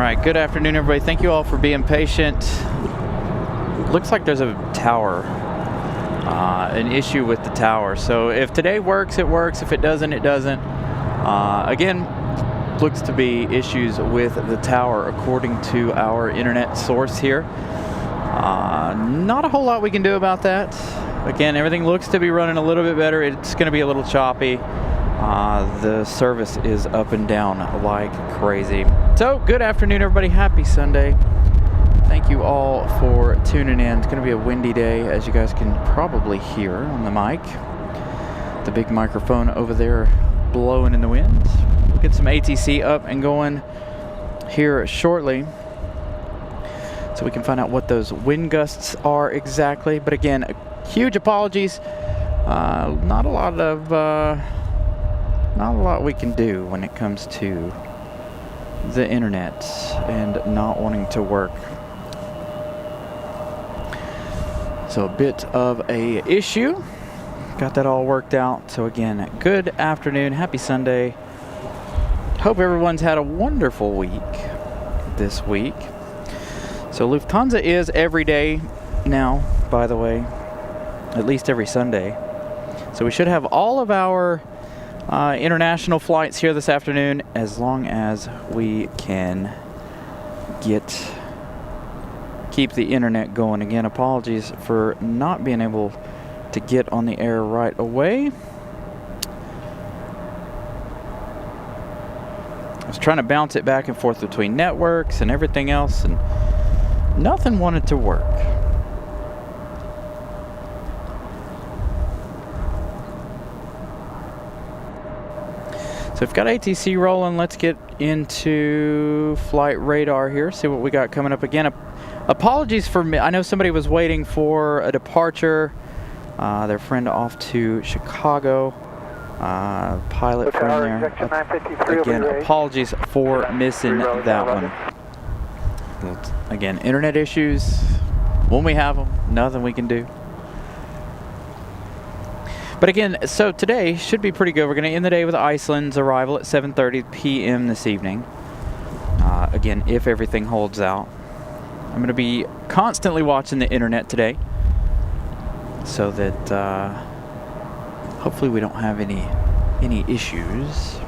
right, good afternoon, everybody. Thank you all for being patient. Looks like there's a tower, an issue with the tower. So if today works, it works. If it doesn't, it doesn't. Again, looks to be issues with the tower according to our internet source here. Not a whole lot we can do about that. Again, everything looks to be running a little bit better. It's going to be a little choppy. The service is up and down like crazy. So, good afternoon, everybody. Happy Sunday. Thank you all for tuning in. It's going to be a windy day, as you guys can probably hear on the mic. The big microphone over there blowing in the wind. We'll get some ATC up and going here shortly, so we can find out what those wind gusts are exactly. But again, huge apologies. Not a lot we can do when it comes to the internet and not wanting to work. So a bit of a issue. Got that all worked out. So again, good afternoon, happy Sunday. Hope everyone's had a wonderful week this week. So Lufthansa is every day now, by the way, at least every Sunday. So we should have all of our international flights here this afternoon, as long as we can keep the internet going. Again, apologies for not being able to get on the air right away. I was trying to bounce it back and forth between networks and everything else, and nothing wanted to work. So we've got ATC rolling. Let's get into flight radar here, see what we got coming up. Again, apologies for me. I know somebody was waiting for a departure. Their friend off to Chicago. Pilot friend there. Again, apologies for missing that one. Again, internet issues. When we have them, nothing we can do. But again, so today should be pretty good. We're going to end the day with Iceland's arrival at 7:30 p.m. this evening. Again, if everything holds out. I'm going to be constantly watching the internet today, so that hopefully we don't have any issues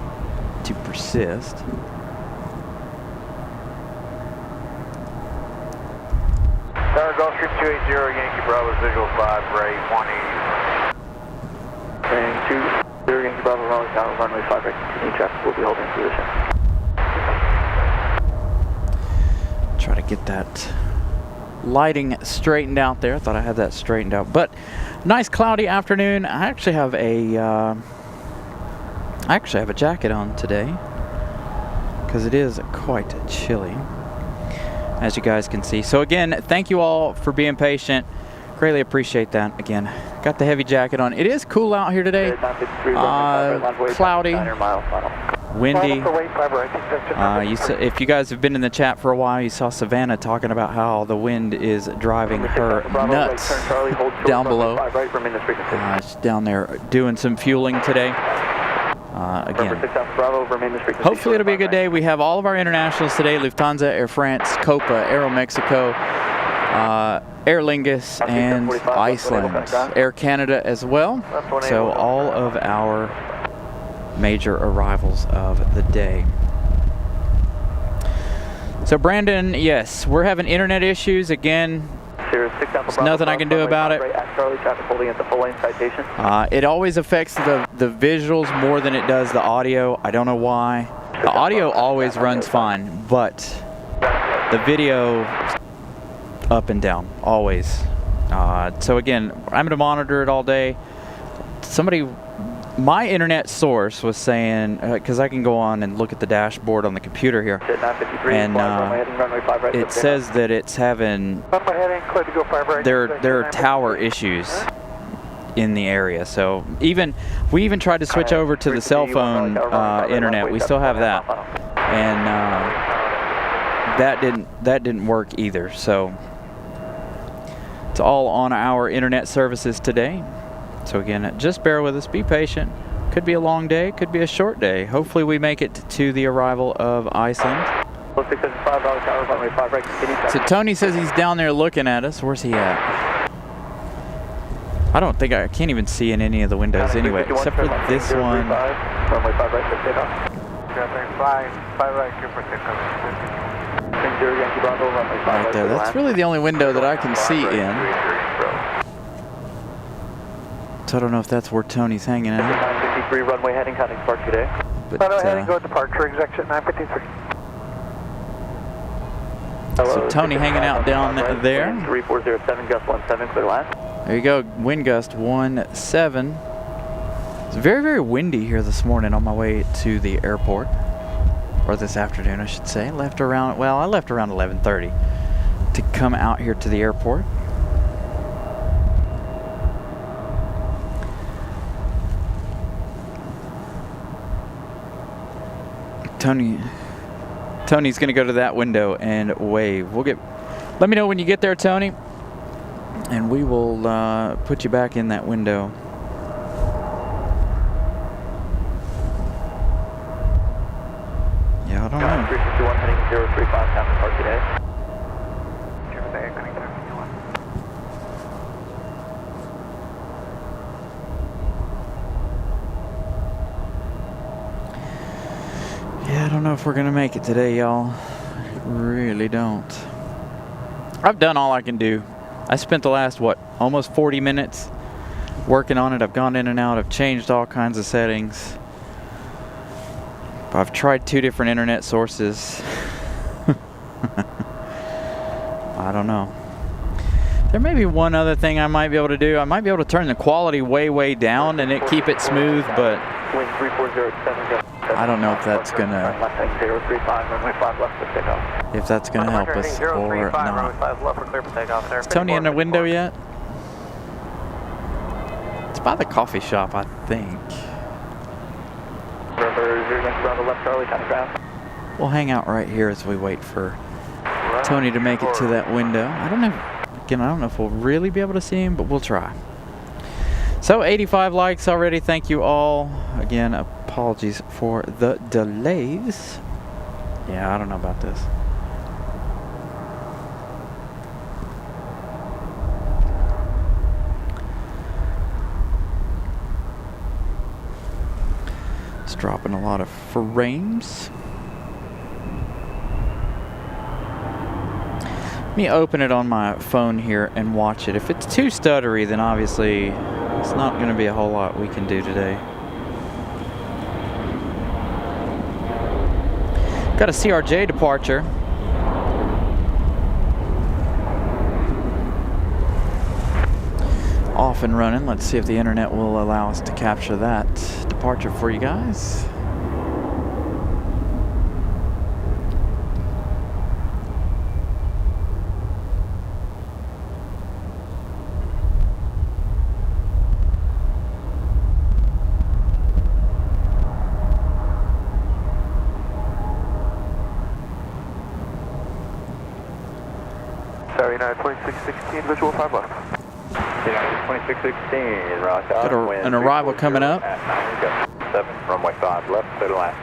to persist. Tower Gulfstream 280, Yankee Bravo, visual 5, Ray 180. And 2, Yankee Bravo, Raleigh, down runway 5, right, continue traffic, will be holding position. Try to get that lighting straightened out there. I thought I had that straightened out, but nice cloudy afternoon. I actually have a jacket on today because it is quite chilly, as you guys can see. So again, thank you all for being patient. Greatly appreciate that. Again, got the heavy jacket on. It is cool out here today. Cloudy, windy. If you guys have been in the chat for a while, you saw Savannah talking about how the wind is driving her nuts down below. She's down there doing some fueling today. Again, hopefully it'll be a good day. We have all of our internationals today: Lufthansa, Air France, Copa, AeroMexico, Aer Lingus, and Iceland, Air Canada as well. So all of our major arrivals of the day. So Brandon, yes, we're having internet issues again. There's nothing I can do about it. It always affects the visuals more than it does the audio. I don't know why. The audio always runs fine, but the video up and down always. So again, I'm going to monitor it all day. My internet source was saying, because I can go on and look at the dashboard on the computer here, and it says that it's having, there are tower issues in the area. So we even tried to switch over to the cell phone internet. We still have that, and that didn't work either. So it's all on our internet services today. So again, just bear with us, be patient. Could be a long day, could be a short day. Hopefully we make it to the arrival of Iceland. 675, Raleigh Tower, runway 5 right, continue. So Tony says he's down there looking at us. Where's he at? I don't think I can't even see in any of the windows anyway, except for this one. Runway 5 right, for takeoff. 5 right, clear for takeoff. Right there. That's really the only window that I can see in. So I don't know if that's where Tony's hanging out. 953 runway heading, counting park today. Runway heading, go departure, exit 953. So Tony hanging out down there. 3407, gust 17, clear line. There you go, wind gust 17. It's very, very windy here this morning on my way to the airport. Or this afternoon, I should say. I left around 11:30 to come out here to the airport. Tony's gonna go to that window and wave. Let me know when you get there, Tony, and we will put you back in that window. Yeah, I don't know. 351 heading 035, counting park today. Yeah, I don't know if we're gonna make it today, y'all. I really don't. I've done all I can do. I spent the last, almost 40 minutes working on it. I've gone in and out. I've changed all kinds of settings. I've tried 2 different internet sources. I don't know. There may be one other thing I might be able to do. I might be able to turn the quality way, way down and keep it smooth, but I don't know if that's gonna help us or not. Is Tony in the window yet? It's by the coffee shop, I think. We'll hang out right here as we wait for Tony to make it to that window. I don't know. Again, I don't know if we'll really be able to see him, but we'll try. So 85 likes already. Thank you all. Again, apologies for the delays. Yeah, I don't know about this. It's dropping a lot of frames. Let me open it on my phone here and watch it. If it's too stuttery, then obviously it's not going to be a whole lot we can do today. Got a CRJ departure. Off and running. Let's see if the internet will allow us to capture that departure for you guys. Sorry, 2616, visual 5 left. 2616, Raleigh Tower. Got an arrival coming up. At 9, 7, runway 5 left, clear to land.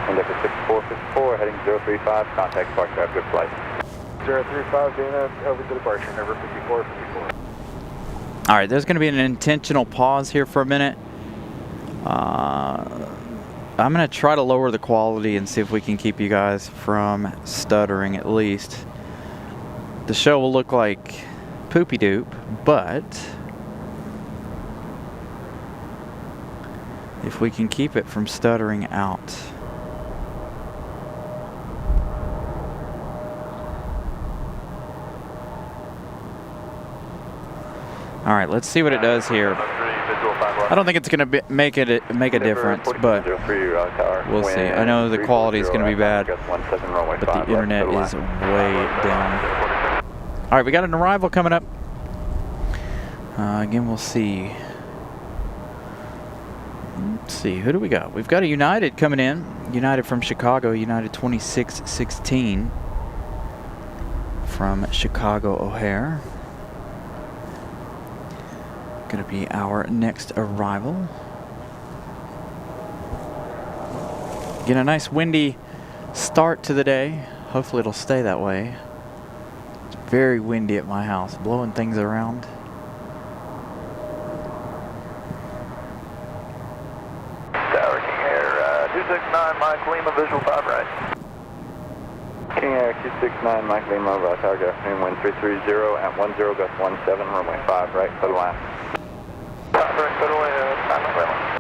Index 6454, heading 035, contact park, have good flight. 035, Dana, over to departure, number 5454. All right, there's going to be an intentional pause here for a minute. I'm going to try to lower the quality and see if we can keep you guys from stuttering at least. The show will look like poopy doop, but if we can keep it from stuttering out. All right, let's see what it does here. I don't think it's going to make a difference, but we'll see. I know the quality is going to be bad, but the internet is way down. All right, we got an arrival coming up. Again, we'll see. Let's see, who do we got? We've got a United coming in. United from Chicago, United 2616 from Chicago O'Hare. Going to be our next arrival. Get a nice windy start to the day. Hopefully it'll stay that way. It's very windy at my house, blowing things around. Tower King Air 269 Mike Lima, visual 5 right. King Air 269 Mike Lima, Tower, good afternoon, wind 330 at 10, gust 17, runway 5 right, clear to land. 5 right, clear to land, time runway 1.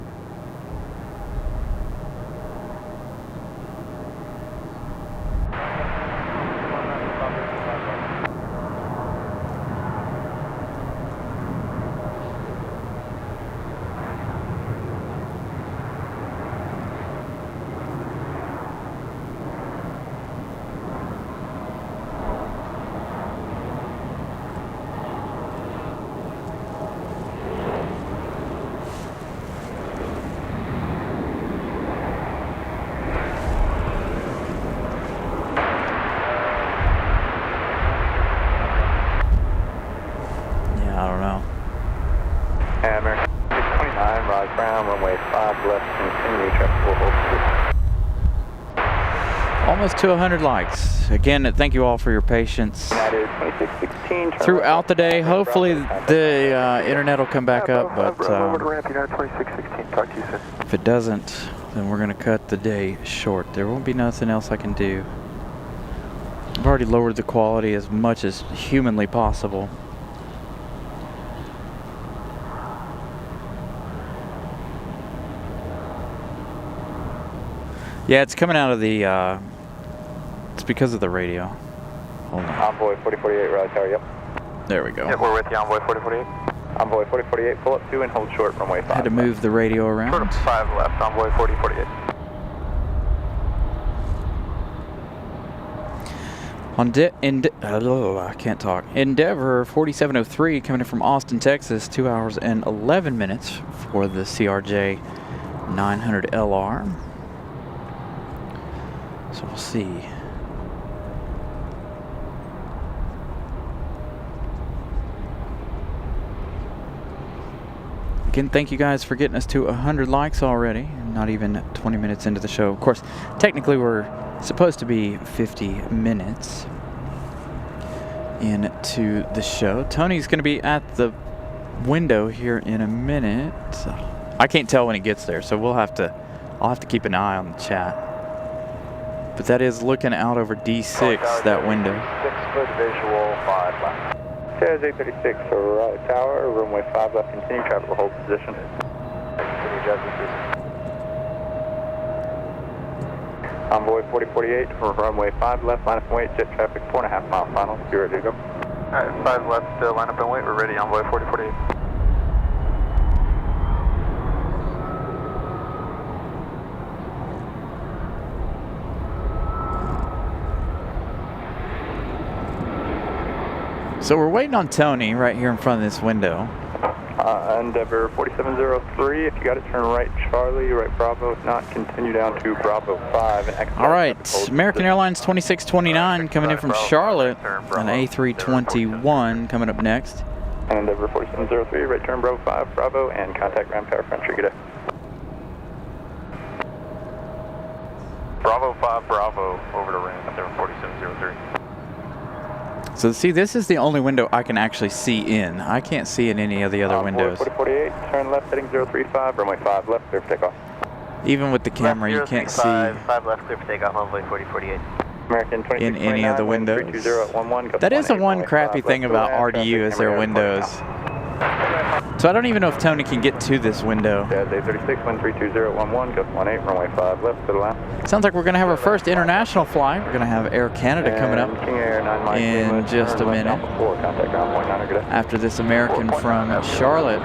Almost to 100 likes. Again, thank you all for your patience throughout the day. Hopefully the internet will come back up, but if it doesn't, then we're going to cut the day short. There won't be nothing else I can do. I've already lowered the quality as much as humanly possible. Yeah, it's coming out of the, it's because of the radio. Hold on. Envoy 4048, Raleigh Tower, yep. There we go. Yep, we're with you, Envoy 4048. Envoy 4048, pull up 2 and hold short runway 5. Had to move the radio around. Short of 5 left, Envoy 4048. I can't talk. Endeavor 4703 coming in from Austin, Texas, 2 hours and 11 minutes for the CRJ 900 LR. So we'll see. Again, thank you guys for getting us to 100 likes already. Not even 20 minutes into the show. Of course, technically we're supposed to be 50 minutes into the show. Tony's going to be at the window here in a minute. I can't tell when he gets there, so I'll have to keep an eye on the chat. But that is looking out over D6, that window. 6-foot visual, 5 left. Says 836, Raleigh Tower, runway 5 left, continue traffic will hold position. Continue judgment. Envoy 4048, runway 5 left, line up and wait, jet traffic 4.5 mile final, you're ready to go. Alright, 5 left, line up and wait, we're ready, Envoy 4048. So we're waiting on Tony right here in front of this window. Endeavor 4703, if you got to turn right Charlie, right Bravo, if not, continue down to Bravo 5. And all right, American Airlines 2629 coming in from Charlotte, an A321 coming up next. Endeavor 4703, right turn Bravo 5, Bravo, and contact ground power front tree, good day. Bravo 5, Bravo, over to ramp, Endeavor 4703. So see, this is the only window I can actually see in. I can't see in any of the other windows. 4048, turn left, heading 035, runway 5 left, clear for takeoff. Even with the camera, you can't see 5 left, clear for takeoff, Envoy 4048. American in any of the windows. That is the one crappy thing about RDU is their windows. So I don't even know if Tony can get to this window. A36, 132011, gust 18, runway 5 left, to the left. Sounds like we're going to have our first international flight. We're going to have Air Canada coming up in just a minute. After this American from Charlotte.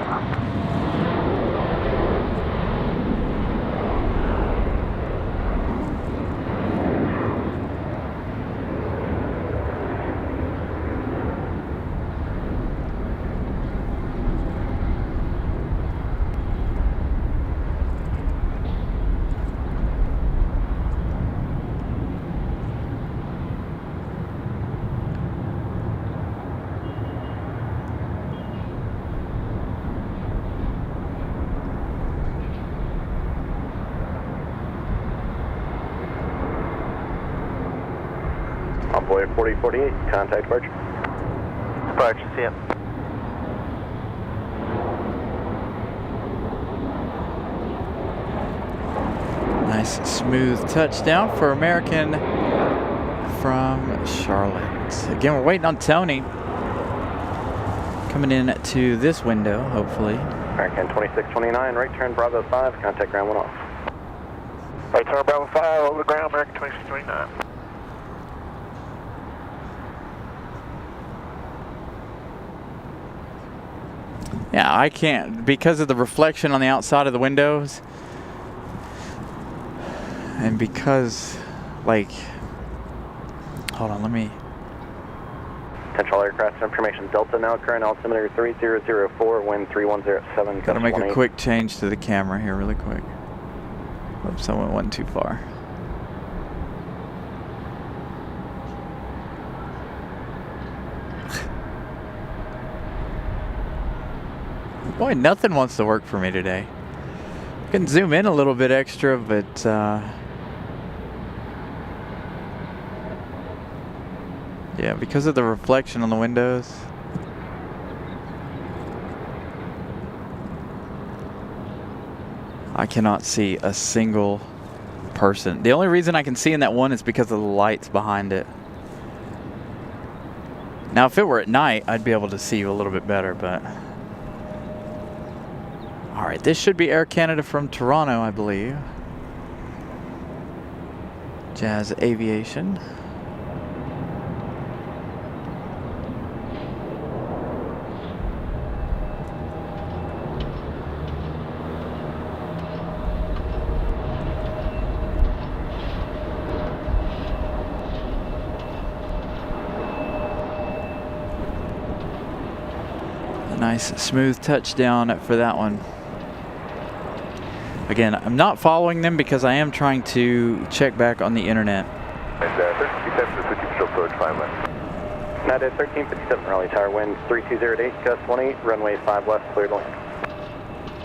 Boy 4048, contact departure. Departure, see ya. Nice smooth touchdown for American from Charlotte. Again, we're waiting on Tony coming in to this window, hopefully. American 2629, right turn Bravo 5, contact ground 1 off. Right turn Bravo 5, over the ground, American 2629. Yeah, I can't, because of the reflection on the outside of the windows, and because, like, hold on, let me. Potential aircraft information, Delta now current altimeter 3004, wind 3107. Gotta make a quick change to the camera here really quick. Oops, I went one too far. Boy, nothing wants to work for me today. I can zoom in a little bit extra, but yeah, because of the reflection on the windows. I cannot see a single person. The only reason I can see in that one is because of the lights behind it. Now, if it were at night, I'd be able to see you a little bit better, but. All right, this should be Air Canada from Toronto, I believe. Jazz Aviation. A nice smooth touchdown for that one. Again, I'm not following them because I am trying to check back on the internet. And 1357 switch to approach 5 left. United 1357 Raleigh Tower, wind 3208, gust 18, runway 5 left, cleared to land.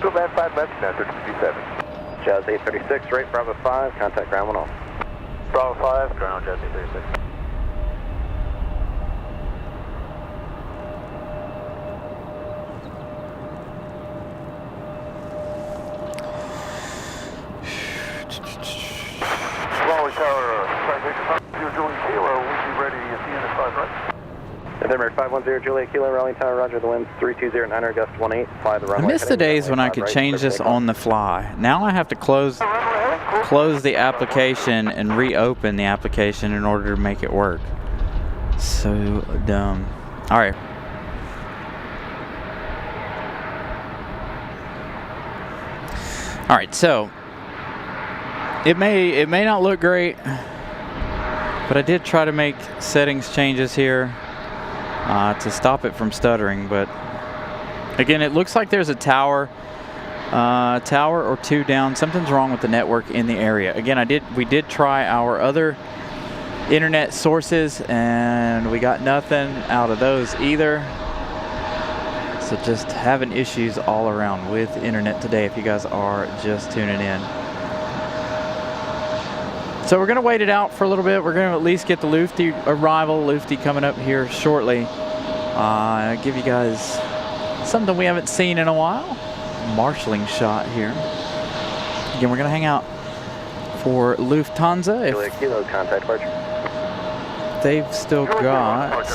Go back 5 left, now 1357. Jazz 836, right Bravo 5, contact ground 1 off. Bravo 5, ground Jazz 836. November 510 Juliet Kilo, Raleigh Tower, roger, the winds 3209, gust 18, fly the runway. I miss the days when I could change this on the fly. Now I have to close the application and reopen the application in order to make it work. So dumb. All right. All right, so it may not look great, but I did try to make settings changes here to stop it from stuttering. But again, it looks like there's a tower or two down. Something's wrong with the network in the area. Again, we did try our other internet sources and we got nothing out of those either. So just having issues all around with internet today if you guys are just tuning in. So we're going to wait it out for a little bit. We're going to at least get the Lufty arrival. Lufty coming up here shortly. Give you guys something we haven't seen in a while. Marshalling shot here. Again, we're going to hang out for Lufthansa. Juliet Kilo, contact departure. They've still got...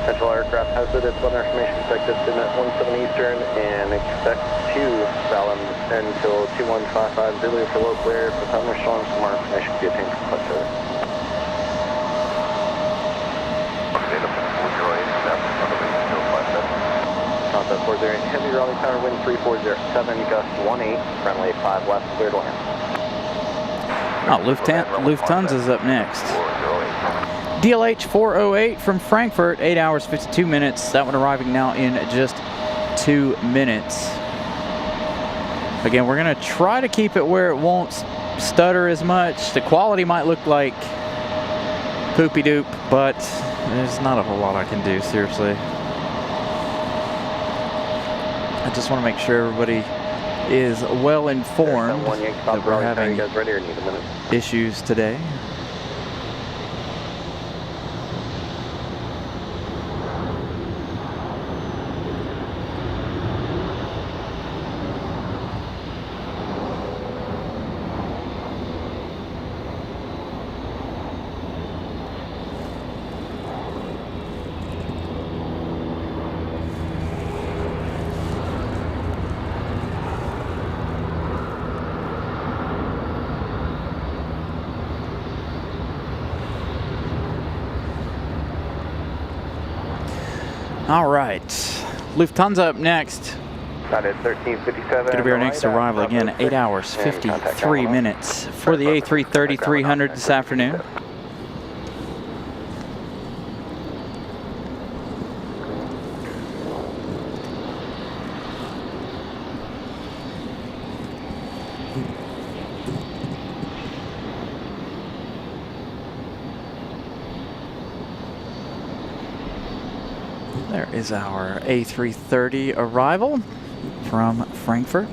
Central aircraft has it. It's weather information effective to net 17 Eastern and expect to balance until 2155 Zulu for low clear. For thunderstorms, more information can be obtained from Flight Service. Contact 40, heavy Raleigh Tower, wind 3407, gust 18, runway 5 left, clear to land. Oh, Lufthansa's up next. DLH 408 from Frankfurt, 8 hours 52 minutes. That one arriving now in just 2 minutes. Again, we're going to try to keep it where it won't stutter as much. The quality might look like poopy doop, but there's not a whole lot I can do, seriously. I just want to make sure everybody is well informed that we're having issues today. All right, Lufthansa up next. That is 1357. Going to be our next arrival again, 8 hours, 53 minutes for the A330-300 this afternoon. There is our A330 arrival from Frankfurt.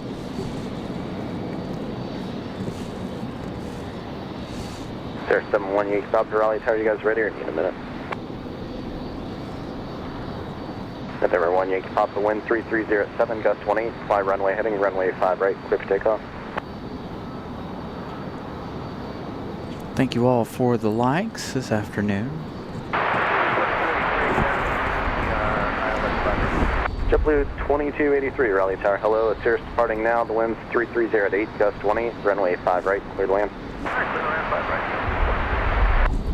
Sir, 718 stop to Raleigh Tower. You guys ready or need a minute? November 1 Yankee Pop, the wind 3307 at 7, gust 18, fly runway heading, runway 5 right, clear for takeoff. Thank you all for the likes this afternoon. JetBlue 2283, Raleigh Tower. Hello, Cirrus departing now. The wind's 330 at 8, gust 20, runway 5 right, clear to land.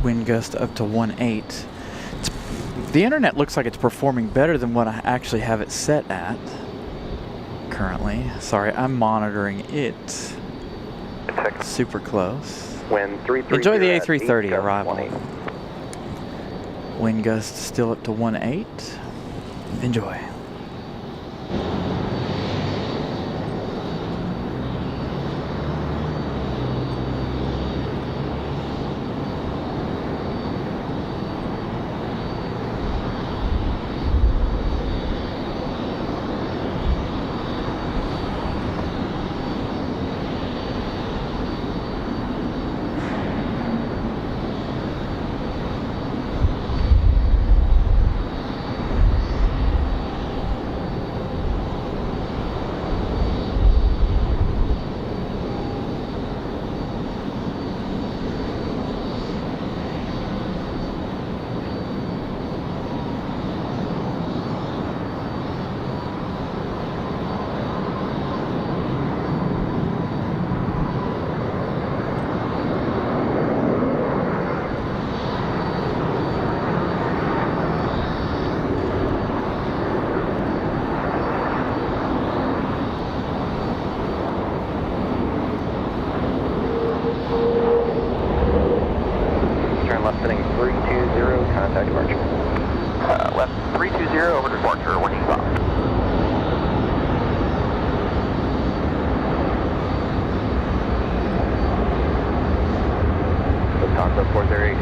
Wind gust up to 18. The internet looks like it's performing better than what I actually have it set at currently. Sorry, I'm monitoring it super close. Wind 330. Enjoy the A330 8, arrival. 20. Wind gust still up to 18. Enjoy.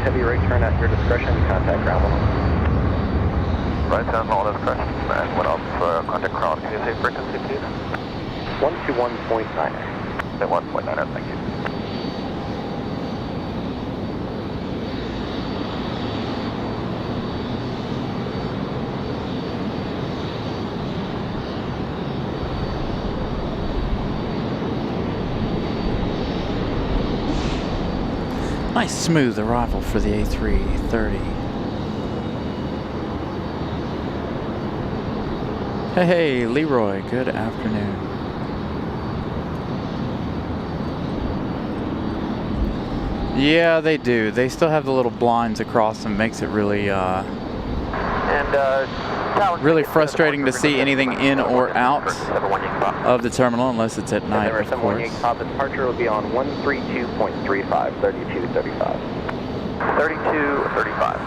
Heavy right turn at your discretion, contact ground level. Right down all discretion, and what else? Contact ground, can you say frequency please? 121.9. Say 1.9, thank you. Nice smooth arrival for the A330. Hey, Leroy, good afternoon. Yeah, they do. They still have the little blinds across them. Makes it really, really frustrating to see anything in or out of the terminal unless it's at night, of course. Top departure will be on 132.35, 3235. 3235.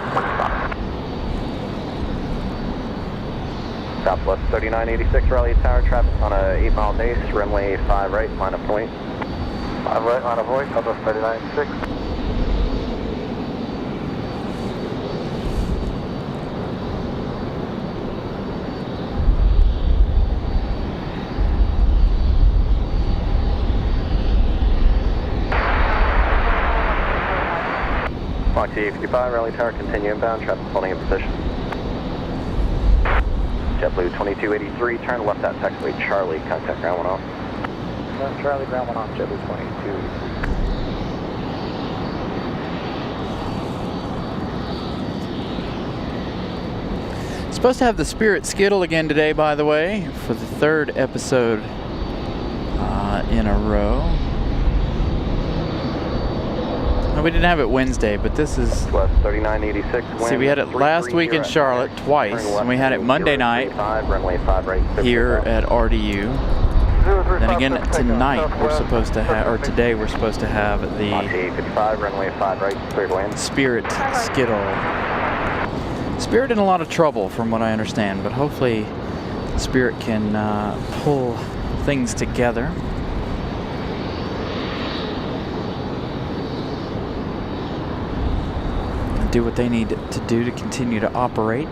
Southwest 3986 Raleigh Tower, traffic on a 8-mile base, runway 5 right, line of point. 5 right, line of point, Southwest 3986. Foxy 55, Raleigh Tower, continue inbound, traffic holding in position. JetBlue 2283, turn left at taxiway Charlie, contact ground 1 off. Charlie, ground 1 off, JetBlue 2283. Supposed to have the Spirit Skittle again today, by the way, for the 3rd episode in a row. we didn't have it Wednesday, but this is. West 3986. See, we had it last week in Charlotte twice, and we had it Monday night here at RDU. Then again tonight we're supposed to have, or today we're supposed to have the Spirit Skittle. Spirit in a lot of trouble from what I understand, but hopefully Spirit can pull things together. And do what they need to do to continue to operate.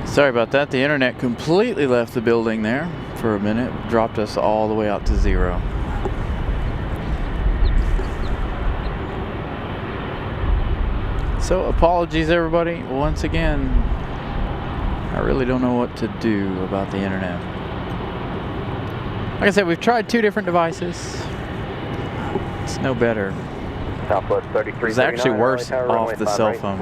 Sorry about that. The internet completely left the building there for a minute. Dropped us all the way out to 0. So apologies everybody. Once again, I really don't know what to do about the internet. Like I said, we've tried 2 different devices. It's no better. Southwest 33. It's actually worse off the cell phone.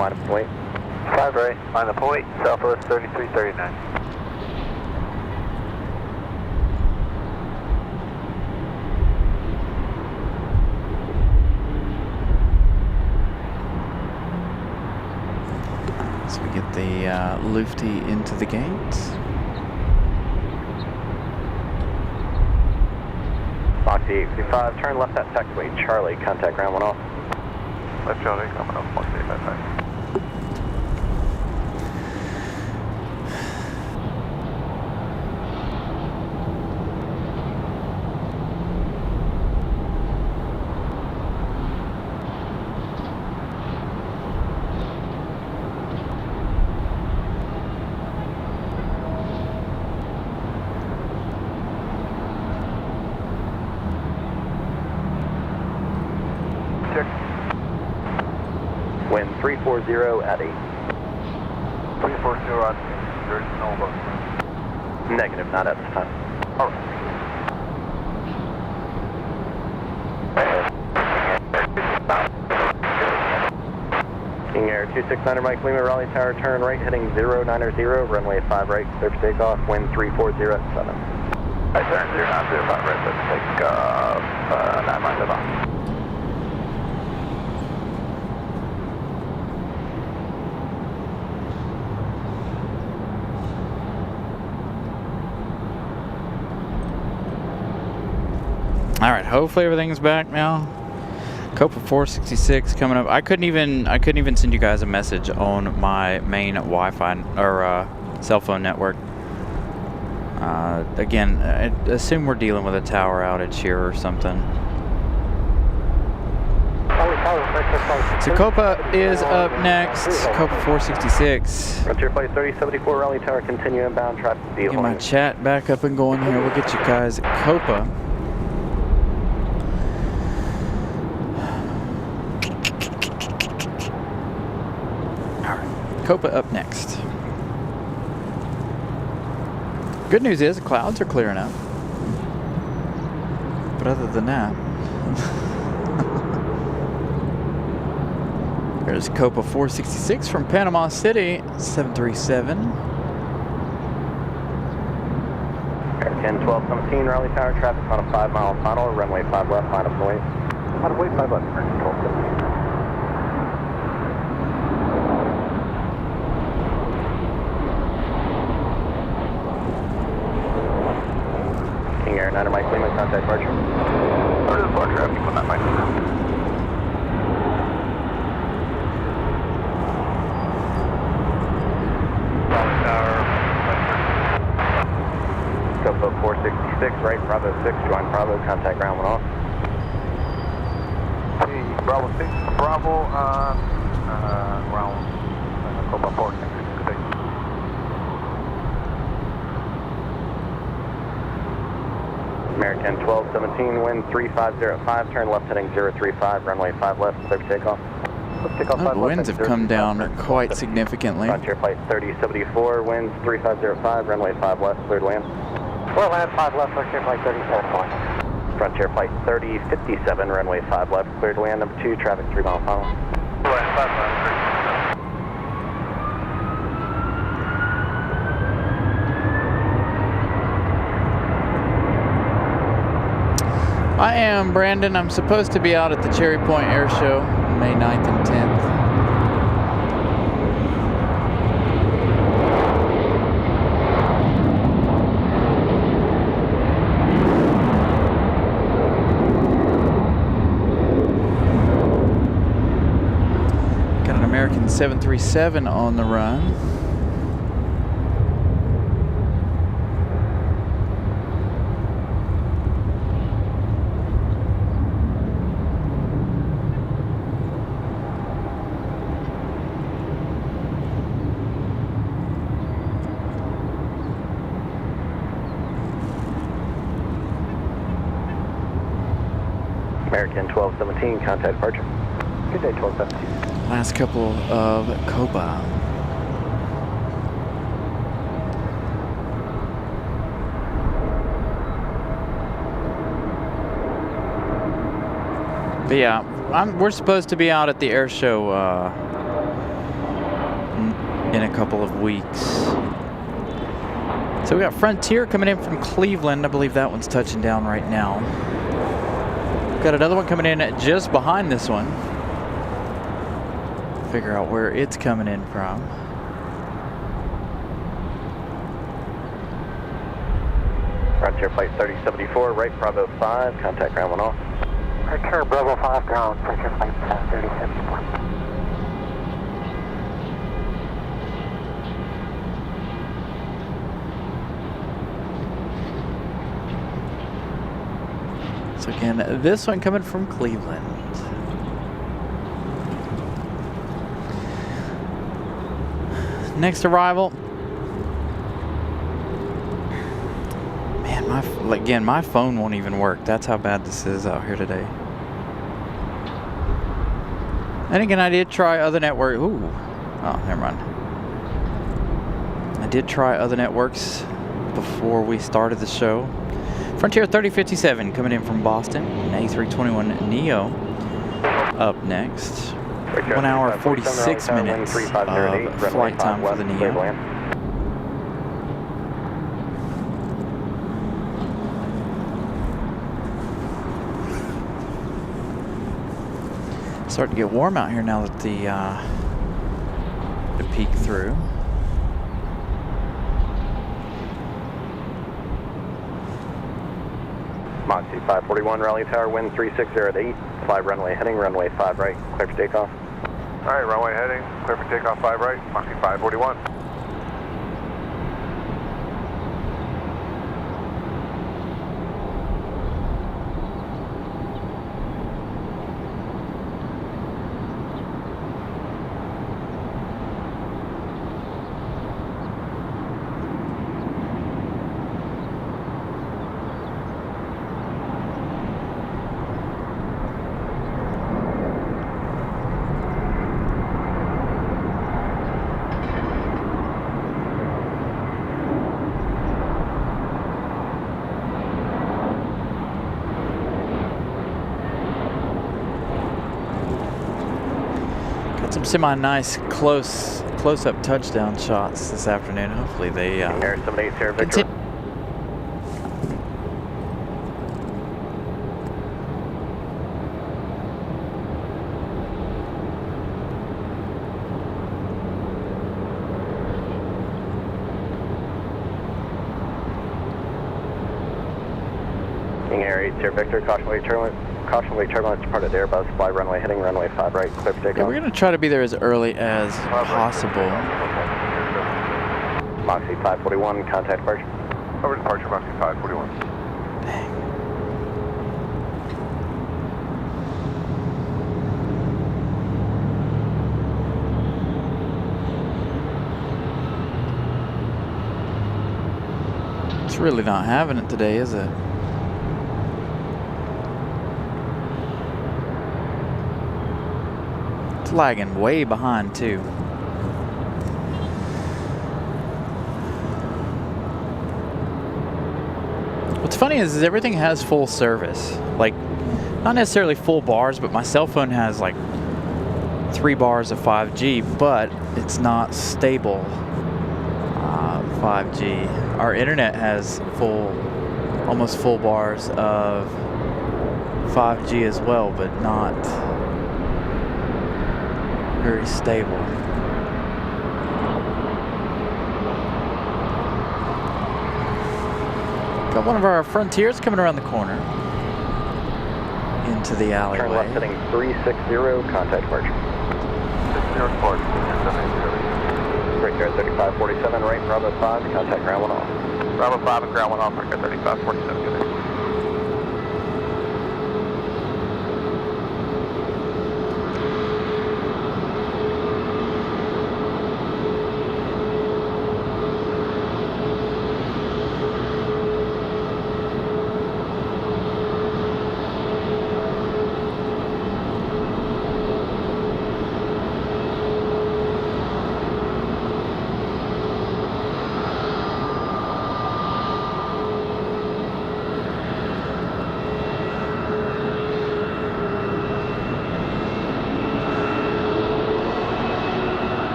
5 right, line the point, Southwest 3339. So we get the Lufty into the gate. Foxy 855, turn left at taxiway, Charlie, contact ground 1 off. Left Charlie, coming up, Foxy 855. Wind 340 at 8. 340 at 8. There's no bus. Negative, not at this time. Alright. King Air 269 Mike Lima, Raleigh Tower, turn right heading 090, runway 5 right, clear for takeoff, wind 340 at 7. I turn 090, 5 right, let's take 9 miles about. All right, hopefully everything's back now. Copa 466 coming up. I couldn't even send you guys a message on my main Wi-Fi or cell phone network. Again, I assume we're dealing with a tower outage here or something. So Copa is up next. Copa 466. Frontier Flight 3074 Raleigh Tower, continue inbound traffic. Get my chat back up and going here. We'll get you guys at Copa. Copa up next. Good news is the clouds are clearing up. But other than that, there's Copa 466 from Panama City, 737. Air 10 1217 Raleigh Tower, traffic on a 5-mile final, runway 5 left, line of noise. Line of way 5 left, turn control 15. Air 9 Mike Lima, contact departure. Order departure after 9 Mike Lima. Raleigh Tower, Copa 466, right, Bravo 6, join Bravo, contact ground 1 off. Hey, Bravo 6, Bravo, ground, Copa 466. American 1217, wind 3505, turn left heading 035, runway 5 left, clear for takeoff. The winds have come down quite significantly. Frontier Flight 3074, winds 3505, runway 5 left, cleared land. Clear land 5 left, Frontier Flight 3074. Frontier Flight 3057, runway 5 left, cleared land, number 2, traffic 3 mile final. Land 5 left, 3. I am Brandon. I'm supposed to be out at the Cherry Point Air Show May 9th and 10th. Got an American 737 on the run. American 1217, contact departure. Good day, 1217. Last couple of Copa. But yeah, we're supposed to be out at the air show in a couple of weeks. So we got Frontier coming in from Cleveland. I believe that one's touching down right now. Got another one coming in just behind this one. Figure out where it's coming in from. Frontier Flight 3074, right Bravo 5, contact ground 1 off. Frontier Bravo 5 ground, Frontier Flight 3074. So again, this one coming from Cleveland. Next arrival. Man, my phone won't even work. That's how bad this is out here today. And again, I did try other network. Ooh. Oh, never mind. I did try other networks before we started the show. Frontier 3057 coming in from Boston. An A321 Neo up next. 1 hour 46 minutes of flight time for the Neo. Starting to get warm out here now that the peek through. Moxie 541, Raleigh Tower, wind 360 at 8, fly runway heading, runway 5 right, clear for takeoff. Alright, runway heading, clear for takeoff 5 right, Moxie 541. Some semi-nice close-up touchdown shots this afternoon. Hopefully they Air 78 Sierra Victor. Air 8 Sierra Victor, caution wait turbulence departed Airbus, fly runway heading, runway 5 right, clear for takeoff. Yeah, we're going to try to be there as early as possible. Moxie 541, contact departure. Over departure, Moxie 541. Dang. It's really not having it today, is it? It's lagging way behind too. What's funny is everything has full service. Like, not necessarily full bars, but my cell phone has like 3 bars of 5G, but it's not stable 5G. Our internet has almost full bars of 5G as well, but not very stable. Got one of our Frontiers coming around the corner into the alleyway. Turn left heading 360, contact departure. 604. Right there, 3547, right, Bravo 5, contact ground 1 off. Bravo 5 and ground 1 off, right there, 3547. Good day.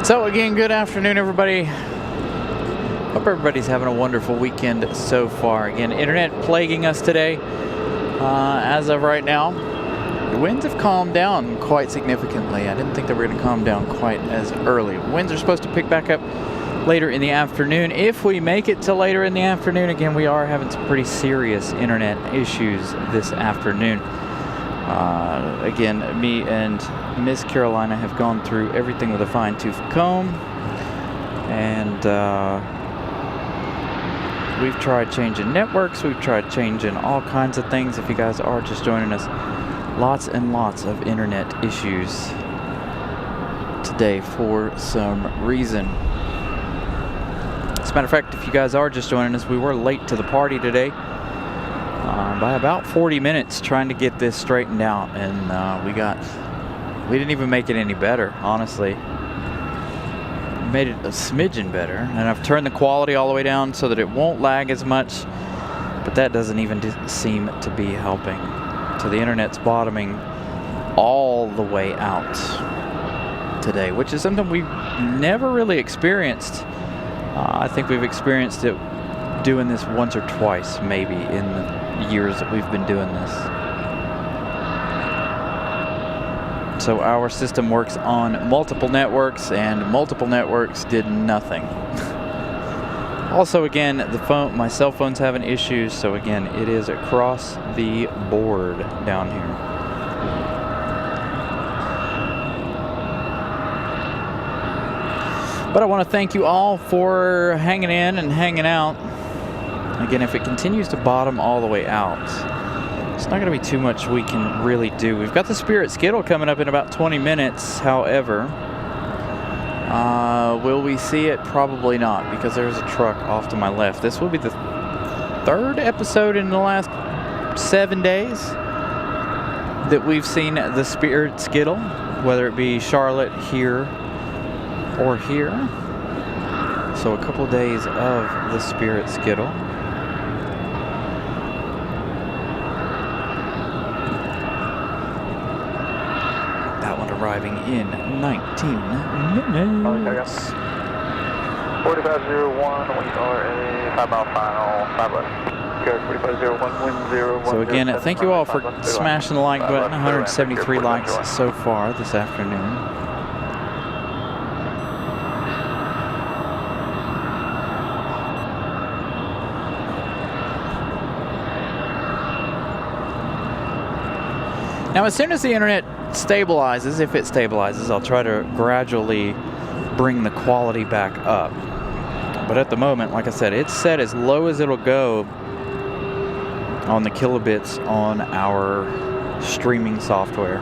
So again, good afternoon, everybody. Hope everybody's having a wonderful weekend so far. Again, internet plaguing us today. As of right now, the winds have calmed down quite significantly. I didn't think they were going to calm down quite as early. Winds are supposed to pick back up later in the afternoon. If we make it to later in the afternoon, again, we are having some pretty serious internet issues this afternoon. Again, me and Miss Carolina have gone through everything with a fine-tooth comb, and we've tried changing networks, we've tried changing all kinds of things. If you guys are just joining us, lots and lots of internet issues today for some reason. As a matter of fact, if you guys are just joining us, we were late to the party today by about 40 minutes trying to get this straightened out, and we didn't even make it any better, honestly. Made it a smidgen better, and I've turned the quality all the way down so that it won't lag as much, but that doesn't even seem to be helping. So the internet's bottoming all the way out today, which is something we've never really experienced. I think we've experienced it doing this once or twice, maybe, in the years that we've been doing this. So our system works on multiple networks, and multiple networks did nothing. Also, again, my cell phone's having issues, so again, it is across the board down here. But I want to thank you all for hanging in and hanging out. Again, if it continues to bottom all the way out, it's not going to be too much we can really do. We've got the Spirit Skittle coming up in about 20 minutes, however. Will we see it? Probably not, because there's a truck off to my left. This will be the 3rd episode in the last 7 days that we've seen the Spirit Skittle, whether it be Charlotte, here, or here. So a couple of days of the Spirit Skittle. Arriving in 19 minutes. 4501, we are a 5-mile final, 5 left. Good, 4501, wind 0. So again, thank you all for smashing the like button. 173 likes so far this afternoon. Now, as soon as the internet stabilizes, if it stabilizes, I'll try to gradually bring the quality back up. But at the moment, like I said, it's set as low as it'll go on the kilobits on our streaming software,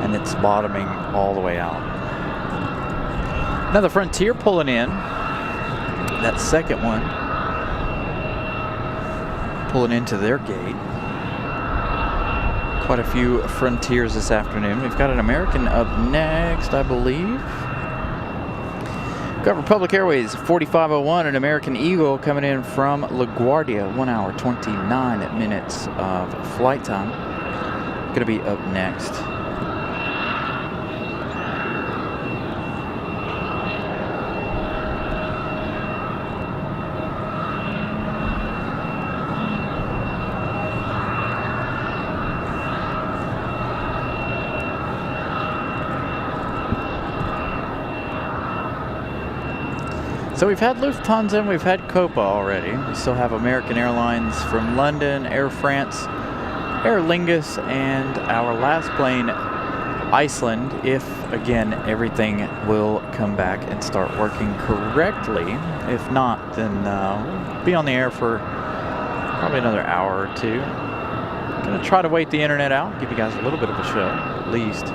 and it's bottoming all the way out. Another Frontier pulling in. That second one pulling into their gate. Quite a few Frontiers this afternoon. We've got an American up next, I believe. We've got Republic Airways 4501, an American Eagle coming in from LaGuardia. 1 hour, 29 minutes of flight time. Going to be up next. So we've had Lufthansa and we've had Copa already. We still have American Airlines from London, Air France, Aer Lingus, and our last plane, Iceland, if, again, everything will come back and start working correctly. If not, then we'll be on the air for probably another hour or two. Gonna try to wait the internet out, give you guys a little bit of a show, at least.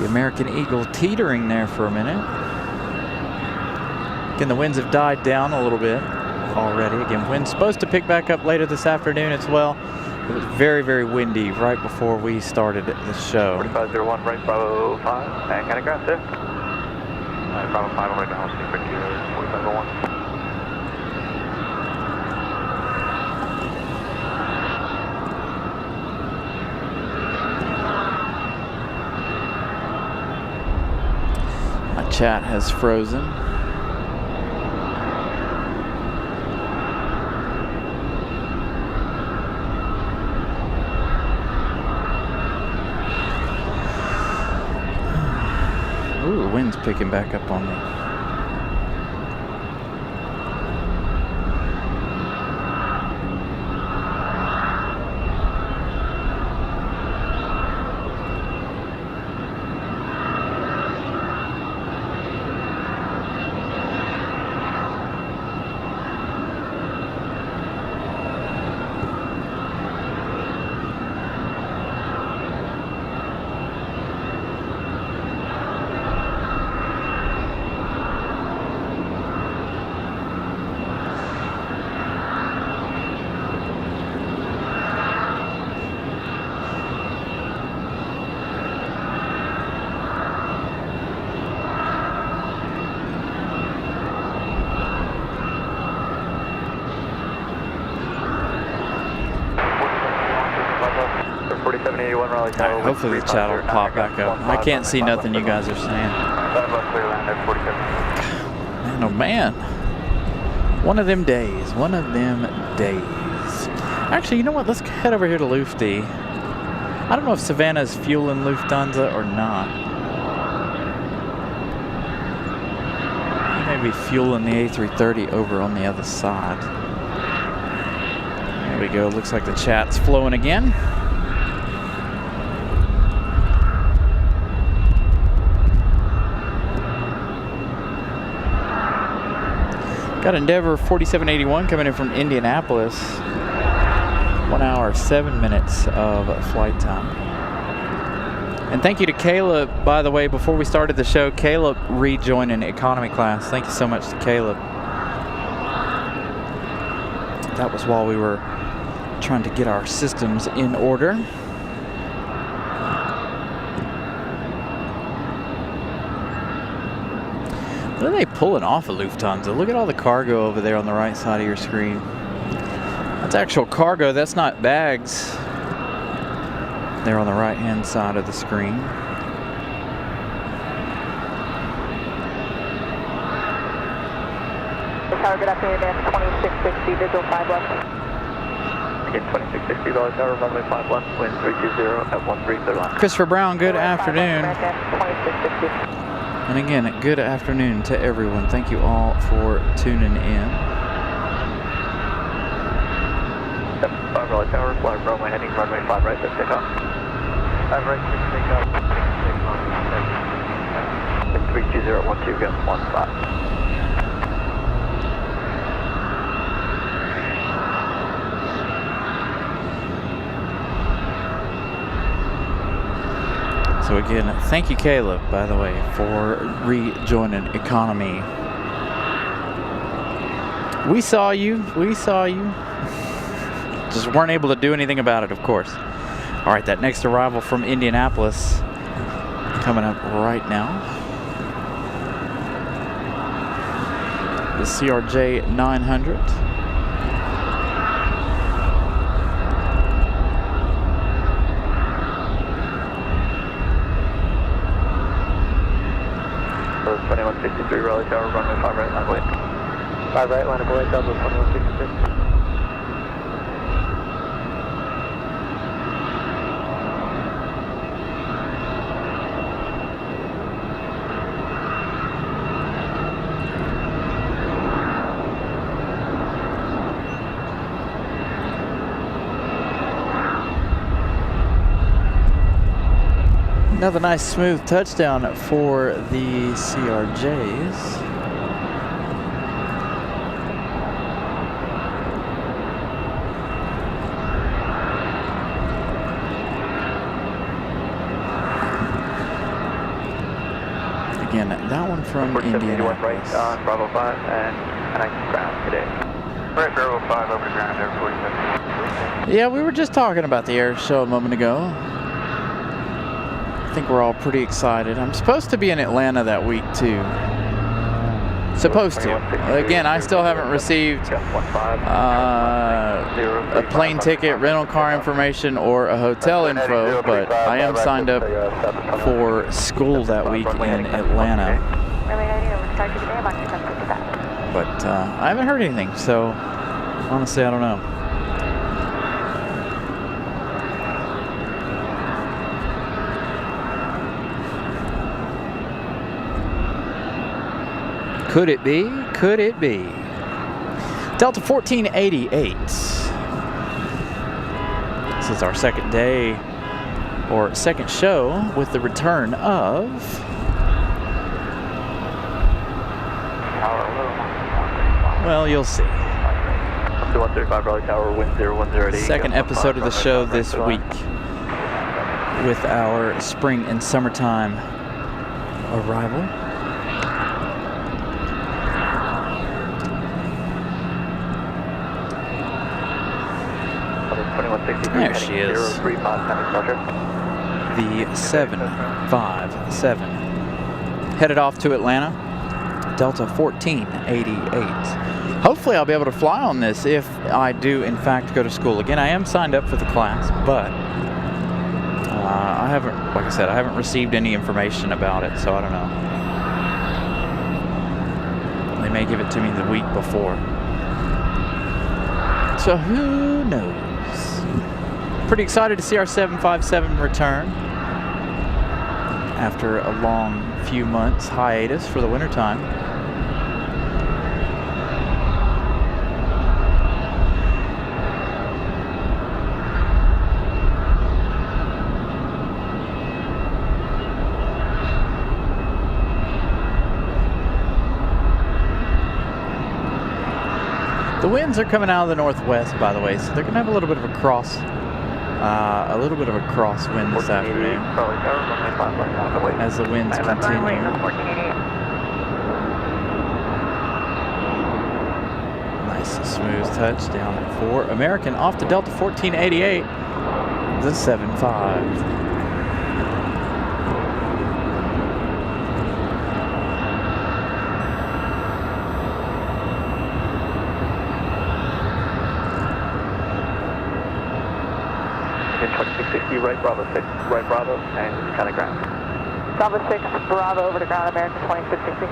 American Eagle teetering there for a minute. Again, the winds have died down a little bit already. Again, wind's supposed to pick back up later this afternoon as well. It was very, very windy right before we started the show. 4501, right Bravo 5, and kind of ground there. Bravo 5, I'm going to go see for 4501. Chat has frozen. Ooh, the wind's picking back up on me. Alright, hopefully the chat will pop back up. I can't see nothing you guys are saying. Man, oh man. One of them days. One of them days. Actually, you know what? Let's head over here to Lufty. I don't know if Savannah is fueling Lufthansa or not. Maybe fueling the A330 over on the other side. There we go. Looks like the chat's flowing again. Got Endeavor 4781 coming in from Indianapolis. 1 hour, 7 minutes of flight time. And thank you to Caleb, by the way, before we started the show, Caleb rejoining economy class. Thank you so much to Caleb. That was while we were trying to get our systems in order. What are they pulling off of Lufthansa? Look at all the cargo over there on the right side of your screen. That's actual cargo, that's not bags. They're on the right hand side of the screen. Tower, good afternoon, advance 2660, visual 5 left. Again, 2660, Raleigh Tower, runway 51, wind 320 at 13, clear line. Christopher Brown, good afternoon. 2660. And again, good afternoon to everyone. Thank you all for tuning in. 5 Raleigh Tower, flight runway heading runway 5 right, let's take off. 5 right, 6 take off. 32012, gust 15. So again, thank you, Caleb, by the way, for rejoining economy. We saw you. We saw you. Just weren't able to do anything about it, of course. All right, that next arrival from Indianapolis coming up right now. The CRJ 900. So 2163 Raleigh Tower, runway 5 right, line of way. 5 right, line of way, Delta 2163. Another nice smooth touchdown for the CRJs. Again, that one from Indianapolis. Right on Bravo 5 and connect ground today. Right, Bravo 5 over to ground, Air 47. Yeah, we were just talking about the air show a moment ago. I think we're all pretty excited. I'm supposed to be in Atlanta that week too. Supposed to. Again, I still haven't received a plane ticket, rental car information, or a hotel info, but I am signed up for school that week in Atlanta. But I haven't heard anything, so honestly, I don't know. Could it be? Could it be? Delta 1488. This is our second day, or second show, with the return of... Well, you'll see. 2135 Raleigh Tower, wind 0108. Second episode of the show this week with our spring and summertime arrival. There she is. The 757. Headed off to Atlanta. Delta 1488. Hopefully I'll be able to fly on this if I do in fact go to school. Again, I am signed up for the class, but I haven't, like I said, I haven't received any information about it, so I don't know. They may give it to me the week before. So who knows? Pretty excited to see our 757 return after a long few months hiatus for the wintertime. The winds are coming out of the northwest, by the way, so they're going to have a little bit of a crosswind this afternoon as the winds continue. Nice smooth touchdown for American off to Delta 1488, the 7-5. Right Bravo 6, right Bravo, and kind of ground. Bravo 6, Bravo over to ground, American 2660.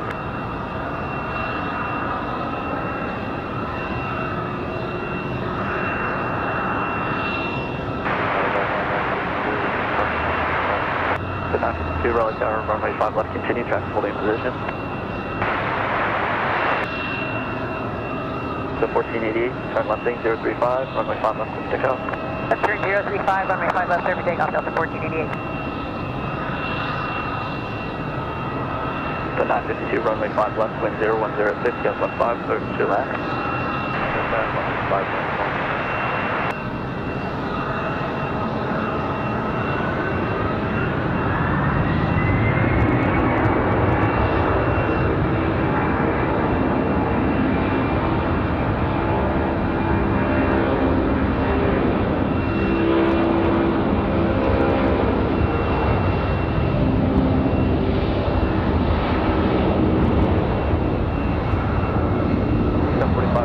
The 952 Raleigh Tower, runway 5 left, continue traffic holding position. The 1488, turn left thing 035, runway 5 left, clear takeoff. That's turn 035, runway 5 left, clear for takeoff, Delta 1488. The 952 runway 5 left, wind 010 at 50, gust 15, clear to land. Runway 5 left.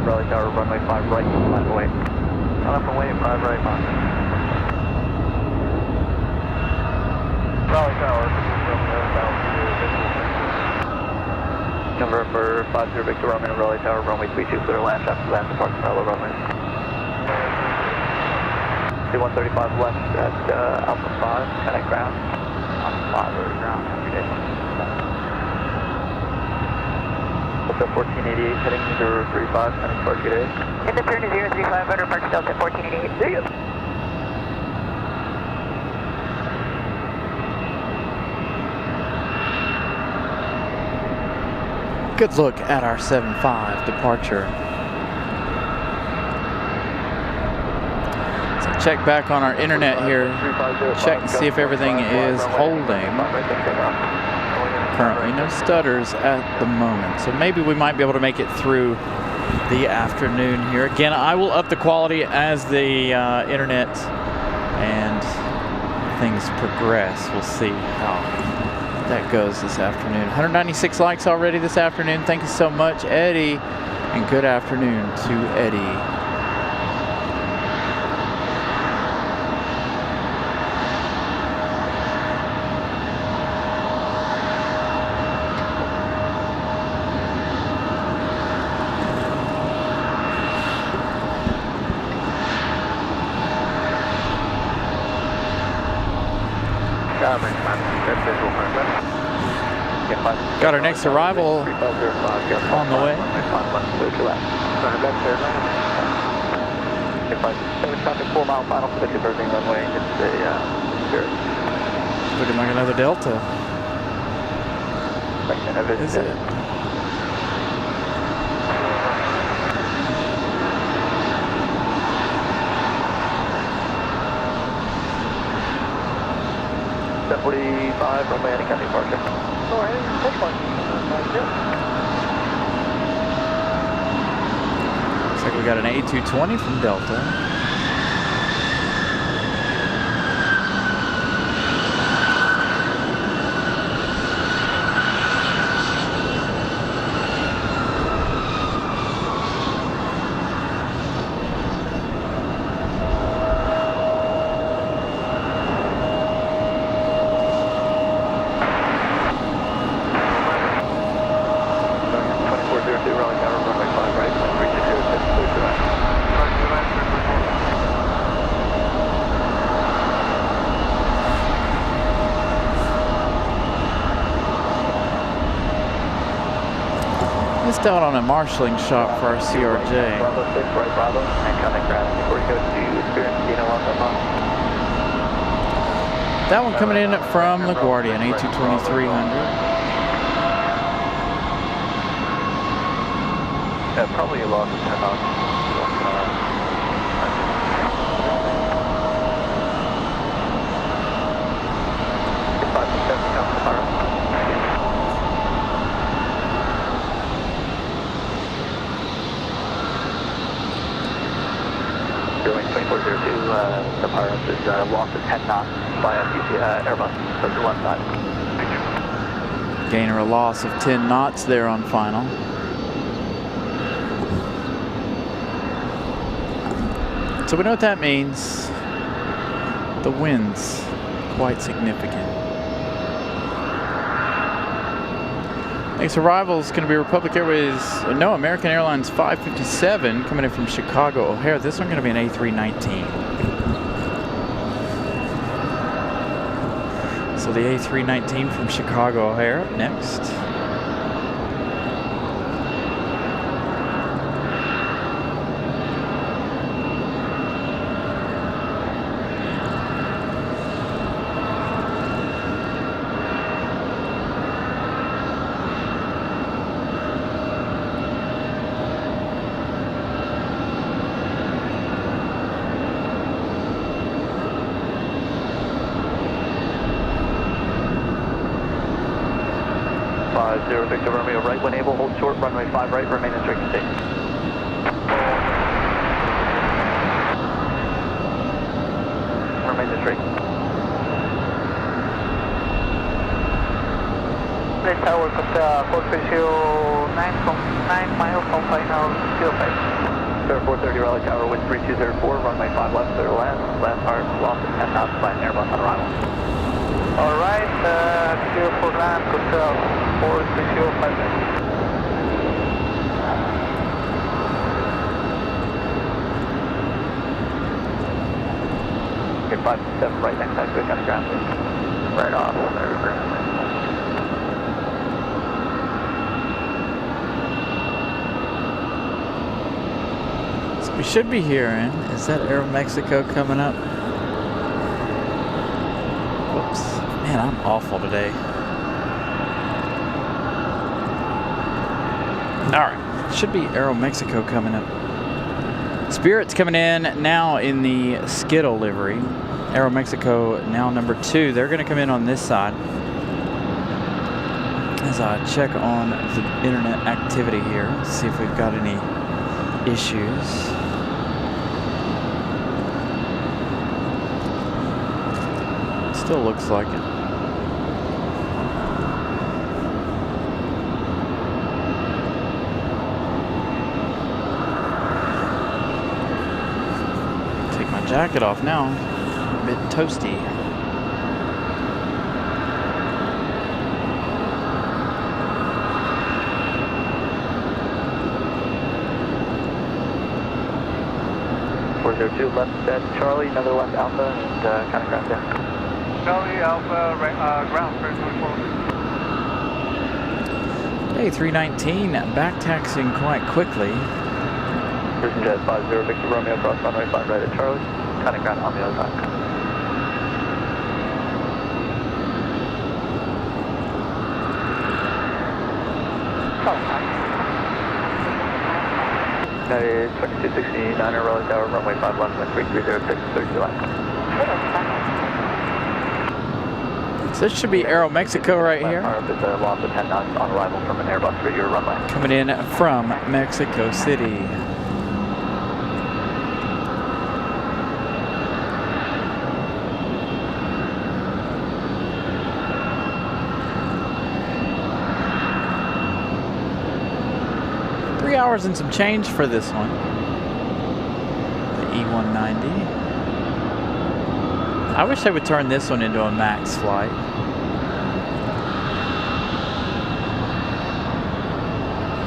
Raleigh Tower, runway 5 right, line away. On up and away, 5 right, on. Raleigh Tower, November 50 Victor Romeo, Raleigh Tower, runway 32, clear land, traffic land, depart from Raleigh runway. C-135 left at Alpha 5, and at ground. Alpha 5 or ground, every day. Delta 1488, heading 035, heading departure gate A. In the turn to 035, motor park Delta 1488. See ya. Good look at our 7-5 departure. So check back on our internet here. Check and see if everything is holding. Currently no stutters at the moment, so maybe we might be able to make it through the afternoon here. Again, I will up the quality as the internet and things progress. We'll see how that goes this afternoon. 196 likes already this afternoon. Thank you so much, Eddie, and good afternoon to Eddie. Got our next arrival on the way. Looking like another Delta. Is it? Step 45, runway heading county departure. Looks like we got an A220 from Delta. Missed out on a marshalling shot for our CRJ. Bravo 6, right Bravo, and coming ground before you go to experience Dino Alpha. That one coming in from LaGuardia, an A220 300. Probably a loss of 10 knots. The pilot is lost of 10 knots by Airbus, so to one side. Gainer a loss of 10 knots there on final. So we know what that means. The wind's quite significant. Next arrival is going to be Republic Airways, no, American Airlines 557 coming in from Chicago O'Hare. This one going to be an A319. So the A319 from Chicago O'Hare up next. Victor Romeo, right when able, hold short, runway 5 right, remain in straight state. Remain in straight. Place tower, Costa 4309 from 9 miles from final 05. Sir, 430 Raleigh Tower, wind 3204, runway 5 left, clear to land. Last hard, lost at 10,000 by an Airbus on arrival. Alright, clear for land, Costa 4305. Okay, 527 right, next taxi, kind of ground, please. Right off, there, ground. So we should be hearing, is that AeroMexico coming up? Whoops. Man, I'm awful today. Alright, should be AeroMexico coming up. Spirit's coming in now in the Skittle livery. AeroMexico now number 2. They're going to come in on this side. As I check on the internet activity here, see if we've got any issues. Still looks like it. Jacket off now, a bit toasty. Two left at Charlie, another left Alpha, and kind of ground down. Charlie Alpha, ground, A319 back taxiing quite quickly. Prison Jet 50, Victor Romeo, cross runway 5 right at Charlie, kind of ground on the other side. That is 2269 Raleigh Tower, runway 5 left, wind 3306, 32 left. So this should be AeroMexico right here. It's a loss of 10 knots on arrival from an Airbus for your runway. Coming in from Mexico City. Hours and some change for this one. The E190. I wish they would turn this one into a max flight.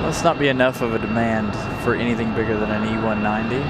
Must not be enough of a demand for anything bigger than an E190.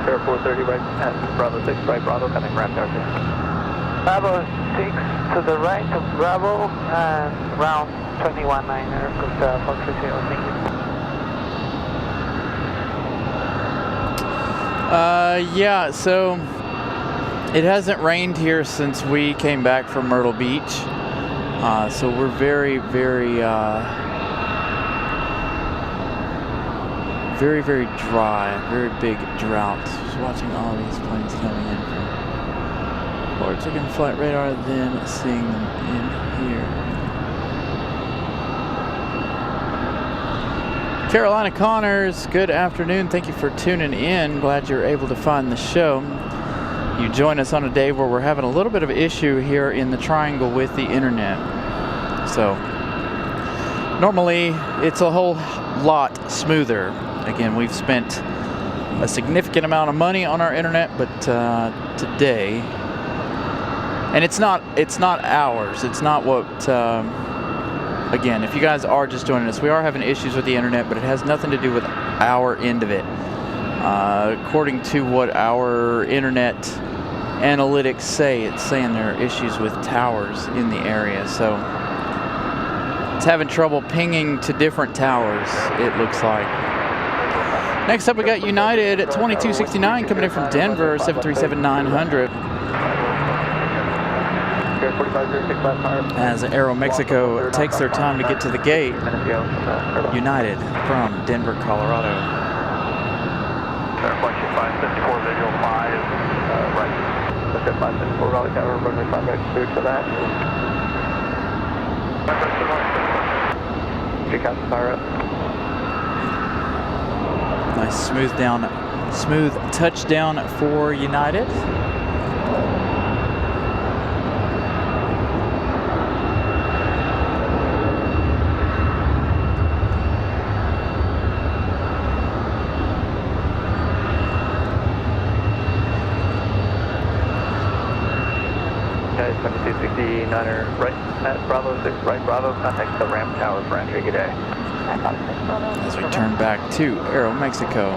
Air 430 right, and Bravo 6 right, Bravo coming right there. Bravo 6 to the right of Bravo and round 21-9er, Costa 430, thank you. Yeah, so it hasn't rained here since we came back from Myrtle Beach. So we're very, very dry, very big drought. Just watching all these planes coming in from forward checking flight radar, then seeing them in here. Carolina Connors, good afternoon. Thank you for tuning in. Glad you're able to find the show. You join us on a day where we're having a little bit of issue here in the triangle with the internet. So normally it's a whole lot smoother. Again, we've spent a significant amount of money on our internet, but today, and it's not ours. It's not what. Again, if you guys are just joining us, we are having issues with the internet, but it has nothing to do with our end of it. According to what our internet analytics say, it's saying there are issues with towers in the area. So it's having trouble pinging to different towers, it looks like. Next up, we got United at 2269 coming in from Denver, 737-900. As AeroMexico takes their time to get to the gate, United from Denver, Colorado. Reflection 554, visual 5, right. That's at 554, Raleigh Tower, runway 5 right, clear to that. Three counts, fire up. Nice smooth touchdown for United. Guys, 2269er, right at Bravo 6, right Bravo, contact the ramp tower for entry, good day. As we turn back to AeroMexico.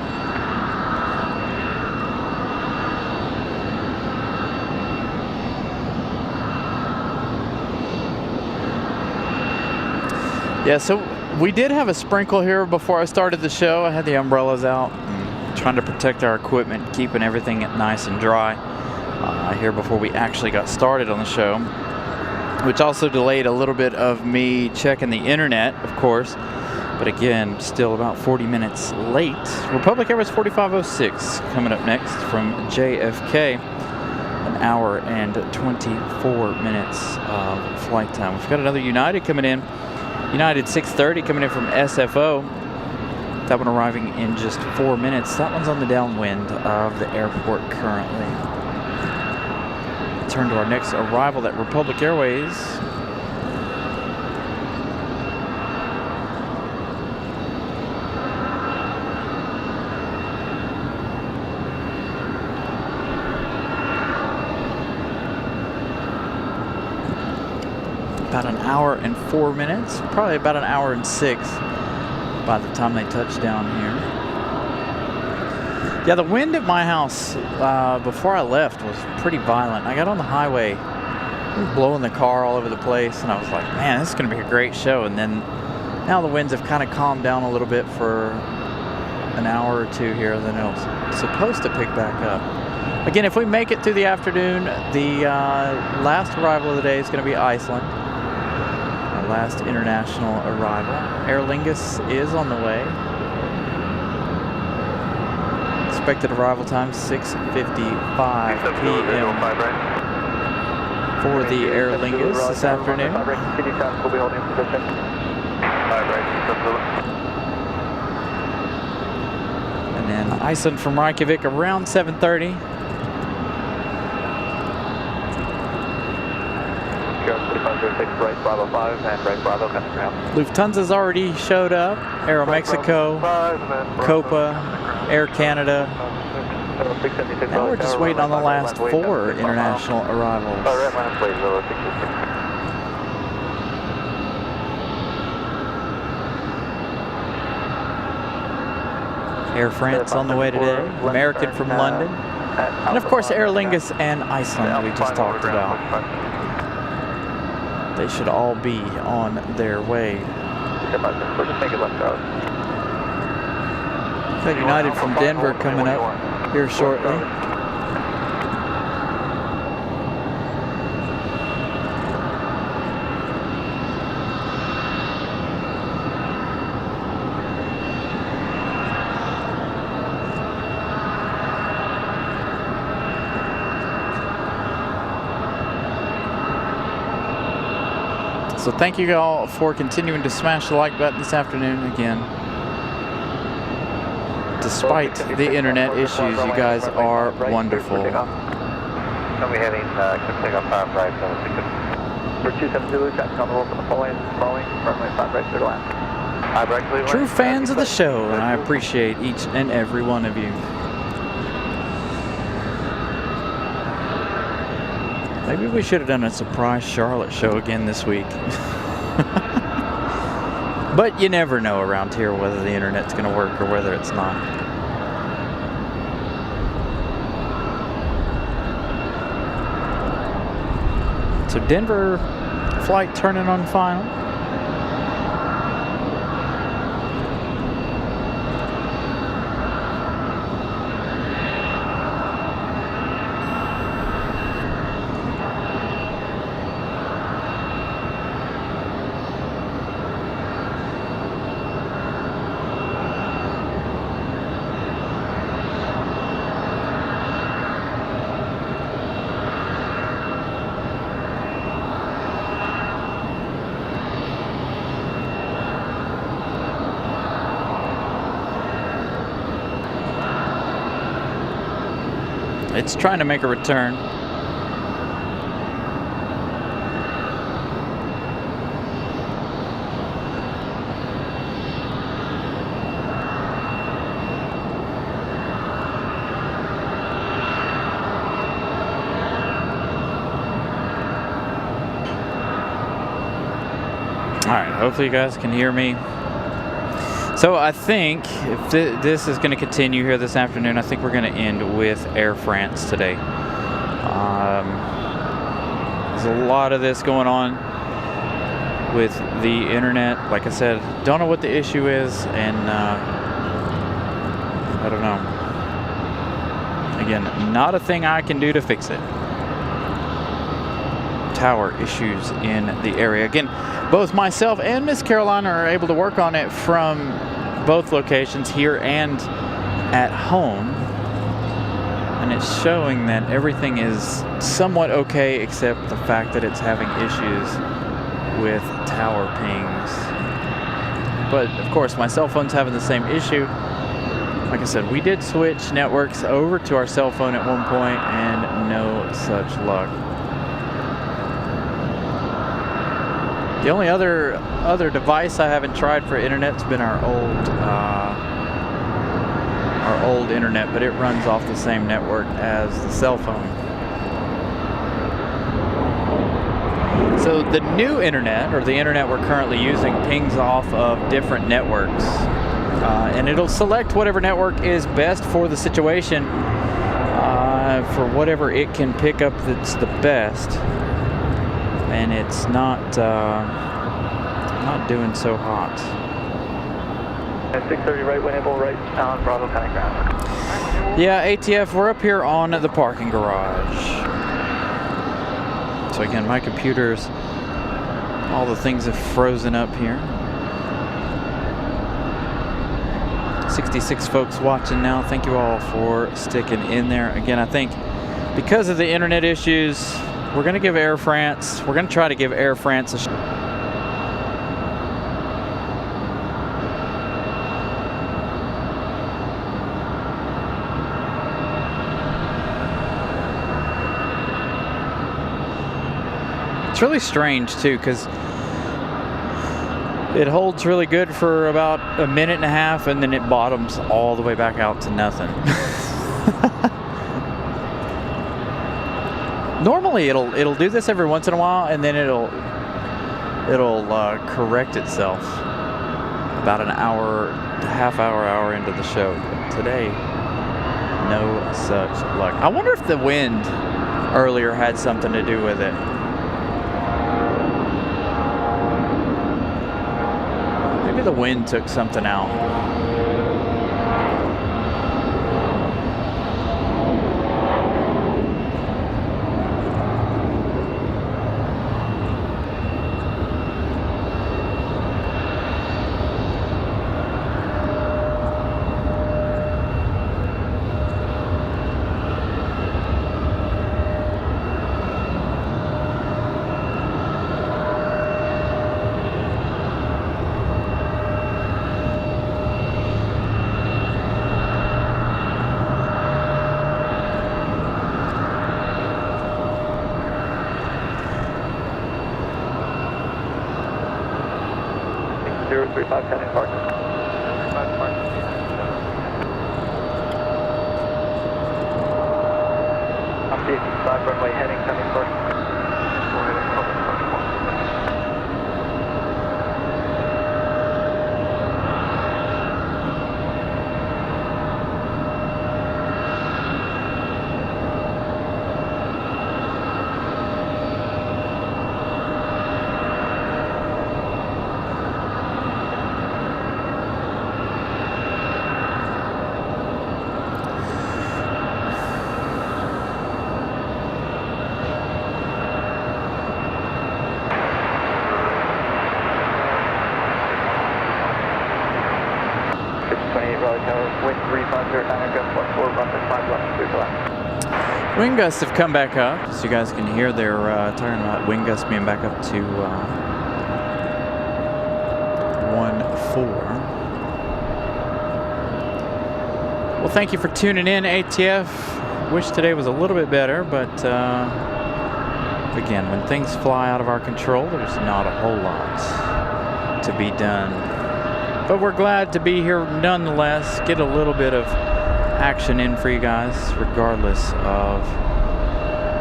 Yeah, so we did have a sprinkle here before I started the show. I had the umbrellas out, trying to protect our equipment, keeping everything nice and dry here before we actually got started on the show, which also delayed a little bit of me checking the internet, of course. But again, still about 40 minutes late. Republic Airways 4506 coming up next from JFK. An hour and 24 minutes of flight time. We've got another United coming in. United 630 coming in from SFO. That one arriving in just 4 minutes. That one's on the downwind of the airport currently. Turn to our next arrival at Republic Airways. About an hour and 4 minutes, probably about an hour and 6 by the time they touch down here. Yeah, the wind at my house before I left was pretty violent. I got on the highway, it was blowing the car all over the place, and I was like, man, this is going to be a great show. And then now the winds have kind of calmed down a little bit for an hour or two here, then it's supposed to pick back up. Again, if we make it through the afternoon, the last arrival of the day is going to be Iceland. Our last international arrival. Aer Lingus is on the way. Expected arrival time 6:55 p.m. for the Aer Lingus this afternoon. We'll be holding position. 5 right, And then Iceland from Reykjavik around 7:30. Right Bravo 5 and right Bravo coming ground. Lufthansa's already showed up. AeroMexico, Copa, Air Canada. Now we're just waiting on the last 4 international arrivals. Air France on the way today. American from London. And of course Aer Lingus and Iceland we just talked about. They should all be on their way. Got United from Denver coming up here shortly. So thank you all for continuing to smash the like button this afternoon. Again, despite the internet issues, you guys are wonderful. I'll be heading, can take off 5 right, 7 For 27 Zulu, traffic on the hold for the following, runway 5 right, clear to land. 5 right, clear to True land. fans of the show, and I appreciate each and every one of you. Maybe we should have done a surprise Charlotte show again this week. But you never know around here whether the internet's going to work or whether it's not. So Denver flight turning on final. It's trying to make a return. All right, hopefully you guys can hear me. So I think if this is going to continue here this afternoon, I think we're going to end with Air France today. There's a lot of this going on with the internet. Like I said, don't know what the issue is, and I don't know. Again, not a thing I can do to fix it. Tower issues in the area. Again, both myself and Miss Carolina are able to work on it from both locations, here and at home, and it's showing that everything is somewhat okay, except the fact that it's having issues with tower pings. But of course my cell phone's having the same issue. Like I said, we did switch networks over to our cell phone at one point and no such luck. The only other device I haven't tried for internet's been our old internet, but it runs off the same network as the cell phone. So the new internet, or the internet we're currently using, pings off of different networks, and it'll select whatever network is best for the situation, for whatever it can pick up that's the best. And it's not doing so hot. 630 right, winnable right on Bravo County ground. Yeah, ATF, we're up here on the parking garage. So again, my computers, all the things have frozen up here. 66 folks watching now. Thank you all for sticking in there. Again, I think because of the internet issues, we're going to give Air France, we're going to try to give Air France a shot. It's really strange too, because it holds really good for about a minute and a half, and then it bottoms all the way back out to nothing. Normally it'll do this every once in a while, and then it'll correct itself about an hour, half hour into the show. But today, no such luck. I wonder if the wind earlier had something to do with it. Maybe the wind took something out. 135, heading departure. 135 departure. I'm 55, runway heading, coming departure. Go ahead and cover departure. Wind 350, 9 gust 14, runway 5 left, 3 left. Wind gusts have come back up, so you guys can hear they're talking about wind gusts being back up to 1.4. Well, thank you for tuning in, ATF. Wish today was a little bit better, but again, when things fly out of our control, there's not a whole lot to be done. But we're glad to be here nonetheless, get a little bit of action in for you guys, regardless of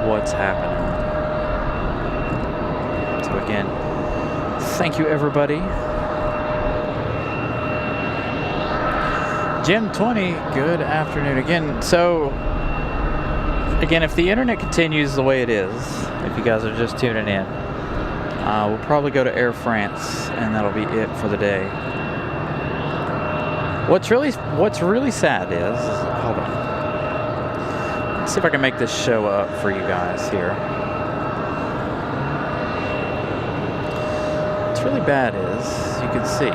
what's happening. So again, thank you everybody. Jim 20, good afternoon again. So again, if the internet continues the way it is, if you guys are just tuning in, we'll probably go to Air France and that'll be it for the day. What's really sad is, hold on. Let's see if I can make this show up for you guys here. What's really bad is, you can see,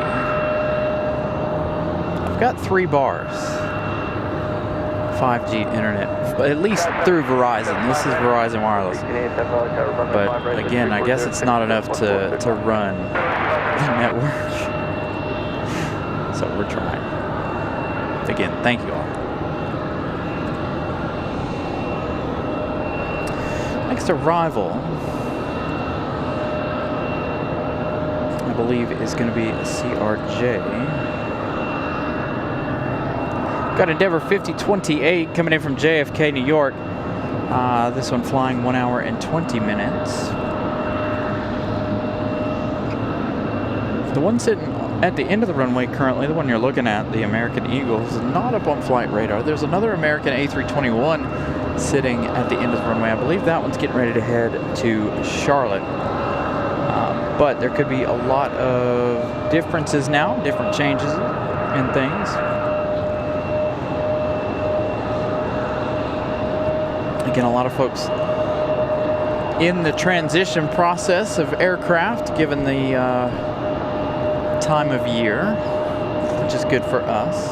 I've got 3 bars. 5G internet, at least through Verizon. This is Verizon Wireless. But again, I guess it's not enough to run the network. So we're trying. Again, thank you all. Next arrival, I believe, is going to be a CRJ. Got Endeavor 5028 coming in from JFK, New York. This one flying 1 hour and 20 minutes. The one sitting at the end of the runway currently, the one you're looking at, the American Eagle, is not up on flight radar. There's another American A321 sitting at the end of the runway. I believe that one's getting ready to head to Charlotte. But there could be a lot of differences now, different changes in things. Again, a lot of folks in the transition process of aircraft, given the time of year, which is good for us.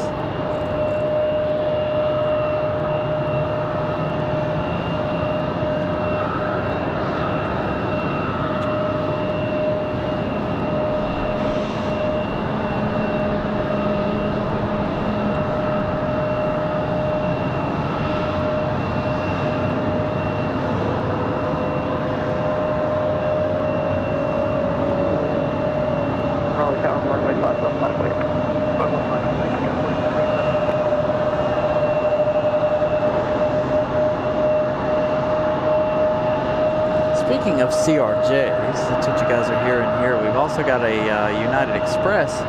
Speaking of CRJs, that's what you guys are hearing here. We've also got a United Express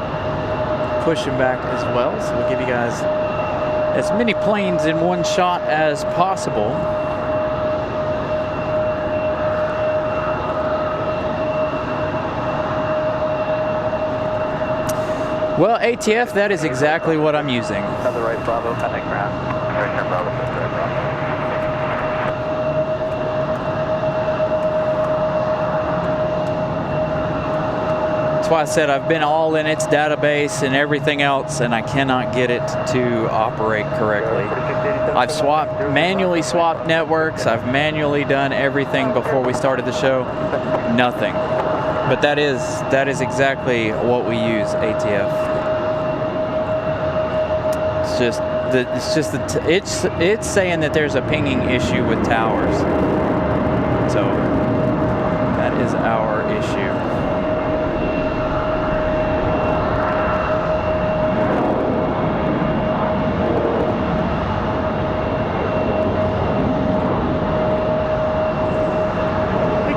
pushing back as well. So we'll give you guys as many planes in one shot as possible. Well, ATF, that is exactly what I'm using. Another right Bravo, connect ground. Right turn Bravo, right Bravo. That's why I said I've been all in its database and everything else, and I cannot get it to operate correctly. I've manually swapped networks. I've manually done everything before we started the show. Nothing. But that is exactly what we use, ATF. It's saying that there's a pinging issue with towers. So that is our issue.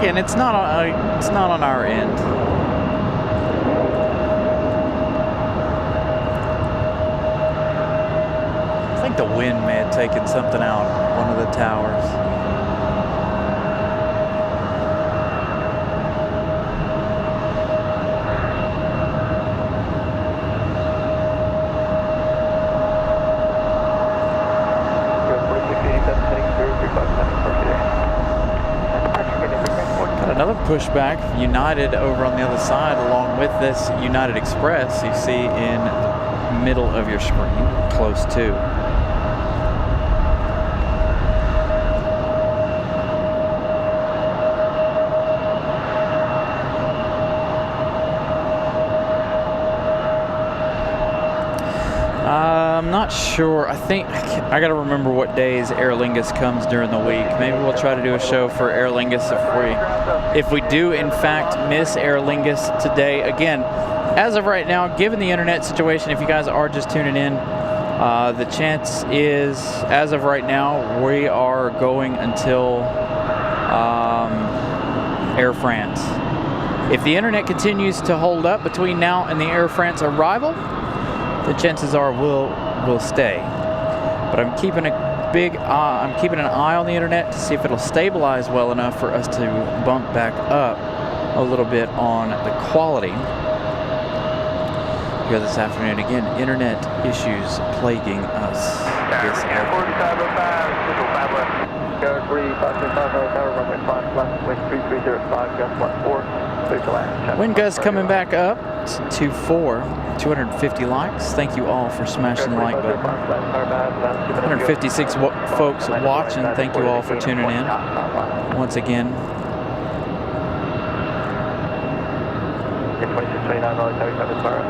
again, it's not on our end. I think the wind may have taken something out one of the towers. Another pushback, United over on the other side, along with this United Express you see in the middle of your screen, close to. I'm not sure. I think I got to remember what days Aer Lingus comes during the week. Maybe we'll try to do a show for Aer Lingus if we do in fact miss Aer Lingus today. Again, as of right now, given the internet situation, if you guys are just tuning in, the chance is, as of right now, we are going until Air France. If the internet continues to hold up between now and the Air France arrival, the chances are we'll stay. But I'm keeping an eye on the internet to see if it'll stabilize well enough for us to bump back up a little bit on the quality here this afternoon. Again, internet issues plaguing us this afternoon. 4505, visual 5 left. Go 3525, tower, runway 5 left, wind 3305, gust 14, clear to land. Wind gust coming back up to 250 likes. Thank you all for smashing the like button. 156 folks watching. Thank you all for tuning in. Once again. 2629, Raleigh Tower, 7 Sparrow.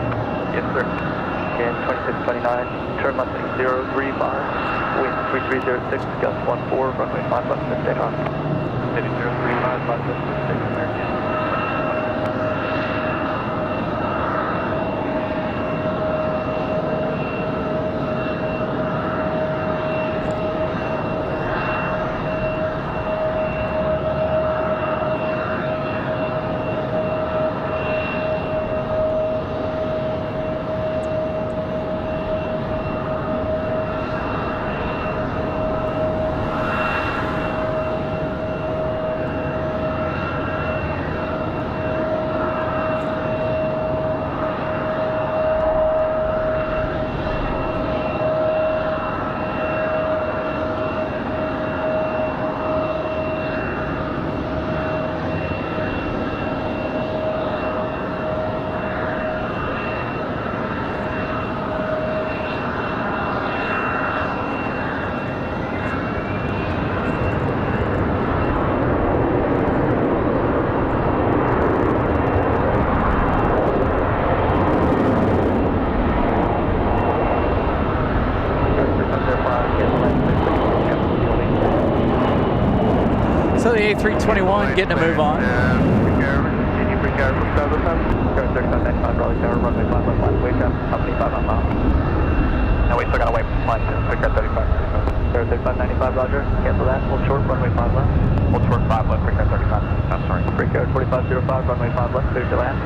Yes, sir. Again, 2629, turn left 035, wind 3306, gust 14, runway 5 left, stay on. 035, 5 left, stay American. So the A321 getting a move on. Continue free carrier from Copa. Current 3595 Raleigh Tower, runway 5 left, line, wake up, company 5 on mile. No, we still got to wait for flight, free carrier 35. Current 3595, roger. Cancel that, hold short, runway 5 left. Hold short 5 left, free carrier 35. I'm sorry. Free carrier 4505, runway 5 left, clear to land.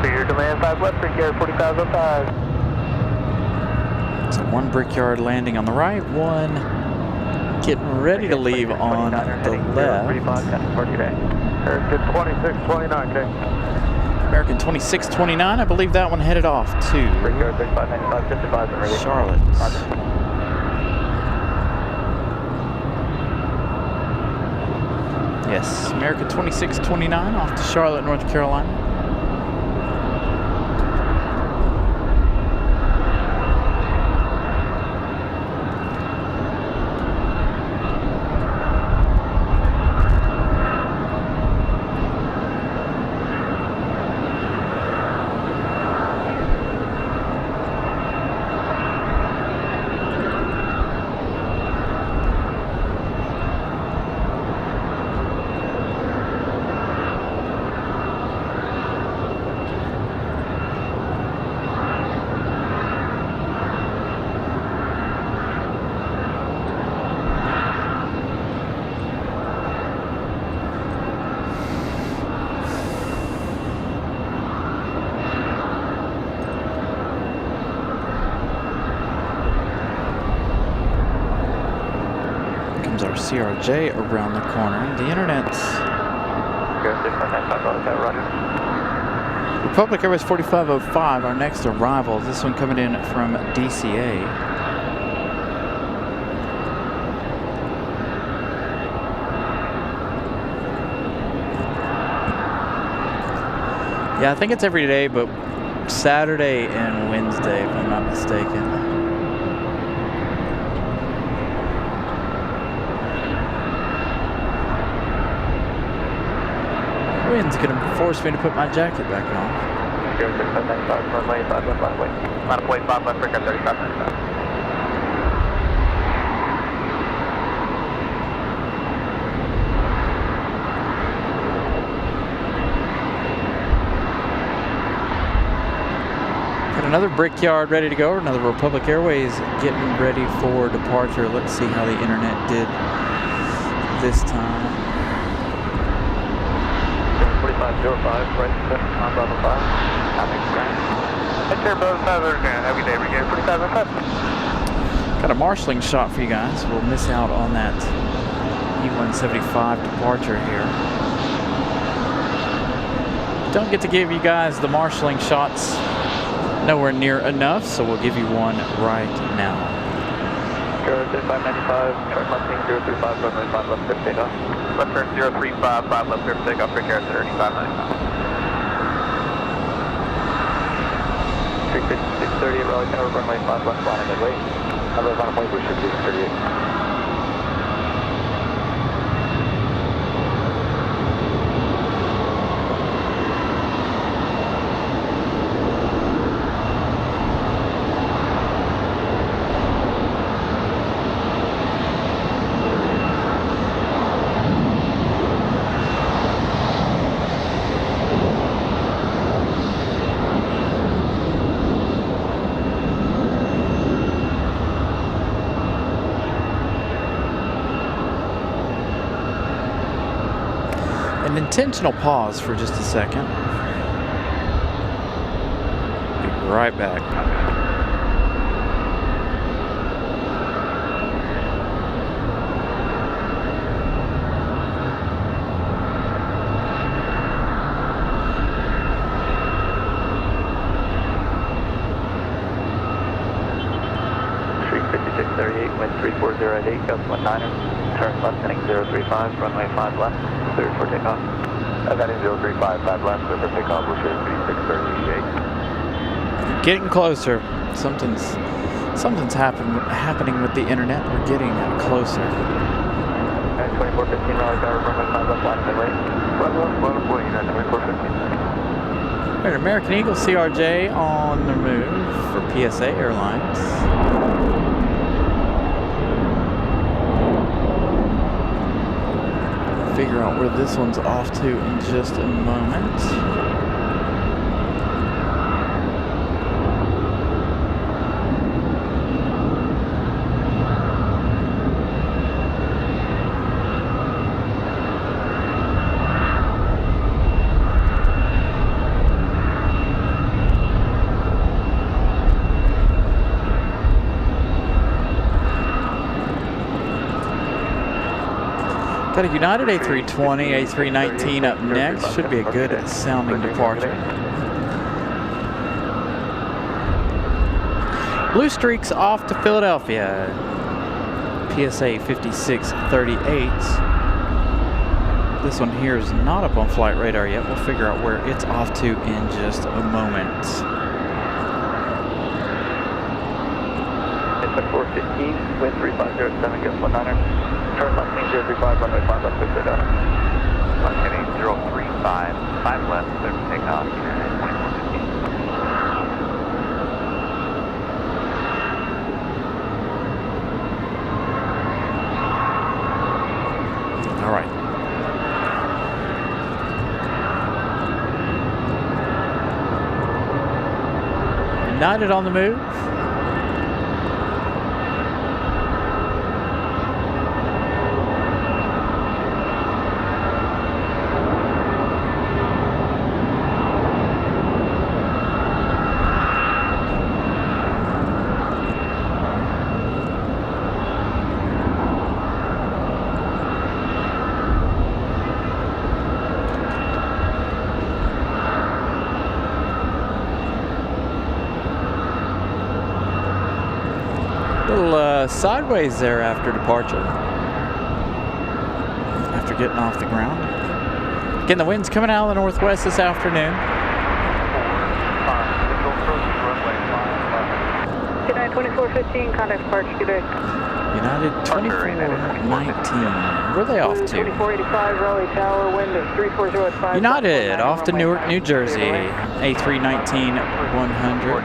Clear to land 5 left, free carrier 4505. So one Brickyard landing on the right, one getting ready to leave on the left. 2629, okay. American 2629, I believe that one headed off to Charlotte. Yes, American 2629 off to Charlotte, North Carolina. comes our CRJ around the corner. The internet's Republic Airways 4505, our next arrival. This one coming in from DCA. Yeah, I think it's every day, but Saturday and Wednesday, if I'm not mistaken. Wind's gonna force me to put my jacket back on. 0695, runway 5 left, runway. Line up way 5 left, breakout 3595. Got another Brickyard ready to go, another Republic Airways getting ready for departure. Let's see how the internet did this time. 4505, right, on Bravo 5. Traffic grand. Enter Bravo 5, grand. Every day, we're 4505. Got a marshalling shot for you guys. We'll miss out on that E175 departure here. Don't get to give you guys the marshalling shots nowhere near enough, so we'll give you one right now. 0595, turn left, 035, runway 5 left, clear takeoff. Left turn 035, 5 left, clear for takeoff, break air 3595. 35630 at Raleigh Tower, runway 5 left, line midway. Number on point, we should be 38. An intentional pause for just a second. Be right back. Wind 340 at 8, gust 19er. Turn left heading 035, runway 5 left, cleared for takeoff. Heading 035, 5 left, cleared for takeoff, we'll shoot 3638. Getting closer. Something's happening with the internet. We're getting closer. 2415 Raleigh Tower, runway 5 left, line midway. Runway 2415. Right, American Eagle CRJ on the move for PSA Airlines. Figure out where this one's off to in just a moment. Got a United A320, A319 up next. Should be a good sounding departure. Blue Streaks off to Philadelphia. PSA 5638. This one here is not up on flight radar yet. We'll figure out where it's off to in just a moment. It's a 415, wind 3507, gust 19er. Turn left, 035, runway 5 left, clear takeoff. Left heading 035, 5 left, clear for takeoff, United 2415. All right. United on the move. sideways there after departure. After getting off the ground. Again, the wind's coming out of the northwest this afternoon. United 2415, contact departure, good day. United 2419. Where are they off to? 2485, Raleigh Tower, wind of 340 at 5. United off to Newark, New Jersey. A319 100.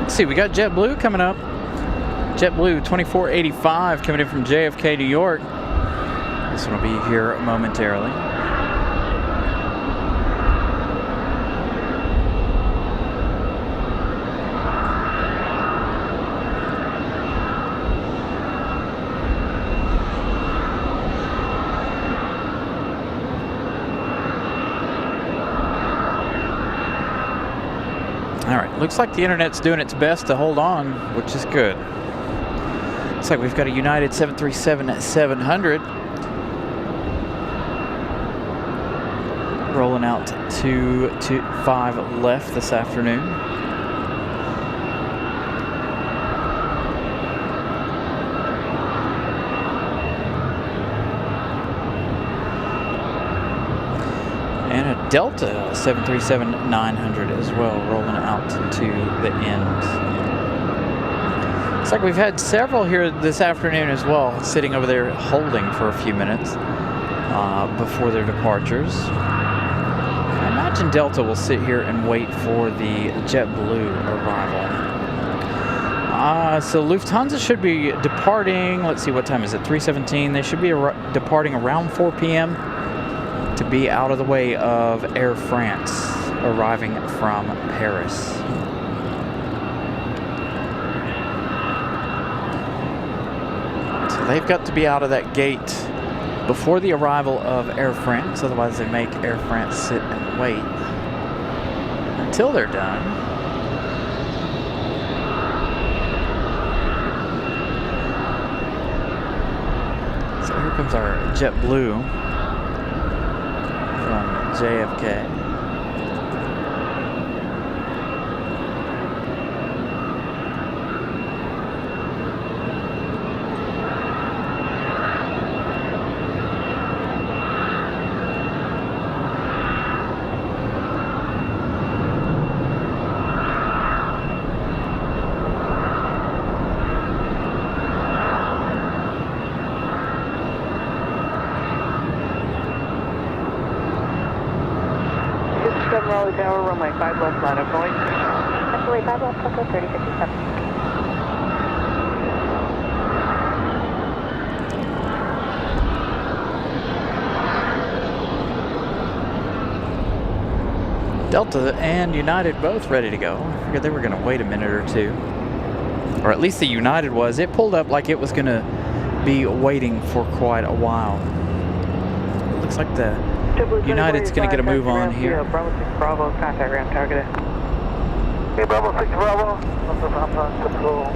See, we got JetBlue coming up. JetBlue 2485 coming in from JFK, New York. This one will be here momentarily. Looks like the internet's doing its best to hold on, which is good. Looks like we've got a United 737-700 rolling out to 5 left this afternoon. And a Delta 737-900 as well, rolling out to the end. Looks like we've had several here this afternoon as well, sitting over there holding for a few minutes before their departures. I imagine Delta will sit here and wait for the JetBlue arrival. So Lufthansa should be departing, let's see, what time is it, 3:17. They should be departing around 4 p.m. to be out of the way of Air France arriving from Paris. So they've got to be out of that gate before the arrival of Air France, otherwise they make Air France sit and wait until they're done. So here comes our JetBlue from JFK. Raleigh Tower, runway 5 left, line up going. Runway 5 left, Copa 3057. Delta and United both ready to go. I figured they were going to wait a minute or two. Or at least the United was. It pulled up like it was going to be waiting for quite a while. Looks like the United's going to get a move on here. Bravo 6 Bravo, contact ground target. Hey, Bravo 6 Bravo. Control.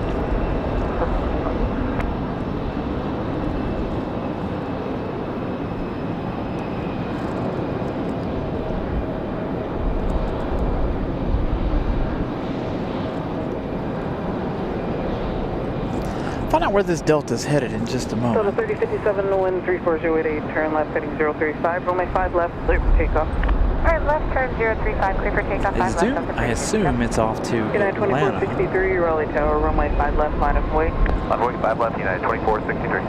Find out where this Delta's headed in just a moment. Delta 3057, the wind 34088, turn left heading 035, runway 5 left, clear for takeoff. Turn left, turn 035, clear for takeoff. I assume it's off to United Atlanta. 2463, Raleigh Tower, runway 5 left, line up wait. Runway 5 left, United 2463.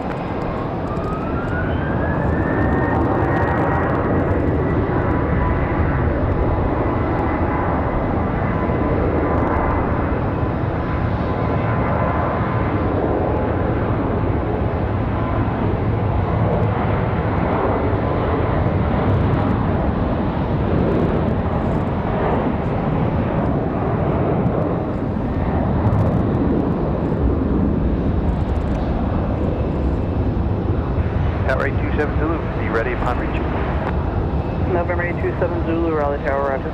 Tower 827 Zulu, be ready upon reaching. November 827 Zulu, Raleigh Tower, roger.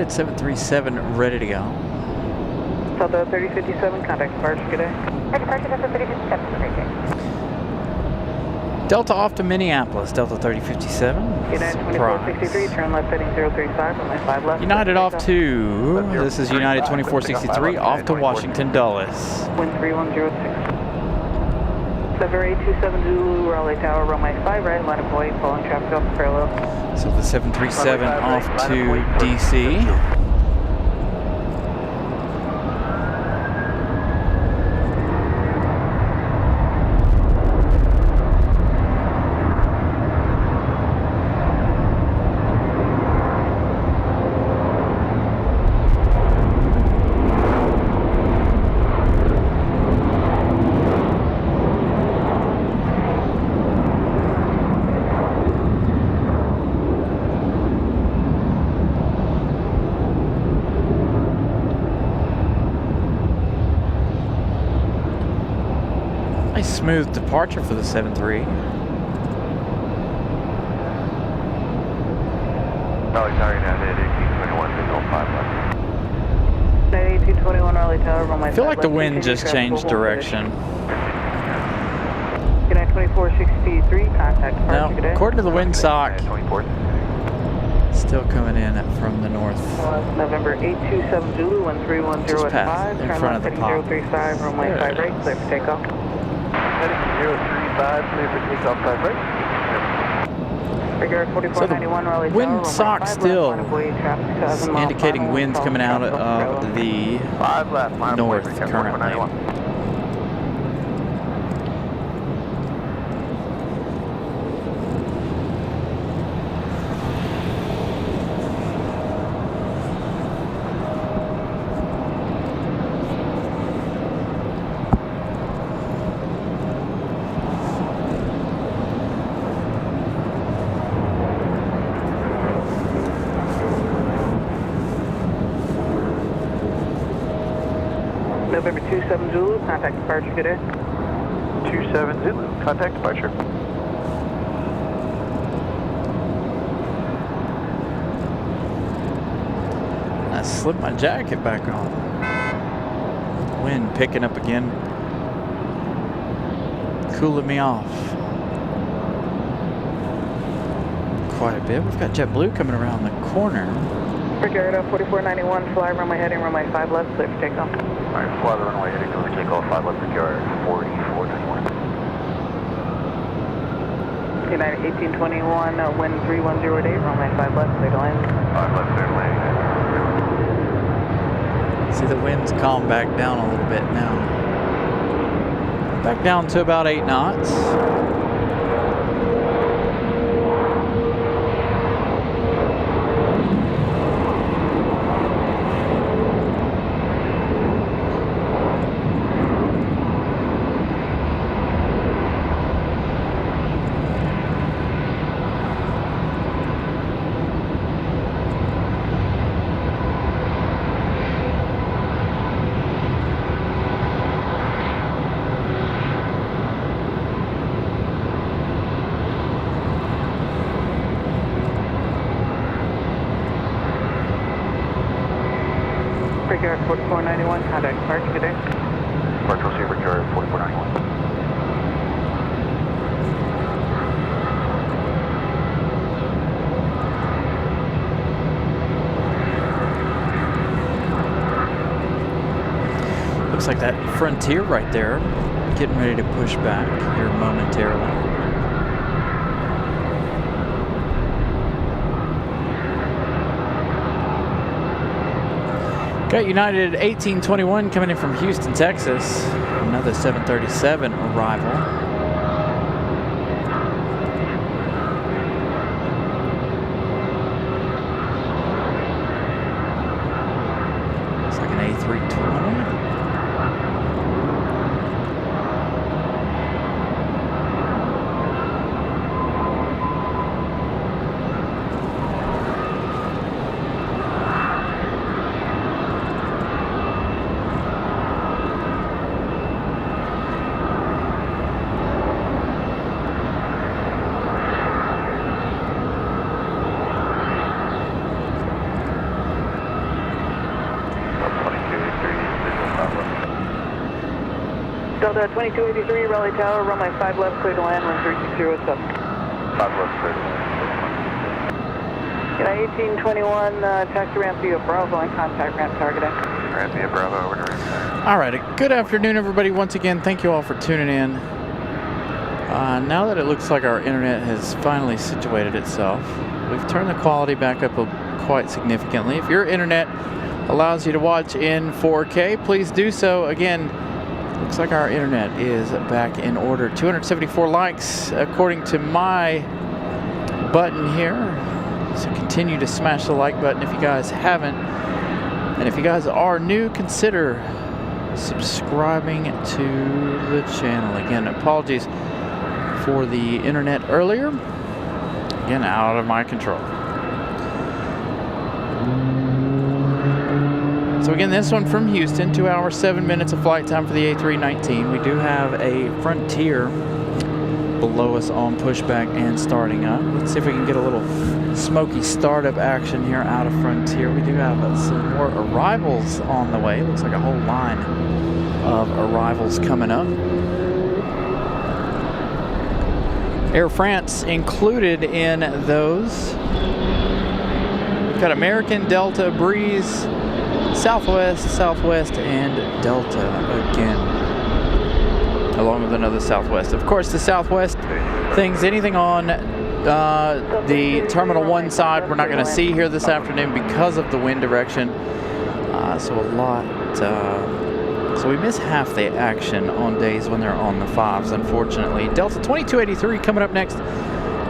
United 737 ready to go. Delta 3057, contact departure, good day. Departure Delta 3057, great day. Delta off to Minneapolis, Delta 3057. United 2463, turn left heading 035, runway 5 left. United off to, this is United 2463, off to Washington Dulles. Wind 3106. 7827 Zulu, Raleigh Tower, runway 5 right, line of way, following traffic off the parallel. So the 737 off to DC. Smooth departure for the 7-3. Raleigh Tower, United 1821, signal 5 left. United 1821, Raleigh Tower, runway 5 left. I feel like the wind just changed direction. United 2463, contact departure, No, good day. according to the windsock, 24. still coming in from the north. November 827 Zulu, 1310 Just at past 5, in turn front left of the heading pop. 035, runway There 5 it right, is. clear for takeoff. Heading 035, clear for takeoff 5 right. Figure 4491, Raleigh Tower, Wind runway sock 5 left, still line of way, traffic is 7 mile indicating final, winds coming out traffic off the of parallel. the 5 left, line of way, north recap currently. 4491. November 27 Zulu, contact departure, good day. 27 Zulu, contact departure. I slipped my jacket back on. Wind picking up again, cooling me off quite a bit. We've got JetBlue coming around the corner. Figure 4491, fly runway heading, runway 5 left, clear for takeoff. Alright, fly the runway heading to the takeoff 5 left, secure 4491. United 1821, wind 3108, runway 5 left, clear to land. 5 left, clear to landing. See, the wind's calmed back down a little bit now. Back down to about 8 knots. Figure 4491, contact departure, good day. Departure receiver, secure 4491. Looks like that Frontier right there getting ready to push back here momentarily. Got United 1821 coming in from Houston, Texas. Another 737 arrival. Looks like an A320. Delta 2283, Raleigh Tower, runway 5 left, clear to land, wind 3607. 5 left, clear to land. G'day, 1821, taxi ramp via Bravo and contact ramp targeting. Ramp via Bravo, over to ramp. All right, good afternoon, everybody. Once again, thank you all for tuning in. Now that it looks like our internet has finally situated itself, we've turned the quality back up quite significantly. If your internet allows you to watch in 4K, please do so. Again, looks like our internet is back in order. 274 likes according to my button here. So continue to smash the like button if you guys haven't. And if you guys are new, consider subscribing to the channel. Again, apologies for the internet earlier. Again, out of my control. So again, this one from Houston, 2 hours, 7 minutes of flight time for the A319. We do have a Frontier below us on pushback and starting up. Let's see if we can get a little smoky startup action here out of Frontier. We do have some more arrivals on the way. Looks like a whole line of arrivals coming up. Air France included in those. We've got American, Delta, Breeze, Southwest, Southwest, and Delta again, along with another Southwest. Of course, the Southwest things, anything on the Terminal 1 side, we're not going to see here this afternoon because of the wind direction. So we miss half the action on days when they're on the 5s, unfortunately. Delta 2283 coming up next,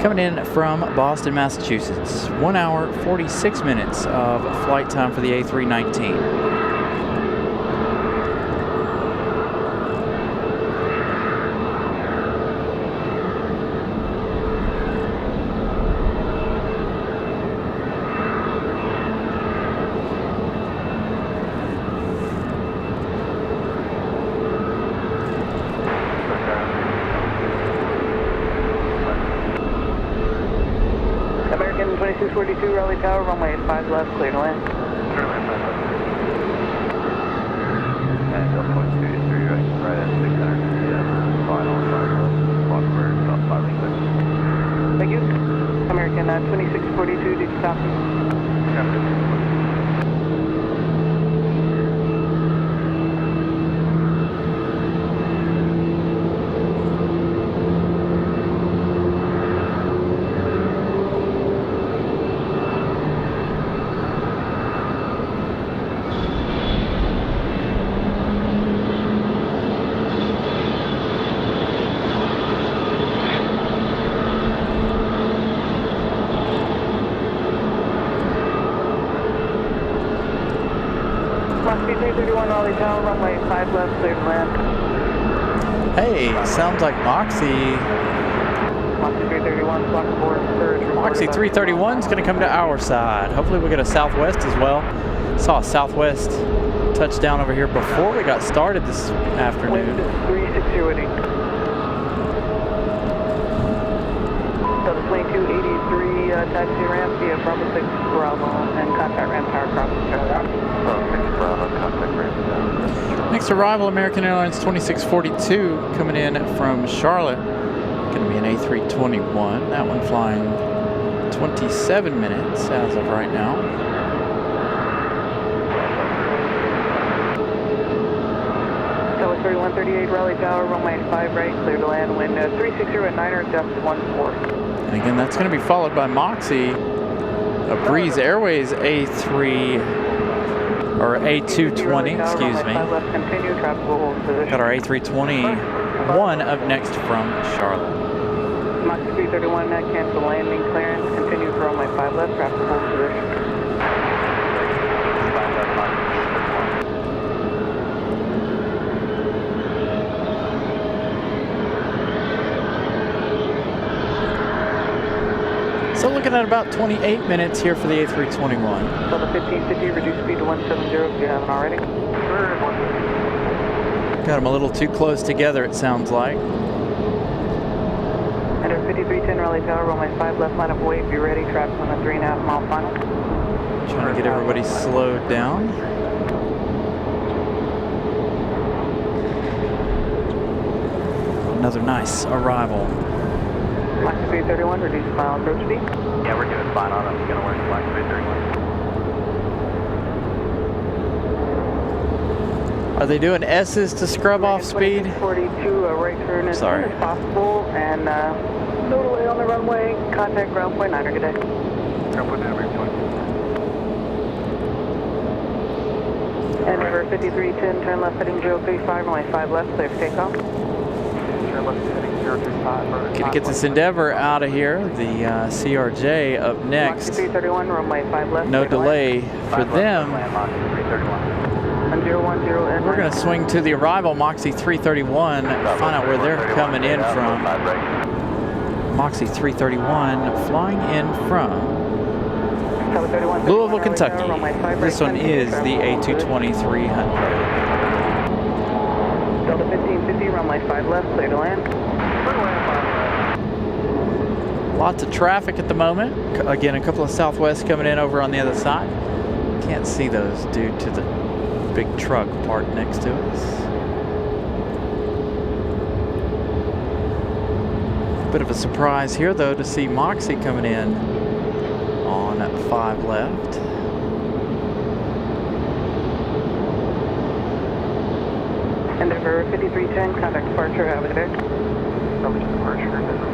coming in from Boston, Massachusetts. 1 hour, 46 minutes of flight time for the A319. American 2642, Raleigh Tower, runway 5 left, clear to land. And Delta 2283, right at 600 feet, final, walk for about 5 or 6. Thank you. American 2642, did you stop? Moxie 331, Raleigh Tower, runway 5 left, clear to land. Hey, sounds like Moxie. Moxie 331, block aboard, surge. Moxie 331 is going to come to our side. Hopefully we'll get a Southwest as well. Saw a Southwest touchdown over here before we got started this afternoon. Wind 360. Delta 2283, taxi ramp via Bravo 6 Bravo and contact ramp tower crossing. Bravo 6 Bravo, contact ramp. Next arrival, American Airlines 2642 coming in from Charlotte. Going to be an A321. That one flying 27 minutes as of right now. Delta 3138, Raleigh Tower, runway 5 right, clear to land, wind 360 at 9er, depth 14. And again, that's going to be followed by Moxie, a Breeze Airways A3 or A220, excuse me. Got our A321 up next from Charlotte. Moxie 331, cancel landing clearance, continue for runway 5 left, traffic hold position. So looking at about 28 minutes here for the A321. Delta 1550, reduce speed to 170 if you haven't already. Got them a little too close together, it sounds like. Enter 5310 Raleigh Tower, runway 5 left, line up wait, be ready, traffic on the 3.5 mile final. Trying to get everybody slowed down. Another nice arrival. Max 331, reduce final approach speed. Yeah, we're doing fine on it. I'm going to work Flight 331. Are they doing S's to scrub off speed? 42, right turn as Sorry. soon as possible, and no delay on the runway. Contact ground point 9, good day. Ground point 9, we're 20. And for 5310, turn left heading 035, runway 5 left, clear for takeoff. Turn left heading 035. Gonna get this Endeavor out of here. The CRJ up next. 331, runway 5 left. No delay for them. Land Mach 331. We're gonna swing to the arrival, Moxie 331, find out where they're coming in from. Moxie 331 flying in from Louisville, Kentucky. This one is the A220-300. Delta 1550, runway 5 left, clear to land. Lots of traffic at the moment. Again, a couple of Southwest coming in over on the other side. Can't see those due to the big truck parked next to us. Bit of a surprise here though to see Moxie coming in on 5 left. Endeavor 5310, contact departure, have a good day. Publish departure, Endeavor 5310.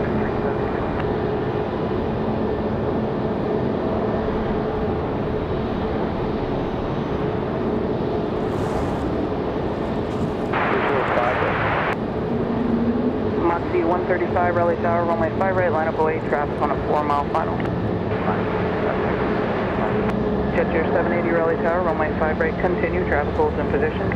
Moxie 135, Raleigh Tower, runway 5 right, line up away, traffic on a 4-mile final. Jettier 780, Raleigh Tower, runway 5 right, continue, traffic holds in position.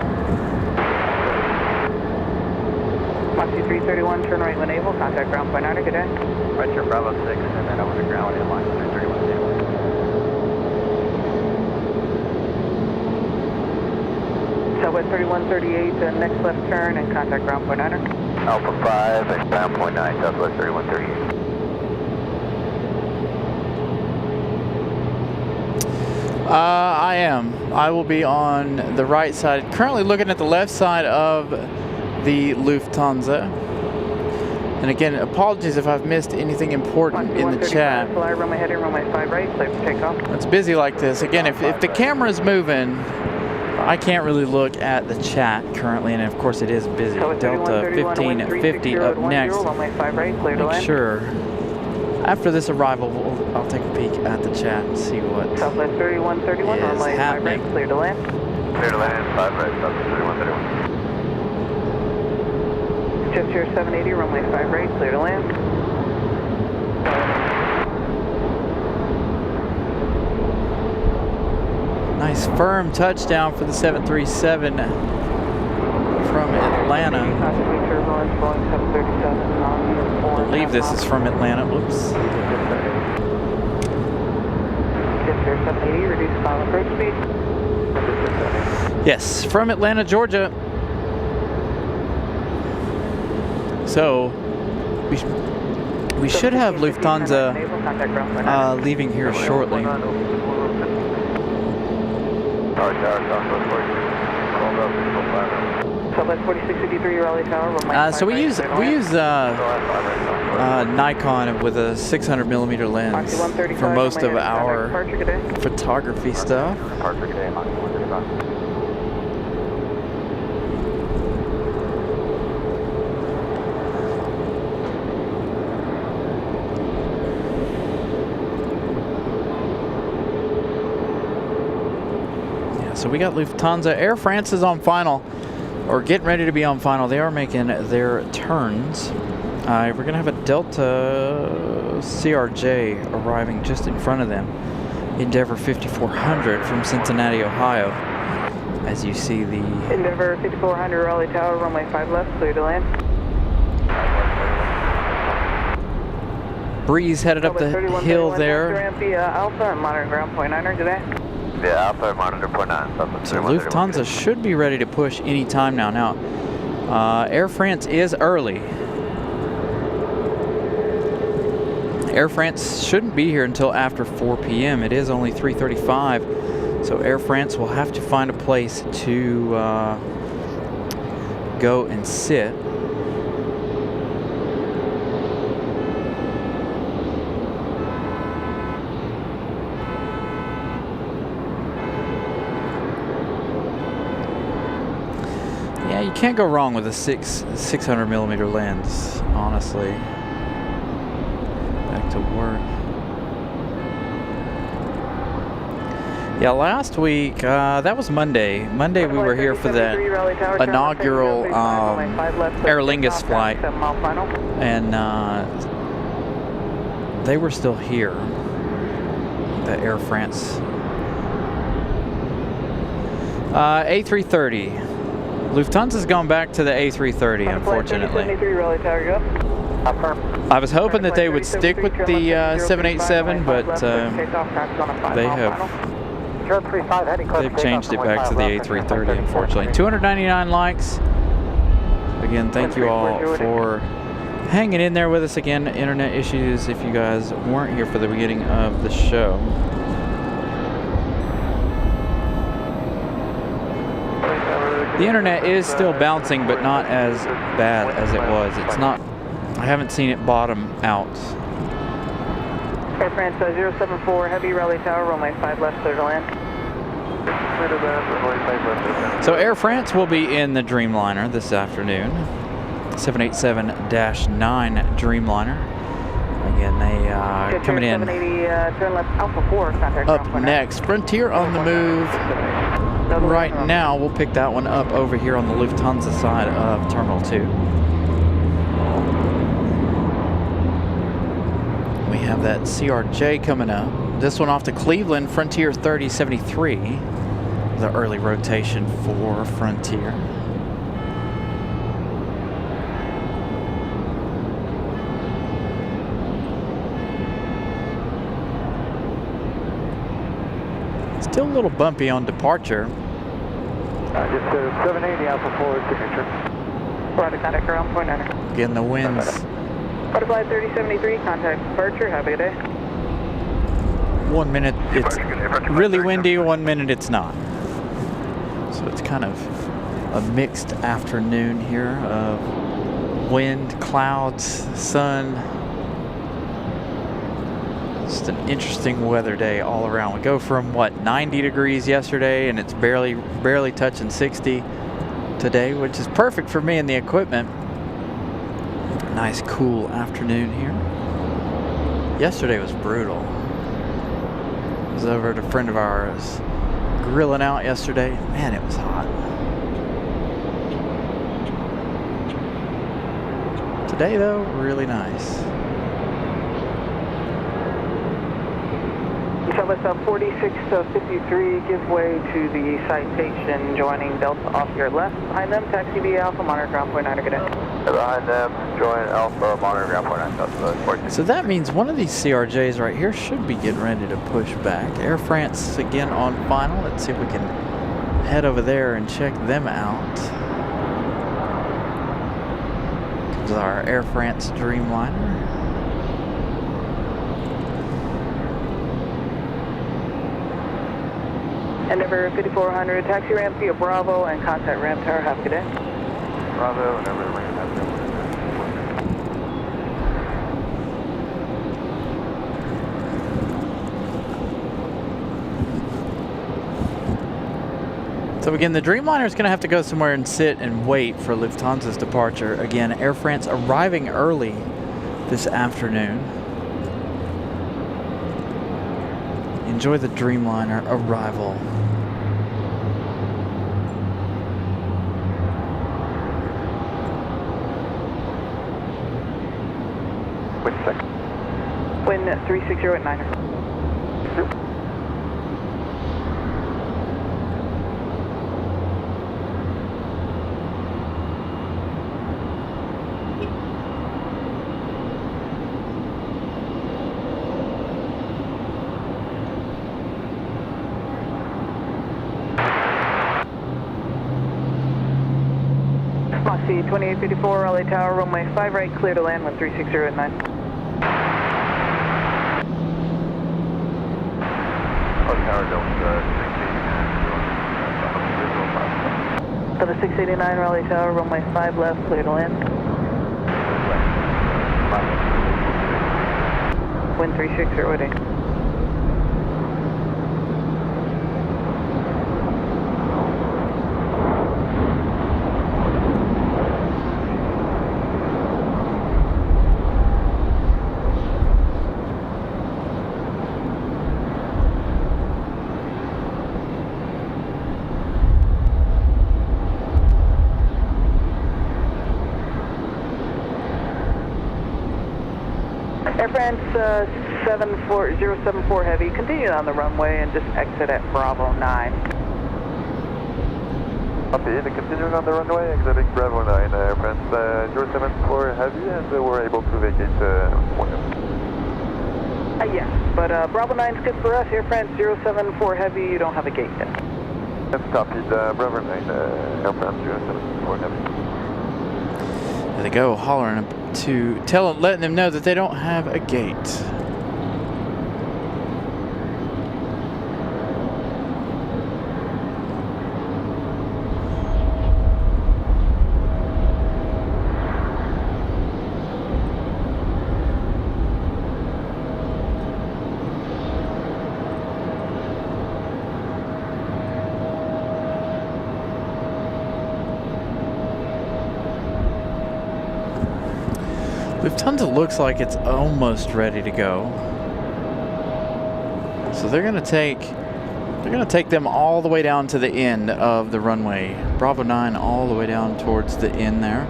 Moxie 331, turn right when able, contact ground point 9, good day. Right turn Bravo 6, and then over the ground in line 331 stable. Southwest 3138, next left turn and contact ground point 9. Alpha 5 and ground point 9, Southwest 3138. I am. I will be on the right side. Currently looking at the left side of the Lufthansa. And again, apologies if I've missed anything important in the chat. Fly runway heading, runway 5 right, clear for takeoff. It's busy like this. Again, if the camera's moving, I can't really look at the chat currently, and of course it is busy. Delta 1550 up next. Make sure after this arrival, I'll take a peek at the chat and see what Southwest 3131, is runway 5 happening. right, clear to land. Clear to land, 5 right, Southwest 3131. Jettier 780, runway 5 right, clear to land. Nice firm touchdown for the 737 from Atlanta. I believe this is from Atlanta. Whoops. Jettier 780, reduce final approach speed. Yes, from Atlanta, Georgia. So we should have Lufthansa leaving here shortly. Southwest 4653, Raleigh Tower. So we use Nikon with a 600mm lens for most of our photography stuff. So we got Lufthansa. Air France is on final, or getting ready to be on final. They are making their turns. We're going to have a Delta CRJ arriving just in front of them. Endeavor 5400 from Cincinnati, Ohio. As you see the... Endeavor 5400, Raleigh Tower, runway 5 left, clear to land. Breeze headed up the hill there. Ramp Alpha and monitor ground point 9 today. Yeah, Alpha, monitor point 9. So Lufthansa should be ready to push any time now. Now, Air France is early. Air France shouldn't be here until after 4 p.m. It is only 3:35, so Air France will have to find a place to go and sit. Yeah, you can't go wrong with a 600 millimeter lens, honestly. Back to work. Yeah, last week, that was Monday. Monday we were here for the inaugural Aer Lingus flight, and they were still here, the Air France. A330. Lufthansa's gone back to the A330, unfortunately. I was hoping that they would stick with the 787, but they've changed it back to the A330, unfortunately. 299 likes. Again, thank you all for hanging in there with us. Again, internet issues if you guys weren't here for the beginning of the show. The internet is still bouncing, but not as bad as it was. It's not, I haven't seen it bottom out. Air France 074, Heavy Raleigh Tower, runway 5 left, clear to land. So Air France will be in the Dreamliner this afternoon. 787-9 Dreamliner. Again, they coming in. Turn left, Alpha 4, contact up next. Frontier on the move. Right now, we'll pick that one up over here on the Lufthansa side of Terminal 2. We have that CRJ coming up. This one off to Cleveland, Frontier 3073. The early rotation for Frontier. Still a little bumpy on departure. Just 780 Alpha 4 signature. Roger, contact around point 9. Again, the winds. Butterfly 3073, contact departure, have a good day. 1 minute it's really windy, 1 minute it's not. So it's kind of a mixed afternoon here of wind, clouds, sun. Just an interesting weather day all around. We go from what, 90 degrees yesterday, and it's barely touching 60 today, which is perfect for me and the equipment. Nice cool afternoon here. Yesterday was brutal. I was over at a friend of ours grilling out yesterday. Man, it was hot. Today though, really nice. Southwest 4653, give way to the citation, joining Delta off your left. Behind them, taxi via Alpha, monitor ground point 9, good day. Behind them, join Alpha, monitor ground point 9, So that means one of these CRJs right here should be getting ready to push back. Air France again on final. Let's see if we can head over there and check them out. Comes our Air France Dreamliner. Endeavour 5400, taxi ramp via Bravo and contact ramp tower. Have a good day. Bravo, Endeavour, ramp. So again, the Dreamliner is going to have to go somewhere and sit and wait for Lufthansa's departure. Again, Air France arriving early this afternoon. Enjoy the Dreamliner arrival. Wait a second. Wind 360 at 9er. Moxie 2854, Raleigh Tower, runway 5 right, clear to land, 1360 at 9. Tower Delta 689. For the 689, Raleigh Tower, runway 5 left, clear to land. Wind 360 at 8. France 74074 Heavy, continue on the runway and just exit at Bravo 9. Copy, continuing on the runway, exiting Bravo 9, Air France 074 Heavy, and we're able to vacate Yes, but Bravo 9's good for us. Air France 074 Heavy, you don't have a gate yet. That's copied, Bravo 9, Air France 074 Heavy. There they go, hollering to letting them know that they don't have a gate. Lufthansa looks like it's almost ready to go. So they're gonna take them all the way down to the end of the runway. Bravo 9 all the way down towards the end there.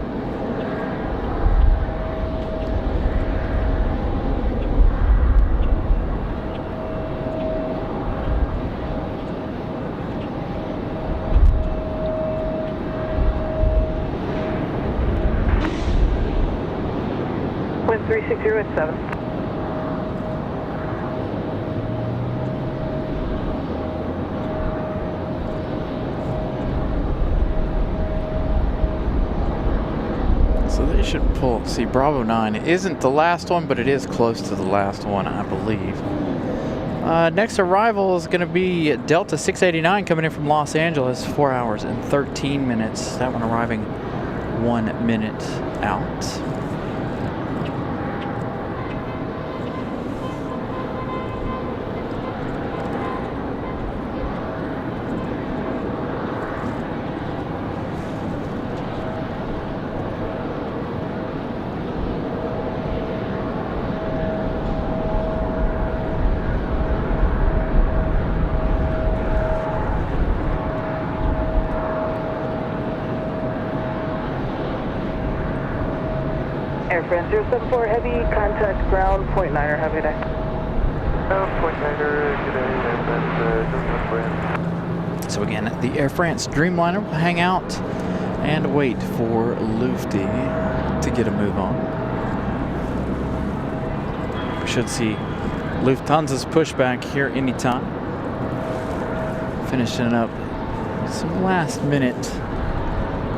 Wind 360 at 7. So they should pull. See, Bravo 9 isn't the last one, but it is close to the last one, I believe. Next arrival is going to be Delta 689 coming in from Los Angeles, 4 hours and 13 minutes. That one arriving 1 minute out. Air France 074 Heavy, contact ground, point niner, have a good day. Point niner, good day, Air France, So again, the Air France Dreamliner will hang out and wait for Lufty to get a move on. We should see Lufthansa's pushback here anytime. Finishing up some last minute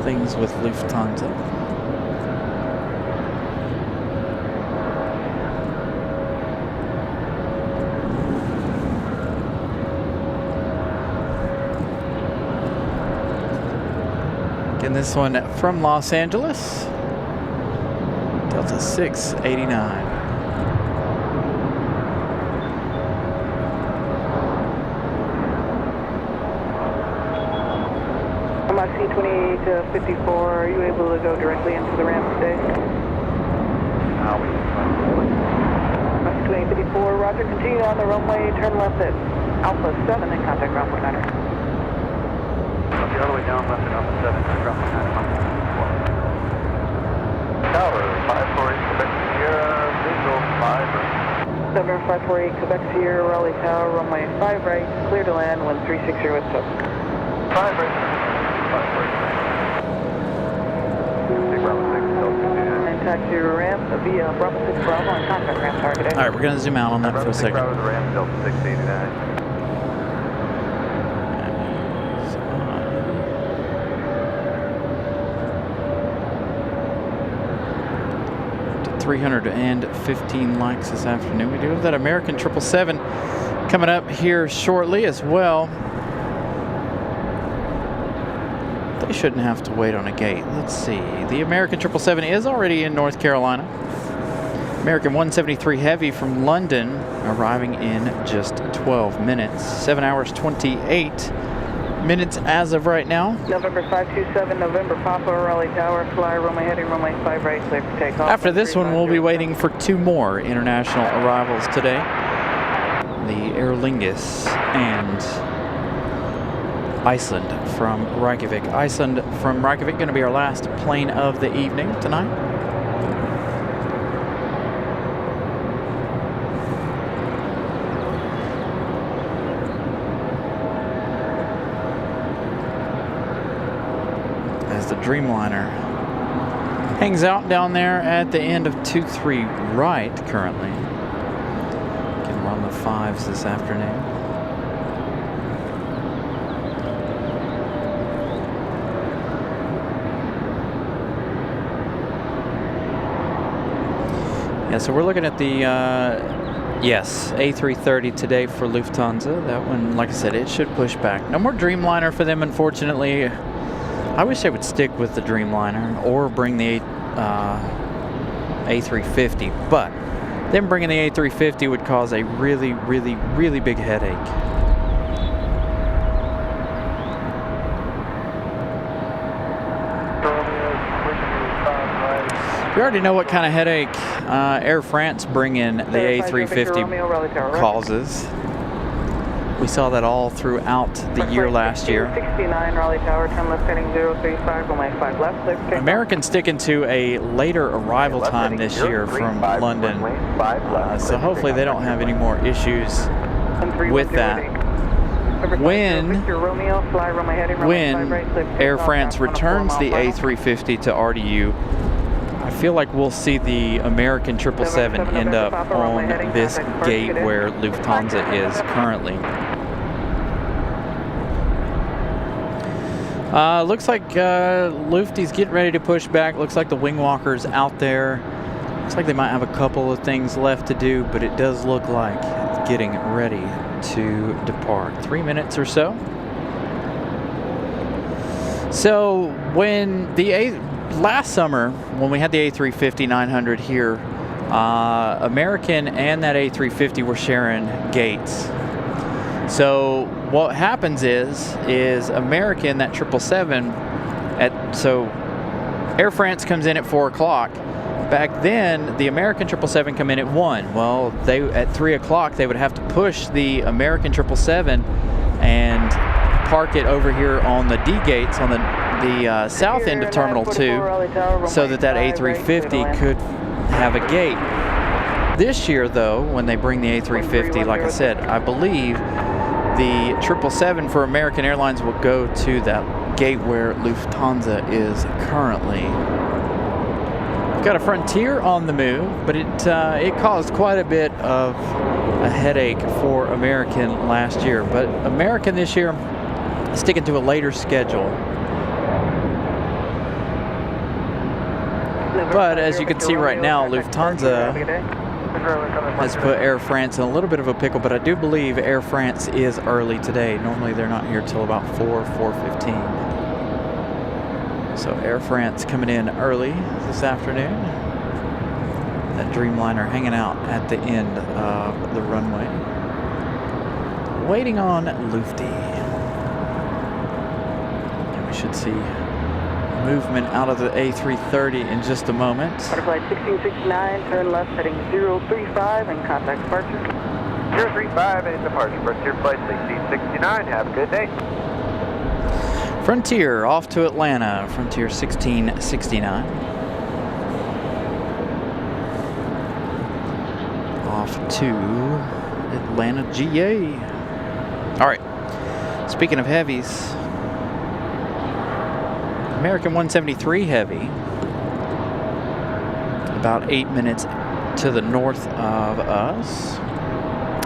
things with Lufthansa. And this one from Los Angeles, Delta 689. I'm on C2854, are you able to go directly into the ramp today? C2854, roger, continue on the runway, turn left at Alpha 7 and contact ground point niner. All the way down left and Alpha 7, ground point 9. Tower, 548 Quebec Sierra, visual 5 right. November 548 Quebec Sierra, Raleigh Tower, runway 5 right, clear to land, wind 360 at 7. 5 right, 548. Big Bravo 6, Delta 2. And taxi your ramp via Bravo 6 Bravo and contact ramp target. All right, we're going to zoom out on that for a second. Bravo the ramp, Delta 689. 315 likes this afternoon. We do have that American 777 coming up here shortly as well. They shouldn't have to wait on a gate. Let's see. The American 777 is already in North Carolina. American 173 Heavy from London arriving in just 12 minutes. 7 hours 28 minutes as of right now. November 527, November Papa, Raleigh Tower, fly runway heading runway 5 right, clear for takeoff. After this one, we'll be waiting for 2 more international arrivals today. The Aer Lingus and Iceland from Reykjavik. Iceland from Reykjavik going to be our last plane of the evening tonight. Dreamliner hangs out down there at the end of 23 right currently. Can run the 5s this afternoon. Yeah, so we're looking at the yes, A330 today for Lufthansa. That one, like I said, it should push back. No more Dreamliner for them, unfortunately. I wish they would stick with the Dreamliner or bring the A350, but them bringing the A350 would cause a really, really, really big headache. We already know what kind of headache Air France bringing the A350 causes. We saw that all throughout the year last year. 69 Raleigh Tower, turn left heading 035, runway 5 left, clear for takeoff. American sticking to a later arrival time this year from London, so hopefully they don't have any more issues with that. When Air France returns the A350 to RDU, I feel like we'll see the American 777 end up on this gate where Lufthansa is currently. Looks like Lufty's getting ready to push back. Looks like the wing walker's out there. Looks like they might have a couple of things left to do, but it does look like it's getting ready to depart. 3 minutes or so. So when the last summer, when we had the A350-900 here, American and that A350 were sharing gates. So what happens is American, that 777, so Air France comes in at 4 o'clock. Back then, the American 777 come in at 1. Well, at 3 o'clock, they would have to push the American 777 and park it over here on the D gates on the south end of Terminal 2 so that A350 could have a gate. This year, though, when they bring the A350, like I said, I believe the 777 for American Airlines will go to that gate where Lufthansa is currently. We've got a Frontier on the move, but it caused quite a bit of a headache for American last year. But American this year sticking to a later schedule. But as you can see right now, Lufthansa has put Air France in a little bit of a pickle, but I do believe Air France is early today. Normally they're not here till about 4:15. So Air France coming in early this afternoon. That Dreamliner hanging out at the end of the runway, waiting on Lufty. And we should see movement out of the A330 in just a moment. Butterfly 1669, turn left heading 035 and contact departure. 035 and departure. Frontier flight 1669. Have a good day. Frontier off to Atlanta. Frontier 1669. Off to Atlanta, GA. All right. Speaking of heavies, American 173 Heavy, about 8 minutes to the north of us.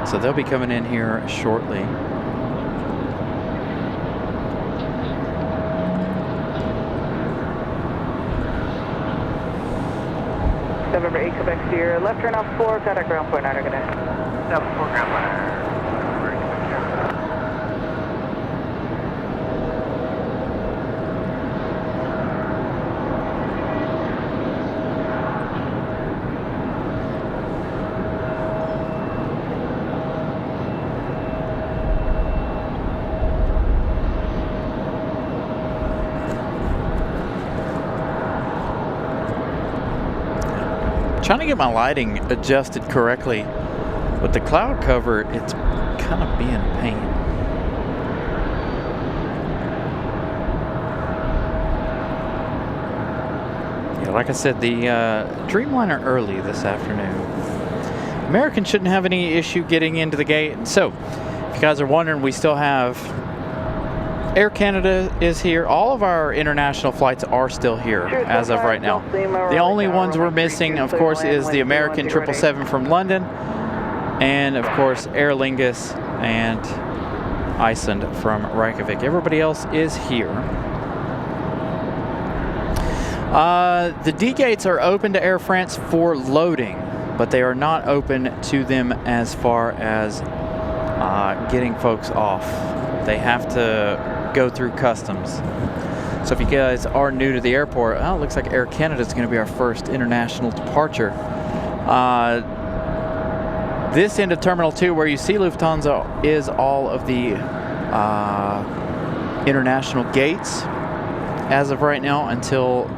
So they'll be coming in here shortly. November 8, Quebec Sierra, left turn off 4, contact ground point 9, good day. 74 ground liner. Trying to get my lighting adjusted correctly. With the cloud cover, it's kind of being a pain. Yeah, like I said, the Dreamliner early this afternoon. American shouldn't have any issue getting into the gate. So, if you guys are wondering, we still have Air Canada is here. All of our international flights are still here as of right now. The only ones we're missing, of course, is the American 777 from London, and of course Aer Lingus and Iceland from Reykjavik. Everybody else is here. The D gates are open to Air France for loading, but they are not open to them as far as getting folks off. They have to go through customs. So if you guys are new to the airport, oh, it looks like Air Canada is going to be our first international departure. This end of Terminal 2 where you see Lufthansa is all of the international gates as of right now until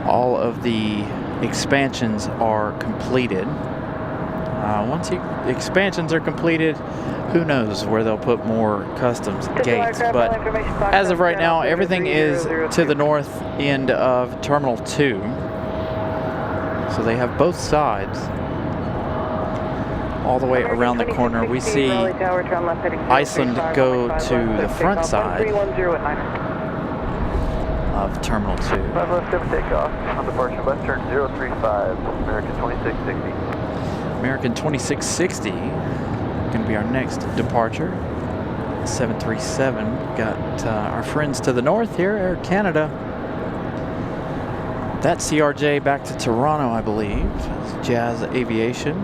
all of the expansions are completed. Once the expansions are completed, who knows where they'll put more customs gates. But as of right now, everything is to the north end of Terminal 2. So they have both sides. All the way around the corner, we see Iceland go to the front side of Terminal 2. 5 left, 7 takeoff. On departure west turn 035, American 2660. American 2660 going to be our next departure. 737. Got our friends to the north here, Air Canada. That CRJ back to Toronto, I believe. It's Jazz Aviation.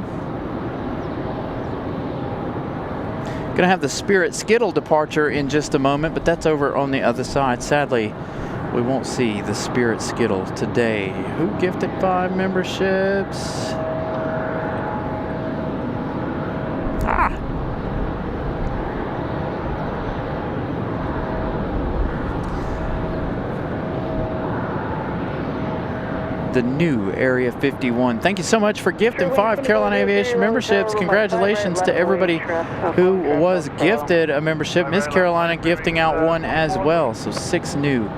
Going to have the Spirit Skittle departure in just a moment, but that's over on the other side. Sadly, we won't see the Spirit Skittle today. Who gifted 5 memberships? The new Area 51. Thank you so much for gifting 5 Carolina Aviation memberships. Congratulations to everybody who was gifted a membership. Miss Carolina gifting out one as well. So 6 new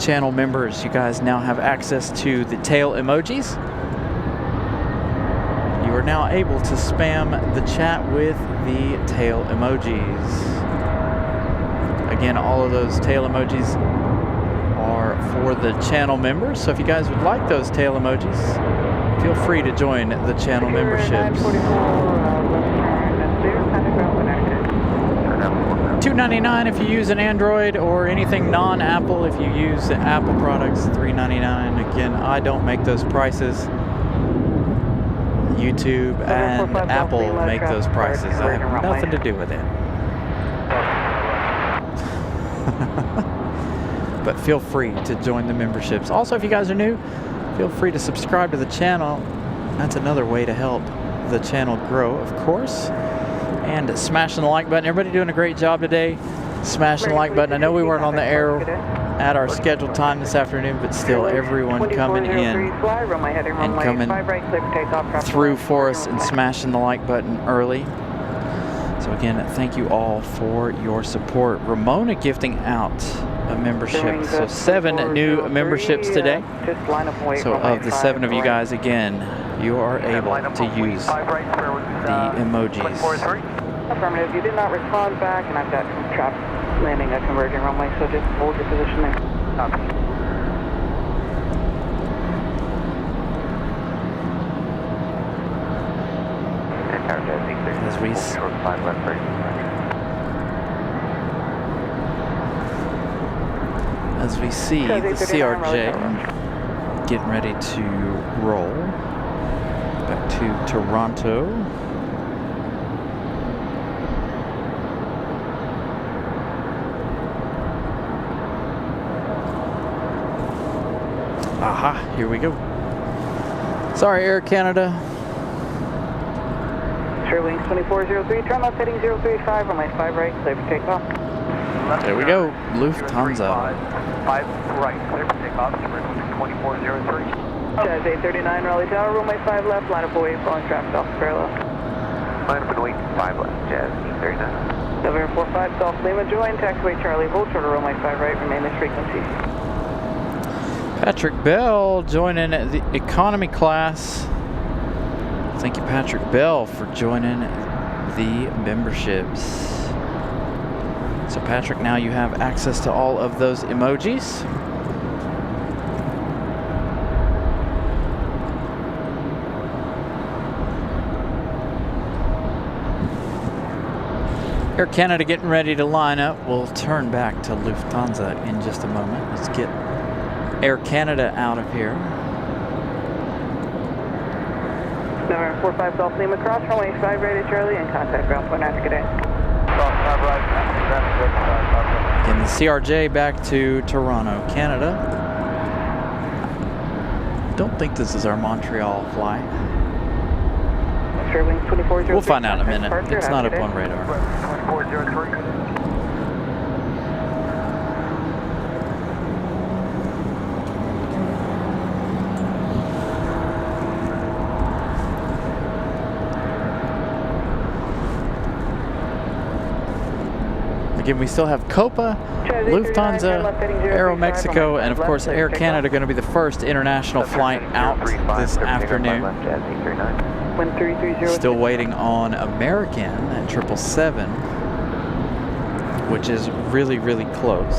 channel members. You guys now have access to the tail emojis. You are now able to spam the chat with the tail emojis. Again, all of those tail emojis are for the channel members. So if you guys would like those tail emojis, feel free to join the channel memberships. $2.99 if you use an Android or anything non-Apple. If you use Apple products, $3.99. Again, I don't make those prices. YouTube and Apple make those prices. I have nothing to do with it. But feel free to join the memberships. Also, if you guys are new, feel free to subscribe to the channel. That's another way to help the channel grow, of course. And smashing the like button. Everybody doing a great job today. Smashing the like button. I know we weren't on the air at our scheduled time this afternoon, but still everyone coming in and coming through for us and smashing the like button early. So again, thank you all for your support. Ramona gifting out a membership. So 7 new memberships today. So of the 7 of you guys, again, you are able to use the emojis. Affirmative. You did not respond back, and I've got traffic landing a converging runway, so just hold your position there. As we see the CRJ getting ready to roll back to Toronto. Aha, here we go. Sorry, Air Canada. Wings 2403, turn left heading 035, runway 5 right, clear for takeoff. There we go, Lufthansa. 5 right, clear for takeoff, 2403. Jazz 839, Raleigh Tower, runway 5 left, line up away, following traffic off parallel. Line up and wait, 5 left, Jazz 839. November 45, Golf Lima, join, taxiway Charlie, hold short of runway 5 right, remain this frequency. Patrick Bell joining the economy class. Thank you, Patrick Bell, for joining the memberships. So Patrick, now you have access to all of those emojis. Air Canada getting ready to line up. We'll turn back to Lufthansa in just a moment. Let's get Air Canada out of here. Number 45 Golf Lima Cross, runway 5 right at Charlie, and contact ground point after good day. Again, the CRJ back to Toronto, Canada. Don't think this is our Montreal flight. We'll find out in a minute. It's not up on radar. 2403. Again, we still have Copa, Lufthansa, AeroMexico, and of course Air Canada going to be the first international flight out this afternoon. Still waiting on American at 777, which is really, really close.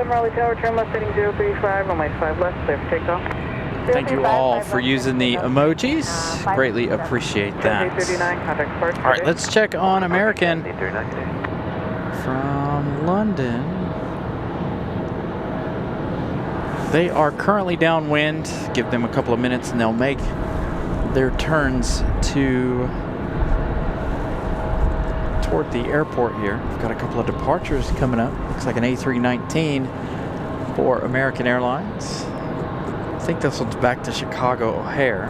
Raleigh Tower, turn left heading 035, runway 5 left, clear for takeoff. Thank you all for using the emojis. Greatly appreciate that. All right, let's check on American from London. They are currently downwind. Give them a couple of minutes and they'll make their turns toward the airport here. We've got a couple of departures coming up. Looks like an A319 for American Airlines. I think this one's back to Chicago O'Hare.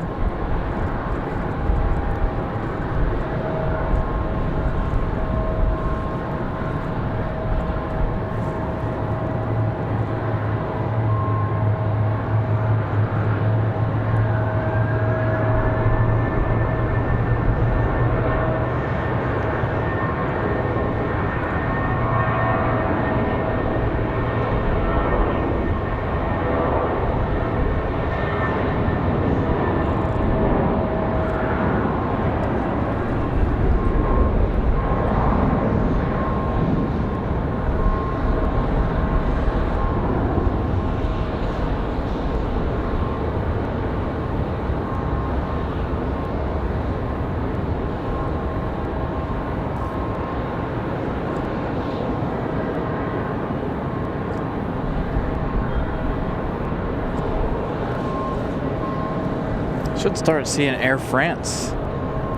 Should start seeing Air France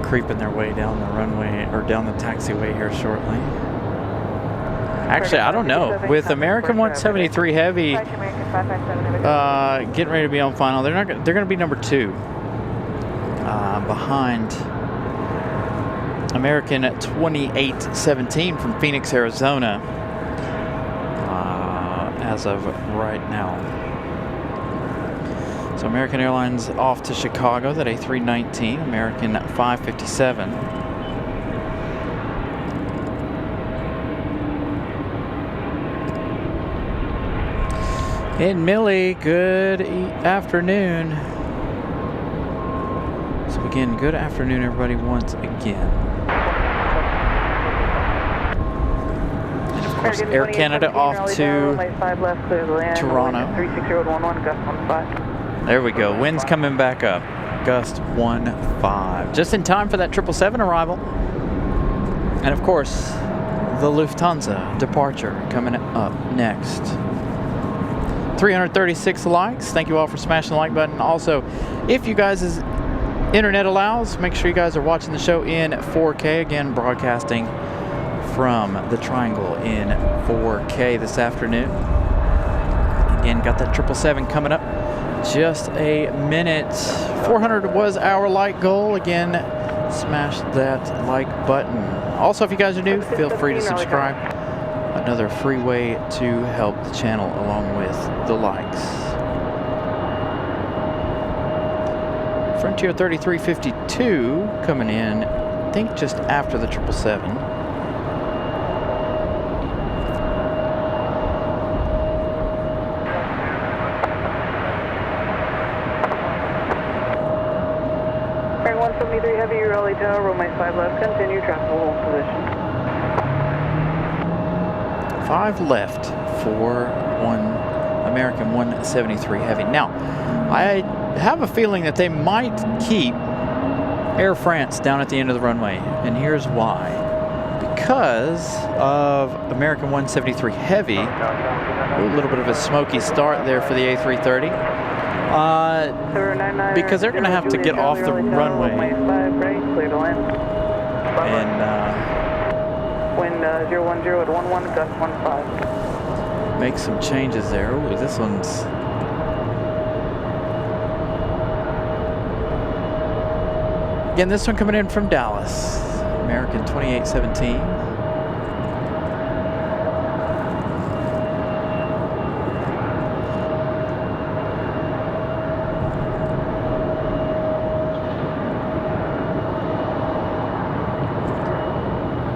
creeping their way down the runway or down the taxiway here shortly. Actually, I don't know. With American 173 Heavy getting ready to be on final, they're going to be number 2 behind American 2817 from Phoenix, Arizona as of right now. So American Airlines off to Chicago, that A319, American 557. And Millie, good afternoon. So again, good afternoon everybody once again. And of course, Air Canada off to Toronto. There we go. Wind's coming back up. Gust 1.5. Just in time for that 777 arrival. And of course, the Lufthansa departure coming up next. 336 likes. Thank you all for smashing the like button. Also, if you guys' internet allows, make sure you guys are watching the show in 4K. Again, broadcasting from the Triangle in 4K this afternoon. Again, got that 777 coming up. Just a minute. 400 was our like goal. Again, smash that like button. Also, if you guys are new, feel free to subscribe. Another free way to help the channel along with the likes. Frontier 3352 coming in, I think just after the 777. Bearing 173 heavy, Raleigh Tower, runway 5 left, continue traffic hold position. 5 left for American 173 heavy. Now, I have a feeling that they might keep Air France down at the end of the runway, and here's why. Because of American 173 heavy, a little bit of a smoky start there for the A330. Because they're going to have to get off the runway and wind 010 at 11, gust 15. make some changes there. Ooh, this one's again, this one coming in from Dallas, American 2817.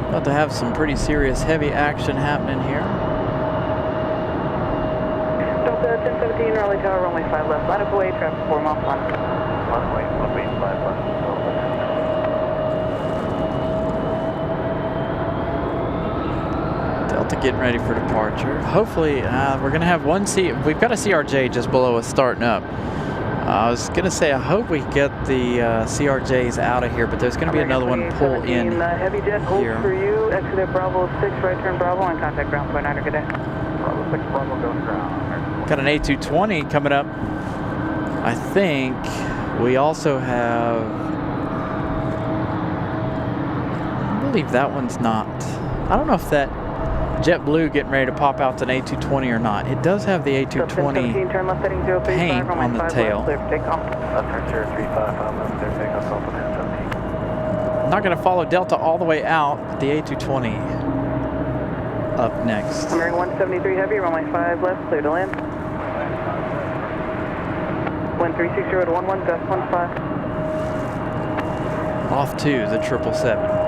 About to have some pretty serious heavy action happening here. Delta 1017, Raleigh Tower, runway 5 left, line of way, traffic 4 miles on. Runway 5 left. Delta getting ready for departure. Hopefully, we're going to have one we've got a CRJ just below us starting up. I was going to say, I hope we get the CRJs out of here, but there's going to be another one pull in heavy jet hold here. for you, exit at Bravo 6, right turn Bravo, and contact ground point 9, good day. Bravo 6, Bravo, go to ground. Got an A220 coming up. I think we also have, I believe that one's not. I don't know if that JetBlue getting ready to pop out to an A220 or not. It does have the A220 paint on the tail. Frontier 355, left clear takeoff, Delta 1017. Not going to follow Delta all the way out. The A220 up next. American 173 heavy, runway 5 left, clear to land. Wind 360 at 11, gust 15. Off to the 777.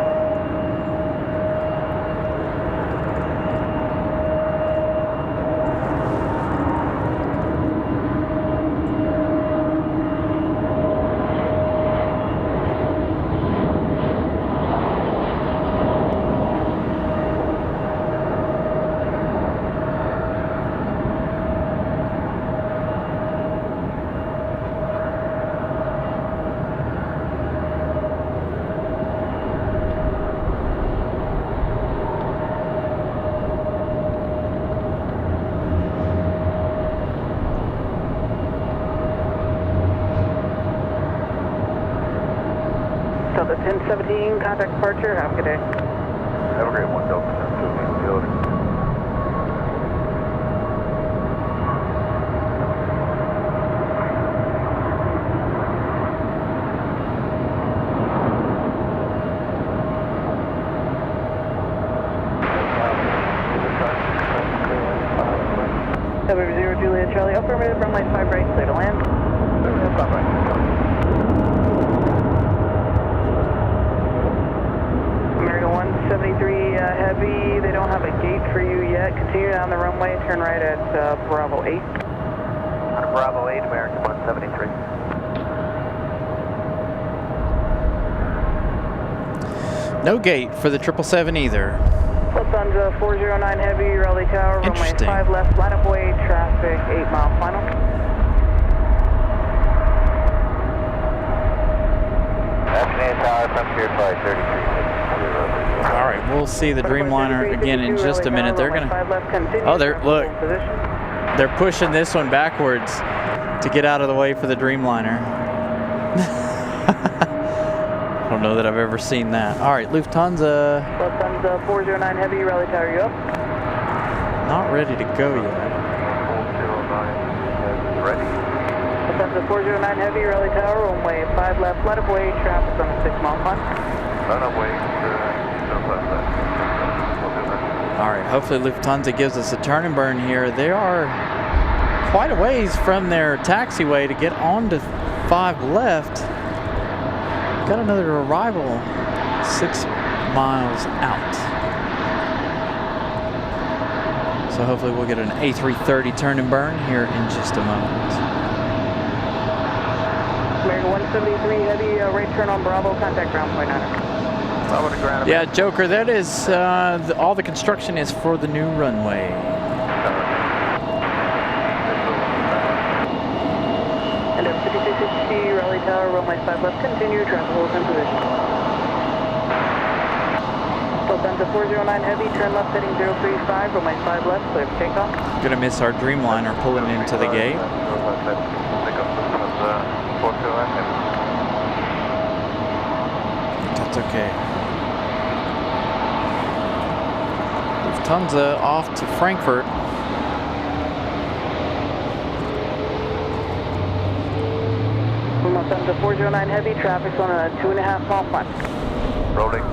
Delta 1017, contact departure, have a good day. Have a great one, Delta 1017, field. November 0 Juliet Charlie, affirmative, runway 5 right, clear to land. 5 right. American 173 heavy, they don't have a gate for you yet. Continue down the runway, turn right at Bravo 8. On Bravo 8, American 173. No gate for the 777 either. Lufthansa 409 heavy, Raleigh Tower, runway Interesting. 5 left, line of way, traffic 8 mile final. Afternoon Tower, Frontier Flight 3360. All right, we'll see the Dreamliner again in just a minute. They're gonna. Oh, look. They're pushing this one backwards to get out of the way for the Dreamliner. I don't know that I've ever seen that. All right, Lufthansa. Lufthansa 409 Heavy, Raleigh Tower, you up? Not ready to go yet. 409 ready. Lufthansa 409 Heavy, Raleigh Tower, runway 5 left, right of way, traffic on a 6-mile climb. Run away to left. We'll do that. All right, hopefully Lufthansa gives us a turn and burn here. They are quite a ways from their taxiway to get on to 5 left. Got another arrival 6 miles out. So hopefully we'll get an A330 turn and burn here in just a moment. American 173 Heavy, right turn on Bravo, contact ground point 9. Yeah, Joker, that is, all the construction is for the new runway. And at 5260 Raleigh Tower, runway 5 left, continue, traffic holds in position. Lufthansa 409 Heavy, turn left heading 035, runway 5 left, clear for takeoff. Gonna miss our Dreamliner pulling into the gate. That's okay. Lufthansa off to Frankfurt. Lufthansa 409 Heavy, traffic's on a 2.5-mile climb. Rolling.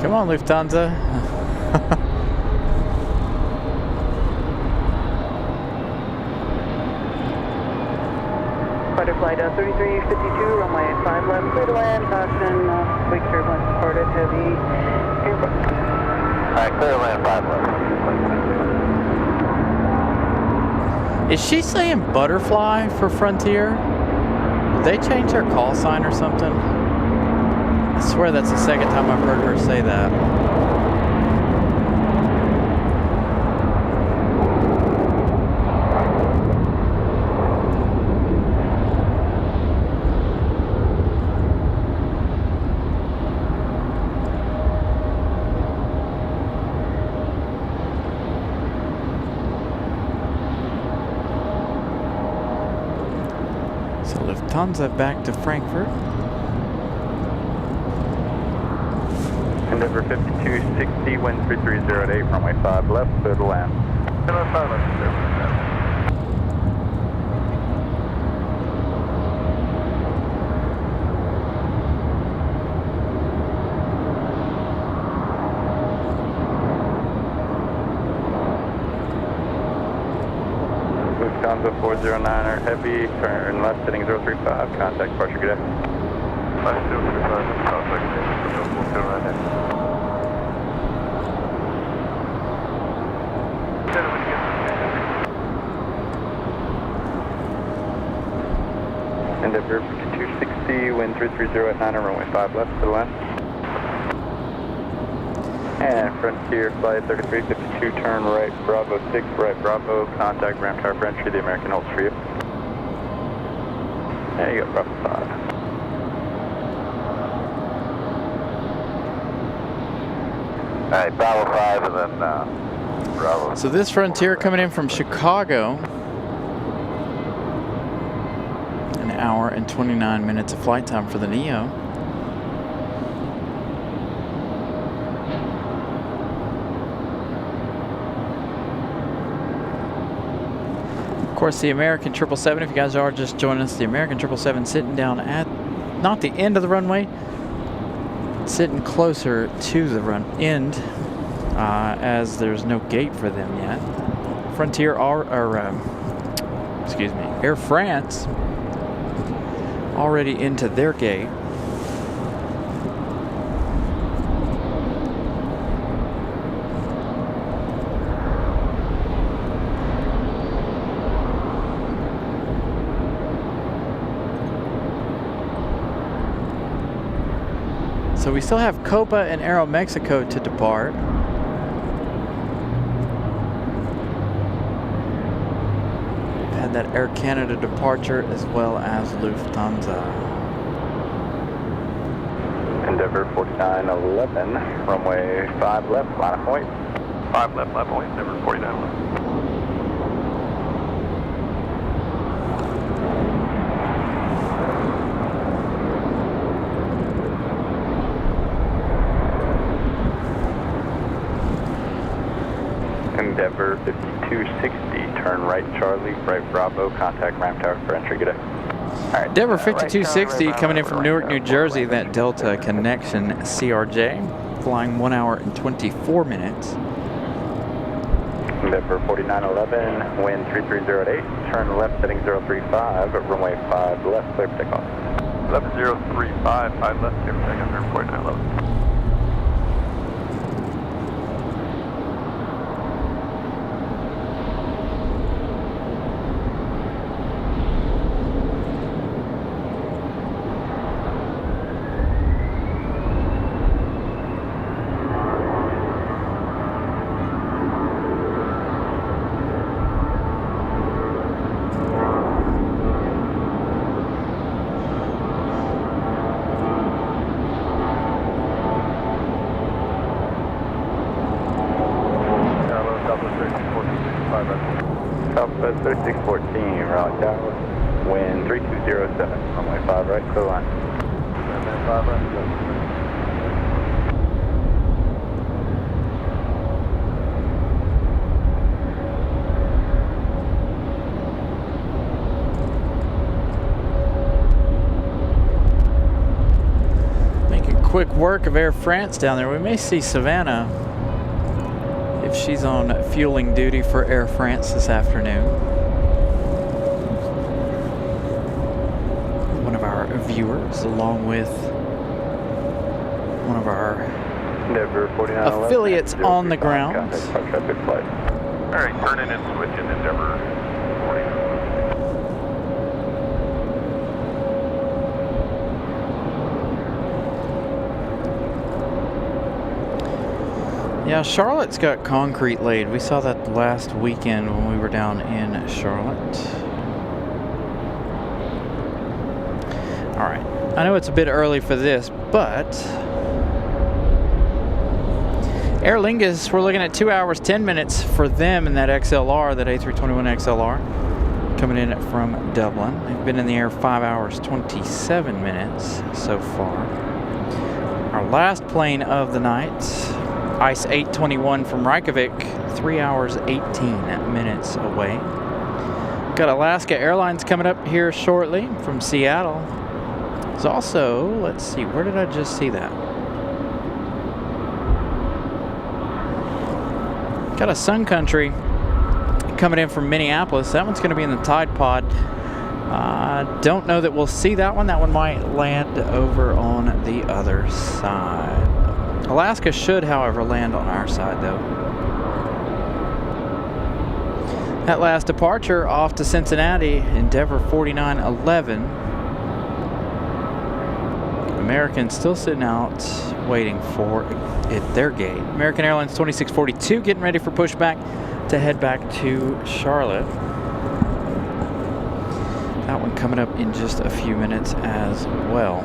Come on, Lufthansa. Fighter flight 3352, runway 5 left, clear to land, caution, wake turbulence departed, heavy, airport. Alright, clear to land 5 left. Is she saying butterfly for Frontier? Did they change their call sign or something? I swear that's the second time I've heard her say that. So Lufthansa back to Frankfurt. Endeavour 5260, wind 330 at 8, runway 5 left, clear to land. Runway 5 left, clear to land. Lufthansa 409er heavy, turn left heading 035, contact departure, good day. 5035, contact we'll turn right ahead. Endeavour 5260, wind 330 at 9, runway 5 left, to the land. And Frontier flight 3352, turn right, Bravo 6, right Bravo, contact ramp tower for entry, the American holds for you. There you go, Bravo 5. Alright, Bravo 5 and then Bravo. So this Frontier coming in from Chicago. An hour and 29 minutes of flight time for the Neo. Of course, the American 777, if you guys are just joining us, the American 777 sitting down at, not the end of the runway, sitting closer to the end, as there's no gate for them yet. Frontier Air France already into their gate. So we still have Copa and AeroMexico to depart. We've had that Air Canada departure as well as Lufthansa. Endeavor 4911, runway 5 left, line of point. 5 left, line point, Endeavor 49 left. Endeavor 5260, turn right Charlie, right Bravo, contact Ram Tower for entry, good day. Alright, Endeavor 5260 coming in from Newark, New Jersey, that Delta connection CRJ, flying 1 hour and 24 minutes. Endeavor 4911, wind 3308, turn left heading 035, runway 5 left, clear for takeoff. 11035, 5 left, clear for takeoff, Endeavor 4911. Southwest 3614, Raleigh Tower, wind 3207, runway 5 right, clear line. Runway 5 right, Making quick work of Air France down there. We may see Savannah if she's on fueling duty for Air France this afternoon. One of our viewers, along with one of our affiliates on the ground. Alright, turning and switching Endeavor 49. Yeah, Charlotte's got concrete laid. We saw that last weekend when we were down in Charlotte. All right, I know it's a bit early for this, but Aer Lingus, we're looking at 2 hours, 10 minutes for them in that XLR, that A321 XLR, coming in from Dublin. They've been in the air 5 hours, 27 minutes so far. Our last plane of the night, ICE 821 from Reykjavik, 3 hours, 18 minutes away. Got Alaska Airlines coming up here shortly from Seattle. There's also, let's see, where did I just see that? Got a Sun Country coming in from Minneapolis. That one's going to be in the Tide Pod. Don't know that we'll see that one. That one might land over on the other side. Alaska should, however, land on our side, though. That last departure off to Cincinnati, Endeavor 4911. Americans still sitting out, waiting for their gate. American Airlines 2642 getting ready for pushback to head back to Charlotte. That one coming up in just a few minutes as well.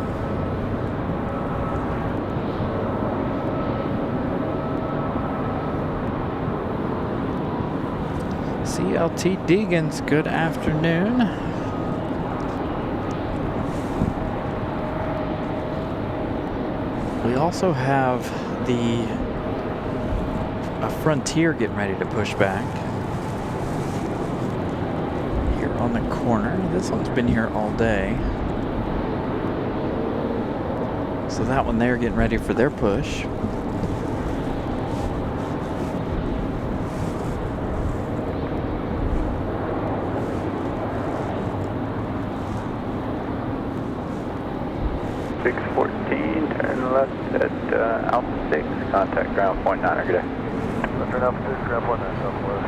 CLT Deegans, good afternoon. We also have a Frontier getting ready to push back here on the corner. This one's been here all day. So that one they're getting ready for their push. Turn left at Alpha 6, contact ground point 9, good day. Left turn Alpha 6, ground point 9, southwest.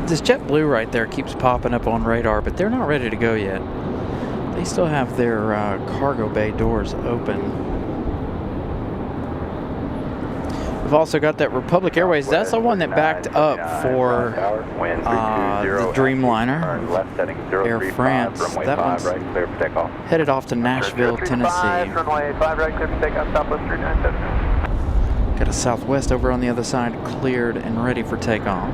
This JetBlue right there keeps popping up on radar, but they're not ready to go yet. They still have their cargo bay doors open. We've also got that Republic Airways. That's the one that backed up for the Dreamliner, Air France. That one's headed off to Nashville, Tennessee. Runway 5 right, clear for takeoff, Southwest 397. Got a Southwest over on the other side, cleared and ready for takeoff.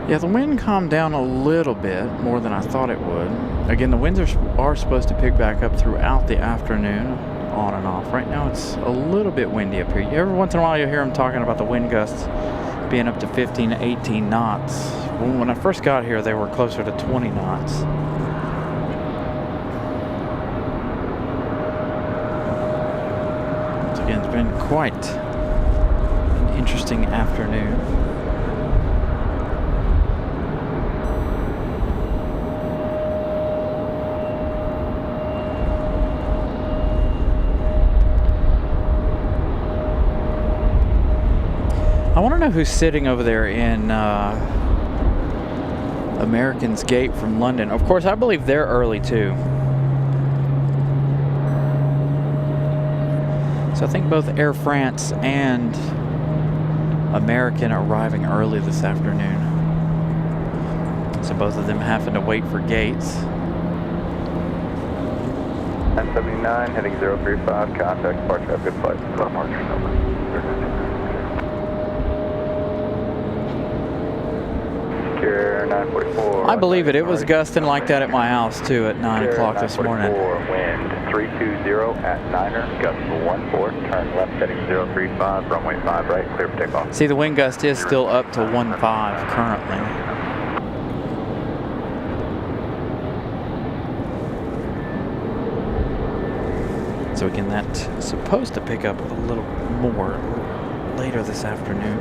Yeah, the wind calmed down a little bit more than I thought it would. Again, the winds are supposed to pick back up throughout the afternoon, on and off. Right now it's a little bit windy up here. Every once in a while you'll hear them talking about the wind gusts being up to 15 to 18 knots. When I first got here, they were closer to 20 knots. So again, it's been quite an interesting afternoon. I want to know who's sitting over there in American's Gate from London. Of course, I believe they're early too. So I think both Air France and American are arriving early this afternoon. So both of them having to wait for gates. 979, heading 035, contact departure, have good flight. Departure number. I believe it. It was gusting like that at my house too at 9 o'clock this morning. Wind 320 at 9er, gust 14, turn left heading 035, runway 5 right, clear for takeoff. See, the wind gust is still up to 15 currently. So again, that's supposed to pick up a little more later this afternoon.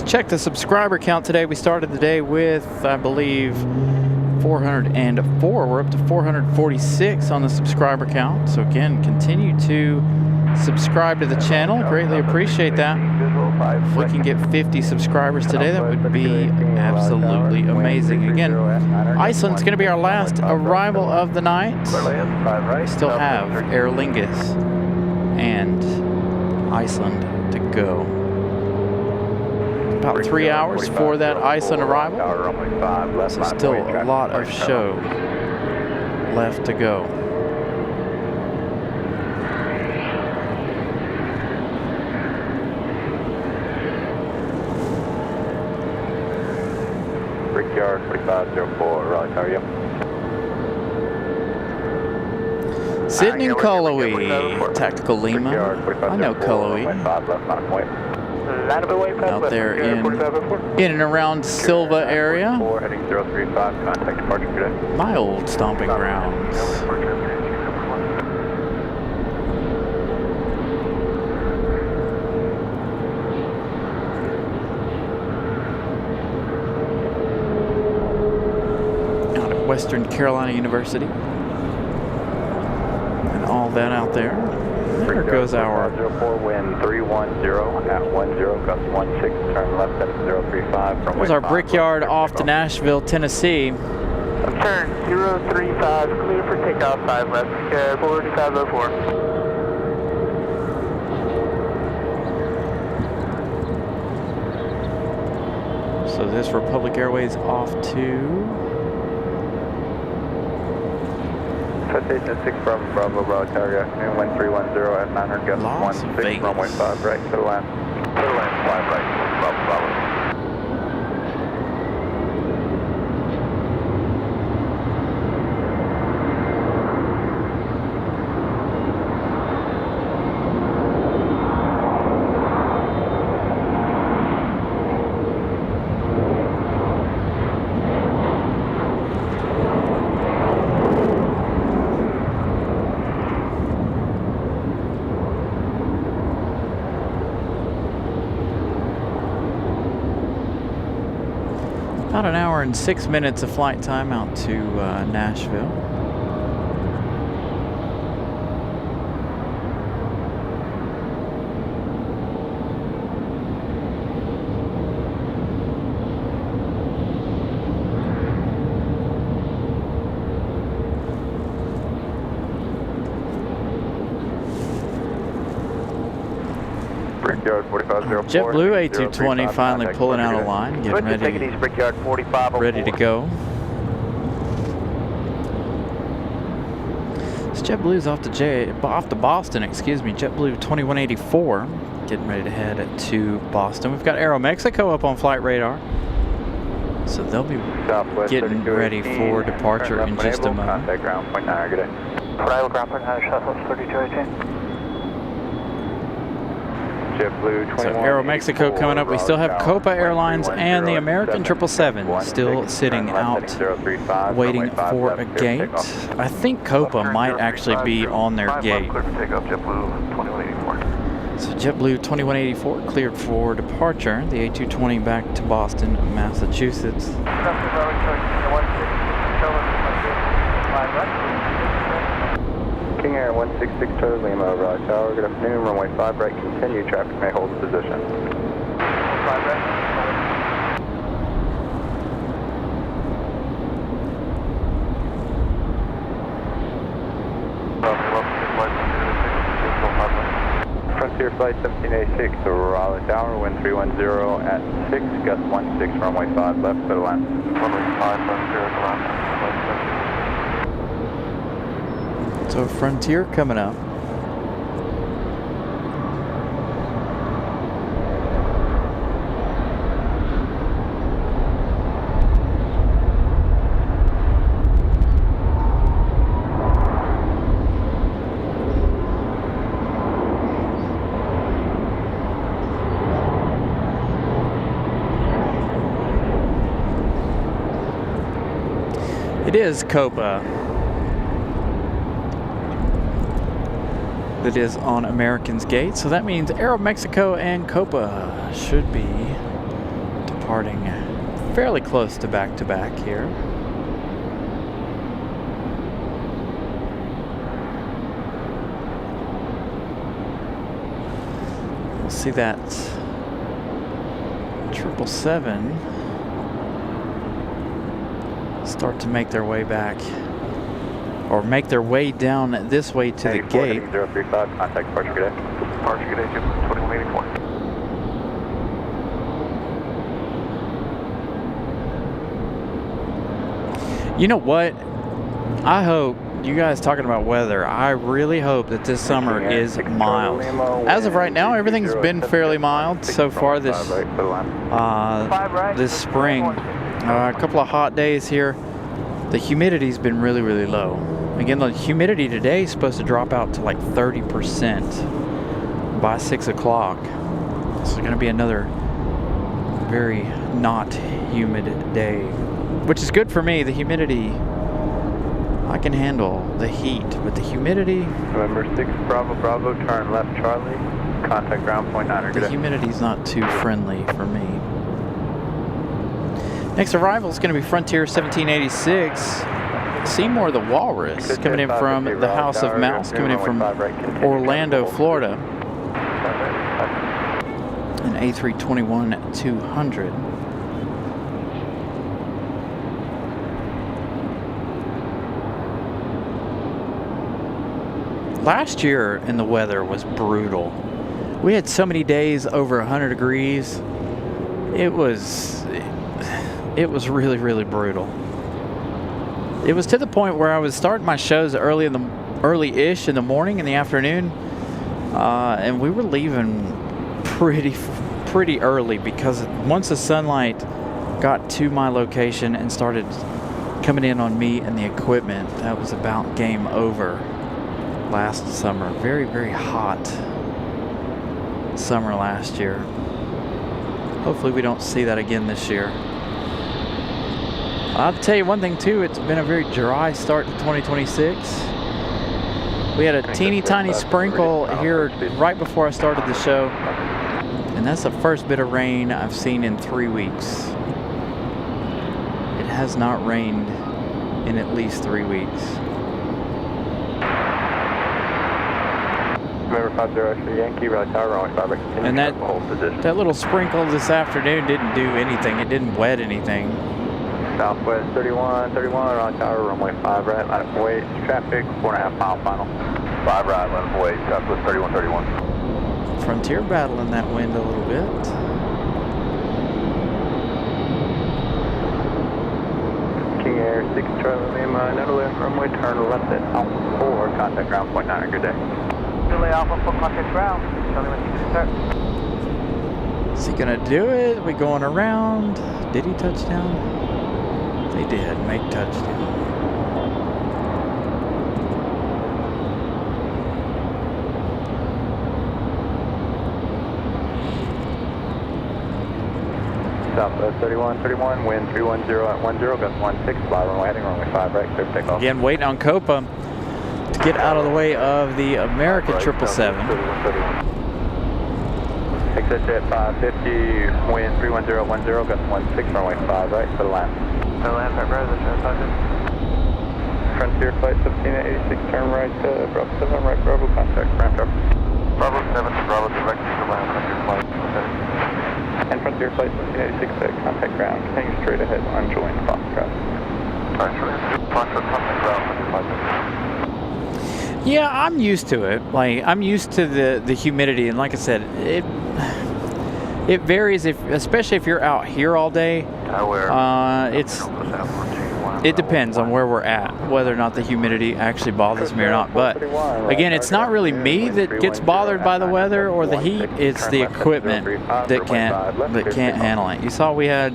Check the subscriber count today. We started the day with, I believe, 404. We're up to 446 on the subscriber count. So again, continue to subscribe to the channel. Greatly appreciate that. If we can get 50 subscribers today, that would be absolutely amazing. Again, Iceland's going to be our last arrival of the night. We still have Aer Lingus and Iceland to go. About 3 hours for that Iceland arrival. So still a lot of show left to go. Brickyard 4504, Raleigh, how are you? Sitting in Cullowhee, Tactical Lima. I know Cullowhee. Out there in and around Silva area. My old stomping grounds. Out at Western Carolina University. And all that out there. There goes our 04 wind 310 at 10, gust 16, turn left at 035. There's our Brickyard off to Nashville, Tennessee. Turn 035, clear for takeoff 5 left, 4504. So this Republic Airways off to Station 6 Bravo, Bravo, Tower, afternoon, wind 310 at 900, gust 16, runway 5 right, clear land. Clear land, 5 right, Bravo, Bravo. About an hour and 6 minutes of flight time out to Nashville. Brickyard 4504. JetBlue A220 finally pulling out of line, getting ready, Brickyard 4504. ready to go. This JetBlue's off to Boston, excuse me. JetBlue 2184, getting ready to head to Boston. We've got AeroMexico up on flight radar, so they'll be getting ready for departure in just a moment. Contact ground point 9, good day. Arrival ground point 9, shuttles 3218. JetBlue So AeroMexico coming up. We still have Copa Airlines and the American 777 still sitting out waiting for a gate. I think Copa might actually be on their gate. So JetBlue 2184 cleared for departure. The A220 back to Boston, Massachusetts. King Air 166 Charlie Lima, Raleigh Tower, good afternoon, runway 5 right, continue, traffic may hold position. 5 right. Frontier Flight 1786 to Raleigh Tower, wind 310 at 6, gust 16, runway 5 left, clear the line. Runway 5 left, clear the line. So Frontier coming up. It is Copa that is on American's gate, so that means AeroMexico and Copa should be departing fairly close to back here. We'll see that 777 start to make their way back, or make their way down this way to the gate. 035, contact departure, good day. Departure, good day, JetBlue 2184. You know what? I hope, you guys talking about weather, I really hope that this summer is mild. As of right now, everything's been fairly mild so far this spring. A couple of hot days here. The humidity's been really, really low. Again, the humidity today is supposed to drop out to like 30% by 6 o'clock. So it's going to be another very not humid day, which is good for me. The humidity, I can handle the heat, but the humidity... November 6, Bravo, Bravo, turn left Charlie, contact ground point 9. The humidity's not too friendly for me. Next arrival is going to be Frontier 1786. Seymour the Walrus coming in from the House of Mouse, coming in from Orlando, Florida. An A321-200. Last year in the weather was brutal. We had so many days over 100 degrees. It was really, really brutal. It was to the point where I was starting my shows early-ish in the morning, in the afternoon, and we were leaving pretty early, because once the sunlight got to my location and started coming in on me and the equipment, that was about game over last summer. Very, very hot summer last year. Hopefully we don't see that again this year. I'll tell you one thing too, it's been a very dry start to 2026. We had a teeny tiny sprinkle here right before I started the show, and that's the first bit of rain I've seen in 3 weeks. has not rained in at least 3 weeks. Remember 50 Extra Yankee, Raleigh Tower, runway 5 right, continue. And that, hold position. that little sprinkle this afternoon didn't do anything. It didn't wet anything. Southwest 31, Raleigh Tower, runway 5 right, line up wait, traffic, 4.5 mile final. 5 right, line up wait, Southwest 31. Frontier battling that wind a little bit. King Air 6 Charlie Lima, no left runway, turn left at Alpha 4, contact ground, point 9, good day. Delay Alpha 4, contact ground. Charlie, when you can start. Is he gonna do it? We going around? Did he touch down? They did make touchdown. Southwest 31, wind 310 at 10, gust 16, fly runway heading runway 5 right, clear for takeoff. Again, waiting on Copa to get out of the way of the American 777. Exit at 550, wind 310 at 10, gust 16, runway 5 right, for the land. So land right, brother, that's Frontier flight 1786, turn right, Bravo 7 right, Bravo, contact ground traffic. Bravo 7 to Bravo direct to land Frontier flight. And Frontier flight 1786, contact ground, continue straight ahead, unjoined Foxtrot. Foxtrot, contact ground, Frontier flight. Yeah, I'm used to it. Like, I'm used to the humidity, and like I said, it varies especially if you're out here all day. It depends on where we're at, whether or not the humidity actually bothers me or not. But again, it's not really me that gets bothered by the weather or the heat. It's the equipment that can't handle it. You saw we had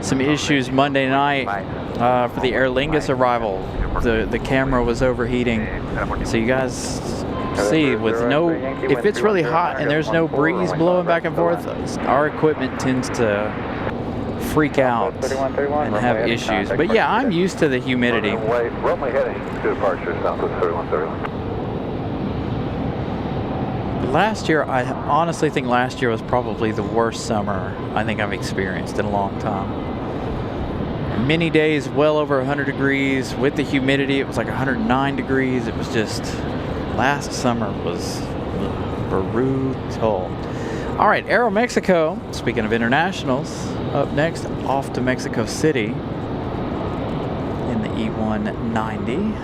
some issues Monday night for the Aer Lingus arrival. The camera was overheating. So you guys see, with if it's really hot and there's no breeze blowing back and forth, our equipment tends to freak out and have issues. But yeah, I'm used to the humidity. Runway heading to departure, Southwest 31. Last year, I honestly think last year was probably the worst summer I think I've experienced in a long time. Many days well over 100 degrees. With the humidity, it was like 109 degrees. It was just, last summer was brutal. All right, AeroMexico, speaking of internationals, up next, off to Mexico City in the E190.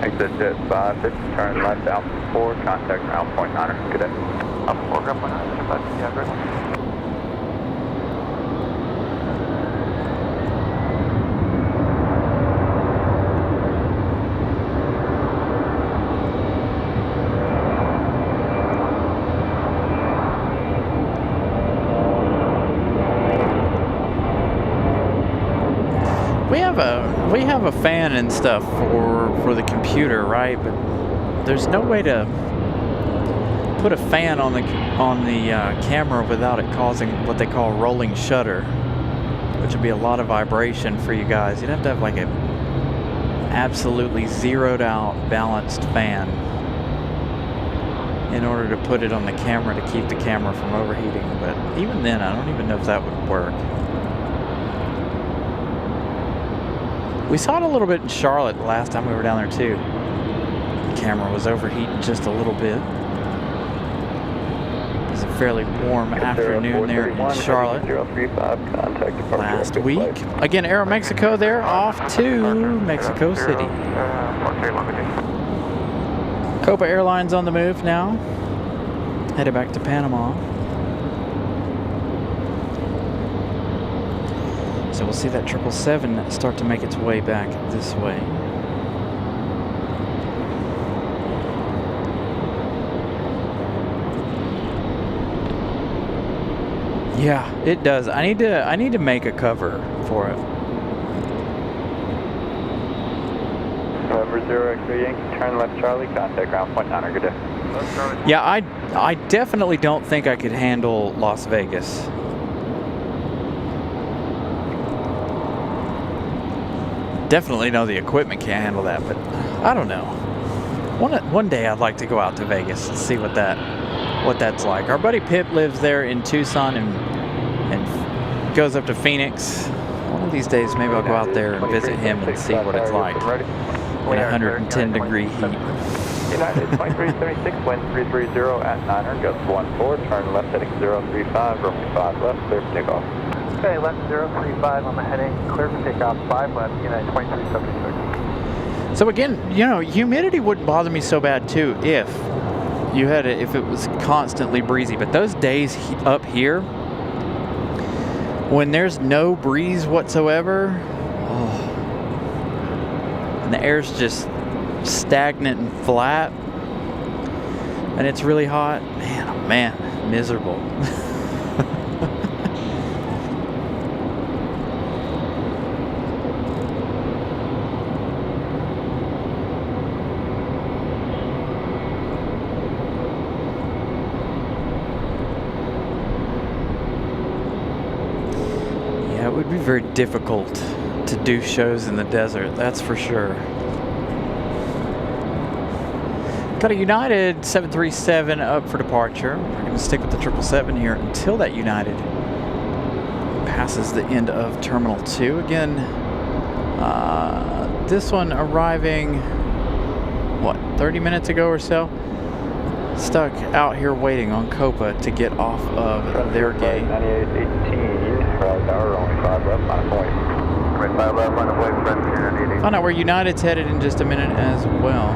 Exit at 550, turn left, Alpha 4, contact ground, point 9, good day. Alpha 4, ground point 9, yeah, great. We have a fan and stuff for the computer, right? But there's no way to put a fan on the camera without it causing what they call rolling shutter, which would be a lot of vibration for you guys. You'd have to have like an absolutely zeroed out balanced fan in order to put it on the camera to keep the camera from overheating. But even then, I don't even know if that would work. We saw it a little bit in Charlotte the last time we were down there too. The camera was overheating just a little bit. It was a fairly warm afternoon there in Charlotte last week. Again, AeroMexico there, off to Mexico City. Copa Airlines on the move now, headed back to Panama. So we'll see that 777 start to make its way back this way. Yeah, it does. I need to make a cover for it. November 0 X-ray Yankee, turn left Charlie, contact ground point 9, good day. Yeah, I definitely don't think I could handle Las Vegas. Definitely know the equipment can't handle that, but I don't know. One day I'd like to go out to Vegas and see what that what that's like. Our buddy Pip lives there in Tucson and goes up to Phoenix. One of these days, maybe I'll go out there and visit him and see what it's like in 110-degree heat. United 2376, wind 330 at 900, gust 14, turn left heading 035, runway 5 left, clear for takeoff. Okay, left 035 on the heading, clear for takeoff, 5 left, United 2376. So again, you know, humidity wouldn't bother me so bad too if you had it, if it was constantly breezy. But those days up here, when there's no breeze whatsoever, and the air's just stagnant and flat, and it's really hot, man, oh man, miserable. Yeah, it would be very difficult to do shows in the desert, that's for sure. Got a United 737 up for departure. We're going to stick with the 777 here until that United passes the end of Terminal 2. Again, this one arriving, what, 30 minutes ago or so? Stuck out here waiting on Copa to get off of their gate. 9818, Raleigh Tower, only 5 left, final point. 5 left, final point, Frontier 9818. Find out where United's headed in just a minute as well.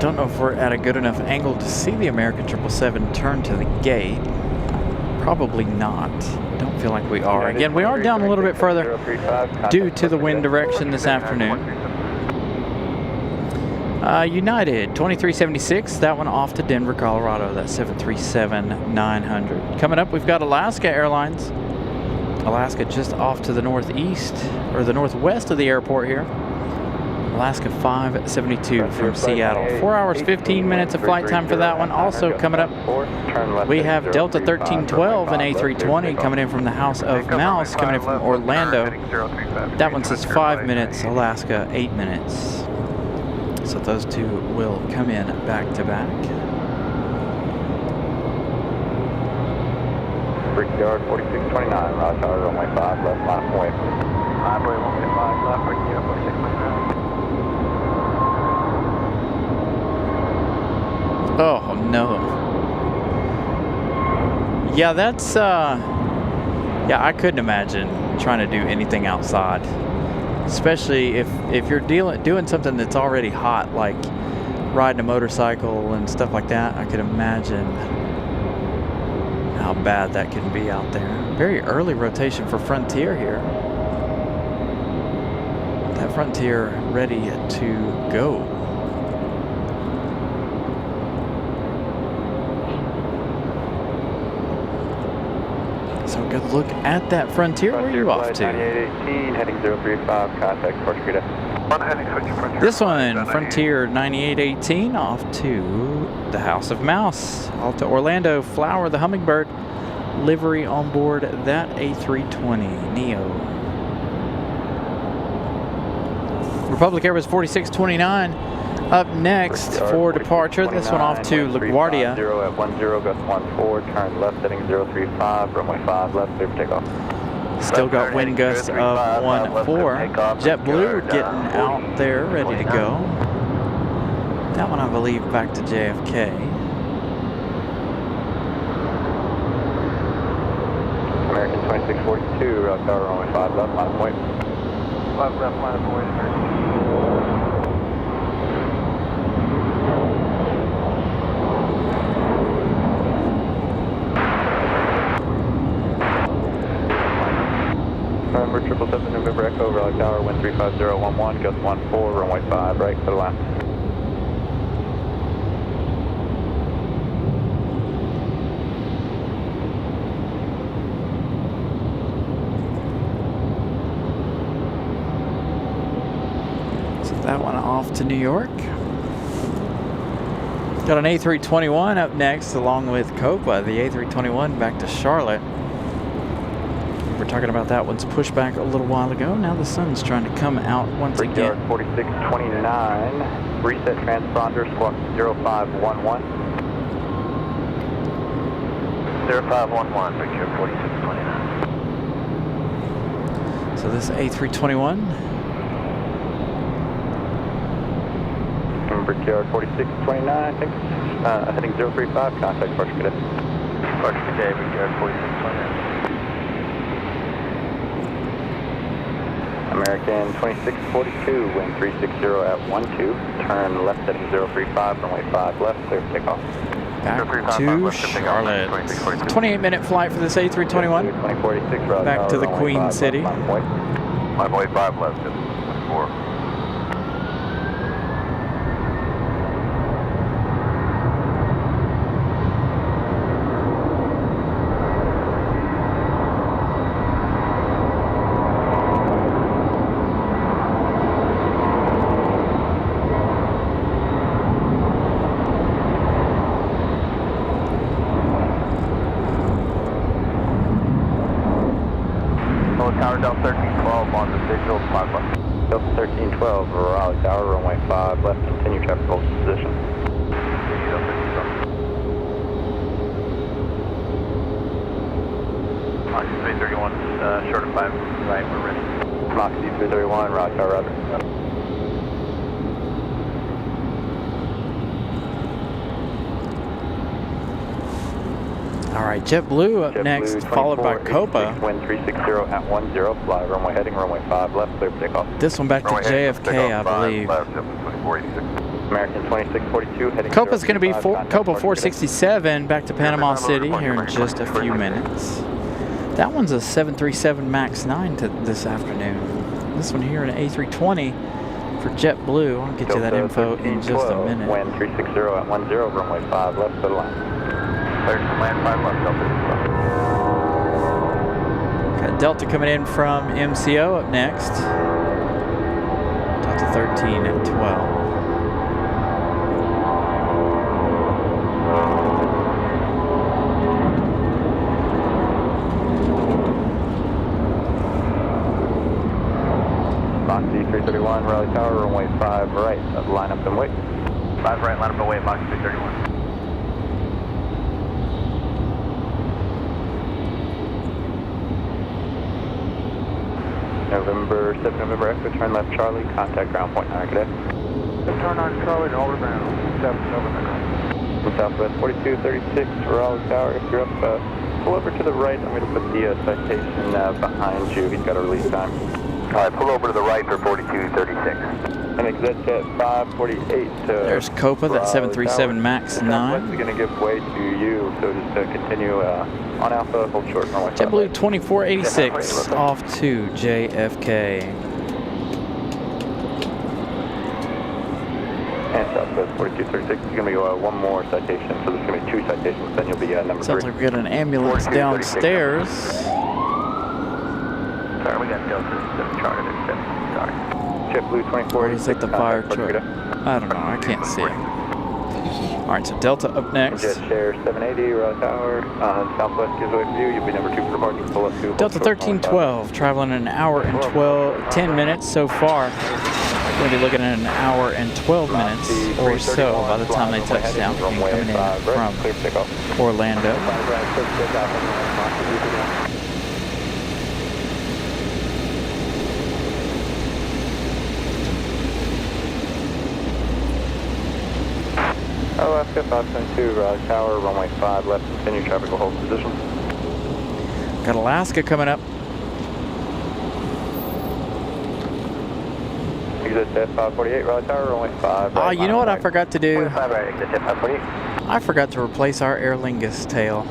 Don't know if we're at a good enough angle to see the American 777 turn to the gate. Probably not. Don't feel like we are. Again, we are down a little bit further due to the wind direction this afternoon. United 2376, that one off to Denver, Colorado. That's 737-900. Coming up, we've got Alaska Airlines. Alaska just off to the northeast, or the northwest of the airport here. Alaska 572 from Seattle. 4 hours, 15 minutes of flight time for that one. Also coming up, we have Delta 1312 and A320 coming in from the House of Mouse, coming in from Orlando. That one says 5 minutes, Alaska 8 minutes. So those two will come in back to back. Brickyard 4629, Raleigh Tower, runway 5 left, final point. Runway 5 left, Brickyard 4629. Oh no. Yeah, that's yeah, I couldn't imagine trying to do anything outside. Especially if you're doing something that's already hot, like riding a motorcycle and stuff like that. I could imagine how bad that can be out there. Very early rotation for Frontier here. That Frontier ready to go. So good look at that Frontier. Where are you off to? 9818, heading 035, contact Portuguesa. One heading, switching Frontier. This one, Frontier 9818, off to the House of Mouse. Off to Orlando, Flower the Hummingbird. Livery on board that A320 Neo. Republic Airways 4629 up next for departure. This one off to LaGuardia. 0 at 10, gust 14, turn left heading 035, runway 5 left, clear for takeoff. Still got wind gusts of 14. JetBlue getting out there, ready to go. That one I believe back to JFK. American 2642, Raleigh Tower, runway 5 left, final point. 5 left, final point. 7 November Echo, Raleigh Tower, wind 35011, gust 14, runway 5, right, to the line. That one off to New York. Got an A321 up next along with Copa, the A321 back to Charlotte. We were talking about that one's pushed back a little while ago. Now the sun's trying to come out once again. 4629, reset transponder, squawk 0511. 0511, Brickyard 4629. So this A321. Brickyard 4629, I think. Heading 035, contact Departure Cadet. Departure Cadet, Brickyard 4629. American 2642, wind 360 at 12, turn left heading 035, runway 5 left, clear for takeoff. Back to Charlotte. 28-minute flight for this A321. 2046, back to the Queen City. Runway 5 left, 4. Tower Delta 1312 on the visual 5 left. Delta 1312, Raleigh Tower, runway 5 left, continue traffic hold position. Moxie 331, short of 5 right, we're ready. Moxie 331, Raleigh Tower, roger. All right, JetBlue up next, followed by Copa. Wind 360 at 10, fly runway heading, runway 5 left, clear for takeoff. This one back to JFK, I believe. American 2642 heading. Copa's going to be Copa 467 back to Panama City here in just a few minutes. That one's a 737 MAX 9 this afternoon. This one here, an A320 for JetBlue. I'll get you that info in just a minute. Wind 360 at 10, runway 5 left, to the line. Land 5 left, Delta. Got Delta coming in from MCO up next. Delta 13 at 12. Moxie 331, Raleigh Tower, runway 5 right, line up and wait. 5 right, line up and wait, Moxie 331. November 7 November Echo, turn left Charlie, contact ground point 9 Cadet. Turn on Charlie, all rebound. 7 November. From Southwest 4236, Raleigh Tower, if you're up, pull over to the right. I'm going to put the citation behind you. He's got a release time. Alright, pull over to the right for 4236. And exit at 548. There's Copa, that 737 MAX 9. We're going to give way to you, so just continue on Alpha, hold short runway. JetBlue 2486 off to JFK. And Southwest 4236 is going to be one more citation, so there's going to be 2 citations, then you'll be number 3. Sounds like we got an ambulance downstairs. Sorry, we got Delta charted at 7. Sorry. JetBlue 2486. Or is it the fire truck? I don't know, I can't see it. Alright, so Delta up next. Jet Share 780, Raleigh Tower, Southwest gives way for you. You'll be number 2 for departure. Pull up to Delta 1312, traveling an hour and 10 minutes so far. We're going to be looking at an hour and 12 minutes or so by the time they touch down, coming in from Orlando. Alaska 572, Raleigh Tower, runway 5 left, continue traffic will hold position. Got Alaska coming up. Exit at 548, Raleigh Tower, runway 5 right. Oh, you know what I forgot to do? 5 right, exit at 548. I forgot to replace our Aer Lingus tail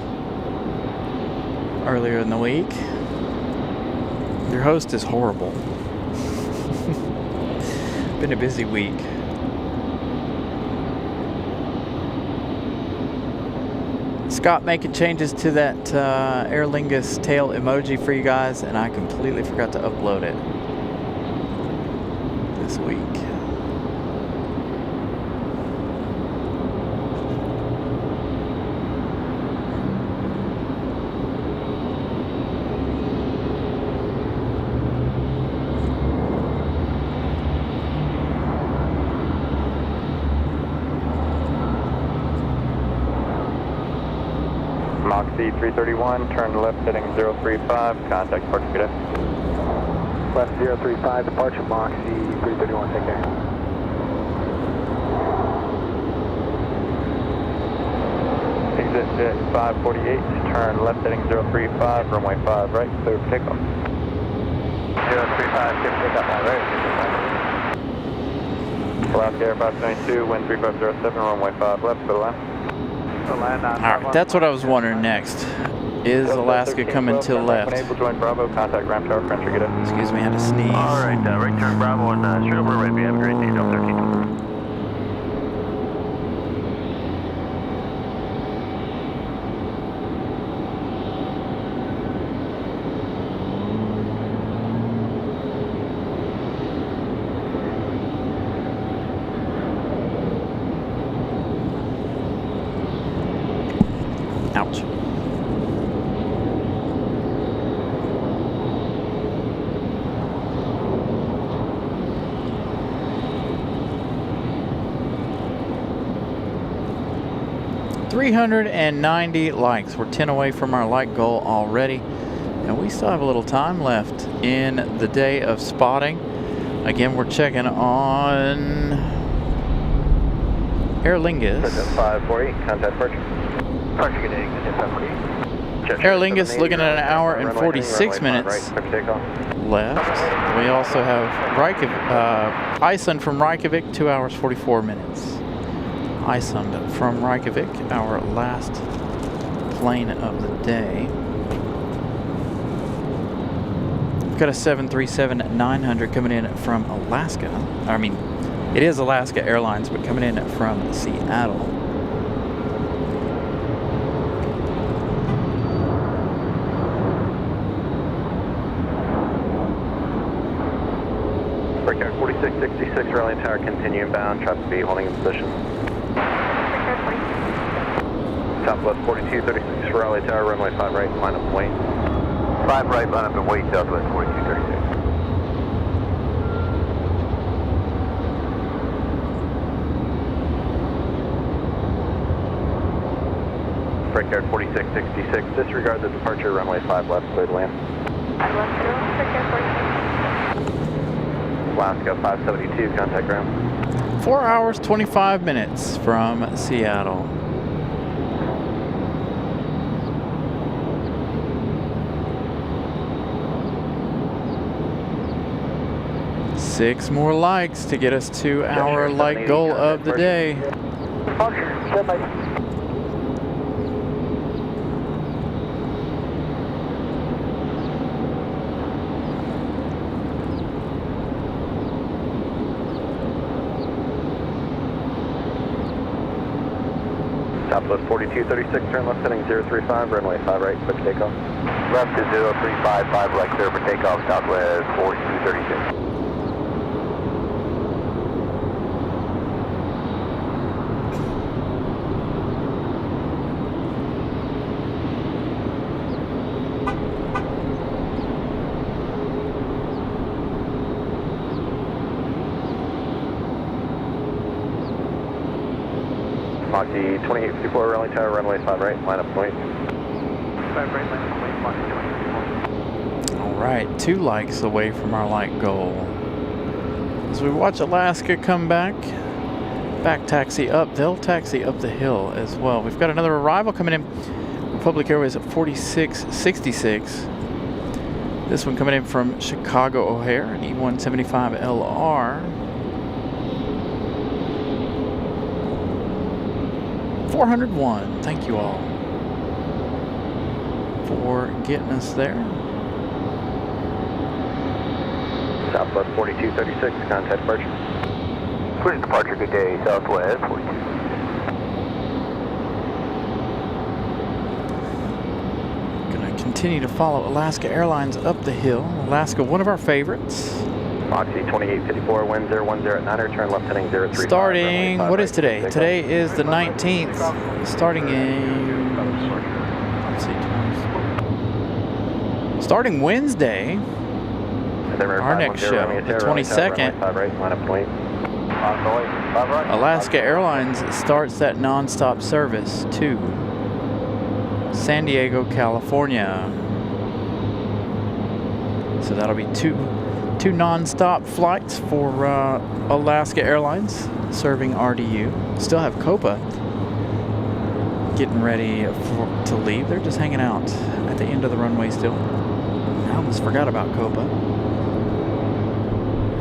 earlier in the week. Your host is horrible. Been a busy week. Scott making changes to that Aer Lingus tail emoji for you guys, and I completely forgot to upload it this week. Moxie 331, turn left heading 035, contact departure, good day. Left 035, departure Moxie 331, take care. Exit jet 548, turn left heading 035, runway 5 right, clear for takeoff. 035, clear for takeoff, right. Alaska Air 572, wind 3507, runway 5 left, for the line. Alright, that's what I was wondering next. Is Alaska coming to the left? Join Bravo, contact ramp tower, French, good day. Excuse me, I had to sneeze. Alright, right turn Bravo and straight over right, have a great day, Delta 13. Ouch. $390 likes. We're 10 away from our like goal already, and we still have a little time left in the day of spotting. Again, we're checking on Aer Lingus. 548, contact departure. Departure, good day, good 548. Aer Lingus looking at an hour and 46 minutes left. We also have Iceland from Reykjavik, 2 hours 44 minutes. Iceland from Reykjavik, our last plane of the day. We've got a 737-900 coming in from Alaska. I mean, it is Alaska Airlines, but coming in from Seattle. Breakout 4666, Raleigh Tower, continue inbound, traffic B holding in position. Top left 4236, Raleigh Tower, runway 5 right, line up and wait. 5 right, line up and wait, Southwest 4236. Breakout 4666, disregard the departure, runway 5 left, clear to land. Alaska 572, contact ground. 4 hours 25 minutes from Seattle. Six more likes to get us to our like goal of the day. Departure, stand by. Southwest 4236, turn left heading 035, runway 5 right, quick takeoff. Left to 035, 5 right, clear for takeoff, Southwest 4236. Moxie 2854, Raleigh Tower, runway 5 right, line up point. 5 right, line up point, Moxie 2854. All right, 2 likes away from our like goal. As we watch Alaska come back taxi up, they'll taxi up the hill as well. We've got another arrival coming in. Republic Airways at 4666. This one coming in from Chicago O'Hare, an E175LR. 401. Thank you all for getting us there. Southwest 4236, contact departure. Please departure, good day, Southwest 42. Gonna continue to follow Alaska Airlines up the hill. Alaska, one of our favorites. Moxie 2854, wind 010 at 9, turn left heading 035. Starting, what is today? Today is the 19th. Starting in, let's see, starting Wednesday, our next show, the 22nd, Alaska Airlines starts that non-stop service to San Diego, California. So that'll be two non-stop flights for Alaska Airlines serving RDU. Still have Copa getting ready to leave. They're just hanging out at the end of the runway still. I almost forgot about Copa.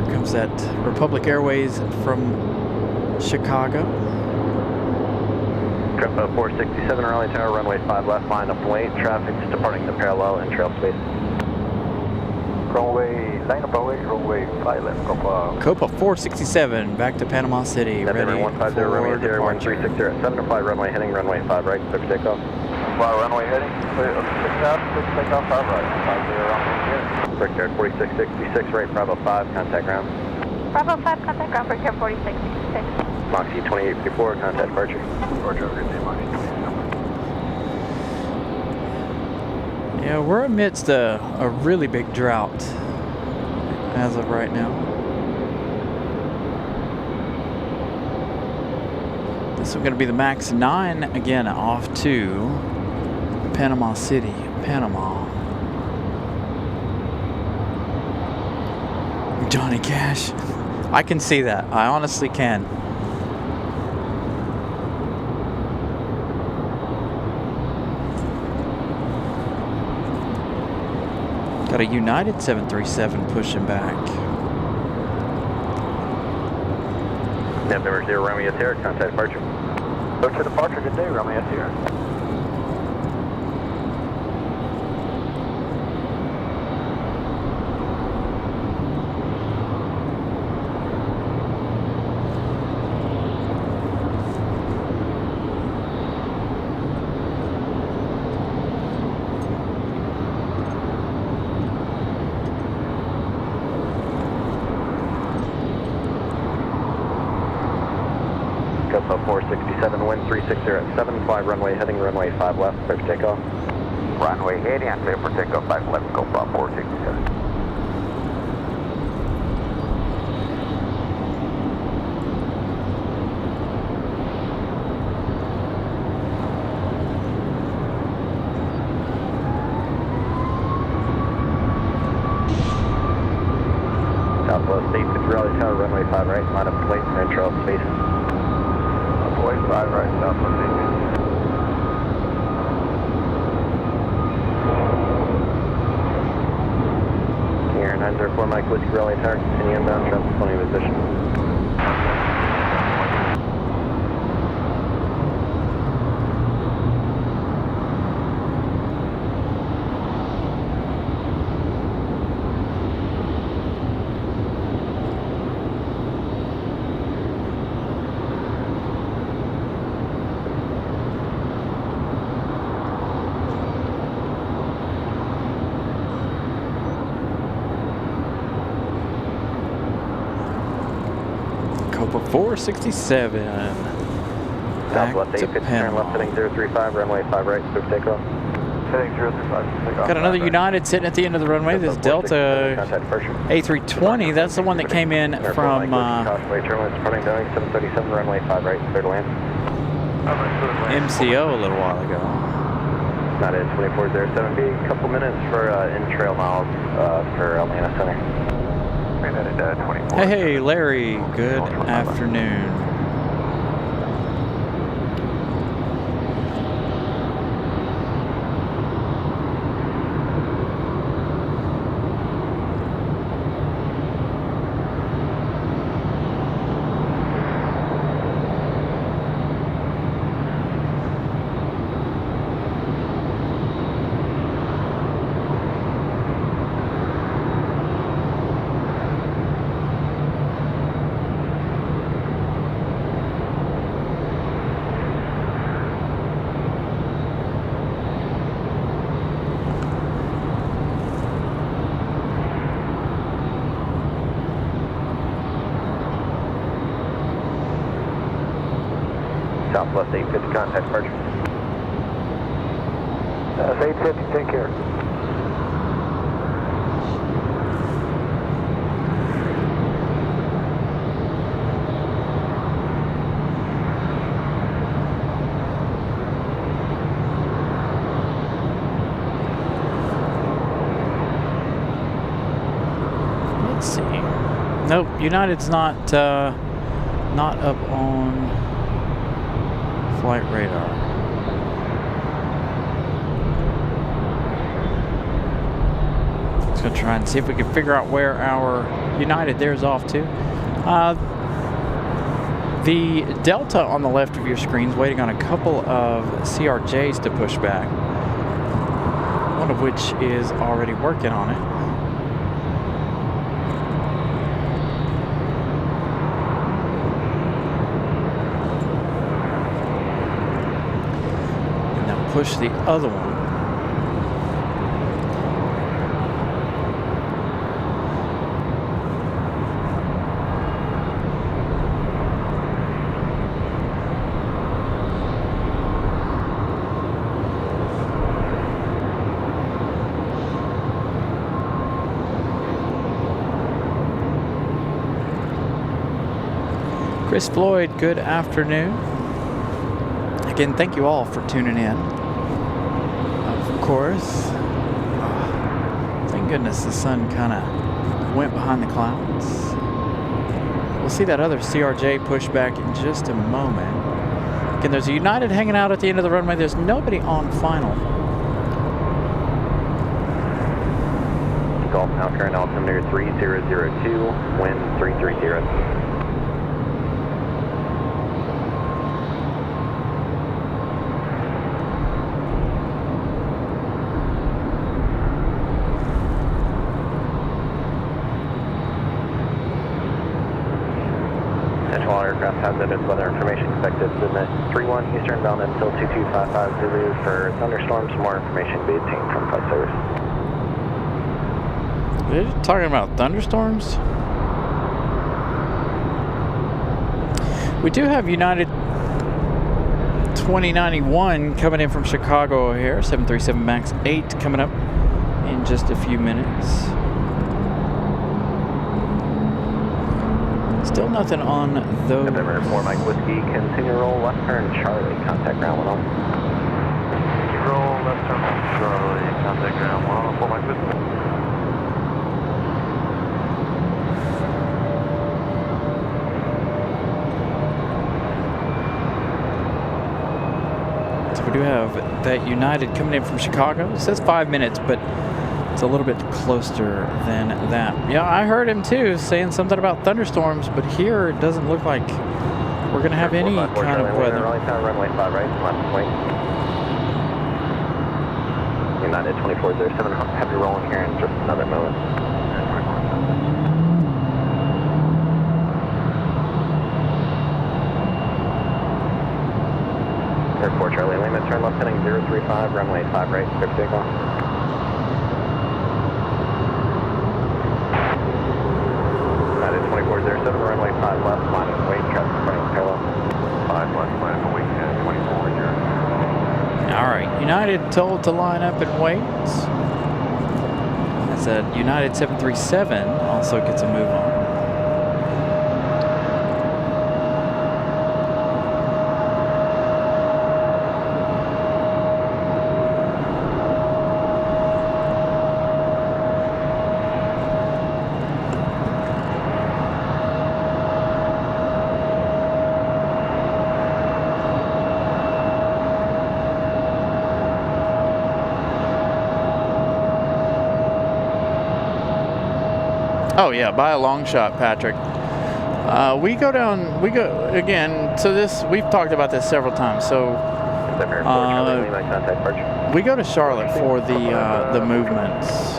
Here comes that Republic Airways from Chicago. Copa 467, Raleigh Tower, runway 5 left, line up and wait. Traffic's departing the parallel and trail space. Runway, line up away, runway 5 left, Copa. Copa 467 back to Panama City. Ready November 150, Romeo for 0 departure. 1360 at 7 to fly, runway heading, runway 5 right, clear for takeoff. Fly runway heading, clear, 6 out, 6 takeoff, 5 right. 50 runway here. Brickyard 4666 right, Bravo 5, contact ground. Bravo 5, contact ground, Brickyard 4666. Moxie 2854, contact departure. Departure, good day, Moxie 28. Yeah, we're amidst a really big drought as of right now. This is going to be the MAX 9 again, off to Panama City, Panama. Johnny Cash. I can see that. I honestly can. Got a United 737 pushing back. November 0 Romeo Sierra, contact departure. Departure, departure, good day, Romeo Sierra. Copa 467, wind 360 at 7, fly runway heading, runway 5 left, clear for takeoff. Runway heading and clear for takeoff, 5 left, Copa 467. Southwest 850 Raleigh Tower, runway 5 right, line up and wait, and trail space. Runway 5 right, Southwest 850. Here, 904 Mike Whiskey Raleigh Tower, continue inbound, traffic 20 position. Copa 467. Back Southwest to 850, turn left Panama. heading 035, runway 5 right, clear for takeoff. Heading 035, takeoff. Got another United sitting at the end of the runway. This Delta Contact departure. A320. That's the one that came in from Causeway terminal, departing Boeing 737, runway 5 right, clear to land. MCO a little while ago. Not at 2407B, couple minutes for in-trail miles for Atlanta Center. Bring that at 24. Hey, Larry. Good afternoon. Southwest 850, contact departure. That's 850, take care. Let's see. Nope, United's not up on flight radar. Just gonna try and see if we can figure out where our United there's off to. The Delta on the left of your screen is waiting on a couple of CRJs to push back, one of which is already working on it. Push the other one. Chris Floyd, good afternoon. Again, thank you all for tuning in. Of course, thank goodness the sun kind of went behind the clouds. We'll see that other CRJ push back in just a moment. Again, there's a United hanging out at the end of the runway. There's nobody on final. Golf now current altimeter 3002, wind 330. All aircraft hazardous weather information expected to submit 31 Eastern bound until 2255 Zulu for thunderstorms. More information be obtained from flight service. They're talking about thunderstorms. We do have United 2091 coming in from Chicago here, 737 MAX 8 coming up in just a few minutes. Still nothing on those. November 4 Mike Whiskey, continue roll left turn Charlie, contact ground 10. Roll left turn Charlie, contact ground 10, 4 Mike Whiskey. So we do have that United coming in from Chicago. It says 5 minutes, but it's a little bit closer than that. Yeah, I heard him too saying something about thunderstorms, but here it doesn't look like we're going to have any kind of weather. Raleigh Tower, runway 5 right, left wing. United 2407, heavy rolling here in just another moment. Airport Charlie Lima, turn left heading 035, runway 5 right, script vehicle. United 2407, runway 5 left, line of weight, traffic running parallel. 5 left, line of weight, 24 here. Alright, United told to line up and wait. As that United 737 also gets a move on. Oh yeah, by a long shot, Patrick. We go again, so this, we've talked about this several times, so we go to Charlotte for the movements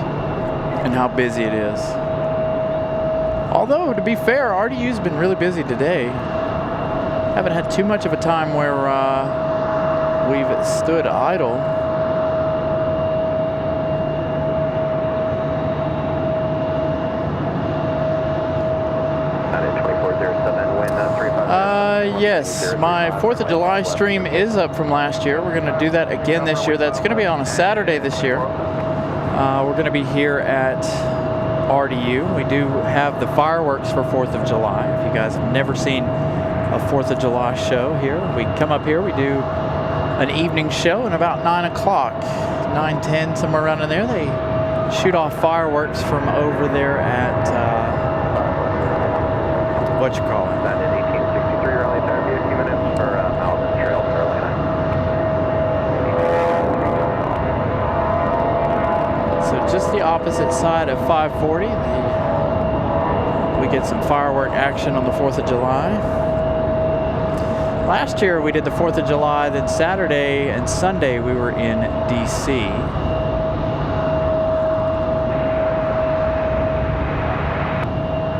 and how busy it is. Although, to be fair, RDU's been really busy today. Haven't had too much of a time where we've stood idle. Yes, my 4th of July stream is up from last year. We're going to do that again this year. That's going to be on a Saturday this year. We're going to be here at RDU. We do have the fireworks for 4th of July. If you guys have never seen a 4th of July show here, we come up here, we do an evening show, and about 9 o'clock, 9:10, somewhere around in there, they shoot off fireworks from over there at, what you call it? That is 1863 Raleigh Tower, be a few minutes for Alvin Trail, Carolina. So just the opposite side of 540, we get some firework action on the 4th of July. Last year we did the 4th of July, then Saturday and Sunday we were in DC.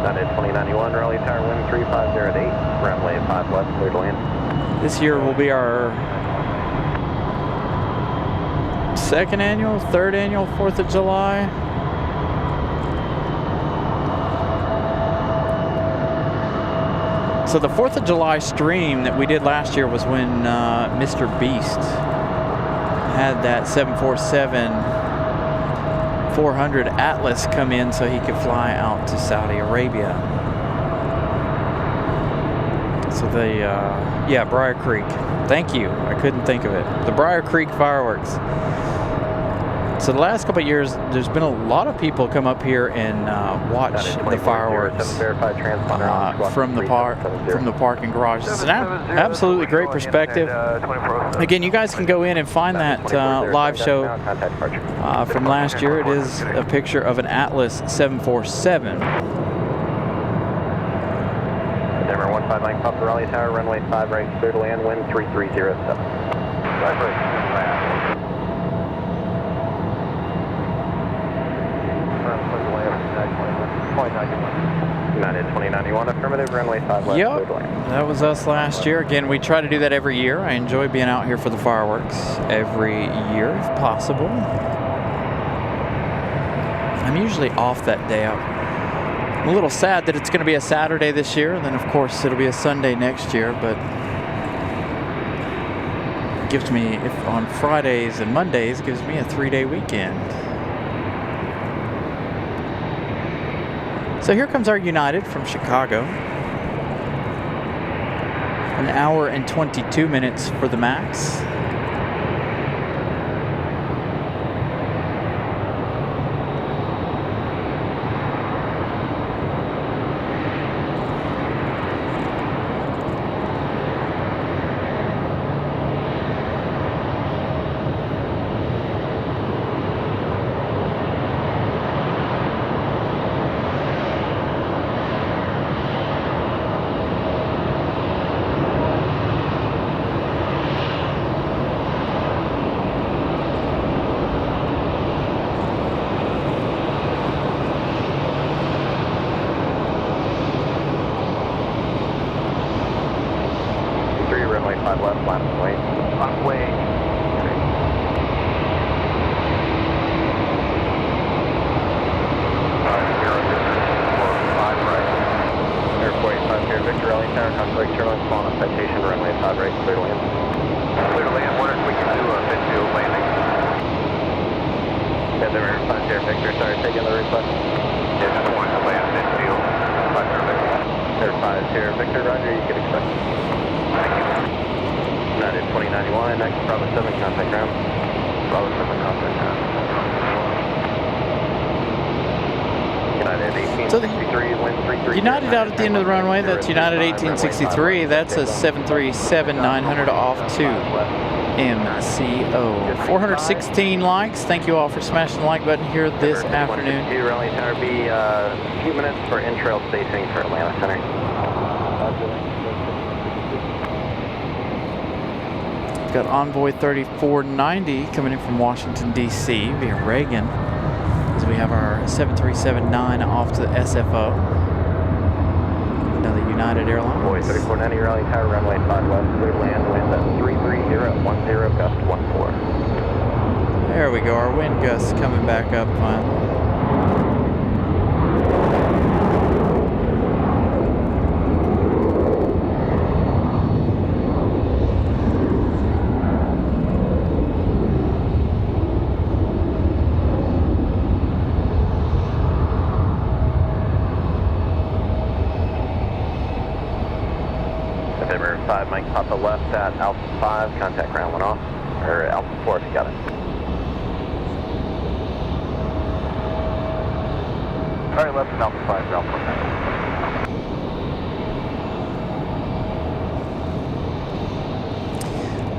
That is 2091 Raleigh Tower, wind 3508, runway 5 left, clear to land. This year will be our second annual, third annual 4th of July. So the 4th of July stream that we did last year was when Mr. Beast had that 747-400 Atlas come in so he could fly out to Saudi Arabia. So the, yeah, Briar Creek. Thank you. I couldn't think of it. The Briar Creek fireworks. So the last couple of years, there's been a lot of people come up here and watch the fireworks from the parking garage. It's an absolutely great perspective. Again, you guys can go in and find that live show from last year. It is a picture of an Atlas 747. Denver 15 Mike Papa Raleigh Tower, runway 5 right, clear to land, wind 3307. United 2091, affirmative, runway 5 left, Yep, clear to land. that was us last year. Again, we try to do that every year. I enjoy being out here for the fireworks every year, if possible. I'm usually off that day. I'm a little sad that it's going to be a Saturday this year, and then of course it'll be a Sunday next year, but it gives me, if on Fridays and Mondays, it gives me a 3-day weekend. So here comes our United from Chicago. An hour and 22 minutes for the max. United out at the end of the runway, that's United 1863, that's a 737-900 off to MCO. 416 likes, thank you all for smashing the like button here this afternoon. Raleigh Tower, be a few minutes for in-trail staging for Atlanta Center. We've got Envoy 3490 coming in from Washington, D.C. via Reagan, as we have our 737-9 off to the SFO. Another United Airlines. Boy, 3490 Raleigh Tower, runway 5 west, clear to land, wind at 33010, gust 14. There we go, our wind gusts coming back up finally. Mike Papa left at Alpha 5, contact ground 1 off, or Alpha 4 if you got it. Alright, left and Alpha 5, ground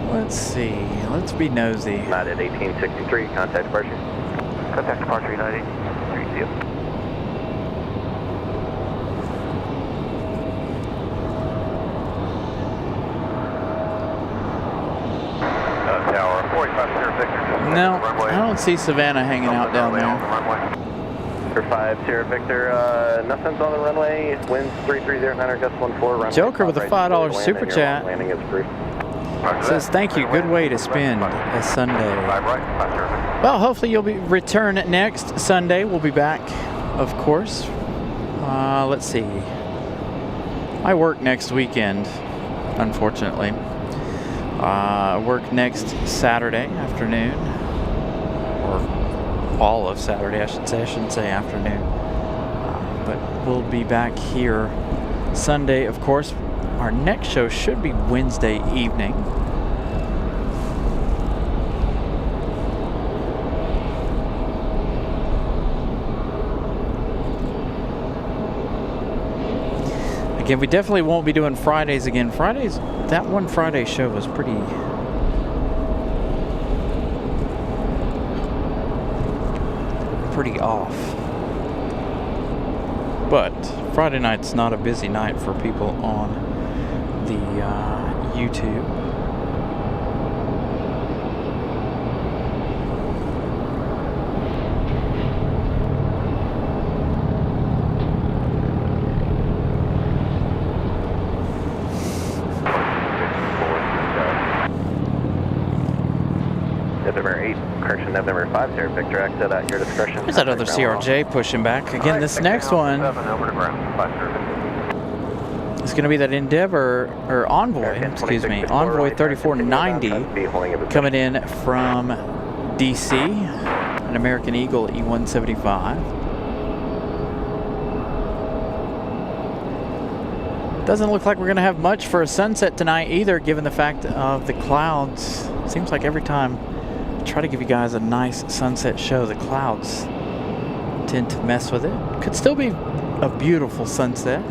4. Let's see. Let's be nosy. United 1863, contact departure. Contact departure United 1863, see you. Tower 45 Victor. No, I don't see Savannah hanging out down there. For 5 Sierra Victor, nothing's on the runway. Winds 3309, gust 14. Runway Joker with a $5 super and your chat. landing is approved. Says, thank you. Good way to spend a Sunday. 5 right, 5 Sierra Victor. Well, hopefully you'll be return next Sunday. We'll be back, of course. Let's see. I work next weekend, unfortunately. Work next Saturday afternoon, or all of Saturday, I should say. I shouldn't say afternoon. But we'll be back here Sunday, of course. Our next show should be Wednesday evening. Again, we definitely won't be doing Fridays again. That one Friday show was pretty off. But Friday night's not a busy night for people on the YouTube. November 8, correction, November 5, Sierra Victor, exit at your discretion. There's that other CRJ pushing back. Again, this next one is going to be that Endeavor, or Envoy, excuse me, Envoy 3490 coming in from DC, an American Eagle E175. Doesn't look like we're going to have much for a sunset tonight either, given the fact of the clouds. Seems like every time I try to give you guys a nice sunset show, the clouds tend to mess with it. Could still be a beautiful sunset.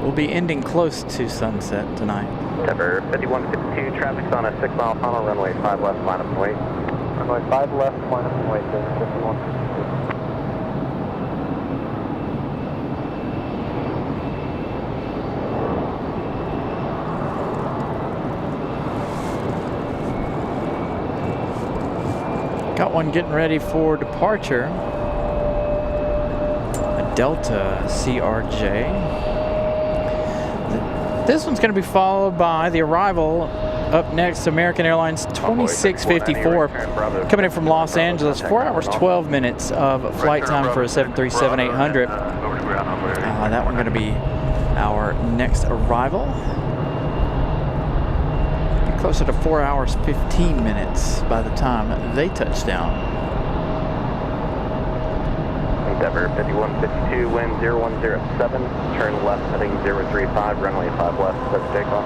We'll be ending close to sunset tonight. Denver 5152, traffic's on a 6-mile final, runway 5 left, line up and wait. Runway 5 left, line up and wait, 5152. Got one getting ready for departure. A Delta CRJ. This one's going to be followed by the arrival up next, American Airlines 2654 coming in from Los Angeles. 4 hours, 12 minutes of flight time for a 737-800. That one going to be our next arrival. Closer to 4 hours, 15 minutes by the time they touch down. Endeavor 5152, wind 0107, turn left heading 035, runway 5 left, set to takeoff.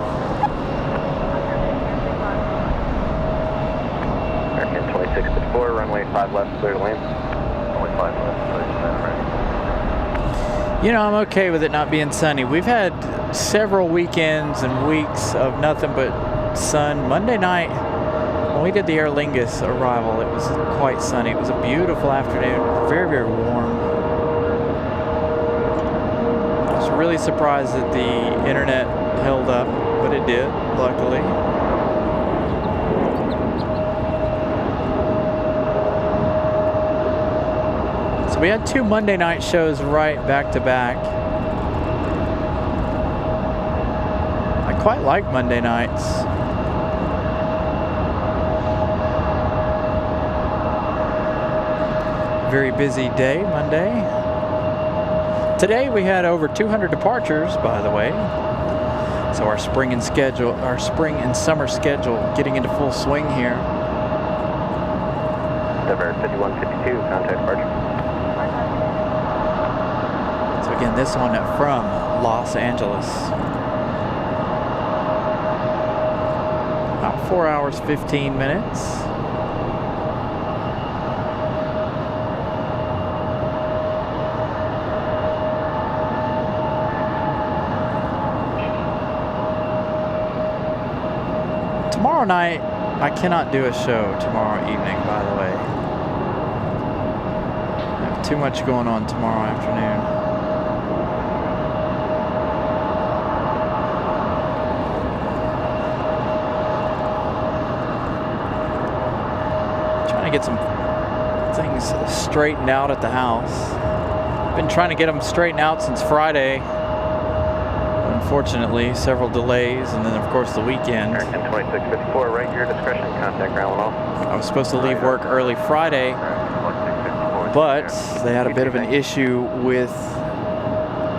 American 2654, runway 5 left, clear to land. Runway 5 left, clear to land, right. You know, I'm okay with it not being sunny. We've had several weekends and weeks of nothing but sun. Monday night, when we did the Aer Lingus arrival, it was quite sunny. It was a beautiful afternoon, very, very warm. I was really surprised that the internet held up, but it did, luckily. So we had 2 Monday night shows right back to back. I quite like Monday nights. Very busy day, Monday. Today we had over 200 departures, by the way. So our spring and summer schedule getting into full swing here. Denver 5152, contact departure. So we Again, this one from Los Angeles. About 4 hours, 15 minutes. Tomorrow night, I cannot do a show tomorrow evening, by the way. I have too much going on tomorrow afternoon. Trying to get some things straightened out at the house. Been trying to get them straightened out since Friday. Unfortunately, several delays, and then of course the weekend. American 2654, right at your discretion, contact ground level. I was supposed to leave work early Friday, but they had a bit of an issue with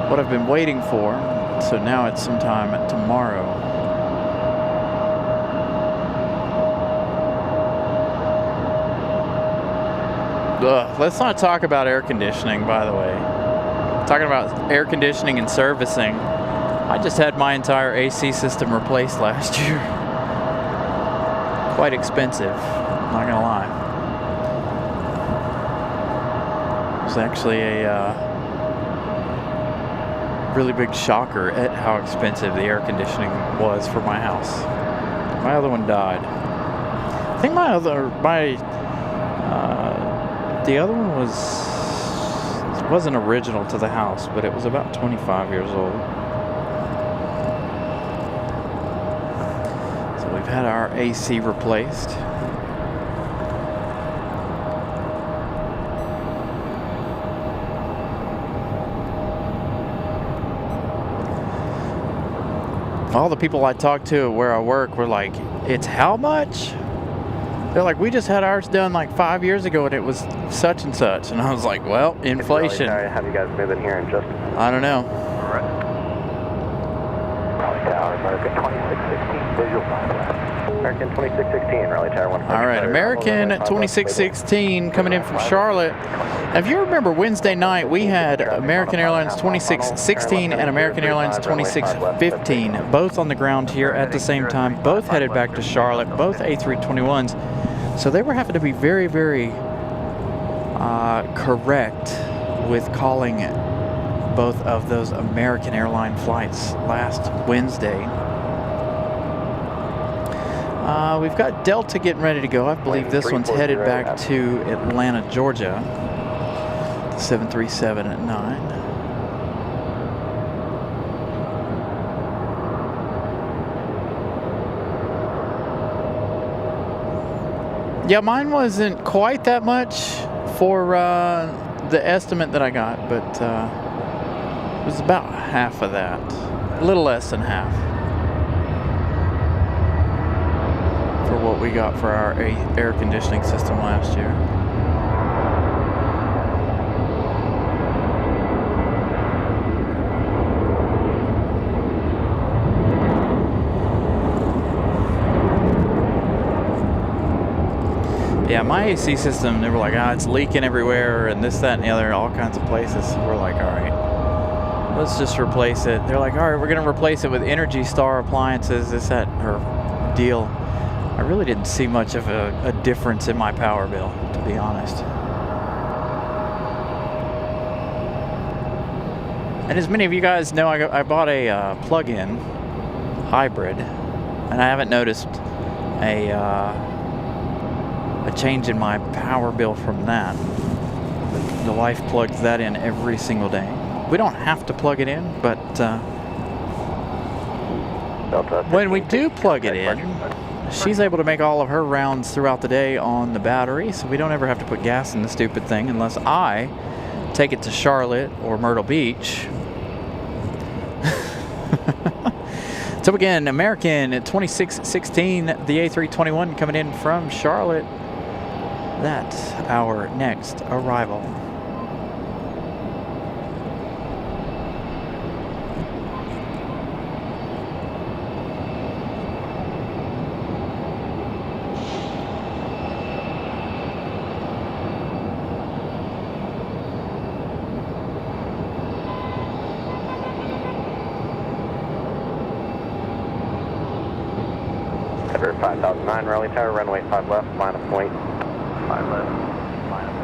what I've been waiting for, so now it's sometime tomorrow. Ugh, let's not talk about air conditioning, by the way. Talking about air conditioning and servicing. I just had my entire AC system replaced last year. Quite expensive, not gonna lie. It was actually a really big shocker at how expensive the air conditioning was for my house. My other one died. I think the other one wasn't original to the house, but it was about 25 years old. We've had our AC replaced. All the people I talked to where I work were like, it's how much? They're like, we just had ours done like 5 years ago and it was such and such. And I was like, well, inflation. Sorry to have you guys move in here in just a minute. I don't know. All right. Raleigh Tower, American 2616, visual 5. American 2616, Raleigh Tower 1. All right, American 2616 coming in from Charlotte. Now, if you remember Wednesday night, we had American Airlines 2616 and American Airlines 2615, both on the ground here at the same time, both headed back to Charlotte, both A321s. So they were having to be very, very correct with calling both of those American airline flights last Wednesday. We've got Delta getting ready to go. I believe this one's headed back to Atlanta, Georgia. 737 at 9. Yeah, mine wasn't quite that much for the estimate that I got, but it was about half of that. A little less than half. For what we got for our air conditioning system last year. Yeah, my AC system, they were like, it's leaking everywhere and this, that, and the other, all kinds of places. We're like, all right, let's just replace it. They're like, all right, we're going to replace it with Energy Star appliances, this, that, or deal. I really didn't see much of a difference in my power bill, to be honest. And as many of you guys know, I bought a plug-in hybrid, and I haven't noticed a change in my power bill from that. The wife plugs that in every single day. We don't have to plug it in, but when we do plug it in, she's able to make all of her rounds throughout the day on the battery, so we don't ever have to put gas in the stupid thing unless I take it to Charlotte or Myrtle Beach. So again, American at 2616, the A321 coming in from Charlotte. That's our next arrival. Denver 5009, Raleigh Tower, runway 5 left, line of point. 5 left, line of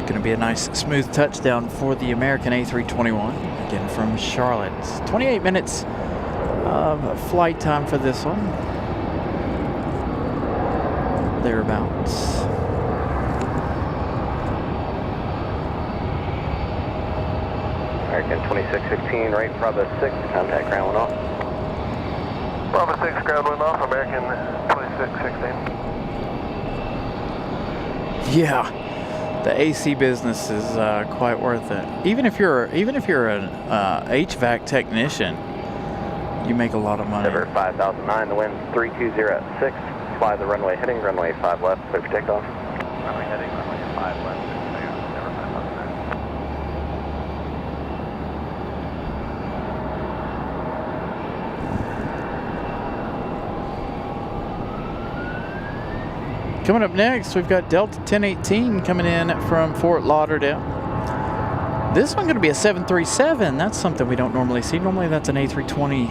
Going to be a nice smooth touchdown for the American A321, again from Charlotte. 28 minutes of flight time for this one. Thereabouts. American 2616, right, Bravo 6, contact ground 1 off. Bravo 6, ground 1 off, American 2616. Yeah, the AC business is quite worth it. Even if you're an HVAC technician, you make a lot of money. Denver 5009, the wind's 320 at 6. Fly the runway heading, runway 5 left, clear for takeoff. Runway heading, runway 5 left, Denver 5009. Coming up next, we've got Delta 1018 coming in from Fort Lauderdale. This one going to be a 737. That's something we don't normally see. Normally that's an A320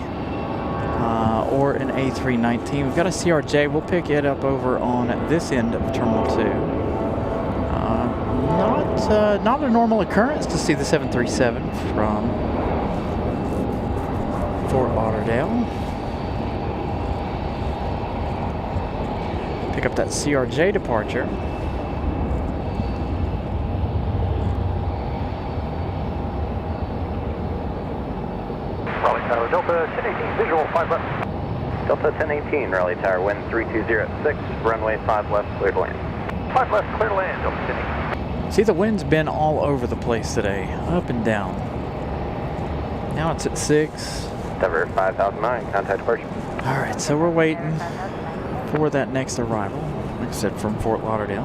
or an A319. We've got a CRJ. We'll pick it up over on this end of Terminal 2. Not a normal occurrence to see the 737 from Fort Lauderdale. Pick up that CRJ departure. Raleigh Tower, Delta 1018, visual 5 left. Delta 1018, Raleigh Tower, wind 320 at 6, runway 5 left, clear to land. 5 left, clear to land, Delta 1018. See, the wind's been all over the place today, up and down. Now it's at 6. Denver 5009, contact departure. All right, so we're waiting for that next arrival, like I said, from Fort Lauderdale.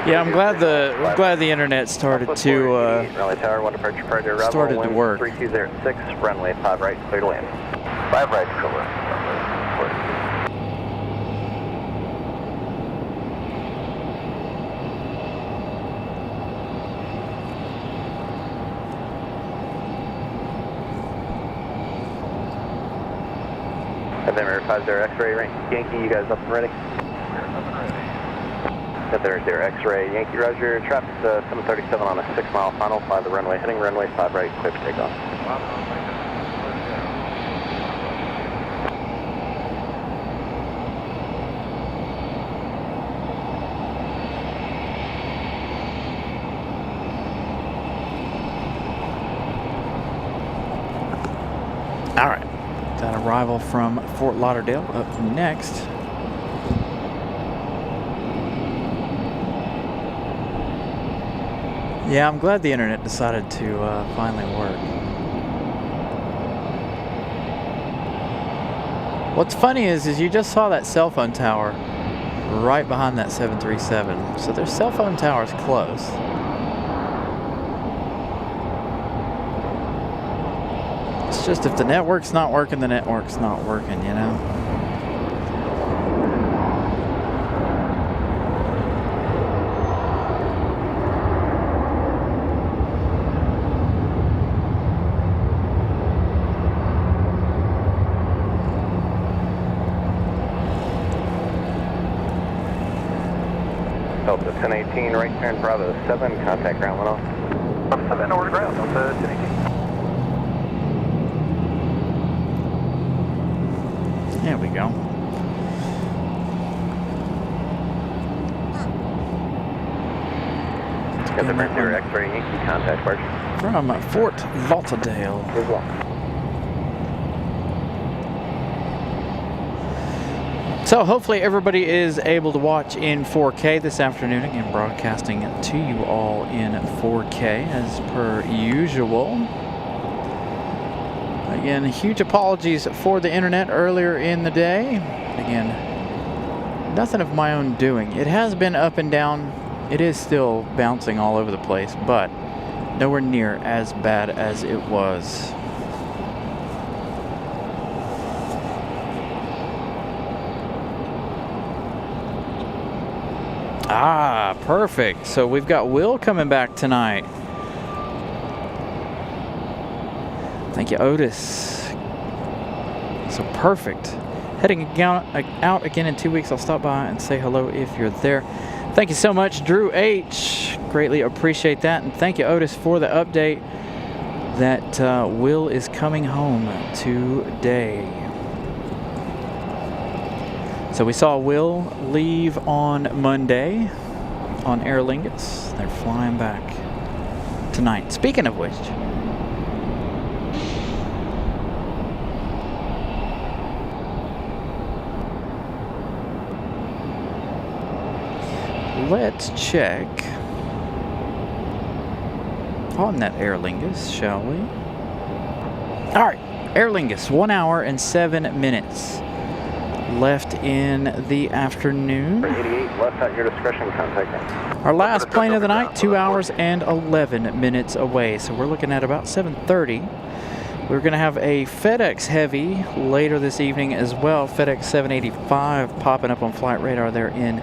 Yeah, I'm glad the internet started to Raleigh Tower, 1 departure prior to arrival. started to work. 320 at 6, runway 5 right, clear to land. 5 right, clear left. Denver 50 X-ray Yankee, you guys up and ready? Denver X-ray Yankee, roger. Traffic's 737 on a 6-mile final. Fly the runway heading, runway 5 right, clear for takeoff. All right, that arrival from Fort Lauderdale up next. Yeah, I'm glad the internet decided to finally work. What's funny is you just saw that cell phone tower right behind that 737. So there's cell phone towers close. It's just if the network's not working, the network's not working, you know? Delta 1018, right turn, Bravo 7, contact ground 1 off. Bravo 7, over to ground, Delta 1018. There we go. Denver X-ray Yankee, contact departure. From Fort Lauderdale. As well. So hopefully everybody is able to watch in 4K this afternoon. Again, broadcasting to you all in 4K as per usual. Again, huge apologies for the internet earlier in the day. Again, nothing of my own doing. It has been up and down. It is still bouncing all over the place, but nowhere near as bad as it was. Ah, perfect. So we've got Will coming back tonight. Thank you, Otis. So perfect. Heading out again in 2 weeks. I'll stop by and say hello if you're there. Thank you so much, Drew H. Greatly appreciate that. And thank you, Otis, for the update that Will is coming home today. So we saw Will leave on Monday on Aer Lingus. They're flying back tonight. Speaking of which, let's check on that Aer Lingus, shall we? All right, Aer Lingus, 1 hour and 7 minutes left in the afternoon. 88, left at your discretion, contacting. Our last plane of the night, 2 hours and 11 minutes away. So we're looking at about 7:30. We're going to have a FedEx Heavy later this evening as well. FedEx 785 popping up on flight radar there in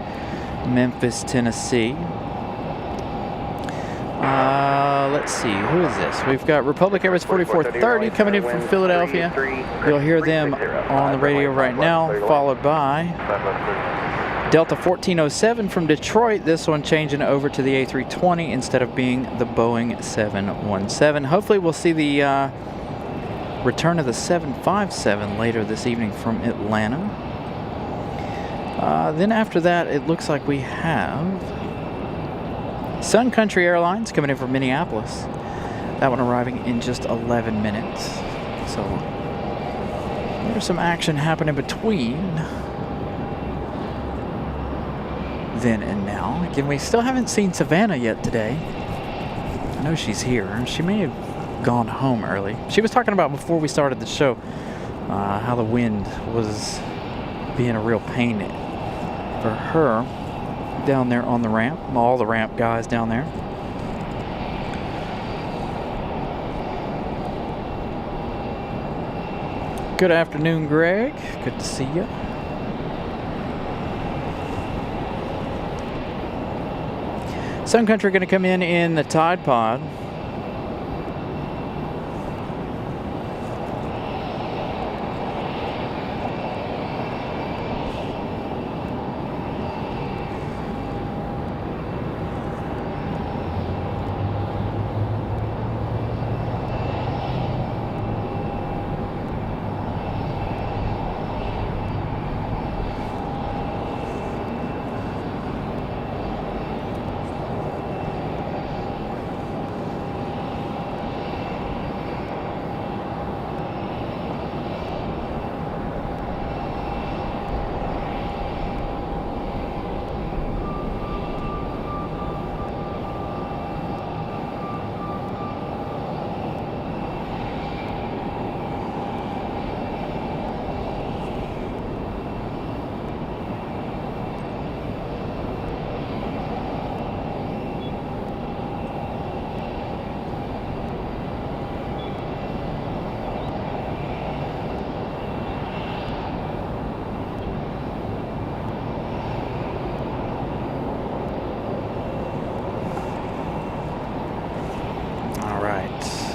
Memphis, Tennessee. Let's see, who is this? We've got Republic Airways 4430 coming in from Philadelphia. You'll hear them on the radio right now, followed by Delta 1407 from Detroit. This one changing over to the A320 instead of being the Boeing 717. Hopefully we'll see the return of the 757 later this evening from Atlanta. Then after that, it looks like we have Sun Country Airlines coming in from Minneapolis. That one arriving in just 11 minutes. So there's some action happening between then and now. Again, we still haven't seen Savannah yet today. I know she's here. She may have gone home early. She was talking about before we started the show how the wind was being a real pain for her down there on the ramp. All the ramp guys down there. Good afternoon, Greg. Good to see you. Sun Country going to come in the Tide Pod.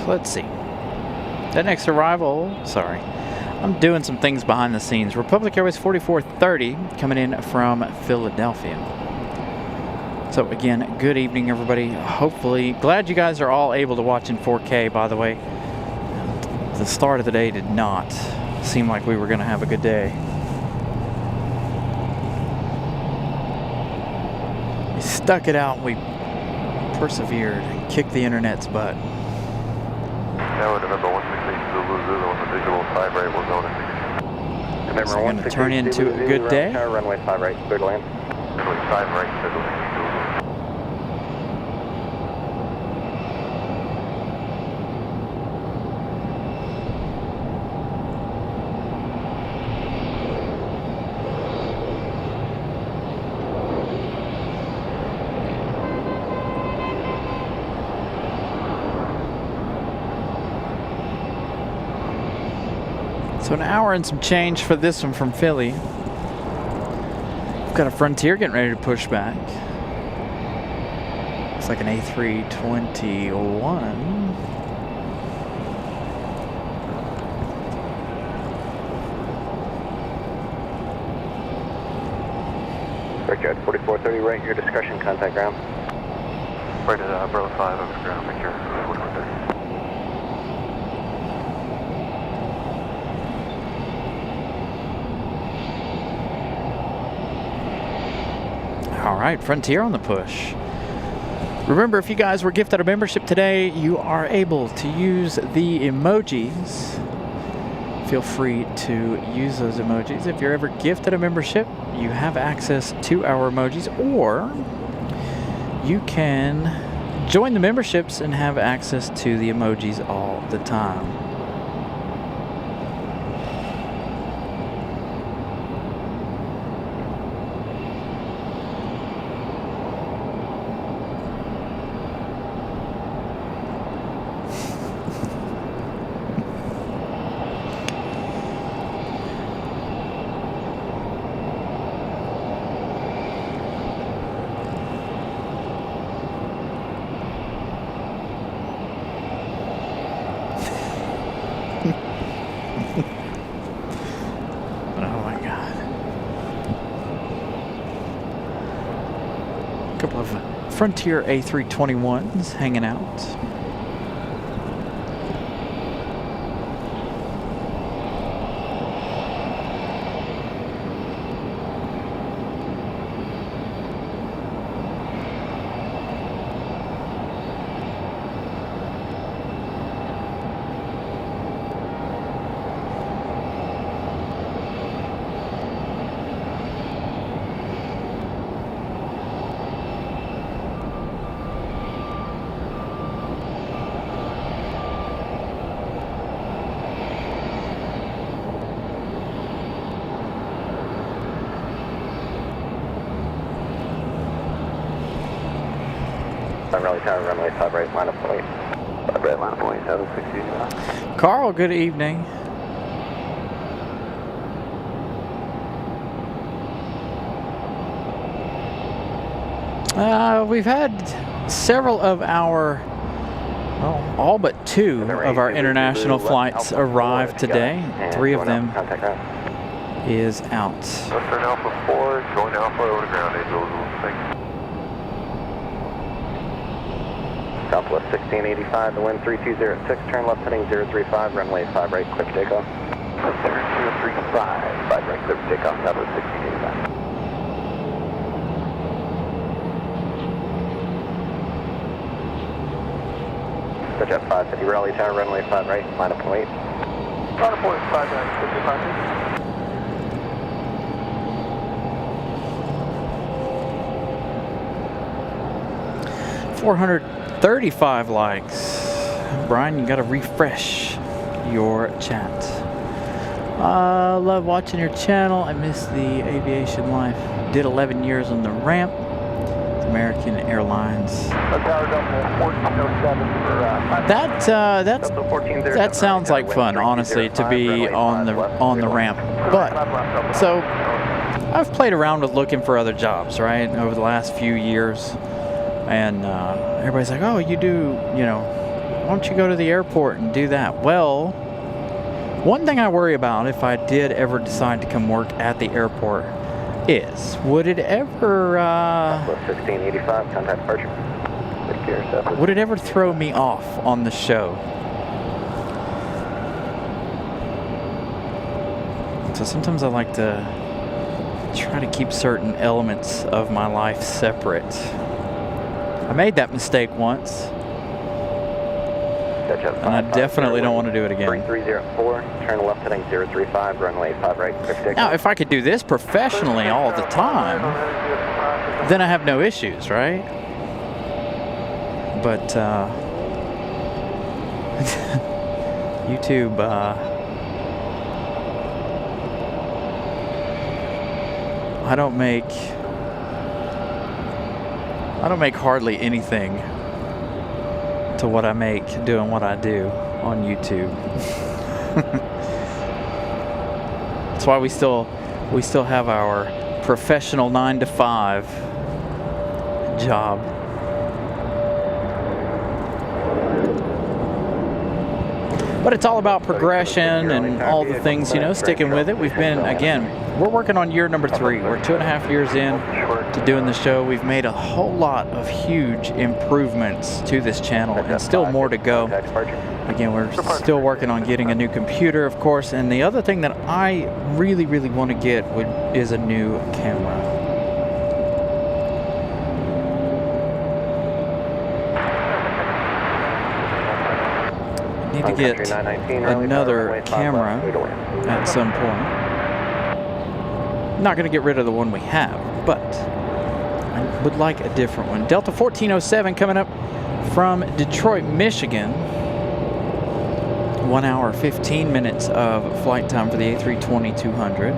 Let's see. That next arrival, sorry, I'm doing some things behind the scenes. Republic Airways 4430 coming in from Philadelphia. So again, good evening, everybody. Hopefully, glad you guys are all able to watch in 4K, by the way. The start of the day did not seem like we were going to have a good day. We stuck it out, we persevered and kicked the internet's butt. Tower November 168 Zulu Zulu on the visual 5 right, we'll go to It's going to turn into a good day. Runway 5 right, clear to land. Runway 5 right, clear to land. So an hour and some change for this one from Philly. We've got a Frontier getting ready to push back. Looks like an A321. Brickyard 4430 right, your discretion, contact ground. Right at Bravo 5 over ground, picture 4430. All right, Frontier on the push. Remember, if you guys were gifted a membership today, you are able to use the emojis. Feel free to use those emojis. If you're ever gifted a membership, you have access to our emojis, or you can join the memberships and have access to the emojis all the time. Couple of Frontier A321s hanging out. Raleigh Tower, runway 5 right, line up point. 5 right, line up point, 760. Carl, good evening. We've had several of our, well, all but two of our international flights arrive today. 3 of them is out. Western Alpha 4, going Alpha over to ground, Angel. Thanks. Southwest 1685, the wind 3206, turn left heading 035, runway 5 right, clear for takeoff. 035, 5 right, clear for takeoff, Southwest 1685. Switch at 550 Raleigh Tower, runway 5 right, line up and wait. Line up point 5 right, 55. 435 likes. Brian, you got to refresh your chat. Love watching your channel. I miss the aviation life. Did 11 years on the ramp. American Airlines. That sounds like fun, honestly, to be on the ramp. But so I've played around with looking for other jobs, right, over the last few years, and everybody's like, "Oh, you do, you know, why don't you go to the airport and do that?" Well, one thing I worry about if I did ever decide to come work at the airport is, would it ever 1685, contact departure. Would it ever throw me off on the show? So sometimes I like to try to keep certain elements of my life separate. I made that mistake once. And I definitely don't want to do it again. 3304, turn left heading 035, runway 5 right, clear for takeoff. Now, if I could do this professionally all the time, then I have no issues, right? But YouTube, I don't make hardly anything to what I make doing what I do on YouTube. That's why we still have our professional 9-to-5 job. But it's all about progression and all the things, you know, sticking with it. We've been, again, we're working on year number 3. We're 2.5 years in to doing the show. We've made a whole lot of huge improvements to this channel and still more to go. Again, we're still working on getting a new computer, of course. And the other thing that I really, really want to get is a new camera. Need to get another camera at some point. Not going to get rid of the one we have, but I would like a different one. Delta 1407 coming up from Detroit, Michigan. 1 hour, 15 minutes of flight time for the A320-200.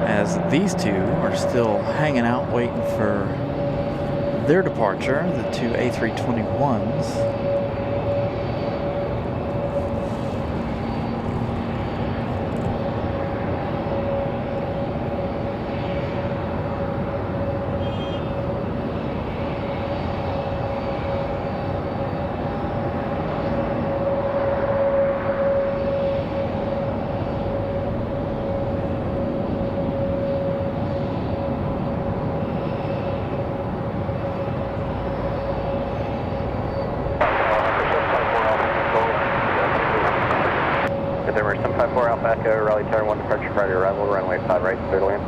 As these two are still hanging out waiting for their departure, the two A321s. Raleigh Tower 1 departure prior to arrival, runway 5 right, clear to land.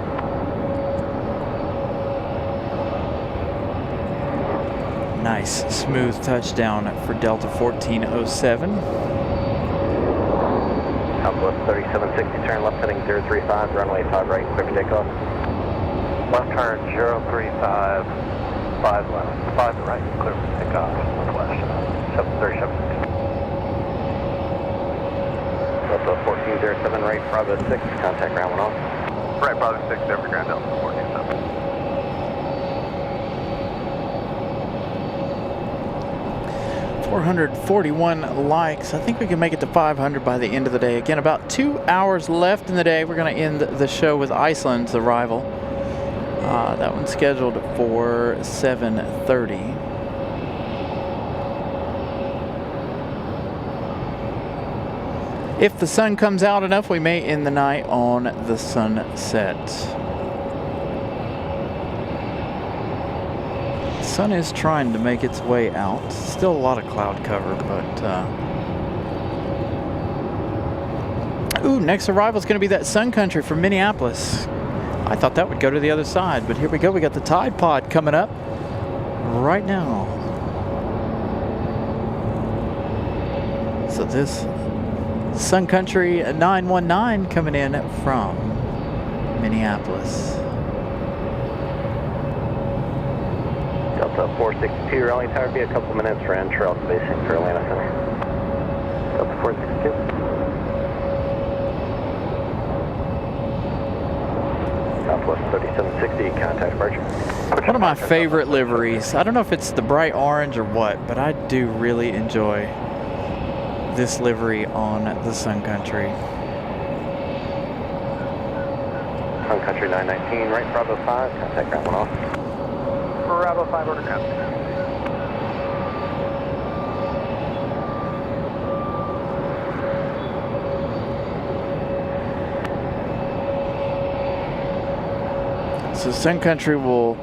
Nice, smooth touchdown for Delta 1407. Southwest 3760, turn left heading 035, runway 5 right, clear for takeoff. Left turn 035, 5 left, 5 right, clear for takeoff, northwest, 737. Delta 1407 right, Bravo 6, contact ground 1 off. Right, Bravo 6, over ground, Delta 1407. 441 likes. I think we can make it to 500 by the end of the day. Again, about 2 hours left in the day. We're going to end the show with Iceland's arrival. That one's scheduled for 7:30. If the sun comes out enough, we may end the night on the sunset. The sun is trying to make its way out. Still a lot of cloud cover, but ooh, next arrival is going to be that Sun Country from Minneapolis. I thought that would go to the other side, but here we go. We got the Tide Pod coming up right now. So this Sun Country 919 coming in from Minneapolis. Delta 462, Raleigh Tower, be a couple minutes for entry observation for Atlanta Center. Delta 462. Southwest 3760, contact departure. One of my favorite liveries. I don't know if it's the bright orange or what, but I do really enjoy this livery on the Sun Country. Sun Country 919, right, Bravo 5, contact ground 1 off. Bravo 5, order ground. So Sun Country will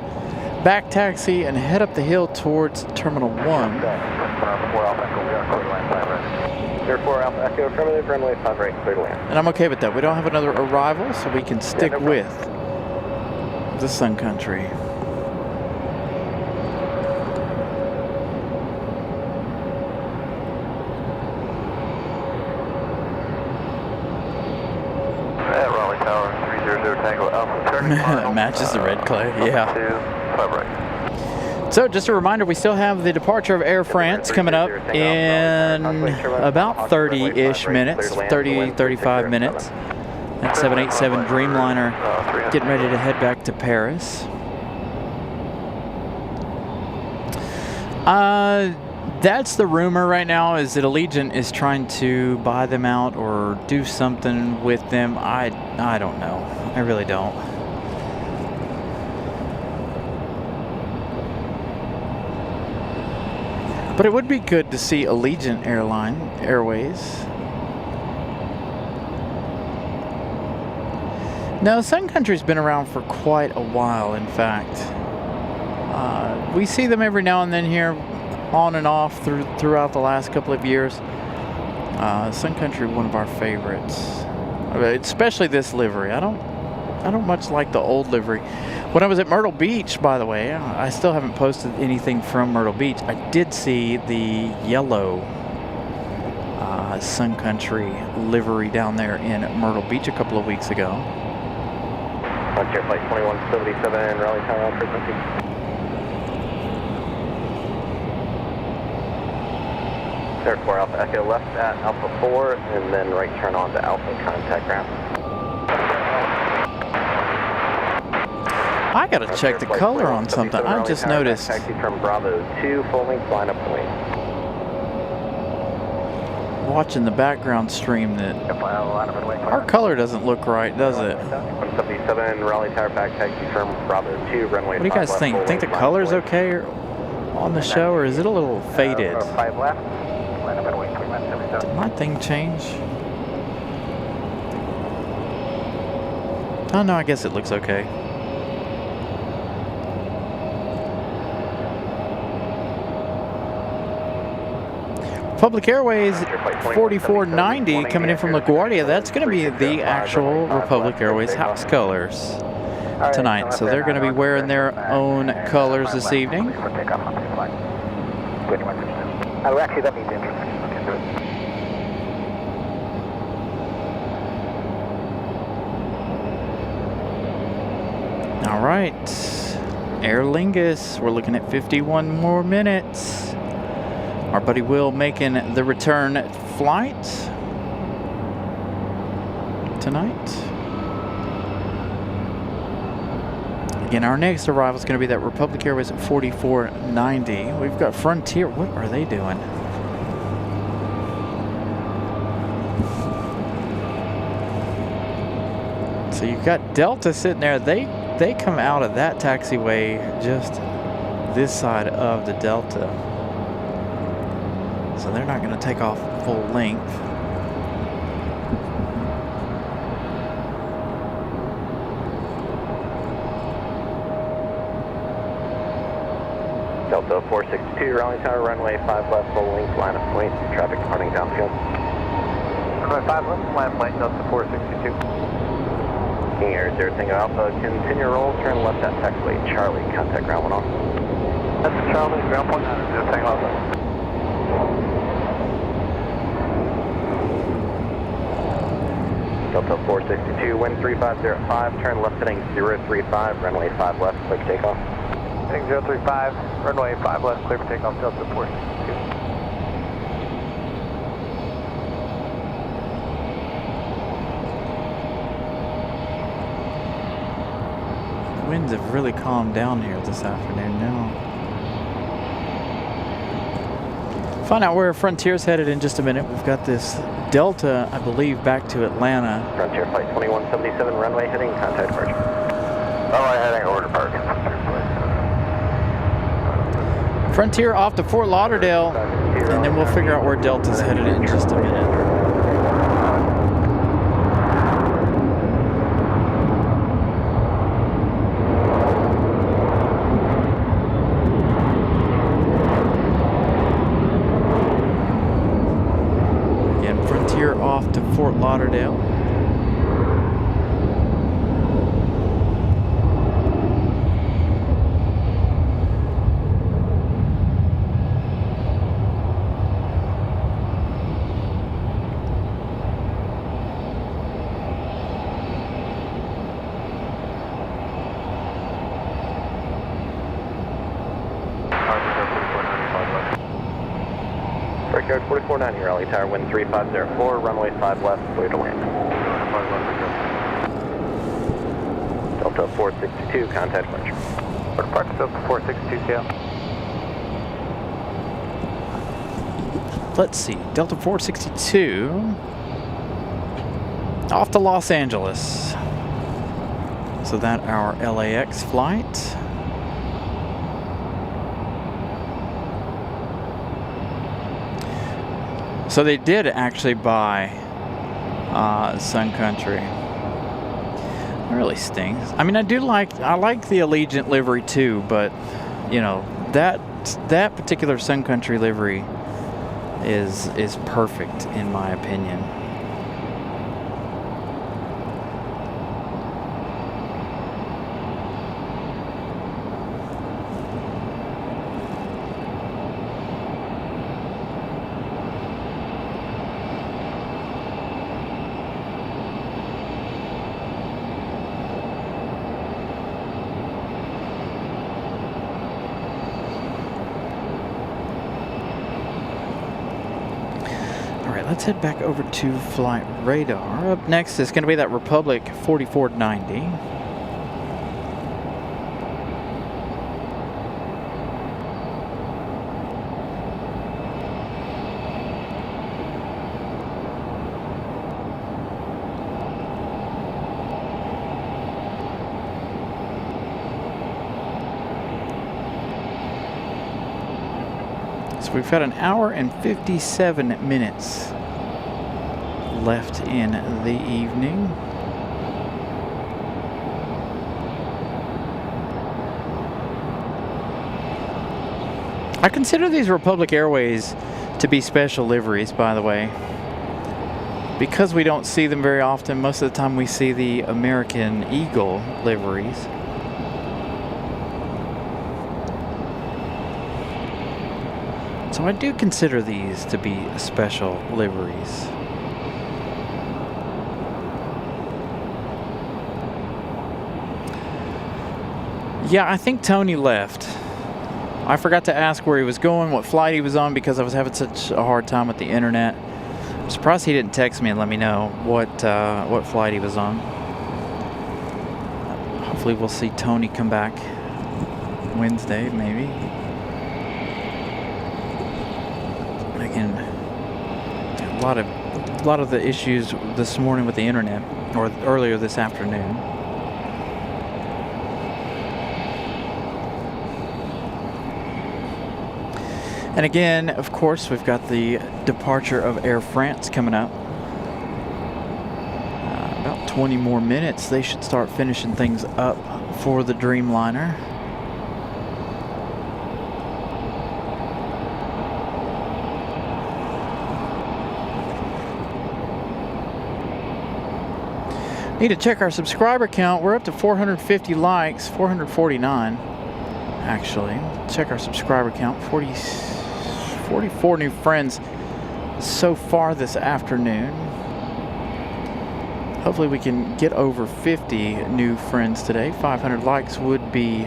back taxi and head up the hill towards Terminal 1. Bravo 4 Alpha Echo, we are clear to land 5 right. 04 Alpha Echo, affirmative, runway 5 right, clear to land. And I'm okay with that. We don't have another arrival, so we can stick with the Sun Country. Matches the red clay, yeah. 5 right. So just a reminder, we still have the departure of Air France coming up in about 30-ish minutes, 30, 35 minutes. That 787 Dreamliner getting ready to head back to Paris. That's the rumor right now, is that Allegiant is trying to buy them out or do something with them. I don't know. I really don't. But it would be good to see Allegiant Airways. No, Sun Country's been around for quite a while, in fact. We see them every now and then here, on and off throughout the last couple of years. Sun Country, one of our favorites, especially this livery. I don't much like the old livery. When I was at Myrtle Beach, by the way, I still haven't posted anything from Myrtle Beach. I did see the yellow Sun Country livery down there in Myrtle Beach a couple of weeks ago. Frontier Flight 2177, Raleigh Tower, frequency. Clear 4 Alpha Echo, left at Alpha 4, and then right turn on to Alpha, contact ground. I gotta check the color on something. I just noticed. Taxi from Bravo 2, full length line of point. Watching the background stream that our color doesn't look right, does it? 177, Raleigh Tower, back taxi from Bravo 2, runway 5 left. What do you guys think? Think the color's okay on the show, or is it a little faded? 5 left. Did my thing change? Oh no, I guess it looks okay. Public Airways 4490 coming in from LaGuardia. That's going to be the actual Republic Airways house colors tonight. So they're going to be wearing their own colors this evening. Actually, that means interest. Look into it. All right, Aer Lingus, we're looking at 51 more minutes. Our buddy Will making the return flight tonight. Again, our next arrival is going to be that Republic Airways at 4490. We've got Frontier. What are they doing? So you've got Delta sitting there. They come out of that taxiway just this side of the Delta. So they're not going to take off full length. Delta 462, Raleigh Tower, runway 5 left, full length, line of point, traffic departing downfield. Runway 5 left, line of point, Delta 462. King Air 0 Tango Alpha, continue roll, turn left at taxiway Charlie, contact ground 1 off. That's Charlie, ground point 0 Tango Alpha. Delta 462, wind 3505, turn left heading 035, runway 5 left, clear for takeoff. Heading 035, runway 5 left, clear for takeoff, Delta 462. The winds have really calmed down here this afternoon now. Find out where Frontier's headed in just a minute. We've got this Delta, I believe, back to Atlanta. Frontier Flight 2177, runway heading, contact departure. Runway heading over departure. Frontier off to Fort Lauderdale, and then we'll figure out where Delta's headed in just a minute. Off to Fort Lauderdale. 4490 Raleigh, tower wind 3504, runway 5 left, clear to land. Delta 462, contact departure. Departure Delta 462, KL. Let's see, Delta 462 off to Los Angeles. So that our LAX flight. So they did actually buy Sun Country. It really stings. I mean, I like the Allegiant livery too, but you know, that particular Sun Country livery is perfect in my opinion. Let's head back over to flight radar. Up next is going to be that Republic 4490. So we've got an hour and 57 minutes left in the evening. I consider these Republic Airways to be special liveries, by the way, because we don't see them very often. Most of the time we see the American Eagle liveries. So I do consider these to be special liveries. Yeah, I think Tony left. I forgot to ask where he was going, what flight he was on, because I was having such a hard time with the internet. I'm surprised he didn't text me and let me know what flight he was on. Hopefully we'll see Tony come back Wednesday, maybe. Again, a lot of the issues this morning with the internet, or earlier this afternoon. And again, of course, we've got the departure of Air France coming up. About 20 more minutes. They should start finishing things up for the Dreamliner. Need to check our subscriber count. We're up to 450 likes, 449 actually. Check our subscriber count. 44 new friends so far this afternoon. Hopefully we can get over 50 new friends today. 500 likes would be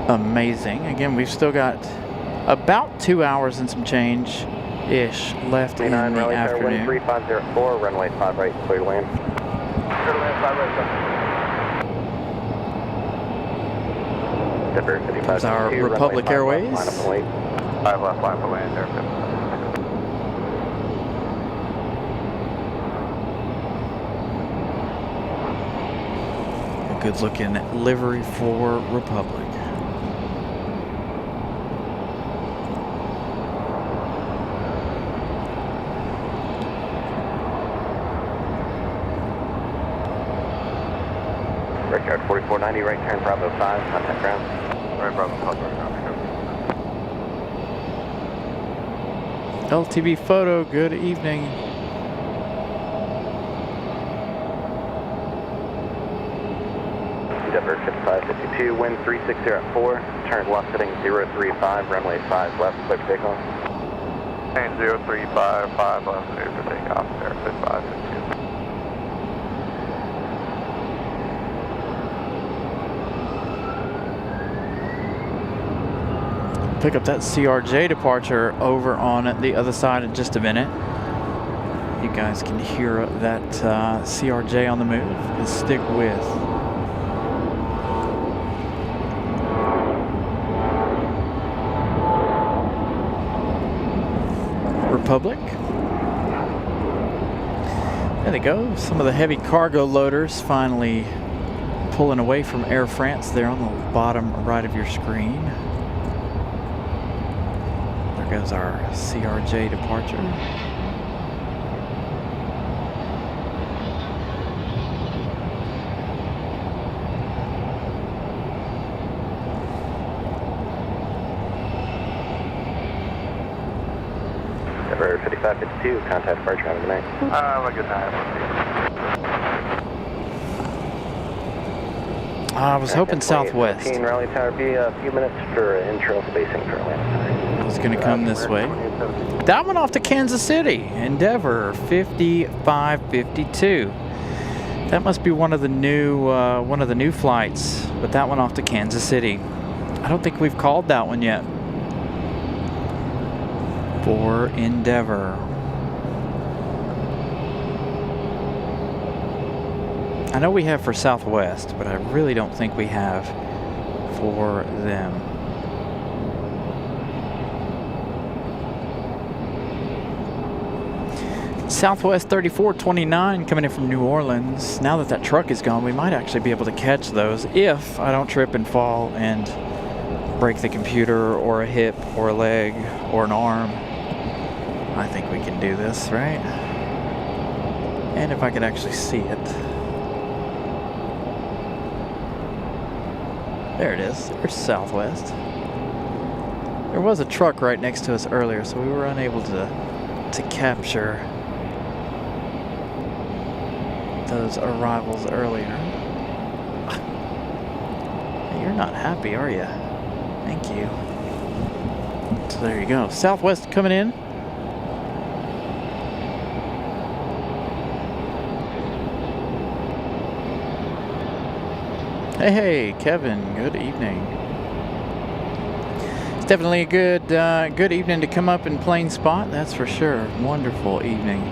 amazing. Again, we've still got about 2 hours and some change-ish left in the afternoon. 3504, runway 5 right, clear to land. Clear to land, 5 right, That's our Republic Airways. 5 left, line for land, airfield. A good looking livery for Republic. Brickyard 4490, right turn, Bravo 5, contact ground. Right, Bravo 5, right ground. LTV photo, good evening. Denver 5552, wind 360 at 4, turn left heading 035, runway 5 left, clear for takeoff. And 035, 5 left, clear for takeoff, there, 5552. Pick up that CRJ departure over on the other side in just a minute. You guys can hear that CRJ on the move. Just stick with. Republic. There they go. Some of the heavy cargo loaders finally pulling away from Air France there on the bottom right of your screen. There goes our CRJ departure. Number 5552, contact departure, have a good night. Have a good night. I was hoping Southwest. Raleigh Tower, be a few minutes for internal spacing for landing. It's going to come this way. That one off to Kansas City. Endeavor 5552. That must be one of the new flights, but that one off to Kansas City. I don't think we've called that one yet. For Endeavor. I know we have for Southwest, but I really don't think we have for them. Southwest 3429 coming in from New Orleans. Now that truck is gone, we might actually be able to catch those if I don't trip and fall and break the computer or a hip or a leg or an arm. I think we can do this, right? And if I could actually see it. There it is. There's Southwest. There was a truck right next to us earlier, so we were unable to capture those arrivals earlier. You're not happy, are you? Thank you. So there you go. Southwest coming in. Hey, Kevin. Good evening. It's definitely a good evening to come up in plain spot. That's for sure. Wonderful evening.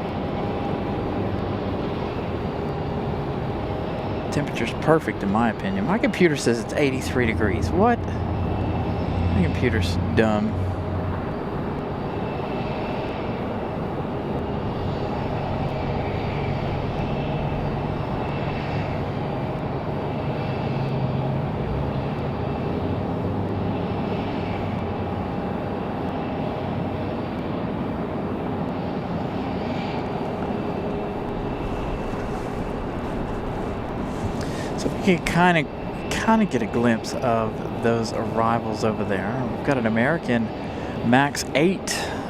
Temperature's perfect in my opinion. My computer says it's 83 degrees. What? My computer's dumb. You can kind of get a glimpse of those arrivals over there. We've got an American Max 8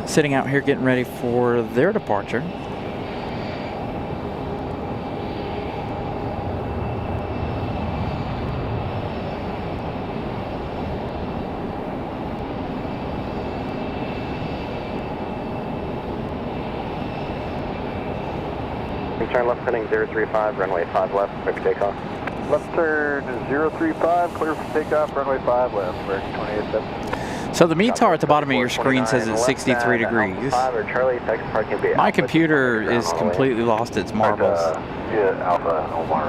sitting out here getting ready for their departure. Turn left heading 035, runway 5 left, quick takeoff. Left turn 035, clear for takeoff, runway 5 left, American 287. So the METAR at the bottom of your screen says it's 63 degrees. My computer is completely lost its marbles.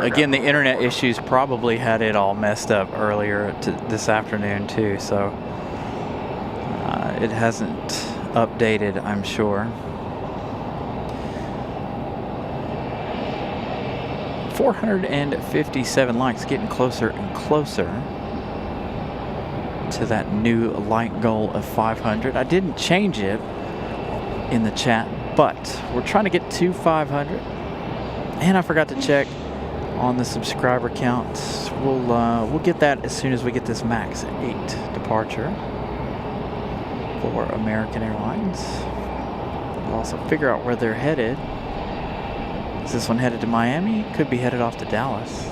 Again, the internet issues probably had it all messed up earlier this afternoon too, so it hasn't updated, I'm sure. 457 likes, getting closer and closer to that new like goal of 500. I didn't change it in the chat, but we're trying to get to 500. And I forgot to check on the subscriber count. We'll get that as soon as we get this Max 8 departure for American Airlines. We'll also figure out where they're headed. Is this one headed to Miami? Could be headed off to Dallas.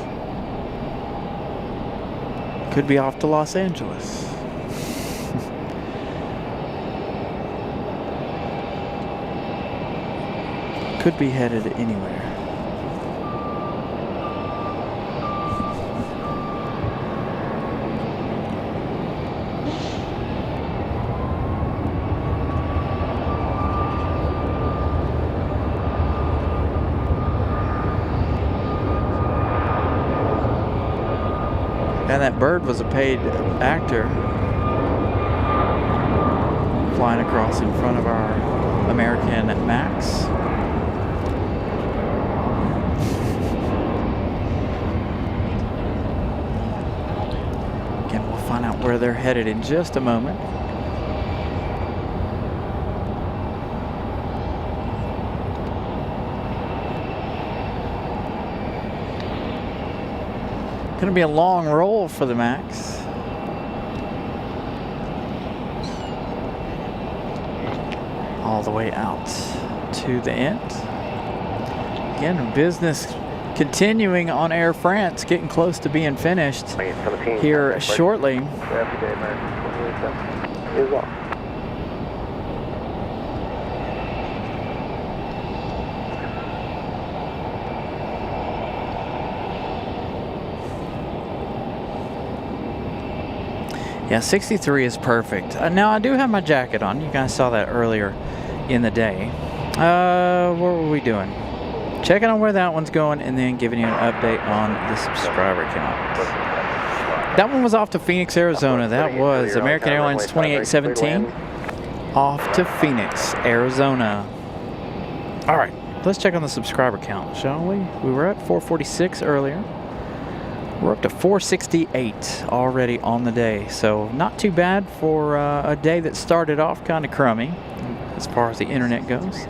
Could be off to Los Angeles. Could be headed anywhere. And that bird was a paid actor flying across in front of our American Max. Again, we'll find out where they're headed in just a moment. Going to be a long roll for the Max. All the way out to the end. Again, business continuing on Air France, getting close to being finished here shortly. Yeah, 63 is perfect. Now I do have my jacket on. You guys saw that earlier in the day. What were we doing? Checking on where that one's going and then giving you an update on the subscriber count. That one was off to Phoenix, Arizona. That was American Airlines 2817 off to Phoenix, Arizona. All right, let's check on the subscriber count, shall we? We were at 446 earlier. We're up to 468 already on the day, so not too bad for a day that started off kind of crummy as far as the internet goes.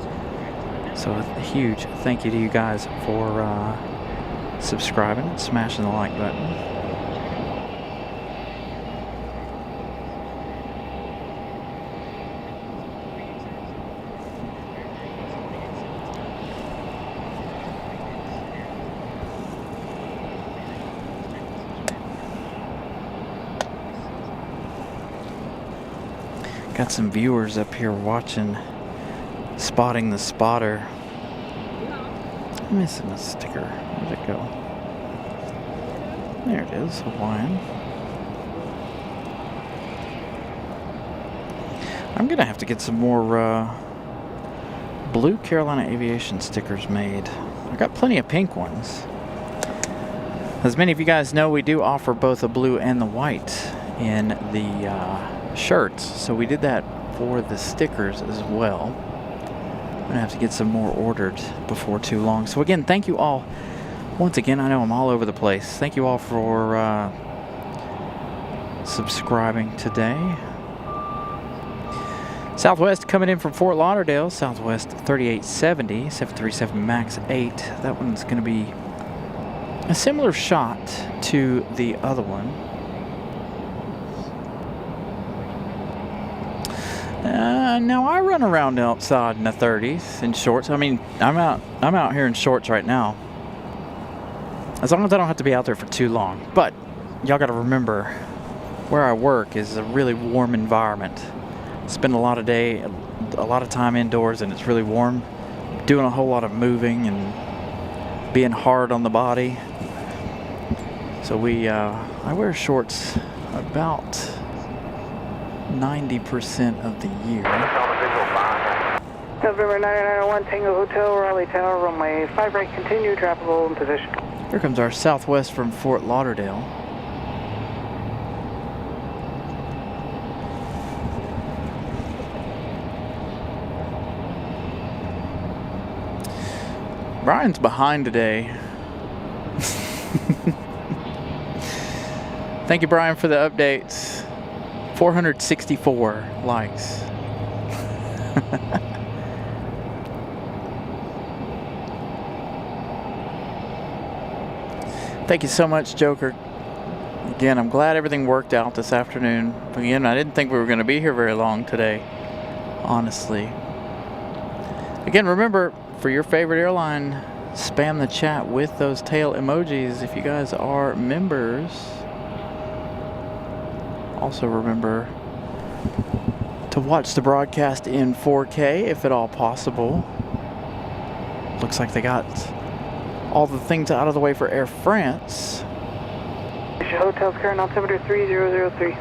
So a huge thank you to you guys for subscribing and smashing the like button. Got some viewers up here watching Spotting the Spotter. I'm missing a sticker. Where'd it go? There it is, Hawaiian. I'm gonna have to get some more blue Carolina Aviation stickers made. I got plenty of pink ones. As many of you guys know, we do offer both the blue and the white in the shirts, so we did that for the stickers as well. I'm gonna have to get some more ordered before too long. So again, thank you all once again. I know I'm all over the place. Thank you all for subscribing today. Southwest coming in from Fort Lauderdale, Southwest 3870 737 MAX 8. That one's gonna be a similar shot to the other one. Now I run around outside in the 30s in shorts. I mean, I'm out here in shorts right now. As long as I don't have to be out there for too long. But y'all got to remember, where I work is a really warm environment. Spend a lot of time indoors, and it's really warm. Doing a whole lot of moving and being hard on the body. So I wear shorts about 90% of the year. November 9901 Tango Hotel, Raleigh Tower, runway 5 right, continue, traffic hold in position. Here comes our Southwest from Fort Lauderdale. Brian's behind today. Thank you, Brian, for the updates. 464 likes. Thank you so much, Joker. Again, I'm glad everything worked out this afternoon. Again, I didn't think we were going to be here very long today, honestly. Again, remember, for your favorite airline, spam the chat with those tail emojis if you guys are members. Also remember to watch the broadcast in 4K if at all possible. Looks like they got all the things out of the way for Air France. Hotel's current altimeter 3003.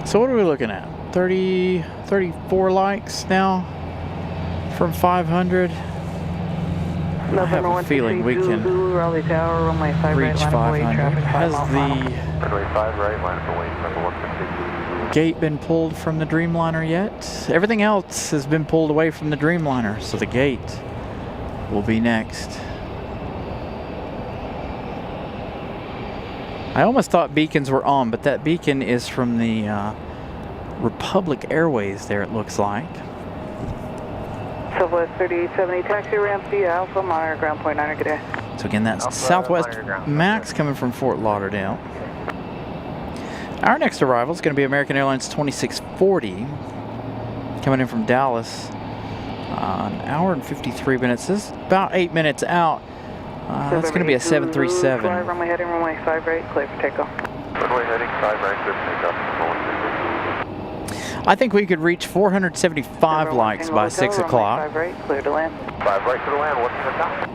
So what are we looking at? 34 likes now from 500. I have a feeling we can Raleigh Tower, runway 5 reach right, 500. Has the Runway 5 right, line for wing, number 150. gate been pulled from the Dreamliner yet? Everything else has been pulled away from the Dreamliner, so the gate will be next. I almost thought beacons were on, but that beacon is from the Republic Airways there, it looks like. Southwest 3870, taxi ramp via Alpha, monitor ground point 9, good day. So again, that's Alpha, Southwest monitor ground. Max coming from Fort Lauderdale. Our next arrival is going to be American Airlines 2640 coming in from Dallas. An hour and 53 minutes. This is about 8 minutes out. That's going to be a 737. Runway heading, runway 5 right, clear for takeoff. Runway heading 5 right, clear for takeoff. I think we could reach 475 likes by 6 o'clock. 5 right, clear to land. 5 right to the land, what's the top?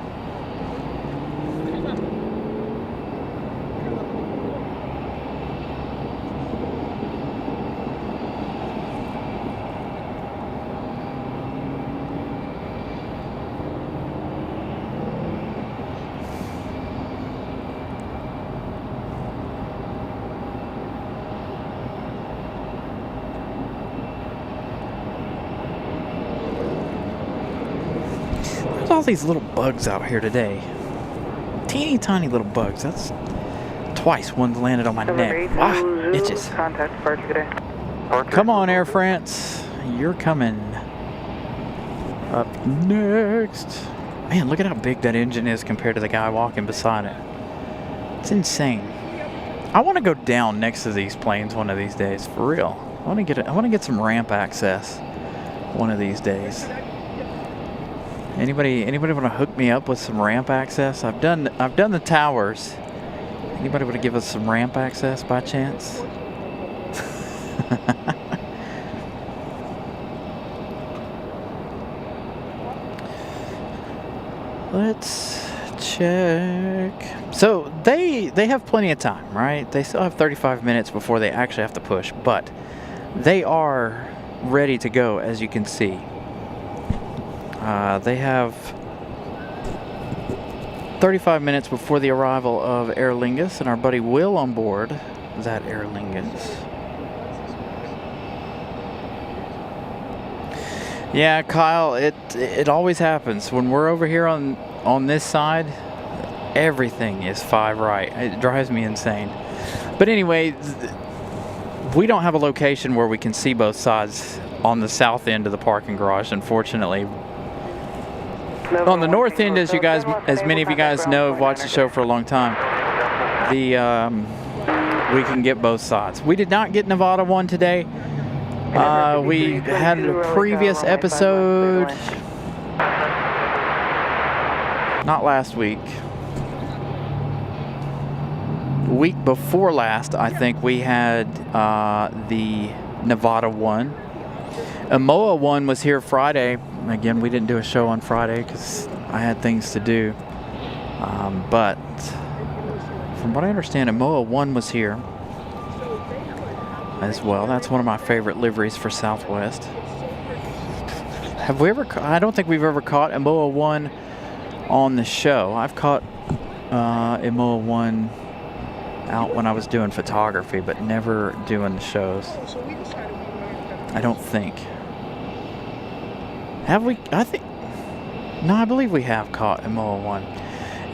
There's all these little bugs out here today. Teeny tiny little bugs. That's twice one's landed on my neck. Ah, itches. Contact departure, good day. Come on, Air France. You're coming up next. Man, look at how big that engine is compared to the guy walking beside it. It's insane. I want to go down next to these planes one of these days, for real. I want to get some ramp access one of these days. Anybody want to hook me up with some ramp access? I've done the towers. Anybody want to give us some ramp access by chance? Let's check. So they have plenty of time, right? They still have 35 minutes before they actually have to push, but they are ready to go, as you can see. They have 35 minutes before the arrival of Aer Lingus, and our buddy Will on board that Aer Lingus. Yeah, Kyle, it always happens. When we're over here on this side, everything is 5 right. It drives me insane. But anyway, we don't have a location where we can see both sides on the south end of the parking garage, unfortunately. On the north end, as many of you guys know, have watched the show for a long time, we can get both sides. We did not get Nevada 1 today. We had a previous episode, not last week. Week before last, I think we had the Nevada 1. Amoa 1 was here Friday. Again, we didn't do a show on Friday because I had things to do. But from what I understand, Amoa 1 was here as well. That's one of my favorite liveries for Southwest. Have we ever? I don't think we've ever caught Amoa 1 on the show. I've caught Amoa 1 out when I was doing photography, but never doing the shows. I don't think. Have we? No, I believe we have caught Amoa 1.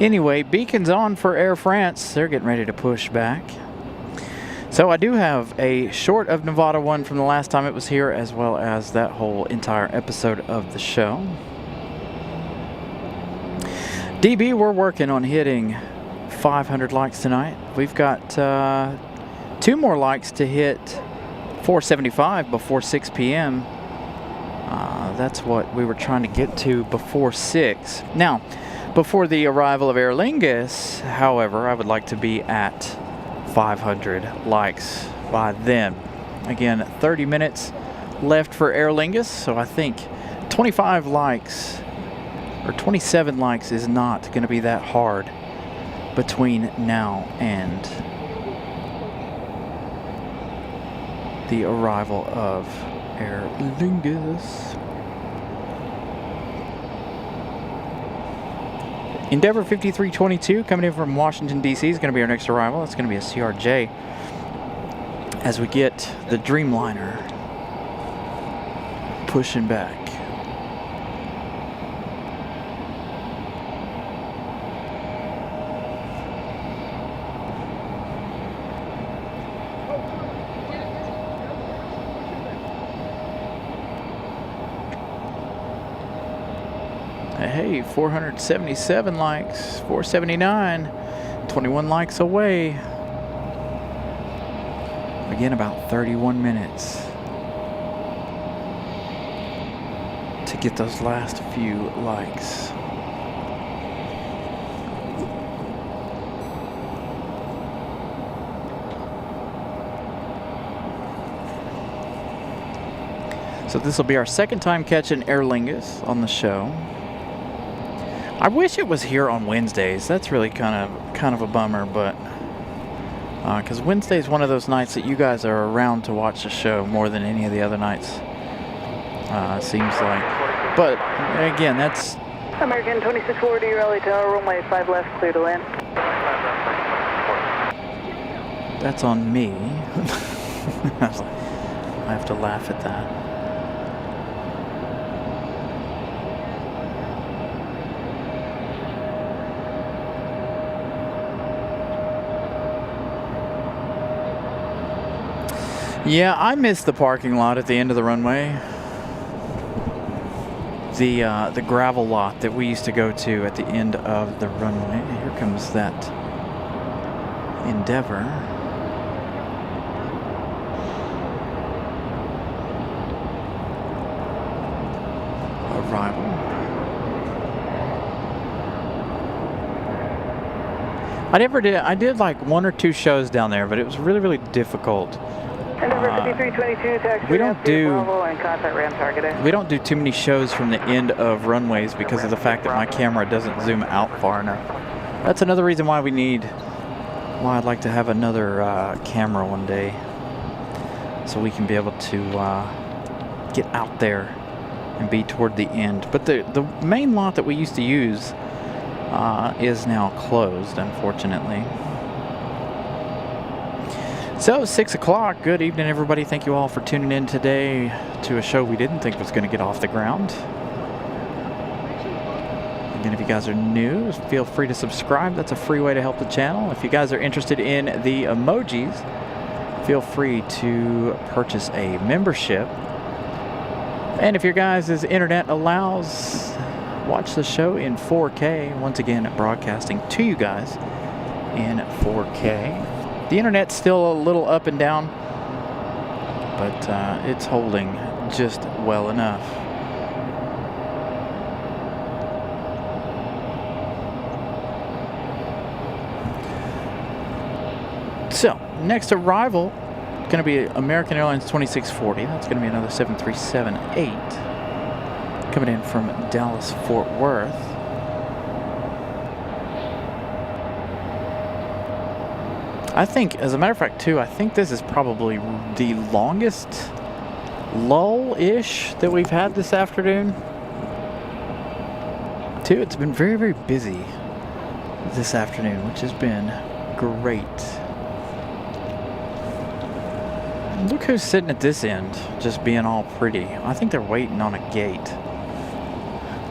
Anyway, beacons on for Air France. They're getting ready to push back. So I do have a short of Nevada 1 from the last time it was here, as well as that whole entire episode of the show. DB, we're working on hitting 500 likes tonight. We've got 2 more likes to hit 475 before 6 p.m. That's what we were trying to get to before 6. Now, before the arrival of Aer Lingus, however, I would like to be at 500 likes by then. Again, 30 minutes left for Aer Lingus, so I think 25 likes or 27 likes is not going to be that hard between now and the arrival of Aer Lingus. Endeavor 5322 coming in from Washington, D.C. is going to be our next arrival. It's going to be a CRJ as we get the Dreamliner pushing back. Hey, 477 likes, 479, 21 likes away. Again, about 31 minutes to get those last few likes. So this will be our second time catching Aer Lingus on the show. I wish it was here on Wednesdays. That's really kind of a bummer, but because Wednesday is one of those nights that you guys are around to watch the show more than any of the other nights. Seems like. But again, that's American 2640 Raleigh Tower, runway 5 left, clear to land. that's on me. I have to laugh at that. Yeah, I missed the parking lot at the end of the runway. The gravel lot that we used to go to at the end of the runway. Here comes that Endeavor. Arrival. I did like 1 or 2 shows down there, but it was really, really difficult. Endeavor 5322, taxi We don't do Bravo and contact ram targeting. we don't do too many shows from the end of runways because of the fact that my camera doesn't zoom out far enough. That's another reason why I'd like to have another camera one day, so we can be able to get out there and be toward the end. But the main lot that we used to use is now closed, unfortunately. So, 6 o'clock. Good evening, everybody. Thank you all for tuning in today to a show we didn't think was going to get off the ground. Again, if you guys are new, feel free to subscribe. That's a free way to help the channel. If you guys are interested in the emojis, feel free to purchase a membership. And if your guys' internet allows, watch the show in 4K. Once again, broadcasting to you guys in 4K. The internet's still a little up and down, but it's holding just well enough. So, next arrival, going to be American Airlines 2640. That's going to be another 737-8 coming in from Dallas, Fort Worth. I think, as a matter of fact, too, I think this is probably the longest lull-ish that we've had this afternoon. Too, it's been very, very busy this afternoon, which has been great. Look who's sitting at this end, just being all pretty. I think they're waiting on a gate.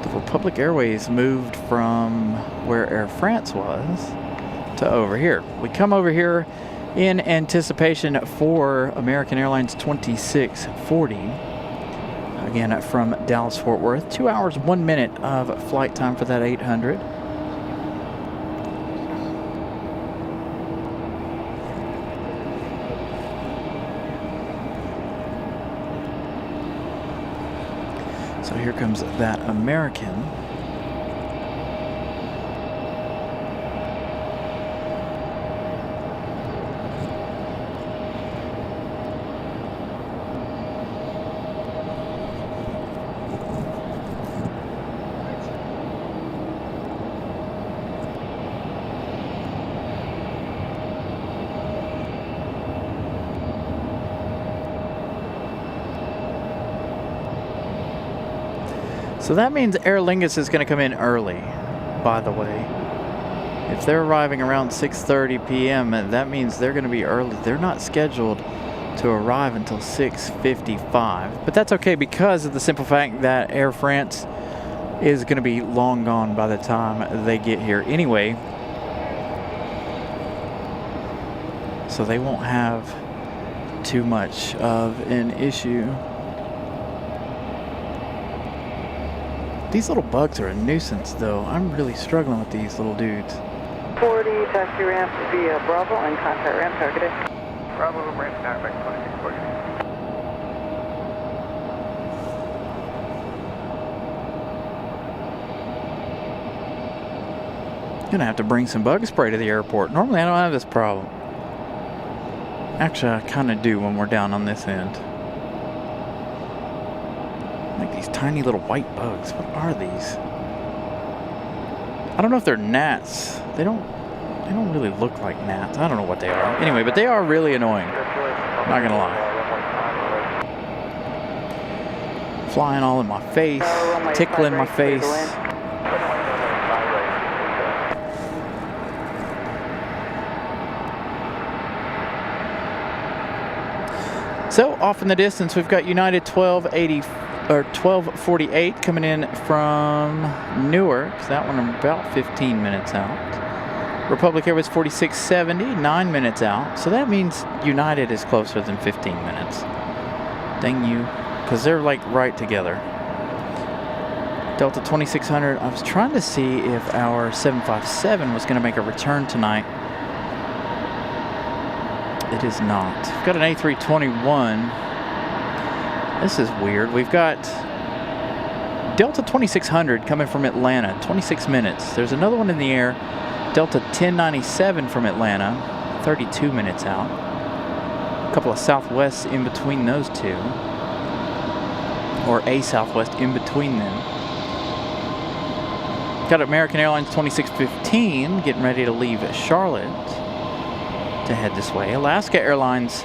The Republic Airways moved from where Air France was to over here. We come over here in anticipation for American Airlines 2640. Again, from Dallas, Fort Worth. 2 hours, 1 minute of flight time for that 800. So here comes that American. So that means Aer Lingus is going to come in early. by the way. If they're arriving around 6:30 p.m., that means they're going to be early. They're not scheduled to arrive until 6:55. But that's okay because of the simple fact that Air France is going to be long gone by the time they get here anyway. So they won't have too much of an issue. These little bugs are a nuisance though. I'm really struggling with these little dudes. 40, taxi ramp via Bravo and contact ramp targeted. Bravo, ramp, contact, back 26, targeted. Gonna have to bring some bug spray to the airport. Normally I don't have this problem. Actually, I kind of do when we're down on this end. Like these tiny little white bugs. What are these? I don't know if they're gnats. They don't really look like gnats. I don't know what they are. Anyway, but they are really annoying. Not gonna lie. Flying all in my face, tickling my face. So off in the distance, we've got United 1248 coming in from Newark. That one about 15 minutes out. Republic Airways 4670, 9 minutes out. So that means United is closer than 15 minutes. Dang you, because they're like right together. Delta 2600. I was trying to see if our 757 was going to make a return tonight. It is not. We've got an A321. This is weird. We've got Delta 2600 coming from Atlanta, 26 minutes. There's another one in the air, Delta 1097 from Atlanta, 32 minutes out. A couple of Southwests in between those two, or a Southwest in between them. Got American Airlines 2615 getting ready to leave Charlotte to head this way. Alaska Airlines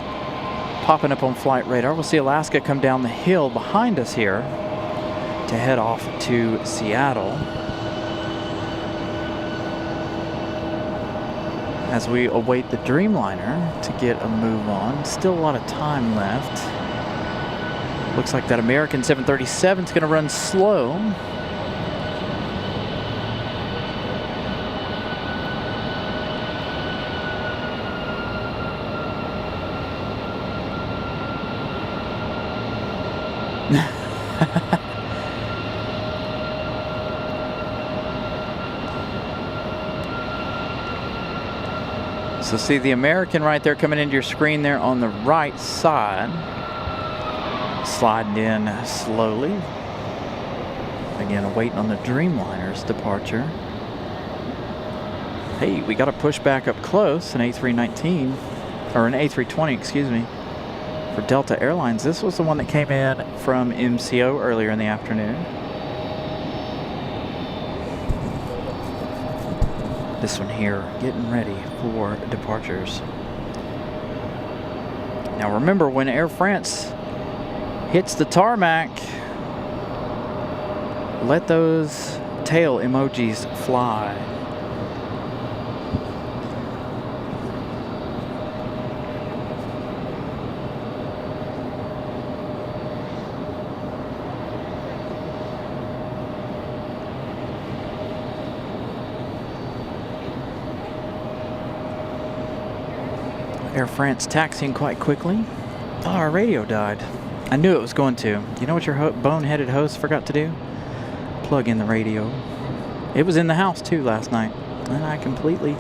popping up on flight radar. We'll see Alaska come down the hill behind us here to head off to Seattle. As we await the Dreamliner to get a move on. Still a lot of time left. Looks like that American 737 is going to run slow. So see the American right there coming into your screen there on the right side. Sliding in slowly. Again, waiting on the Dreamliner's departure. Hey, we got to push back up close, an A319, or an A320, excuse me, for Delta Airlines. This was the one that came in from MCO earlier in the afternoon. This one here, getting ready for departures. Now remember, when Air France hits the tarmac, let those tail emojis fly. Air France taxiing quite quickly. Oh, our radio died. I knew it was going to. You know what your boneheaded host forgot to do? Plug in the radio. It was in the house too last night, and I completely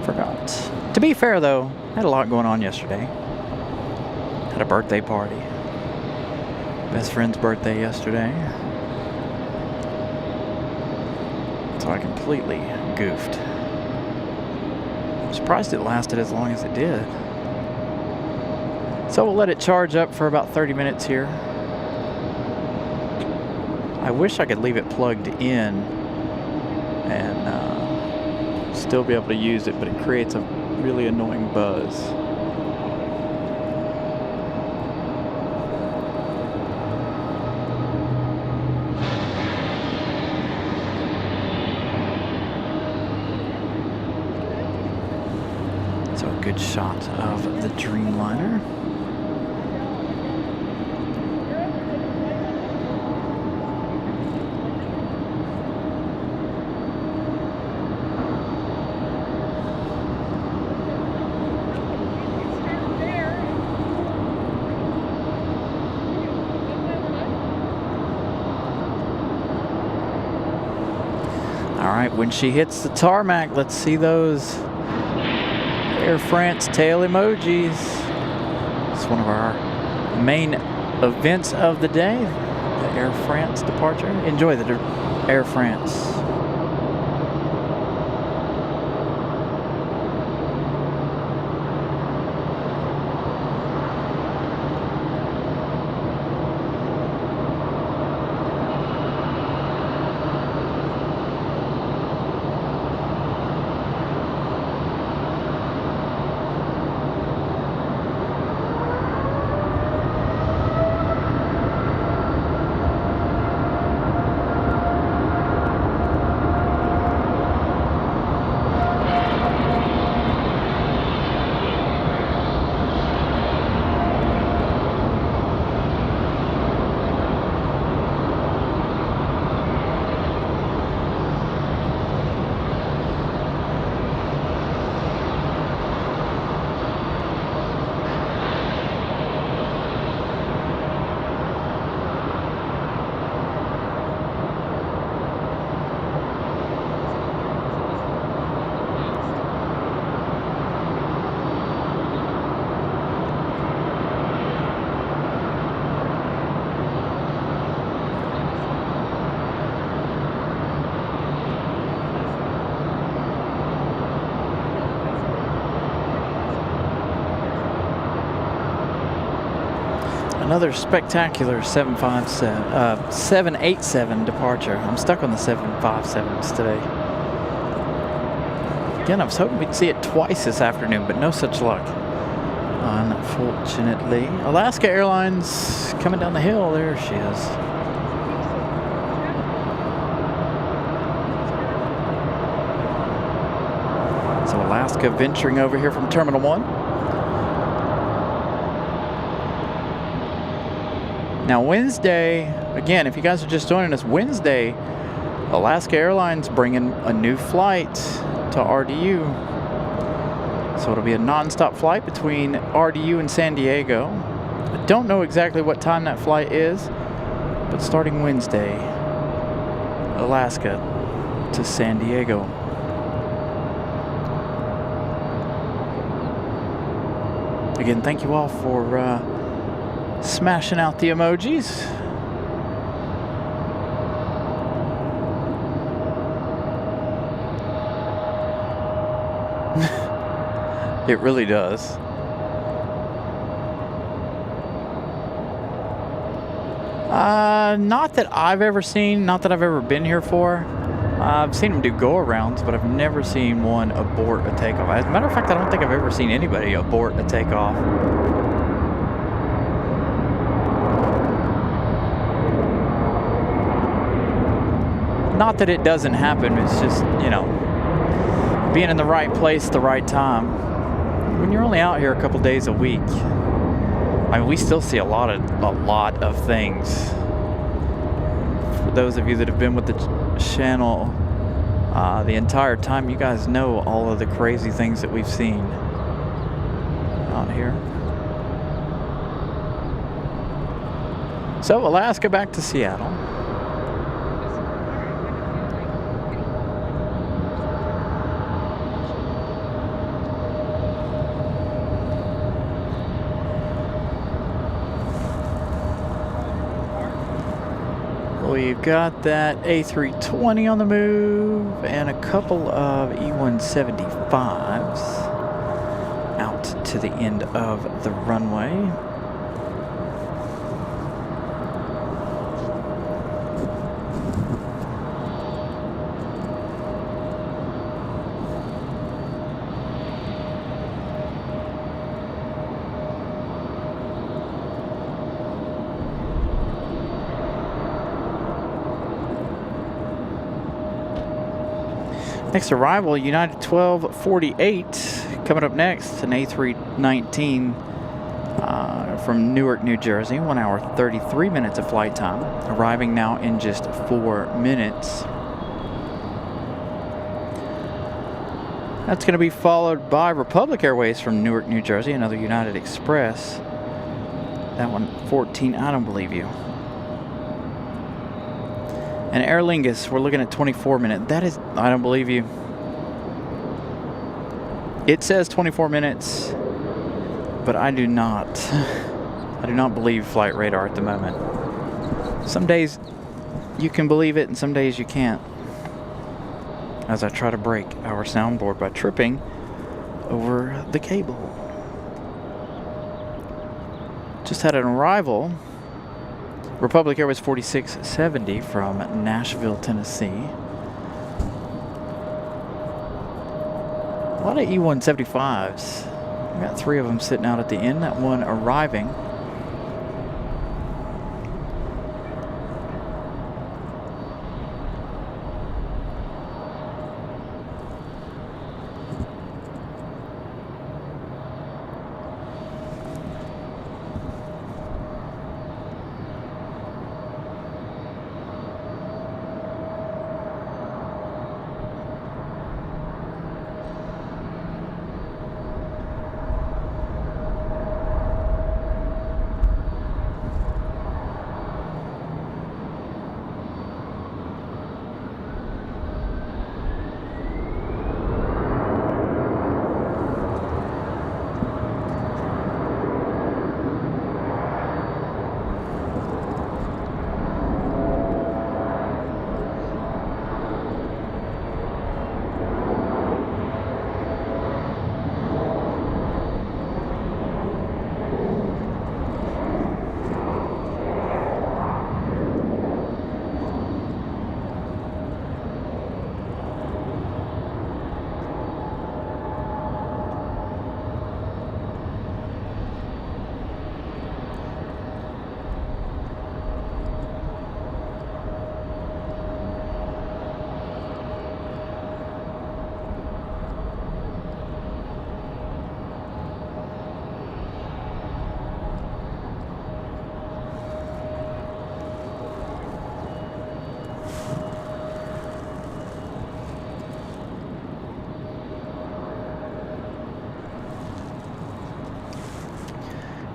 forgot. To be fair though, I had a lot going on yesterday. Had a birthday party. Best friend's birthday yesterday. So I completely goofed. I'm surprised it lasted as long as it did. So we'll let it charge up for about 30 minutes here. I wish I could leave it plugged in and still be able to use it, but it creates a really annoying buzz. good shot of the Dreamliner. All right, when she hits the tarmac, let's see those Air France tail emojis. It's one of our main events of the day, the Air France departure. Enjoy the Air France. Another spectacular 787 departure. I'm stuck on the 757s today. Again, I was hoping we'd see it twice this afternoon, but no such luck, unfortunately. Alaska Airlines coming down the hill. There she is. So Alaska venturing over here from Terminal 1. Now Wednesday, again, if you guys are just joining us, Wednesday, Alaska Airlines bringing a new flight to RDU. So it'll be a non-stop flight between RDU and San Diego. I don't know exactly what time that flight is, but starting Wednesday, Alaska to San Diego. Again, thank you all for smashing out the emojis. It really does. Not that I've ever seen, not that I've ever been here for. I've seen them do go-arounds, but I've never seen one abort a takeoff. As a matter of fact, I don't think I've ever seen anybody abort a takeoff. Not that it doesn't happen, it's just, you know, being in the right place at the right time. When you're only out here a couple days a week, I mean, we still see a lot of things. For those of you that have been with the channel the entire time, you guys know all of the crazy things that we've seen out here. So Alaska back to Seattle. We've got that A320 on the move and a couple of E175s out to the end of the runway. Next arrival, United 1248, Coming up next, an A319 from Newark, New Jersey. 1 hour, 33 minutes of flight time. Arriving now in just 4 minutes. That's going to be followed by Republic Airways from Newark, New Jersey. Another United Express. That one, 14, I don't believe you. And Aer Lingus, we're looking at 24 minutes. That is, I don't believe you. It says 24 minutes, but I do not. I do not believe flight radar at the moment. Some days you can believe it and some days you can't. As I try to break our soundboard by tripping over the cable. Just had an arrival. Republic Airways 4670 from Nashville, Tennessee. A lot of E175s. We got 3 of them sitting out at the end. That one arriving.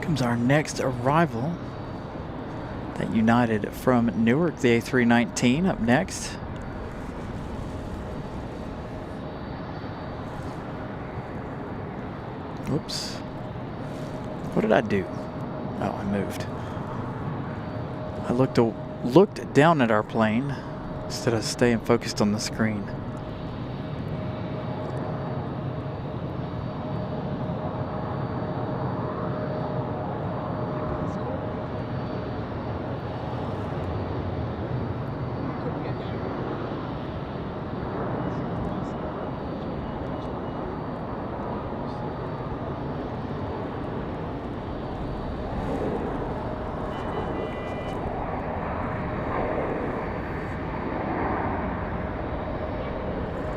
Comes our next arrival. That United from Newark, the A319 up next. Oops. What did I do? Oh, I moved. I looked down at our plane instead of staying focused on the screen.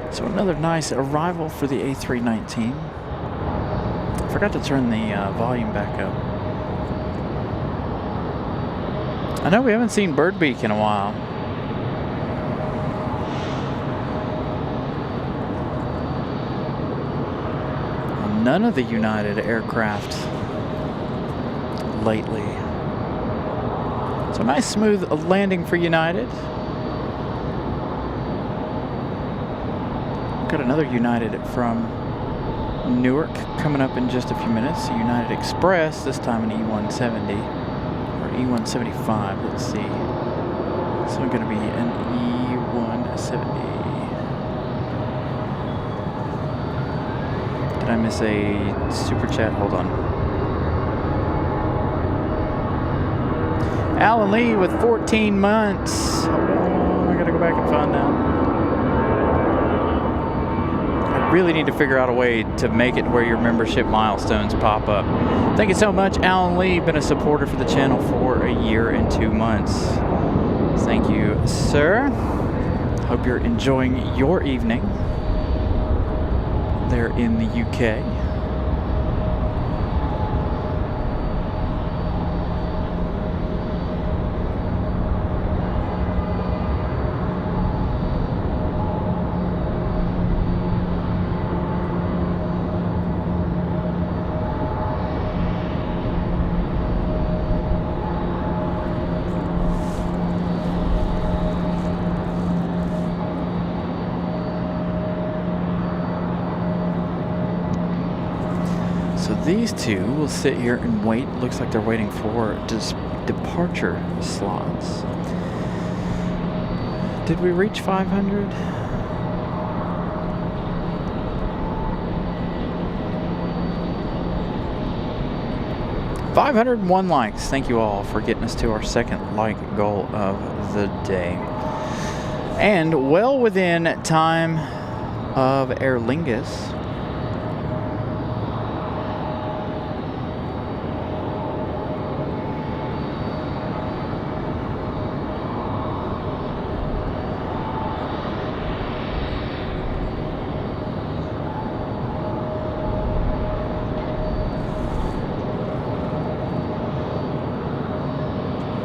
So another nice arrival for the A319. Forgot to turn the volume back up. I know we haven't seen Birdbeak in a while. None of the United aircraft lately. So nice smooth landing for United. Got another United from Newark coming up in just a few minutes. United Express, this time an E170 or E175. Let's see. This one's going to be an E170. Did I miss a super chat? Hold on. Alan Lee with 14 months. Hold on, I got to go back and find out. Really need to figure out a way to make it where your membership milestones pop up. Thank you so much, Alan Lee. Been a supporter for the channel for a year and 2 months. Thank you, sir. Hope you're enjoying your evening there in the UK. So these two will sit here and wait. Looks like they're waiting for departure slots. Did we reach 500? $501 likes. Thank you all for getting us to our second like goal of the day. And well within time of Aer Lingus.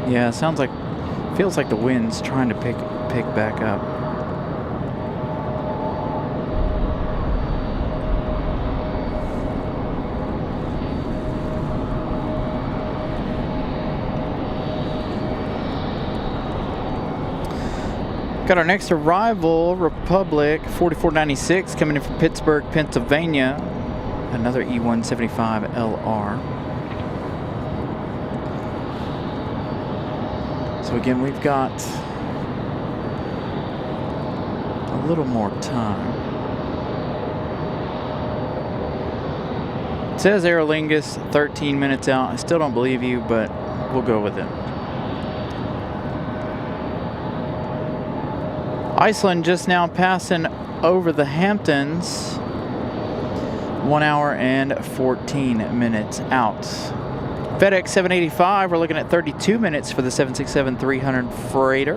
Yeah, sounds like, feels like the wind's trying to pick back up. Got our next arrival, Republic 4496, coming in from Pittsburgh, Pennsylvania. Another E175LR. So again, we've got a little more time. It says Aer Lingus 13 minutes out. I still don't believe you, but we'll go with it. Iceland just now passing over the Hamptons. 1 hour and 14 minutes out. FedEx 785, we're looking at 32 minutes for the 767-300 freighter.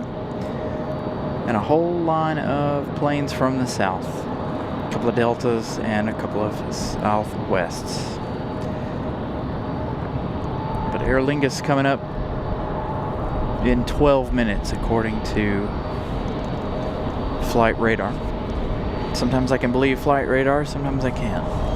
And a whole line of planes from the south. A couple of Deltas and a couple of Southwests. But Aer Lingus coming up in 12 minutes according to flight radar. Sometimes I can believe flight radar, sometimes I can't.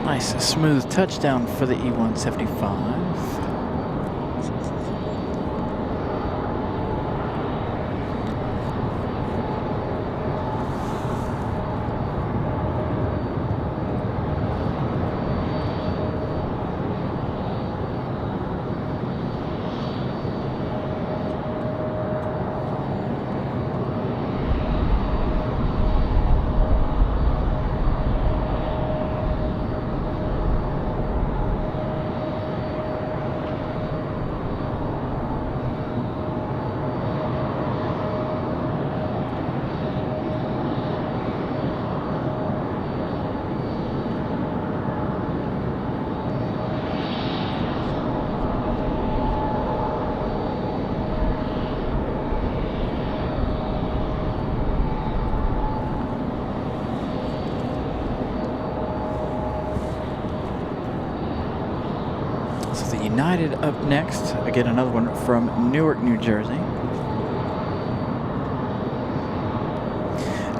Nice smooth touchdown for the E175. United up next. Again, another one from Newark, New Jersey.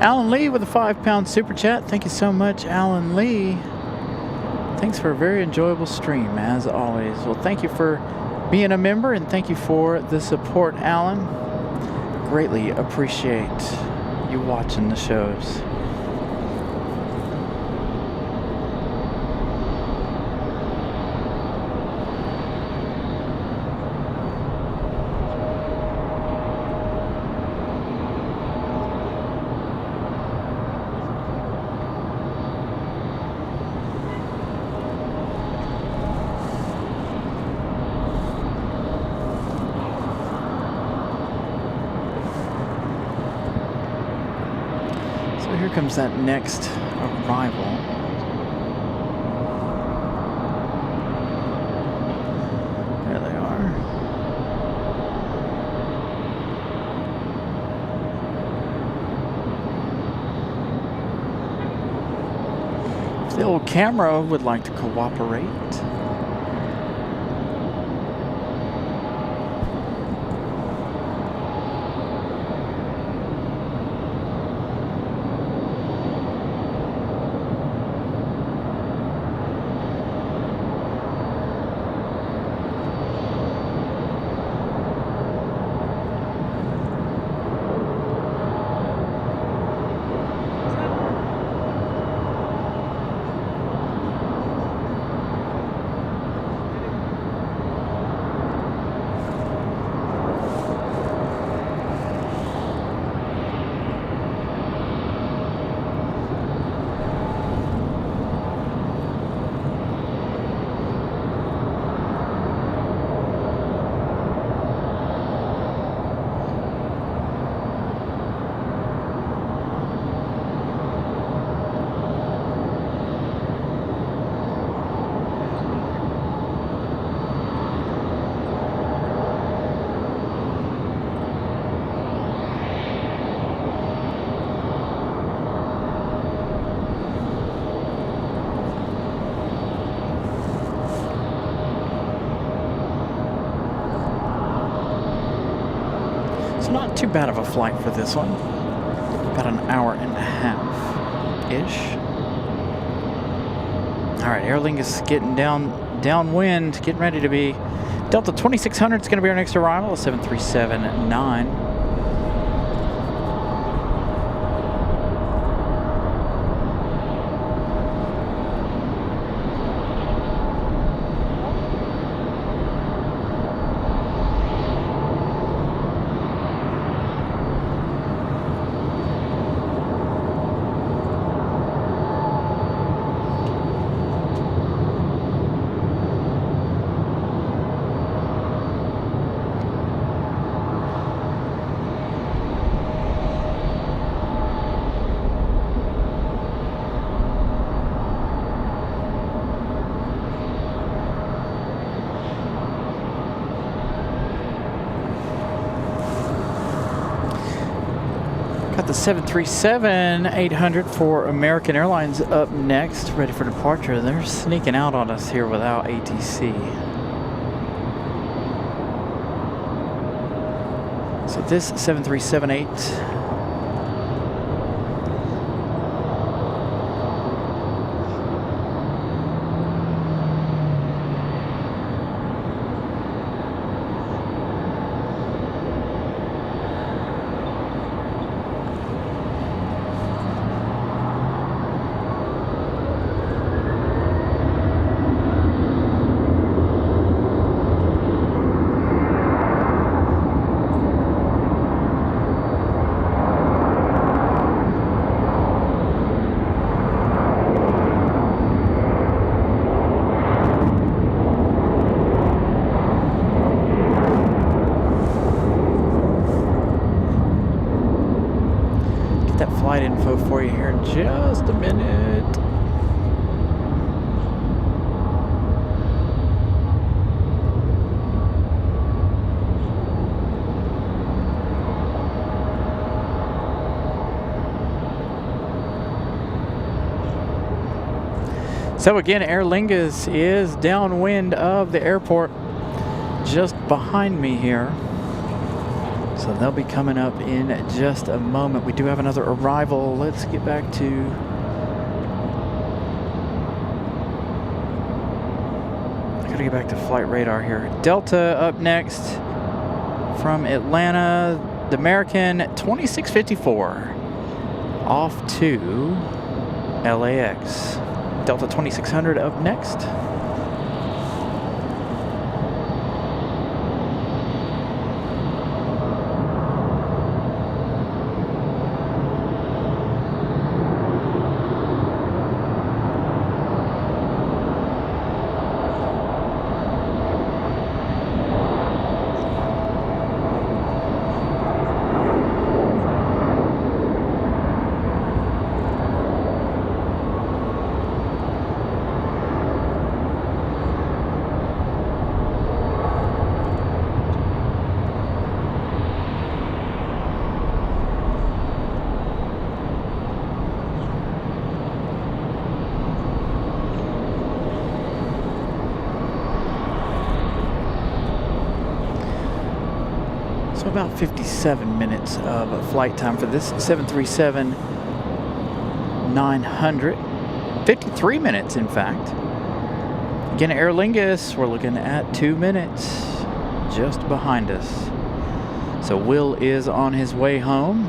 Alan Lee with a £5 super chat. Thank you so much, Alan Lee. Thanks for a very enjoyable stream, as always. Well, thank you for being a member, and thank you for the support, Alan. Greatly appreciate you watching the shows. Here comes that next arrival. The old camera would like to cooperate. It's not too bad of a flight for this one. About an hour and a half-ish. All right, Aer Lingus getting downwind, getting ready to be Delta 2600 is going to be our next arrival, a 737-9. Got the 737-800 for American Airlines up next, ready for departure. They're sneaking out on us here without ATC. So this 737-8 flight info for you here in just a minute. So again, Aer Lingus is downwind of the airport just behind me here. So they'll be coming up in just a moment. We do have another arrival. Let's get back to... I gotta get back to flight radar here. Delta up next from Atlanta. The American 2654 off to LAX. Delta 2600 up next. about 57 minutes of flight time for this 737-900. 53 minutes, in fact. Again, Aer Lingus, we're looking at 2 minutes just behind us. So Will is on his way home.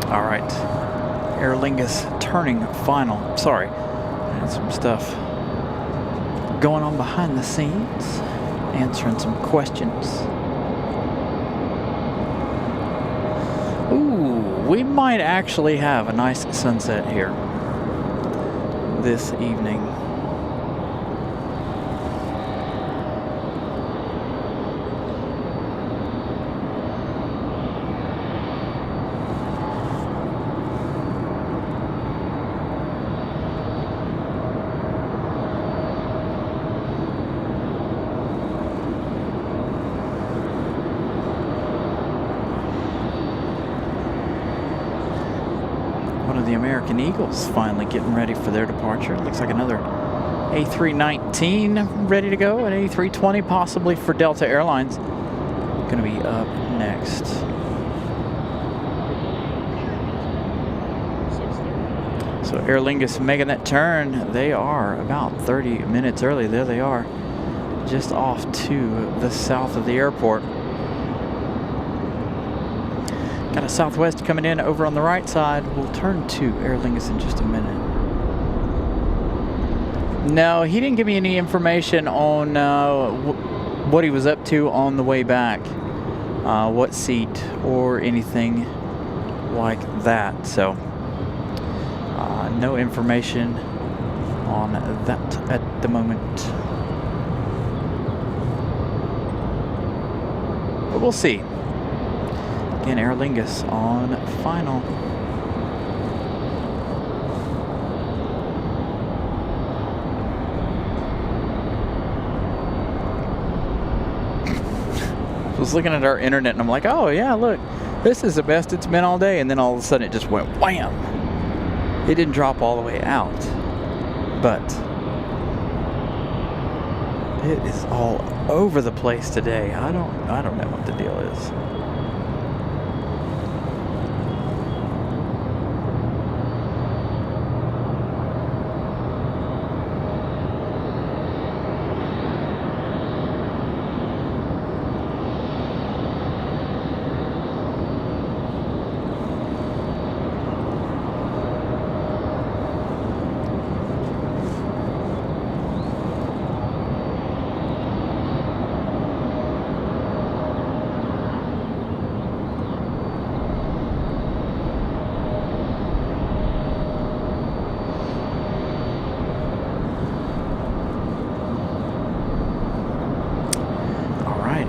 All right, Aer Lingus turning final. Sorry, I had some stuff going on behind the scenes, answering some questions. Ooh, we might actually have a nice sunset here this evening. The American Eagles finally getting ready for their departure. Looks like another A319 ready to go, an A320 possibly for Delta Airlines. Going to be up next. So Aer Lingus making that turn. They are about 30 minutes early. There they are, just off to the south of the airport. Got a Southwest coming in over on the right side. We'll turn to Aer Lingus in just a minute. No, he didn't give me any information on what he was up to on the way back, what seat or anything like that. So no information on that at the moment. But we'll see. Again, Aer Lingus on final. I was looking at our internet and I'm like, oh yeah, look, this is the best it's been all day. And then all of a sudden it just went wham. It didn't drop all the way out, but it is all over the place today. I don't know what the deal is.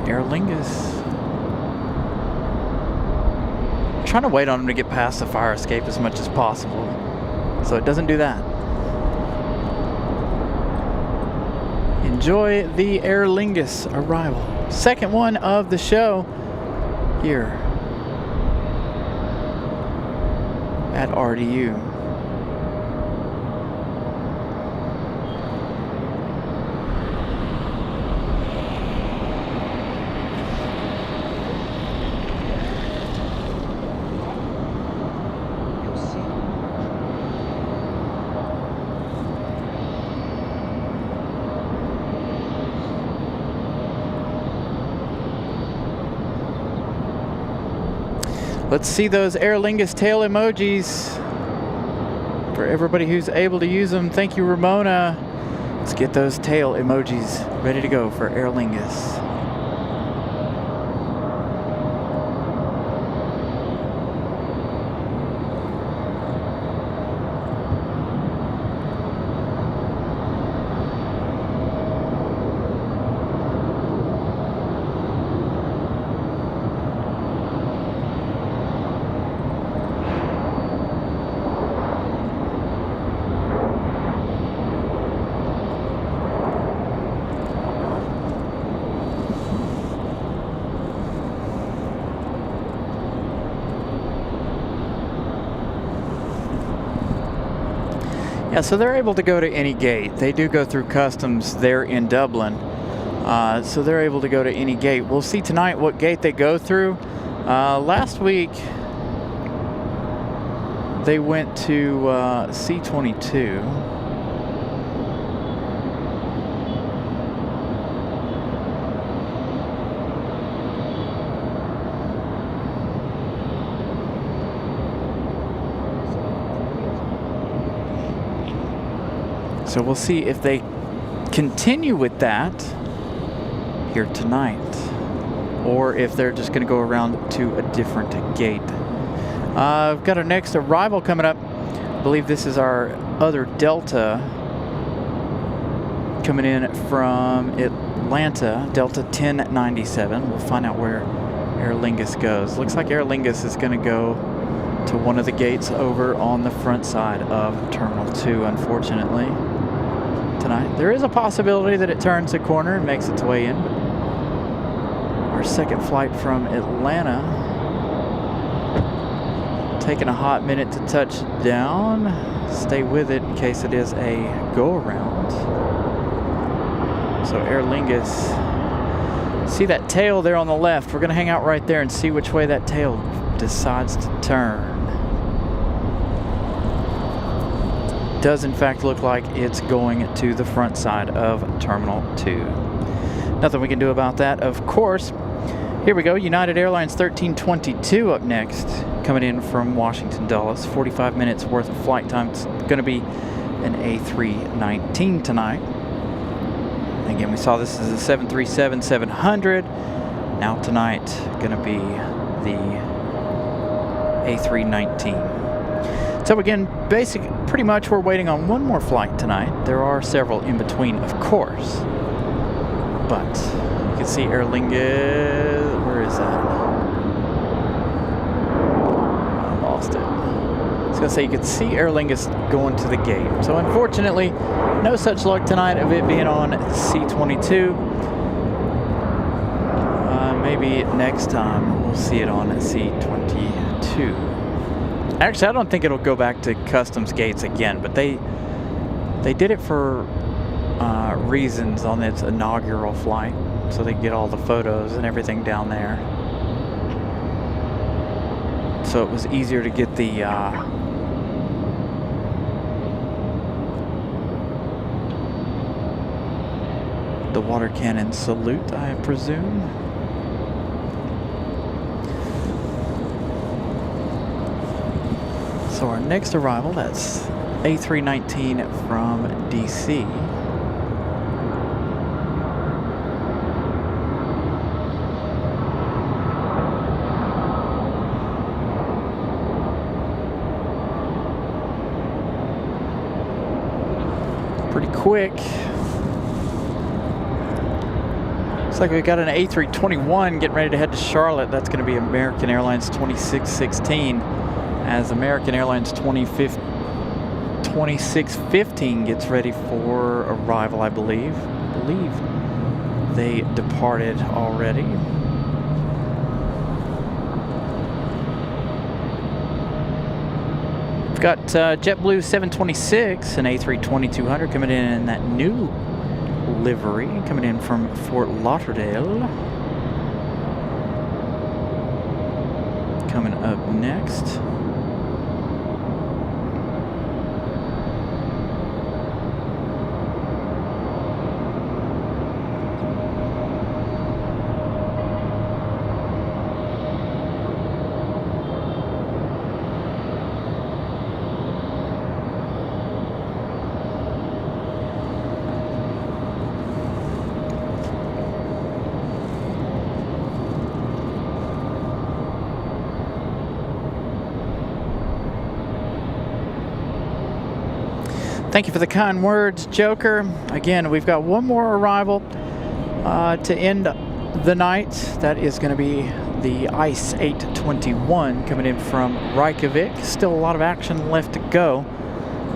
Aer Lingus. I'm trying to wait on him to get past the fire escape as much as possible, so it doesn't do that. Enjoy the Aer Lingus arrival. Second one of the show here at RDU. Let's see those Aer Lingus tail emojis for everybody who's able to use them. Thank you, Ramona. Let's get those tail emojis ready to go for Aer Lingus. Yeah, so they're able to go to any gate. They do go through customs there in Dublin. So they're able to go to any gate. We'll see tonight what gate they go through. Last week, they went to C-22. So we'll see if they continue with that here tonight, or if they're just going to go around to a different gate. I've got our next arrival coming up. I believe this is our other Delta coming in from Atlanta, Delta 1097. We'll find out where Aer Lingus goes. Looks like Aer Lingus is going to go to one of the gates over on the front side of Terminal 2, unfortunately, tonight. There is a possibility that it turns a corner and makes its way in. Our second flight from Atlanta, taking a hot minute to touch down. Stay with it in case it is a go-around. So Aer Lingus, see that tail there on the left? We're going to hang out right there and see which way that tail decides to turn. Does in fact look like it's going to the front side of Terminal 2. Nothing we can do about that, of course. Here we go, United Airlines 1322 up next, coming in from Washington Dulles. 45 minutes worth of flight time. It's going to be an A319 tonight. Again, we saw this as a 737-700. Now tonight, going to be the A319. So again, pretty much we're waiting on one more flight tonight. There are several in between, of course. But you can see Aer Lingus, where is that? I lost it. I was gonna say you could see Aer Lingus going to the gate. So unfortunately, no such luck tonight of it being on C-22. Maybe next time we'll see it on C-22. Actually, I don't think it'll go back to customs gates again, but they did it for reasons on its inaugural flight, so they get all the photos and everything down there. So it was easier to get the water cannon salute, I presume. So our next arrival, that's A319 from DC. Pretty quick. Looks like we've got an A321 getting ready to head to Charlotte. That's going to be American Airlines 2616 as American Airlines 2615 gets ready for arrival, I believe. They departed already. We've got JetBlue 726 and A320-200 coming in that new livery, coming in from Fort Lauderdale. Coming up next. Thank you for the kind words, Joker. Again, we've got one more arrival to end the night. That is going to be the ICE 821 coming in from Reykjavik. Still a lot of action left to go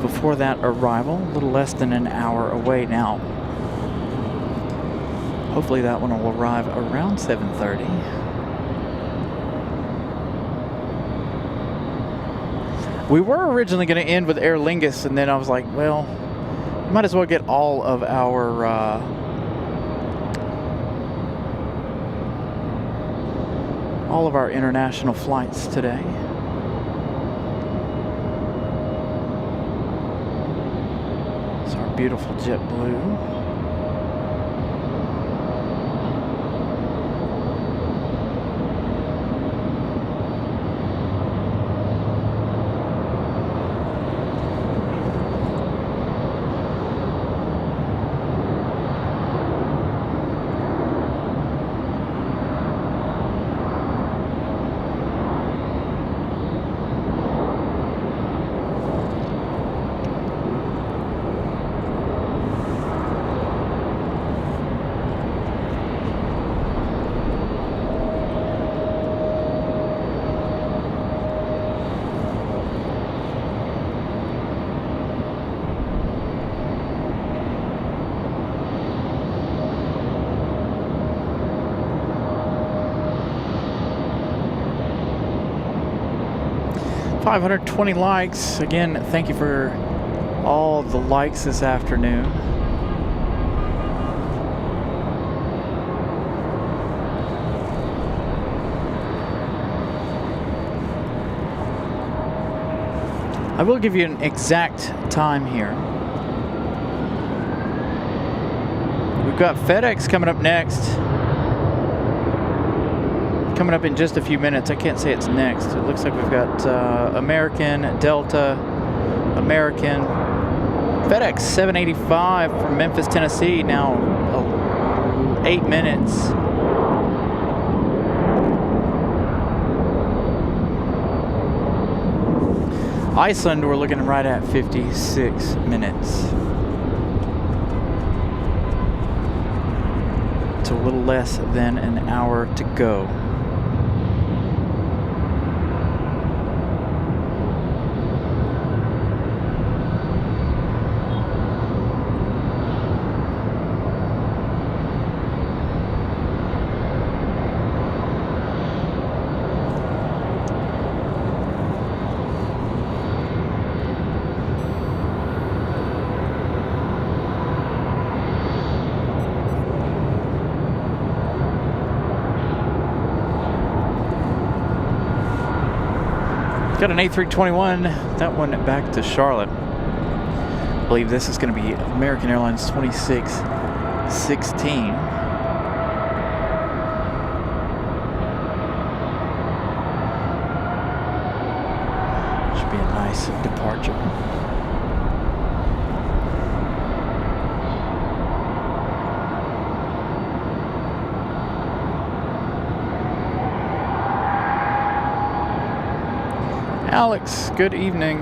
before that arrival. A little less than an hour away now. Hopefully that one will arrive around 7:30. We were originally going to end with Aer Lingus, and then I was like, well, we might as well get all of our international flights today. It's our beautiful JetBlue. $520 likes. Again, thank you for all the likes this afternoon. I will give you an exact time here. We've got FedEx coming up next. Coming up in just a few minutes. I can't say it's next. It looks like we've got American, Delta, American, FedEx 785 from Memphis, Tennessee. Now 8 minutes. Iceland, we're looking right at 56 minutes. So a little less than an hour to go. Got an A321, that one back to Charlotte. I believe this is going to be American Airlines 2616. Should be a nice departure. Alex, good evening.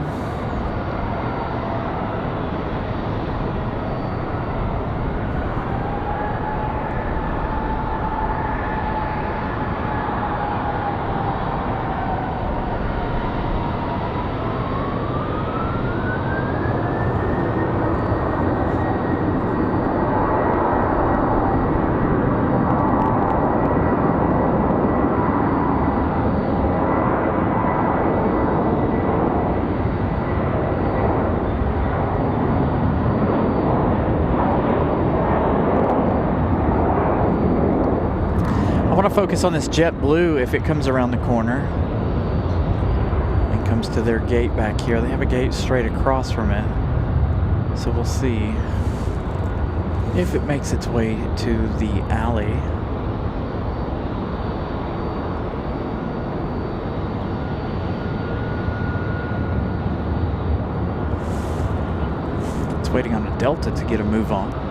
want to focus on this JetBlue if it comes around the corner and comes to their gate back here. They have a gate straight across from it. So we'll see if it makes its way to the alley. It's waiting on a Delta to get a move on.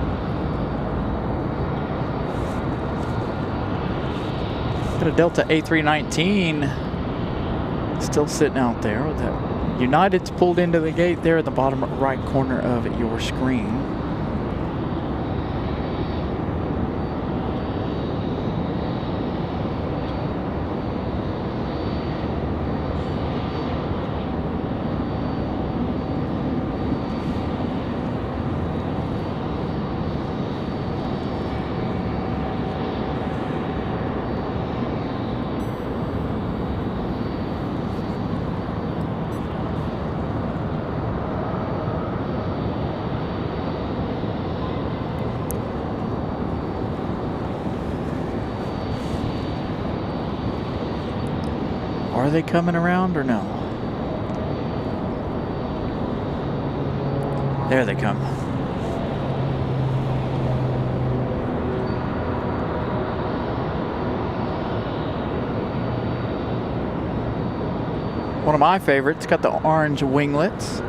Got a Delta A319 still sitting out there with that. United's pulled into the gate there at the bottom right corner of your screen. Are they coming around or no? There they come. One of my favorites, got the orange winglets.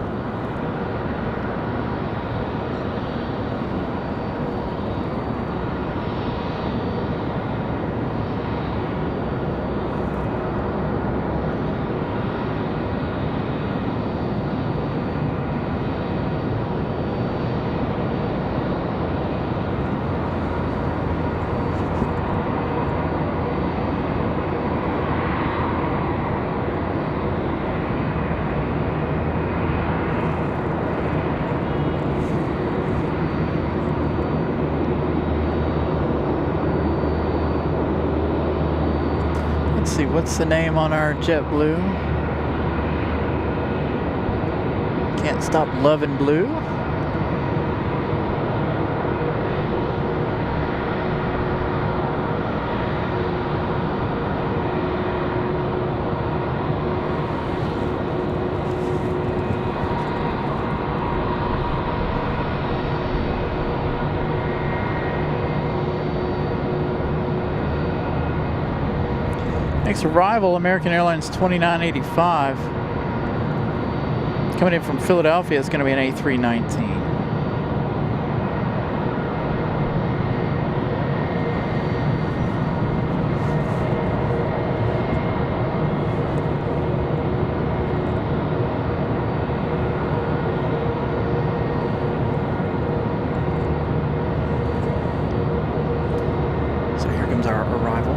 See, what's the name on our JetBlue? Can't stop loving blue. Next arrival, American Airlines 2985. Coming in from Philadelphia, it's going to be an A319. So here comes our arrival.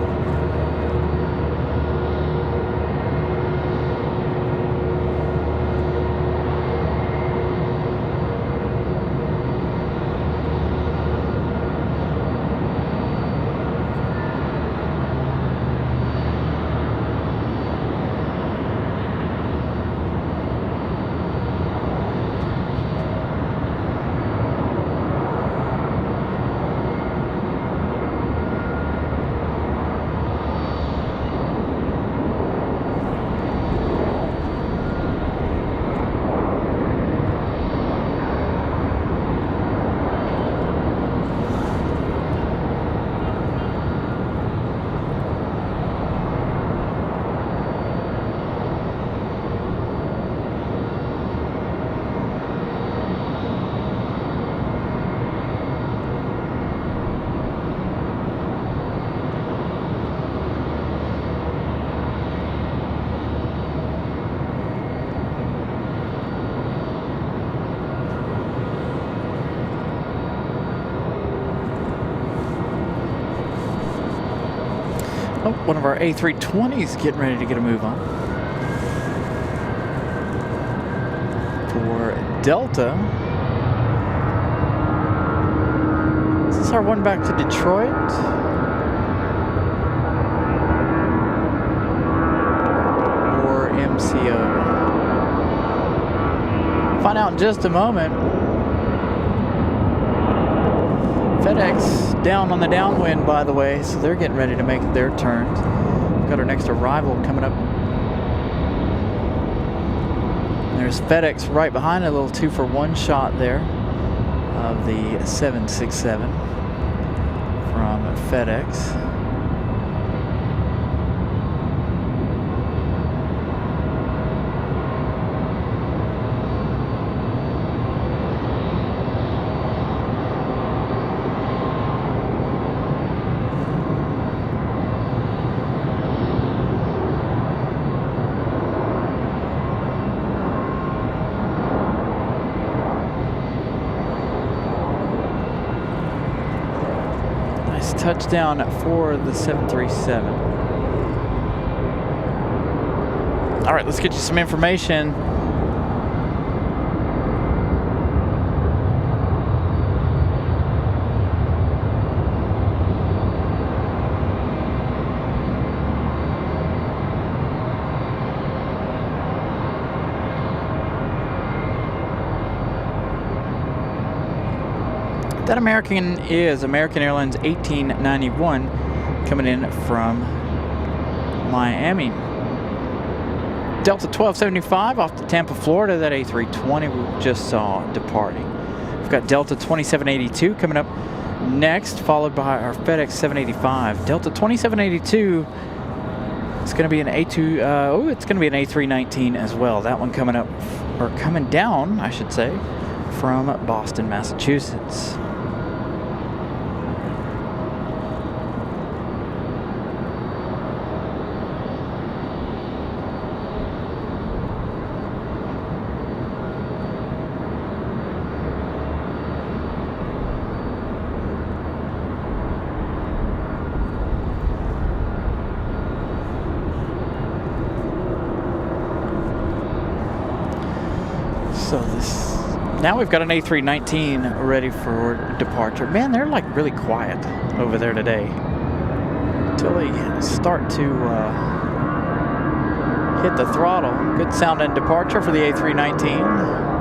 Oh, one of our A320s getting ready to get a move on. For Delta. Is this our one back to Detroit? Or MCO? Find out in just a moment. FedEx down on the downwind, by the way, so they're getting ready to make their turns. We've got our next arrival coming up. There's FedEx right behind, a little 2-for-1 shot there of the 767 from FedEx. Touchdown for the 737. All right, let's get you some information. That American is American Airlines 1891 coming in from Miami. Delta 1275 off to Tampa, Florida. That A320 we just saw departing. We've got Delta 2782 coming up next, followed by our FedEx 785. Delta 2782 is going to be an A2. It's going to be an A319 as well. That one coming up, or coming down, I should say, from Boston, Massachusetts. Now we've got an A319 ready for departure. Man, they're like really quiet over there today until they start to hit the throttle. Good sounding departure for the A319.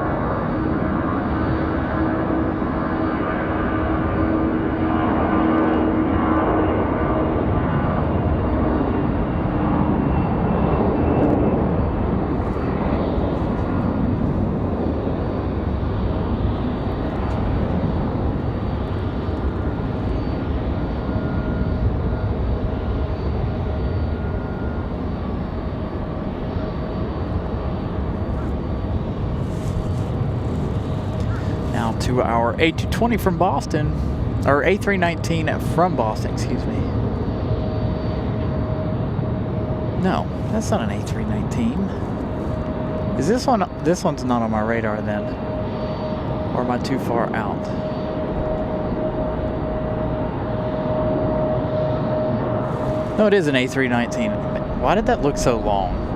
To our A220 from Boston, or A319 from Boston, excuse me. No, that's not an A319. Is this one? This one's not on my radar then, or am I too far out? No, it is an A319. Why did that look so long?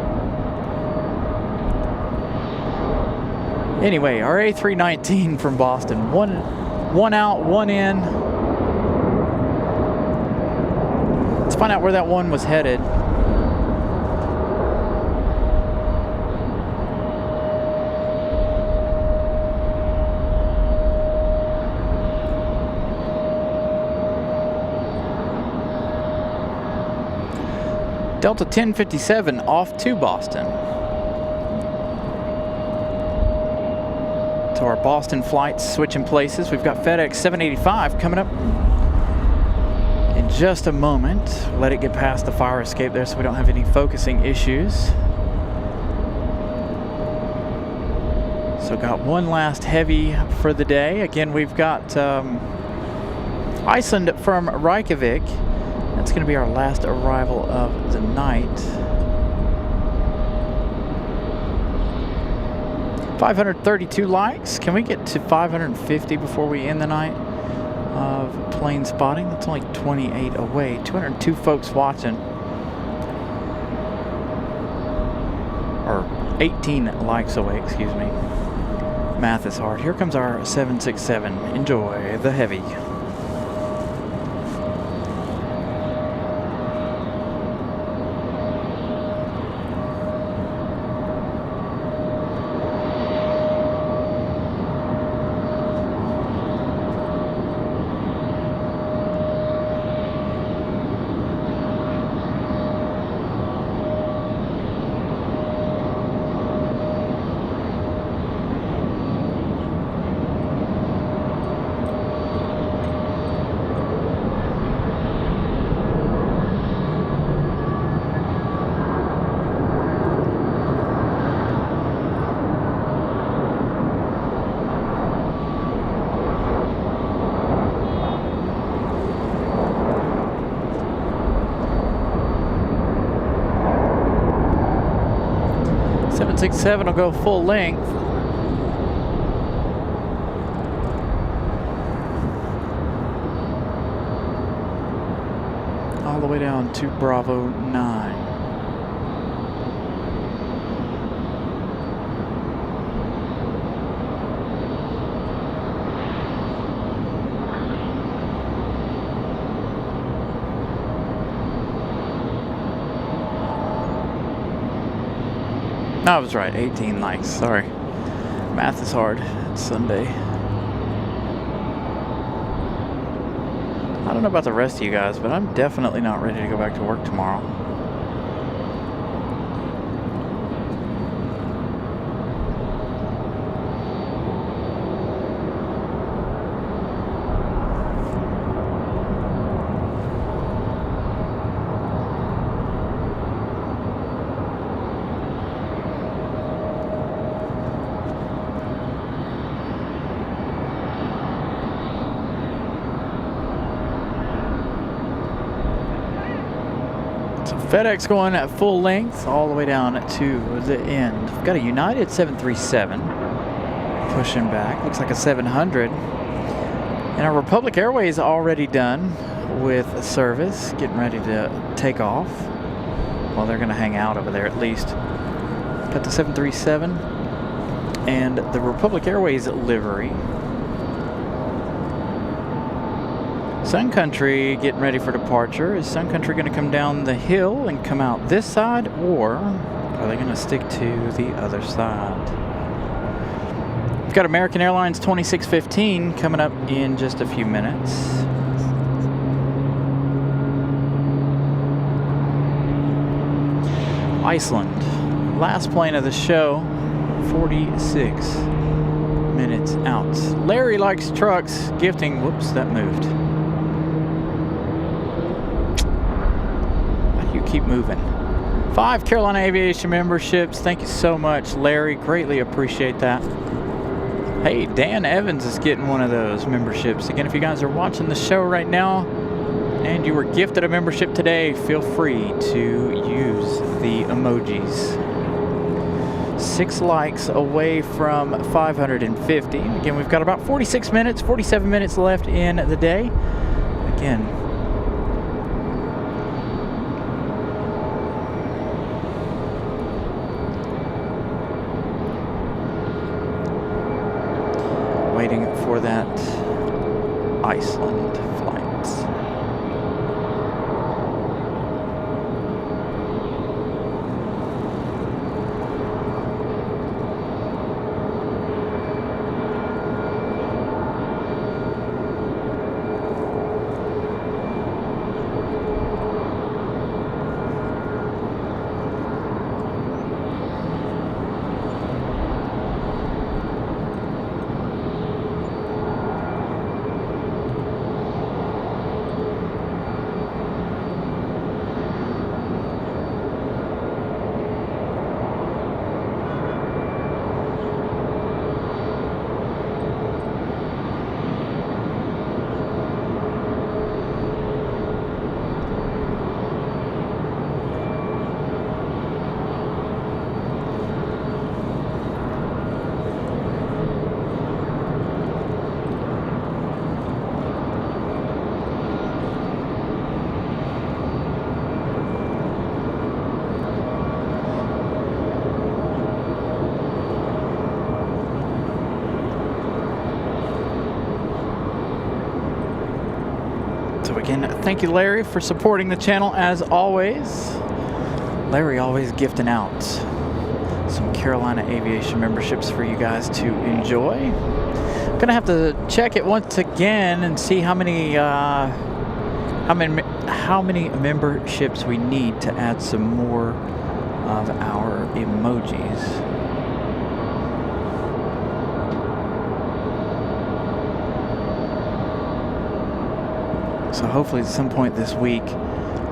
Anyway, our A319 from Boston, one out, one in. Let's find out where that one was headed. Delta 1057 off to Boston. To our Boston flights switching places. We've got FedEx 785 coming up in just a moment. Let it get past the fire escape there so we don't have any focusing issues. So got one last heavy for the day. Again, we've got Iceland from Reykjavik. That's going to be our last arrival of the night. 532 likes. Can we get to 550 before we end the night of plane spotting? That's only 28 away. 202 folks watching. Or 18 likes away, excuse me. Math is hard. Here comes our 767. Enjoy the heavy. 767 will go full length. All the way down to Bravo 9. No, I was right, 18 likes, sorry. Math is hard, it's Sunday. I don't know about the rest of you guys, but I'm definitely not ready to go back to work tomorrow. FedEx going at full length all the way down to the end. We've got a United 737 pushing back. Looks like a 700. And our Republic Airways already done with service, getting ready to take off. Well, they're going to hang out over there at least. Got the 737 and the Republic Airways livery. Sun Country getting ready for departure. Is Sun Country going to come down the hill and come out this side, or are they going to stick to the other side? We've got American Airlines 2615 coming up in just a few minutes. Iceland, last plane of the show, 46 minutes out. Larry likes trucks, gifting, whoops, that moved. Keep moving. 5 Carolina Aviation memberships. Thank you so much, Larry. Greatly appreciate that. Hey, Dan Evans is getting one of those memberships. Again, if you guys are watching the show right now and you were gifted a membership today, feel free to use the emojis. 6 likes away from 550. Again, we've got about 46 minutes, 47 minutes left in the day. Again, waiting for that Iceland flight. Again, thank you, Larry, for supporting the channel as always. Larry always gifting out some Carolina Aviation memberships for you guys to enjoy. Gonna have to check it once again and see how many memberships we need to add some more of our emojis. So hopefully at some point this week,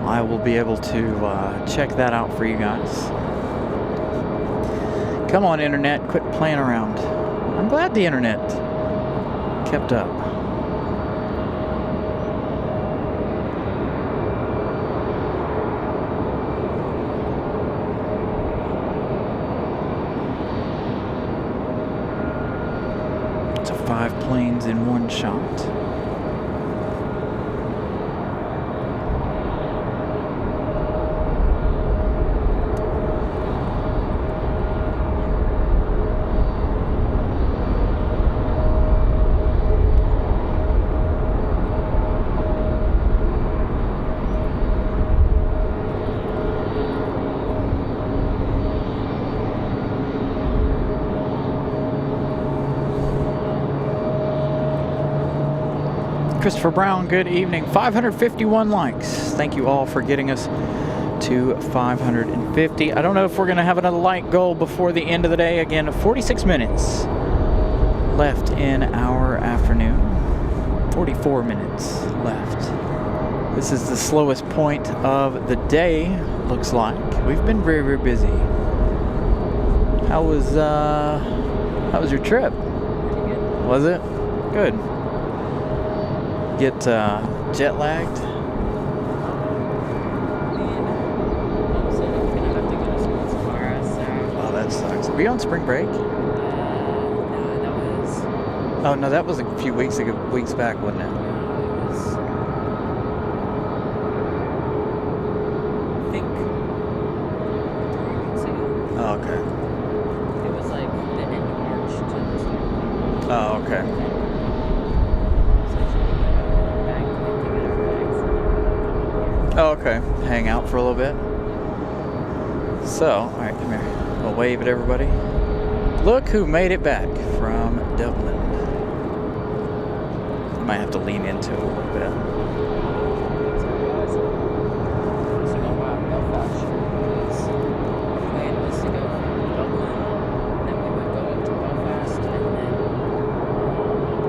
I will be able to check that out for you guys. Come on, Internet, quit playing around. I'm glad the Internet kept up. planes in one shot. Christopher Brown, good evening. 551 likes. Thank you all for getting us to 550. I don't know if we're going to have another like goal before the end of the day. Again, 46 minutes left in our afternoon. 44 minutes left. This is the slowest point of the day, looks like. We've been very, very busy. How was your trip? Was it? Good. Get jet lagged? Oh, that sucks. Were you on spring break? No, that was... Oh, no, that was a few weeks back, wasn't it? I think 3 weeks ago. Oh, okay. It was like the end of March to the start. Oh, okay. Oh, okay. Hang out for a little bit. So, alright, come here. I'll wave at everybody. Look who made it back from Dublin. Might have to lean into it a little bit. So go by Belfast. Our plan was to go from Dublin, then we would go up to Belfast, and then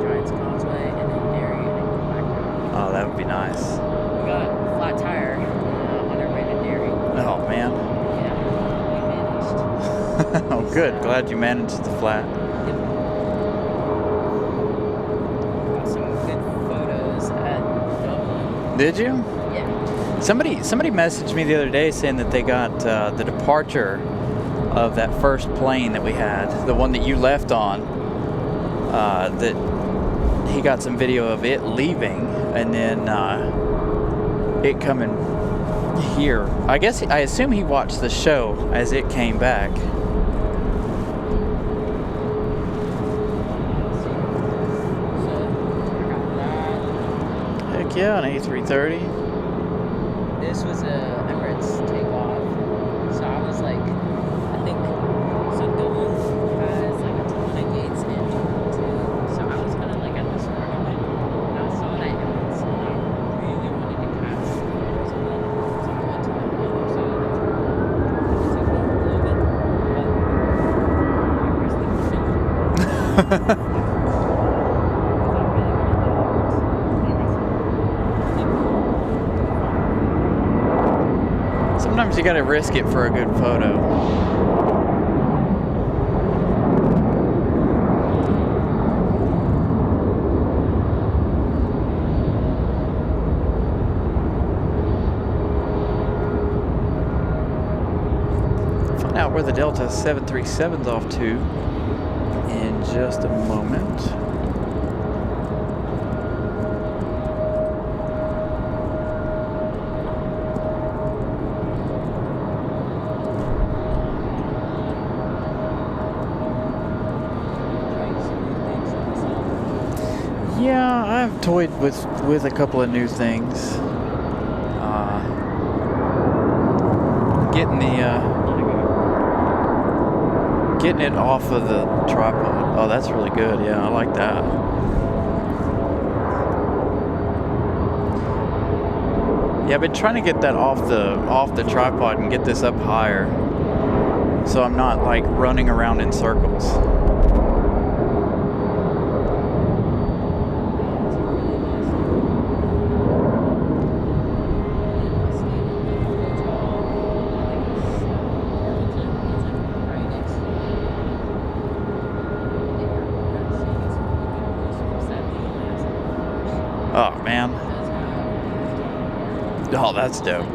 Giants Causeway, and then Derry, and then go back down. Oh, that would be nice. We got a flat tire on our way to Derry. Oh, man. Yeah, we managed. Oh, good. Glad you managed the flat. Yep. Got some good photos at Dublin. Did you? Yeah. Somebody messaged me the other day saying that they got the departure of that first plane that we had, the one that you left on, that he got some video of it leaving and then it coming here. I assume he watched the show as it came back. Heck yeah, an A330. This was a Emirates takeoff, so I was like, I think, so Dublin has like a ton of gates in too, so I was kind of like at the start of it, and I saw that Emirates, and I really wanted to catch photos of it, so I went to the other side of the terminal, and it took me a little bit, but I pressed the button. Sometimes you gotta risk it for a good photo. Find out where the Delta 737's off to in just a moment. Yeah, I've toyed with a couple of new things. Getting it off of the tripod. Oh, that's really good. Yeah, I like that. Yeah, I've been trying to get that off the tripod and get this up higher, so I'm not like running around in circles. Oh, man. Oh, that's dope.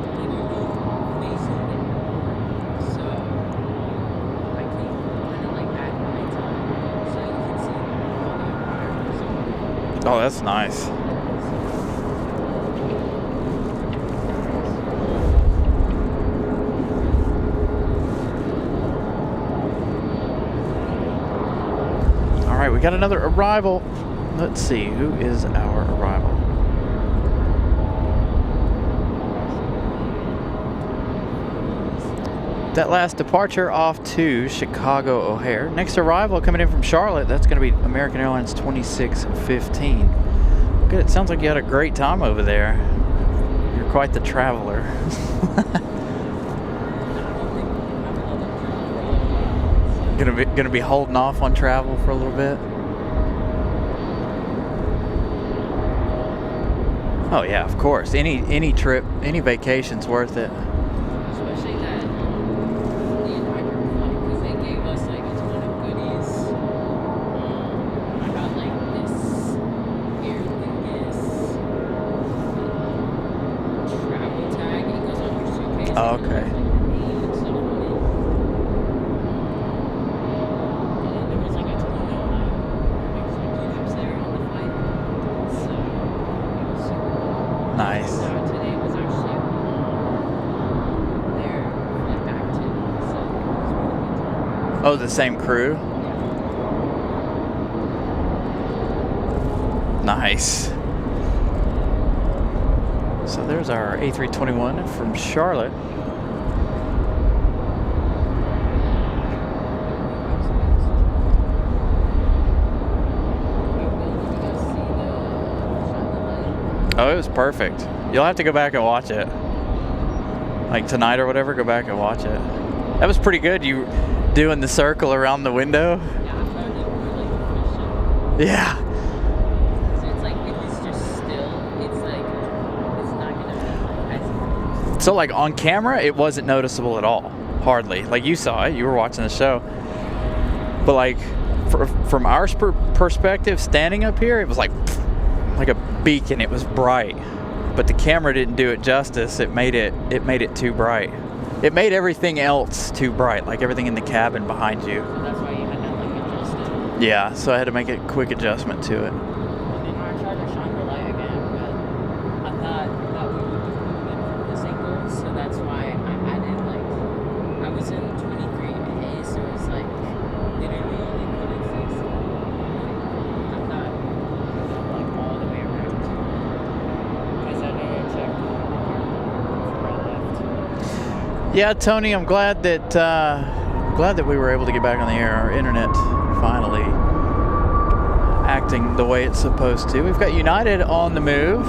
Oh, that's nice. All right, we got another arrival. Let's see, who is our arrival? That last departure off to Chicago O'Hare. Next arrival coming in from Charlotte, that's going to be American Airlines 2615. Good, it sounds like you had a great time over there. You're quite the traveler. Gonna be holding off on travel for a little bit. Oh yeah, of course. Any trip, any vacation's worth it. Especially that the United flight, because they gave us like a ton of goodies. I got like this airliners travel tag. It goes on your suitcase. Oh, okay. And then there was like a ton of executives there on the flight. So it was super cool. Nice. So today was actually their flight back to, so it was really good time. Oh, the same crew? Nice. So there's our A321 from Charlotte. Oh, it was perfect. You'll have to go back and watch it. Like tonight or whatever, go back and watch it. That was pretty good. You doing the circle around the window? Yeah, I found it really efficient. Yeah. So it's like, if it's just still, it's like, it's not gonna be, So like on camera, it wasn't noticeable at all. Hardly. Like you saw it, you were watching the show. But like from our perspective, standing up here, it was like a beacon. It was bright. But the camera didn't do it justice. It made it too bright. It made everything else too bright, like everything in the cabin behind you. so that's why you had to like adjust it. Yeah, so I had to make a quick adjustment to it. And then I tried to shine the light again, but I thought that we would do movement from this angle, so that's why I added like, I was in 23A, so it's like, literally only couldn't fix it. I thought like all the way around. Because I didn't check before I left. Yeah, Tony, I'm glad that we were able to get back on the air. Our internet finally acting the way it's supposed to. We've got United on the move.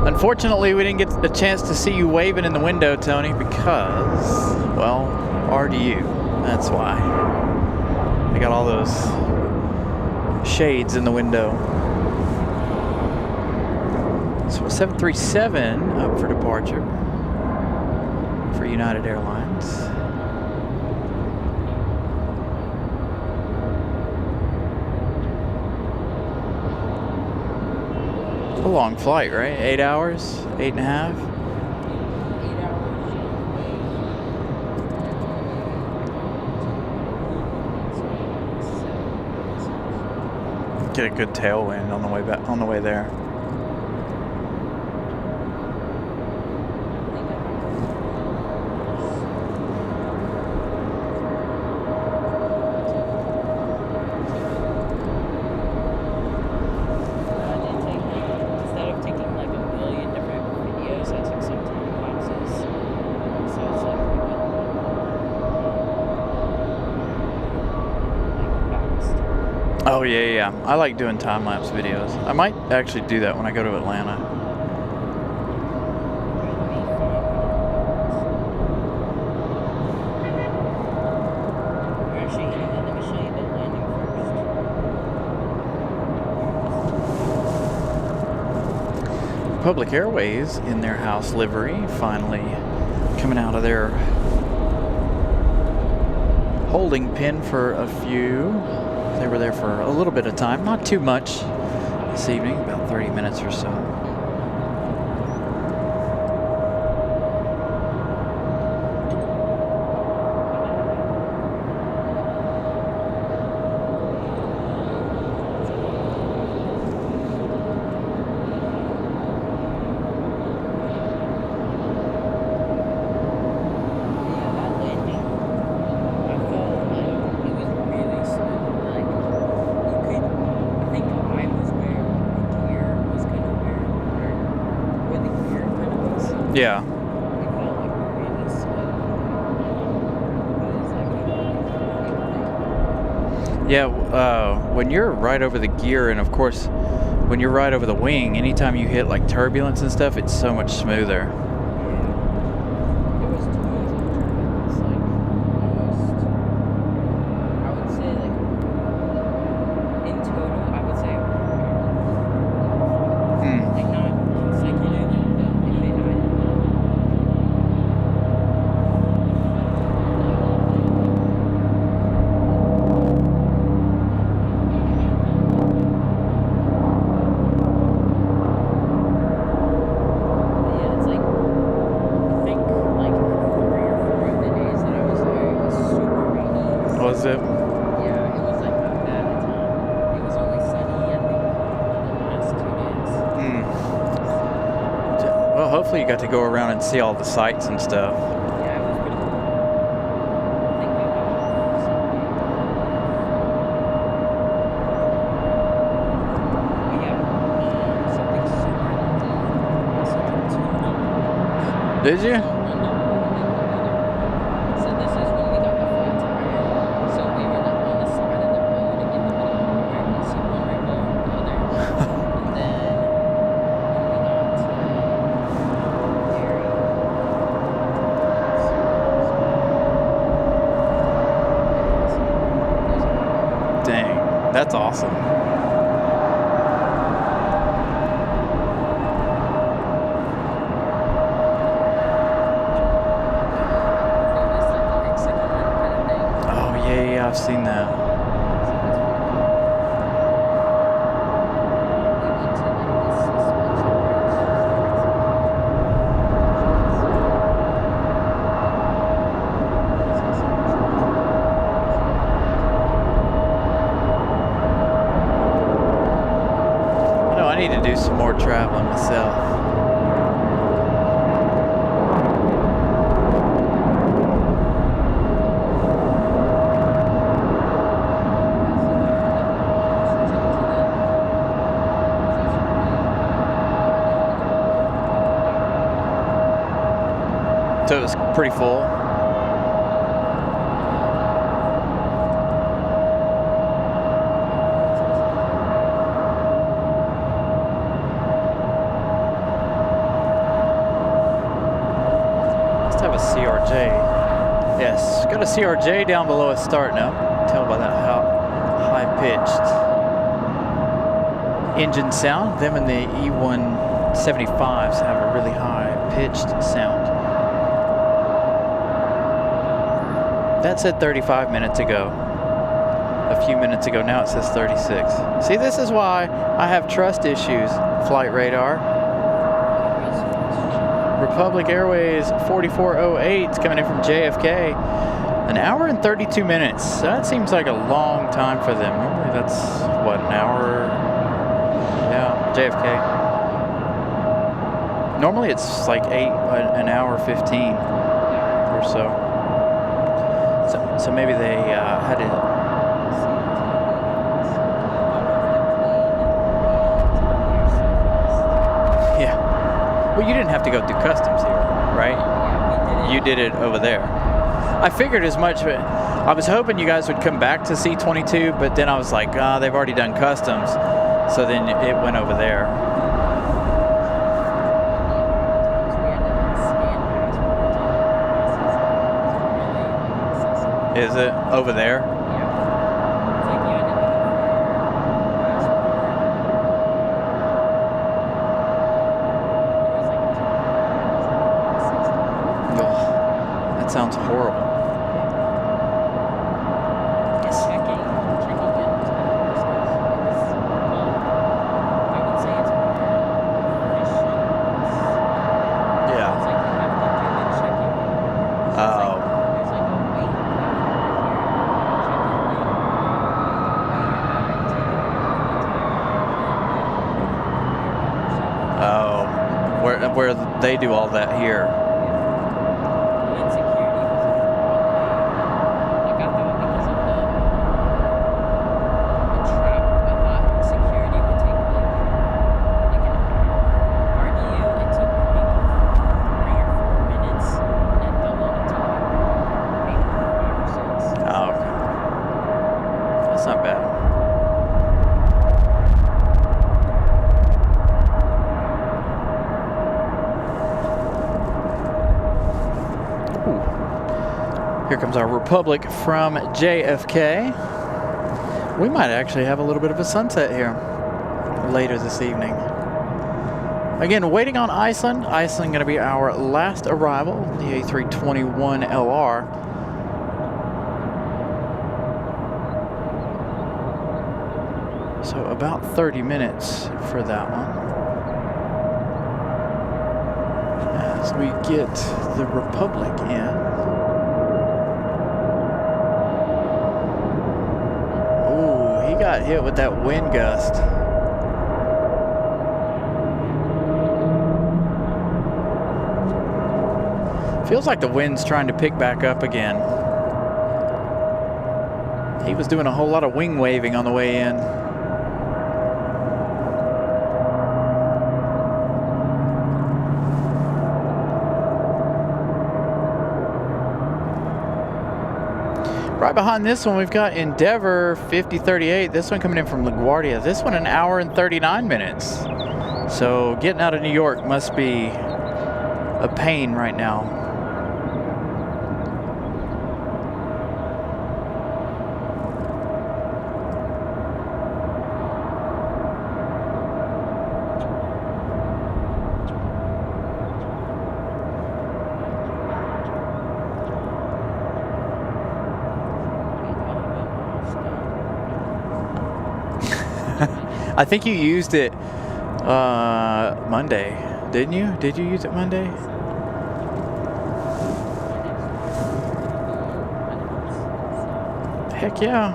Unfortunately, we didn't get a chance to see you waving in the window, Tony, because, well, RDU. That's why. They got all those shades in the window. So 737 up for departure for United Airlines. A long flight, right? 8 hours? 8.5? 8 hours. Get a good tailwind on the way back, on the way there. Instead of taking like a million different videos, I took some time lapses. So it's like fast. Oh yeah. I like doing time-lapse videos. I might actually do that when I go to Atlanta. Actually, let me show you the landing first. Public Airways in their house livery, finally coming out of their holding pen for a few. They were there for a little bit of time, not too much this evening, about 30 minutes or so. Yeah. It felt like really slow. Because I couldn't really feel anything. When you're right over the gear, and of course, when you're right over the wing, anytime you hit like turbulence and stuff, it's so much smoother. There was tons of turbulence, like almost, I would say like, in total, I would say, like not consecutive, but if it had. Yeah, it's like, I think like 3 or 4 of the days that I was there, it was super rainy. Was it? Yeah, it was like not bad at all. It was only sunny, I think, the last 2 days. Well, hopefully you got to go around and see all the sights and stuff. Yeah, it was pretty cool. I think they got something. We have something super cool. Also took 2 numbers. Did you? One number and then the other. So this is when we got the flat tire. So we were like on the side of the road in the middle of nowhere. You see one rainbow, the other. And then when we got to Dang, that's awesome. Oh yeah, I've seen that. You know, I need to do some more traveling myself. So it was pretty full. Must have a CRJ. Yes, got a CRJ down below us starting up. Tell by that how high-pitched engine sound. Them and the E175s have a really high-pitched sound. That said 35 minutes ago. A few minutes ago, now it says 36. See, this is why I have trust issues, Flight Radar. Republic Airways 4408 is coming in from JFK. An hour and 32 minutes. That seems like a long time for them. Normally that's, what, an hour? Yeah, JFK. Normally it's like an hour 15 or so. So maybe they had it. Yeah. Well, you didn't have to go through customs here, right? You did it over there. I figured as much. I was hoping you guys would come back to C-22, but then I was like, they've already done customs. So then it went over there. Is it over there? Yeah. It's like you had to do it for your passport. It was like Ugh, that sounds horrible. checking in because I would say it's more efficient. Yeah. It's like you have to do the checking. Oh. There's like a wait Where they do all that here. And security was a Broadway. Like I thought because of the trap, I thought security would take like an hour. RDU, it took maybe 3 Here comes our Republic from JFK. We might actually have a little bit of a sunset here later this evening. Again, waiting on Iceland. Iceland going to be our last arrival, the A321LR. So about 30 minutes for that one. As we get the Republic in. Ooh, he got hit with that wind gust. Feels like the wind's trying to pick back up again. He was doing a whole lot of wing waving on the way in. Right behind this one, we've got Endeavor 5038. This one coming in from LaGuardia. This one an hour and 39 minutes. So getting out of New York must be a pain right now. I think you used it Monday, didn't you? Did you use it Monday? Heck yeah.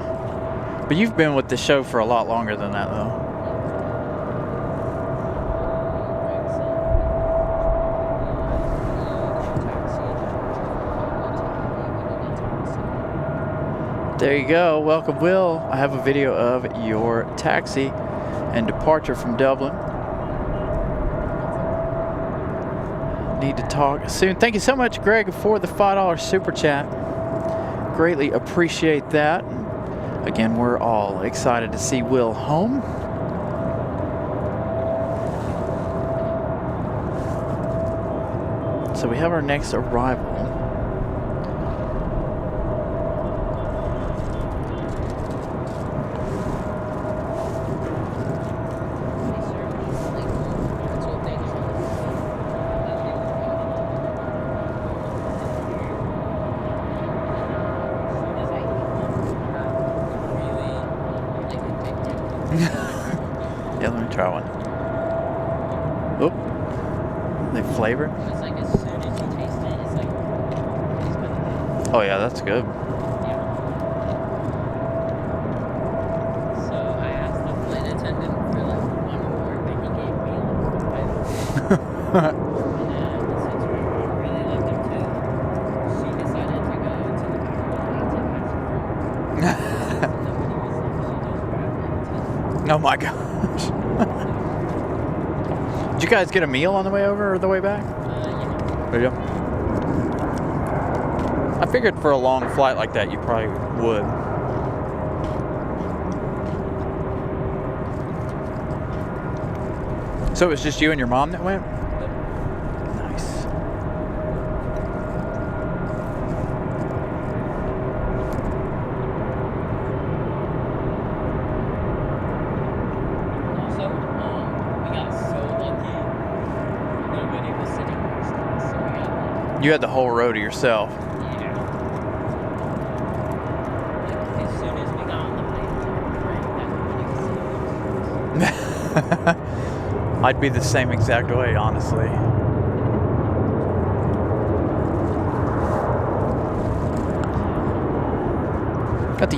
But you've been with the show for a lot longer than that, though. There you go. Welcome, Will. I have a video of your taxi and departure from Dublin. Need to talk soon. Thank you so much, Greg, for the $5 super chat. Greatly appreciate that. Again, we're all excited to see Will home. So we have our next arrival. Yeah, let me try one. Oop. They flavor? It's like as soon as you taste it, it's like, it's good. Oh yeah, that's good. Yeah. So I asked the flight attendant for like one more, but he gave me like 5. And since we really liked him too, she decided to go to the back of the plane to ask for Oh my gosh. Did you guys get a meal on the way over or the way back? yeah. There you go. I figured for a long flight like that, you probably would. So it was just you and your mom that went? Nice. Also, we got so lucky. Nobody was sitting next to us, so we got like, You had the whole row to yourself. yeah. Like, as soon as we got on the plane, we were praying that nobody was sitting next to us. I'd be the same exact way, honestly. Got the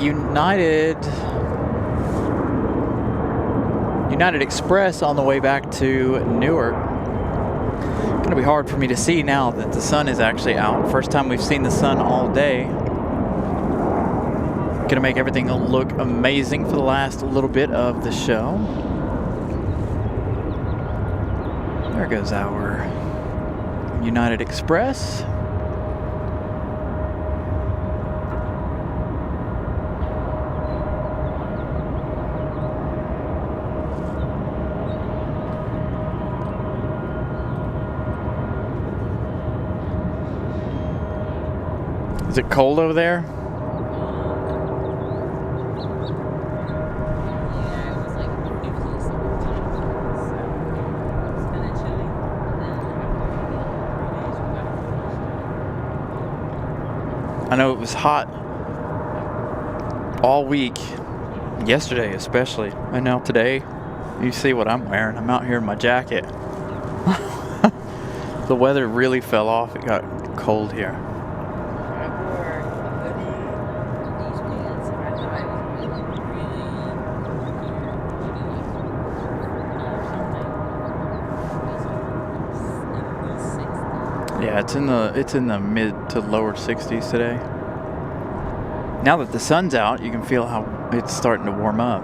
United Express on the way back to Newark. Gonna be hard for me to see now that the sun is actually out. First time we've seen the sun all day. Gonna make everything look amazing for the last little bit of the show. There goes our United Express. Is it cold over there? Yeah, it was like 50 something, so it's kind of chilly. And then I know it was hot all week, yesterday especially, and now today, you see what I'm wearing. I'm out here in my jacket. The weather really fell off. It got cold here. I wore a hoodie and these pants, and I thought it was really, really here, maybe like 60. Yeah, it's in the mid to lower 60s today. Now that the sun's out, you can feel how it's starting to warm up.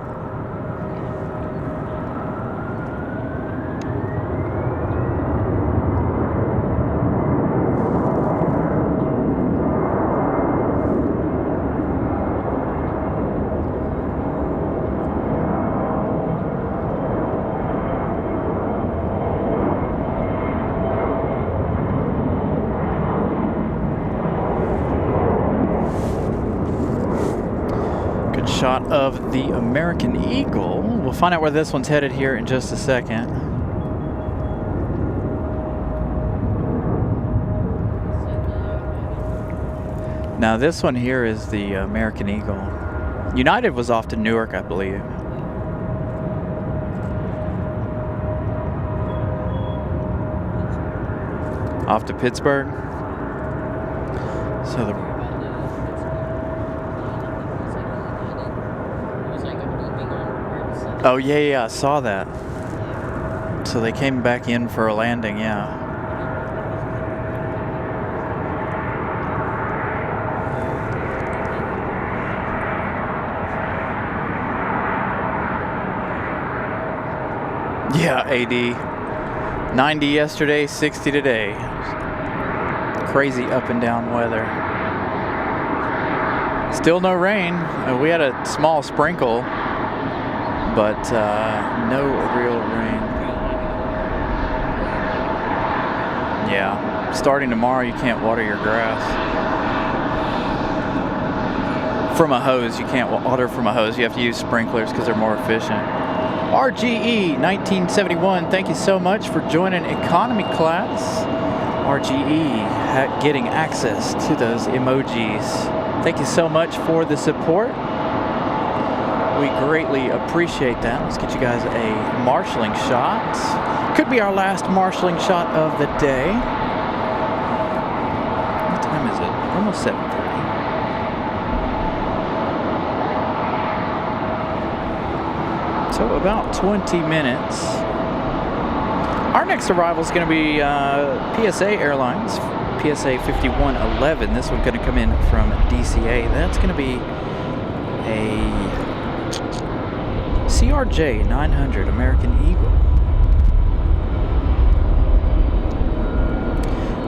Shot of the American Eagle. We'll find out where this one's headed here in just a second. Now this one here is the American Eagle. United was off to Newark, I believe. Off to Pittsburgh. So the oh, yeah, I saw that. So they came back in for a landing, yeah. Yeah, AD. 90 yesterday, 60 today. Crazy up and down weather. Still no rain. We had a small sprinkle, but no real rain. Yeah, starting tomorrow you can't water your grass from a hose. You can't water from a hose. You have to use sprinklers because they're more efficient. RGE 1971, thank you so much for joining economy class. RGE getting access to those emojis. Thank you so much for the support. We greatly appreciate that. Let's get you guys a marshalling shot. Could be our last marshalling shot of the day. What time is it? Almost 7:30. So about 20 minutes. Our next arrival is going to be PSA Airlines, PSA 5111. This one's going to come in from DCA. That's going to be a CRJ 900 American Eagle.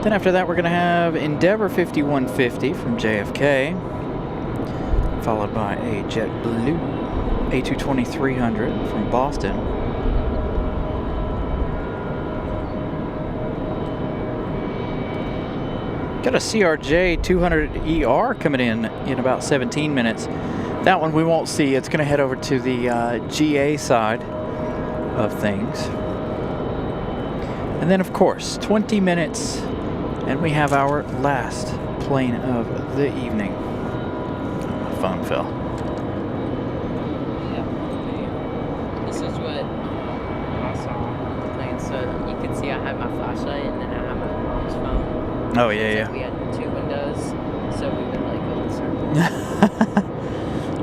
Then after that, we're going to have Endeavor 5150 from JFK, followed by a JetBlue A220-300 from Boston. Got a CRJ 200ER coming in about 17 minutes. That one we won't see. It's going to head over to the GA side of things. And then, of course, 20 minutes, and we have our last plane of the evening. My phone fell. Yeah, this is what I saw on the plane. So you can see I had my flashlight, and then I had my mom's phone. Oh, yeah. We had two windows, so we would like go in circles.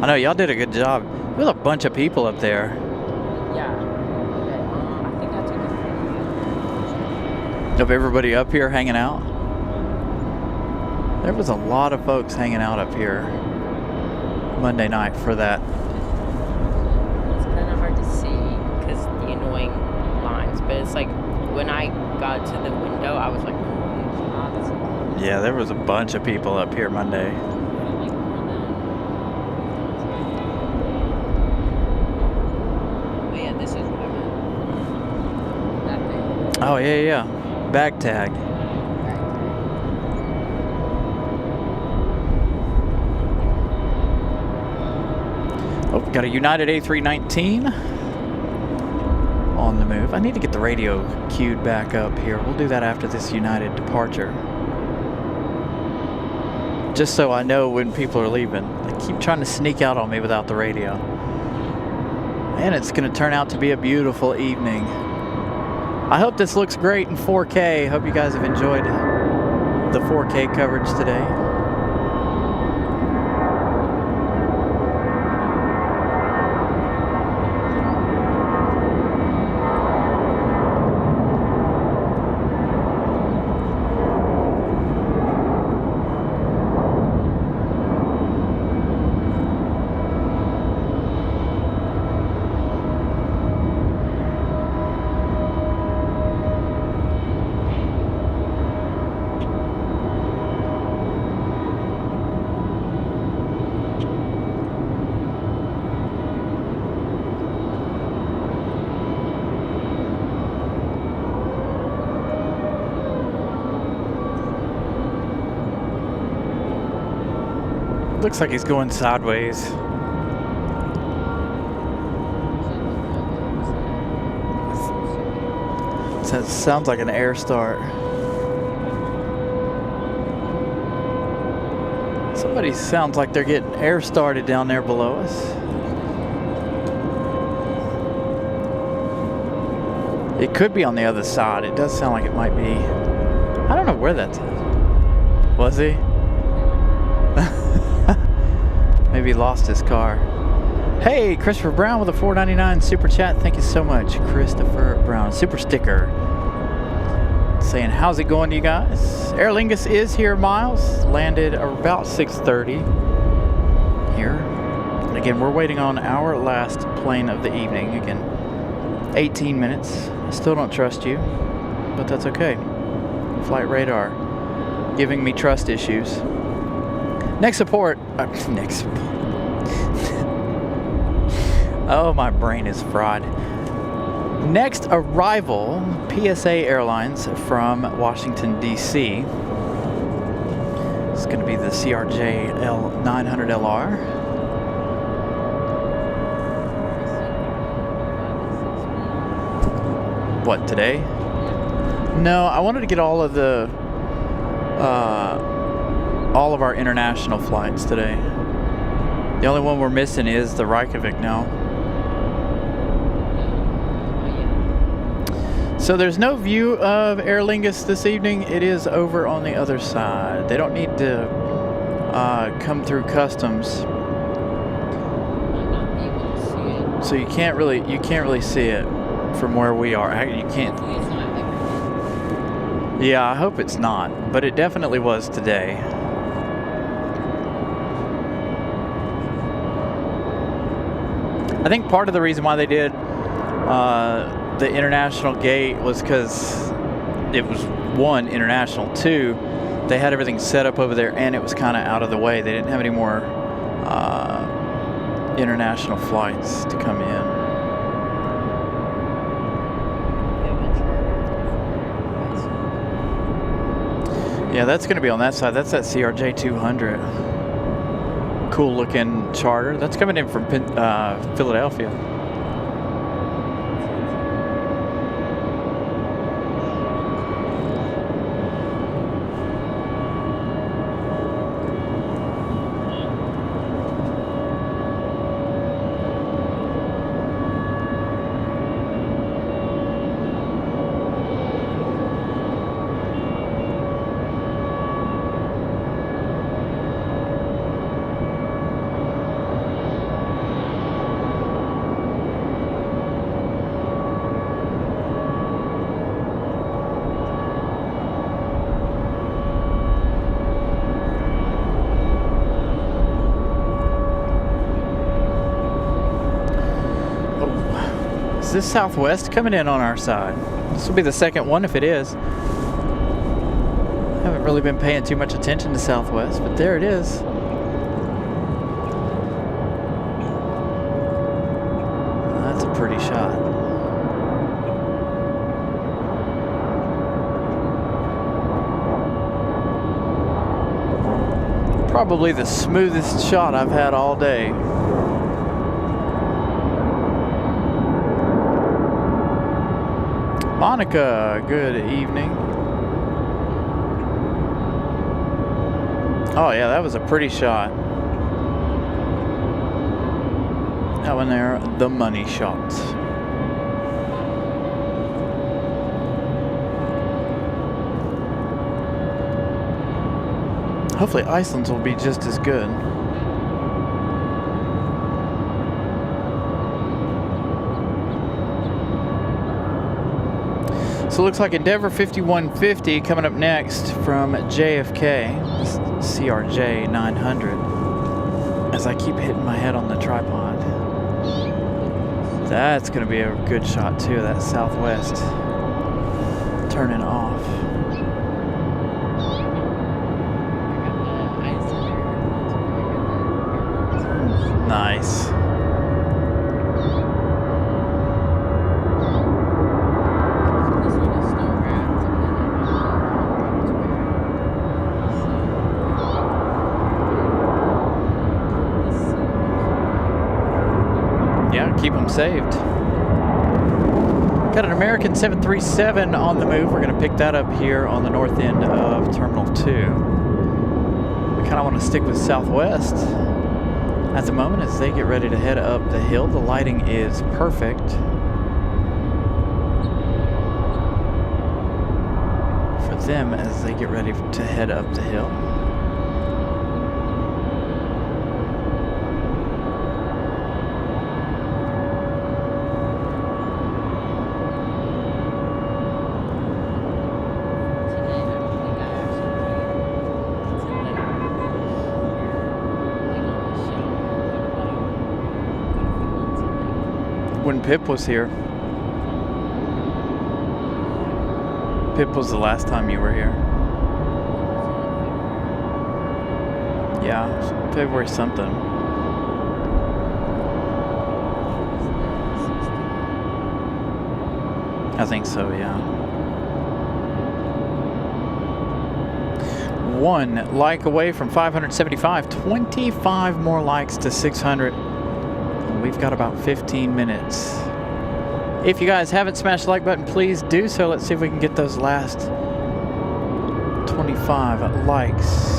I know, y'all did a good job. There's a bunch of people up there. Yeah. Okay. I think I took a video. Of everybody up here hanging out. There was a lot of folks hanging out up here Monday night for that. It's kind of hard to see because the annoying lines, but it's like when I got to the window, I was like, yeah, there was a bunch of people up here Monday. But yeah, this is what I meant. That thing. Oh, yeah. Bag tag. Oh, got a United A319 on the move. I need to get the radio queued back up here. We'll do that after this United departure. Just so I know when people are leaving. They keep trying to sneak out on me without the radio. And it's going to turn out to be a beautiful evening. I hope this looks great in 4K. Hope you guys have enjoyed the 4K coverage today. Looks like he's going sideways. Sounds like an air start. Somebody sounds like they're getting air started down there below us. It could be on the other side. It does sound like it might be. I don't know where that's at. Was he? Maybe he lost his car. Hey, Christopher Brown with a $4.99 super chat. Thank you so much, Christopher Brown. Super sticker. Saying, how's it going to you guys? Aer Lingus is here, Miles. Landed about 6:30 here. And again, we're waiting on our last plane of the evening. Again, 18 minutes. I still don't trust you, but that's okay. Flight radar giving me trust issues. Next support. Next. Oh, my brain is fried. Next arrival, PSA Airlines from Washington, D.C. It's going to be the CRJ L900LR. What, today? No, I wanted to get all of our international flights today. The only one we're missing is the Reykjavik now. So there's no view of Aer Lingus this evening. It is over on the other side. They don't need to come through customs. So you can't really see it from where we are. You can't. Yeah, I hope it's not, but it definitely was today. I think part of the reason why they did the international gate was because it was, one, international, two, they had everything set up over there and it was kind of out of the way. They didn't have any more international flights to come in. Yeah, that's going to be on that side. That's that CRJ 200. Cool looking charter. That's coming in from Philadelphia. Is this Southwest coming in on our side? This will be the second one if it is. I haven't really been paying too much attention to Southwest, but there it is. That's a pretty shot. Probably the smoothest shot I've had all day. Monica, good evening. Oh yeah, that was a pretty shot. That one there, the money shot. Hopefully Iceland's will be just as good. So it looks like Endeavour 5150 coming up next from JFK, CRJ 900. As I keep hitting my head on the tripod. That's going to be a good shot too, that southwest. Turning off. Nice. Keep them saved. Got an American 737 on the move. We're going to pick that up here on the north end of Terminal 2. We kind of want to stick with Southwest at the moment as they get ready to head up the hill. The lighting is perfect. For them as they get ready to head up the hill. When Pip was here. Pip was the last time you were here. Yeah, February something. I think so, yeah. 1 like away from 575. 25 more likes to 600. We've got about 15 minutes. If you guys haven't smashed the like button, please do so. Let's see if we can get those last 25 likes.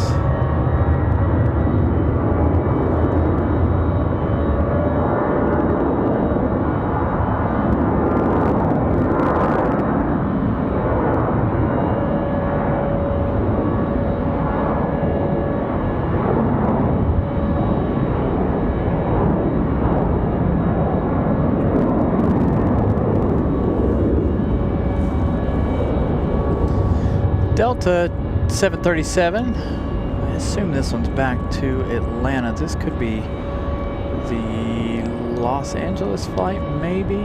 Delta 737. I assume this one's back to Atlanta. This could be the Los Angeles flight, maybe.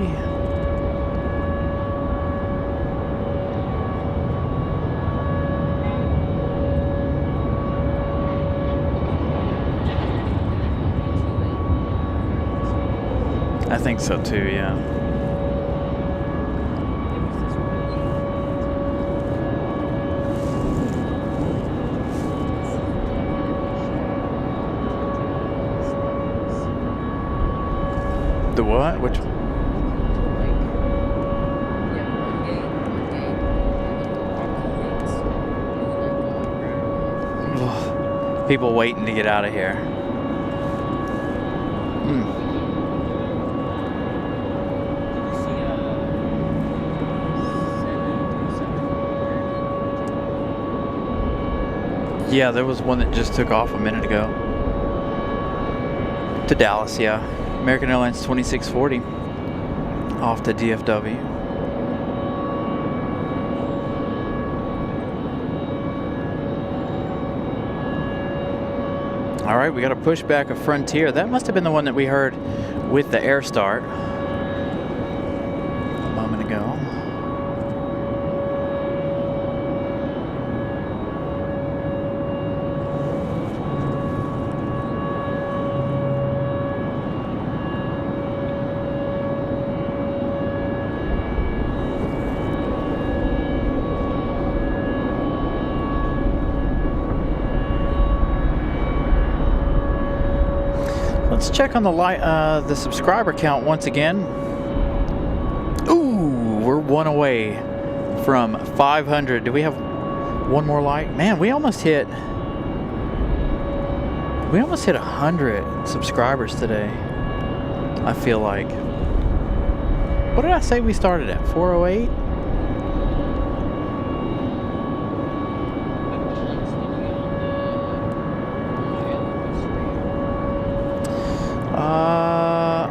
I think so too, yeah. The what? Which one? People waiting to get out of here. Yeah, there was one that just took off a minute ago. To Dallas, yeah. American Airlines 2640 off to DFW. All right, we got to push back a Frontier. That must have been the one that we heard with the air start a moment ago. Let's check on the subscriber count once again. Ooh, we're 1 away from 500. Do we have one more light? Man, we almost hit 100 subscribers today. I feel like. What did I say we started at? 408?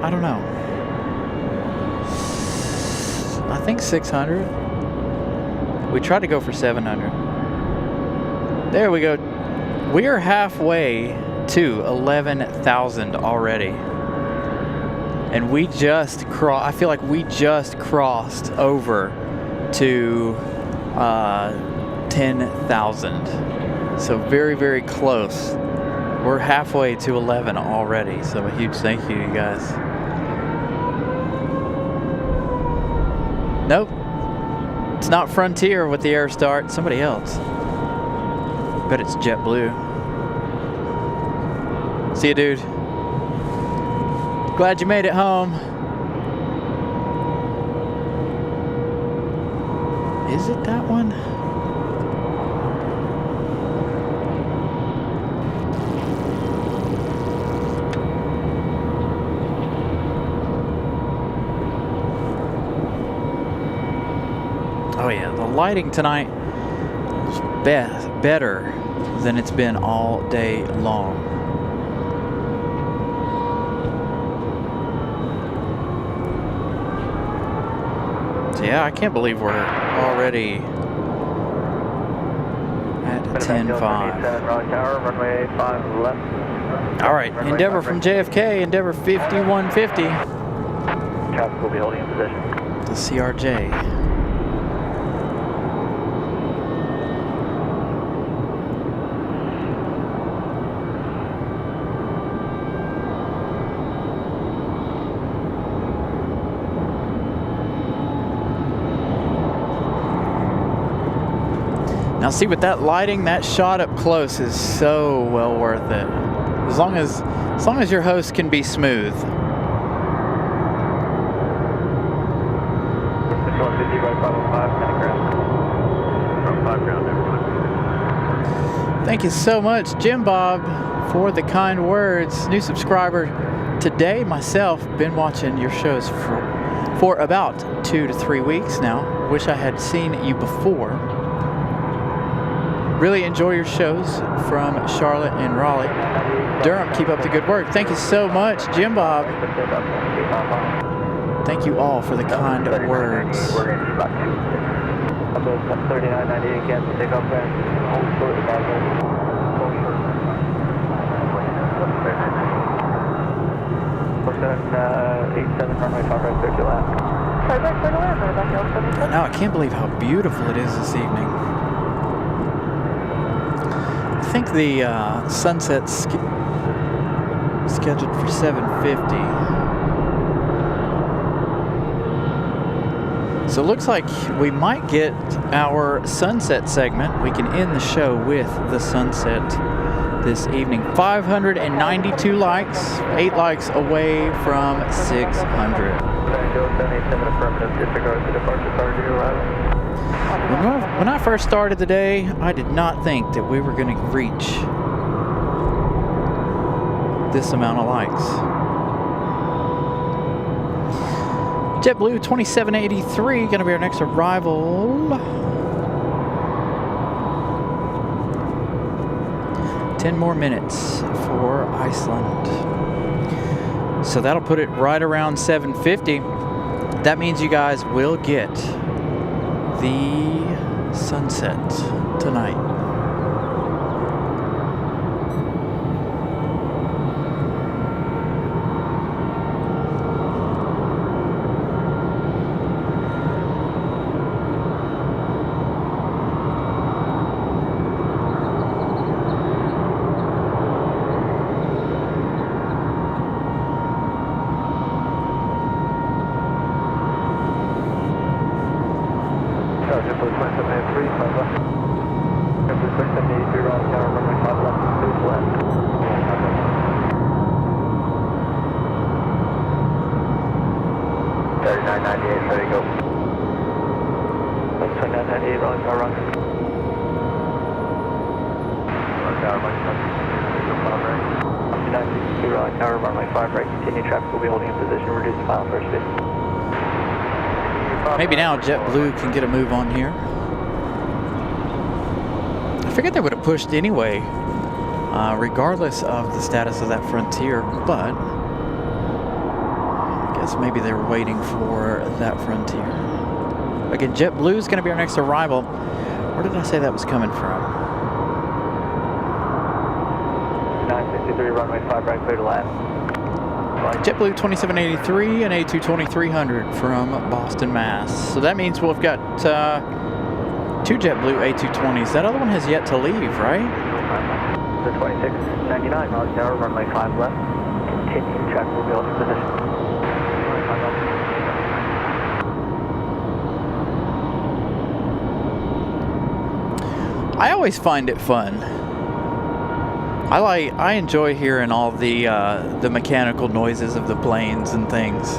I don't know. I think 600. We tried to go for 700. There we go. We are halfway to 11,000 already. And we just I feel like we just crossed over to 10,000. So very, very close. We're halfway to 11 already. So a huge thank you, you guys. Nope. It's not Frontier with the air start. Somebody else. Bet it's JetBlue. See you, dude. Glad you made it home. Is it that one? Oh yeah, the lighting tonight is better than it's been all day long. So yeah, I can't believe we're already at 10.5. Runway 5 left. All right, Endeavor from JFK, Endeavor 5150. Traffic will be holding in position. The CRJ. Now see, with that lighting, that shot up close is so well worth it. As long as your host can be smooth. Thank you so much, Jim Bob, for the kind words. New subscriber today, myself, been watching your shows for about 2 to 3 weeks now. Wish I had seen you before. Really enjoy your shows from Charlotte and Raleigh. Durham, keep up the good work. Thank you so much, Jim Bob. Thank you all for the kind words. 3998 cancel takeoff there. Hold short the guys. Push on 87 runway 5 right, 30 lap. Now I can't believe how beautiful it is this evening. I think the sunset's scheduled for 7:50. So it looks like we might get our sunset segment. We can end the show with the sunset this evening. 592 likes, 8 likes away from 600. When I first started the day, I did not think that we were going to reach this amount of likes. JetBlue 2783 going to be our next arrival. 10 more minutes for Iceland. So that'll put it right around 7:50. That means you guys will get the sunset tonight. 2962 Raleigh Tower, runway 5 right, continue traffic will be holding in position, reduce the final first speed. Maybe now JetBlue can get a move on here. I figured they would have pushed anyway, regardless of the status of that Frontier, but I guess maybe they were waiting for that Frontier. Again, JetBlue is going to be our next arrival. Where did I say that was coming from? 963 runway 5 right, clear to land. JetBlue 2783 and A220-300 from Boston, Mass. So that means we've got 2 JetBlue A220s. That other one has yet to leave, right? The 2699 Raleigh Tower, runway 5 left. Continue traffic will be holding position. I always find it fun. I enjoy hearing all the mechanical noises of the planes and things.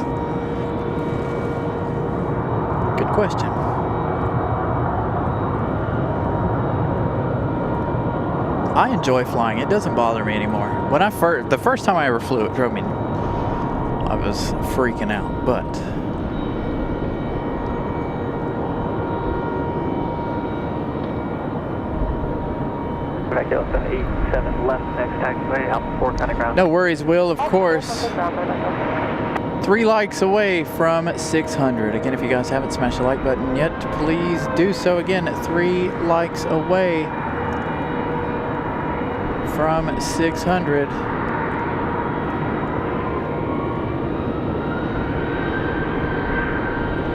Good question. I enjoy flying. It doesn't bother me anymore. When the first time I ever flew, it drove me. I was freaking out, but. Calculus 787 left, next taxiway, out 4 kind of ground. No worries, Will, of course. 3 likes away from 600. Again, if you guys haven't smashed the like button yet, please do so. Again, 3 likes away from 600.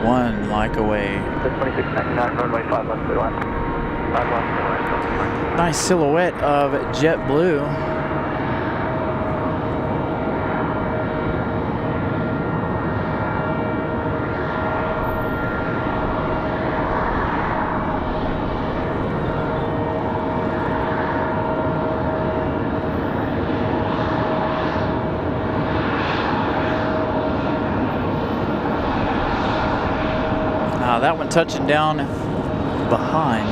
One like away. The 2699 runway 5 left, clear line. 5 left, clear line. Nice silhouette of JetBlue. That one touching down behind.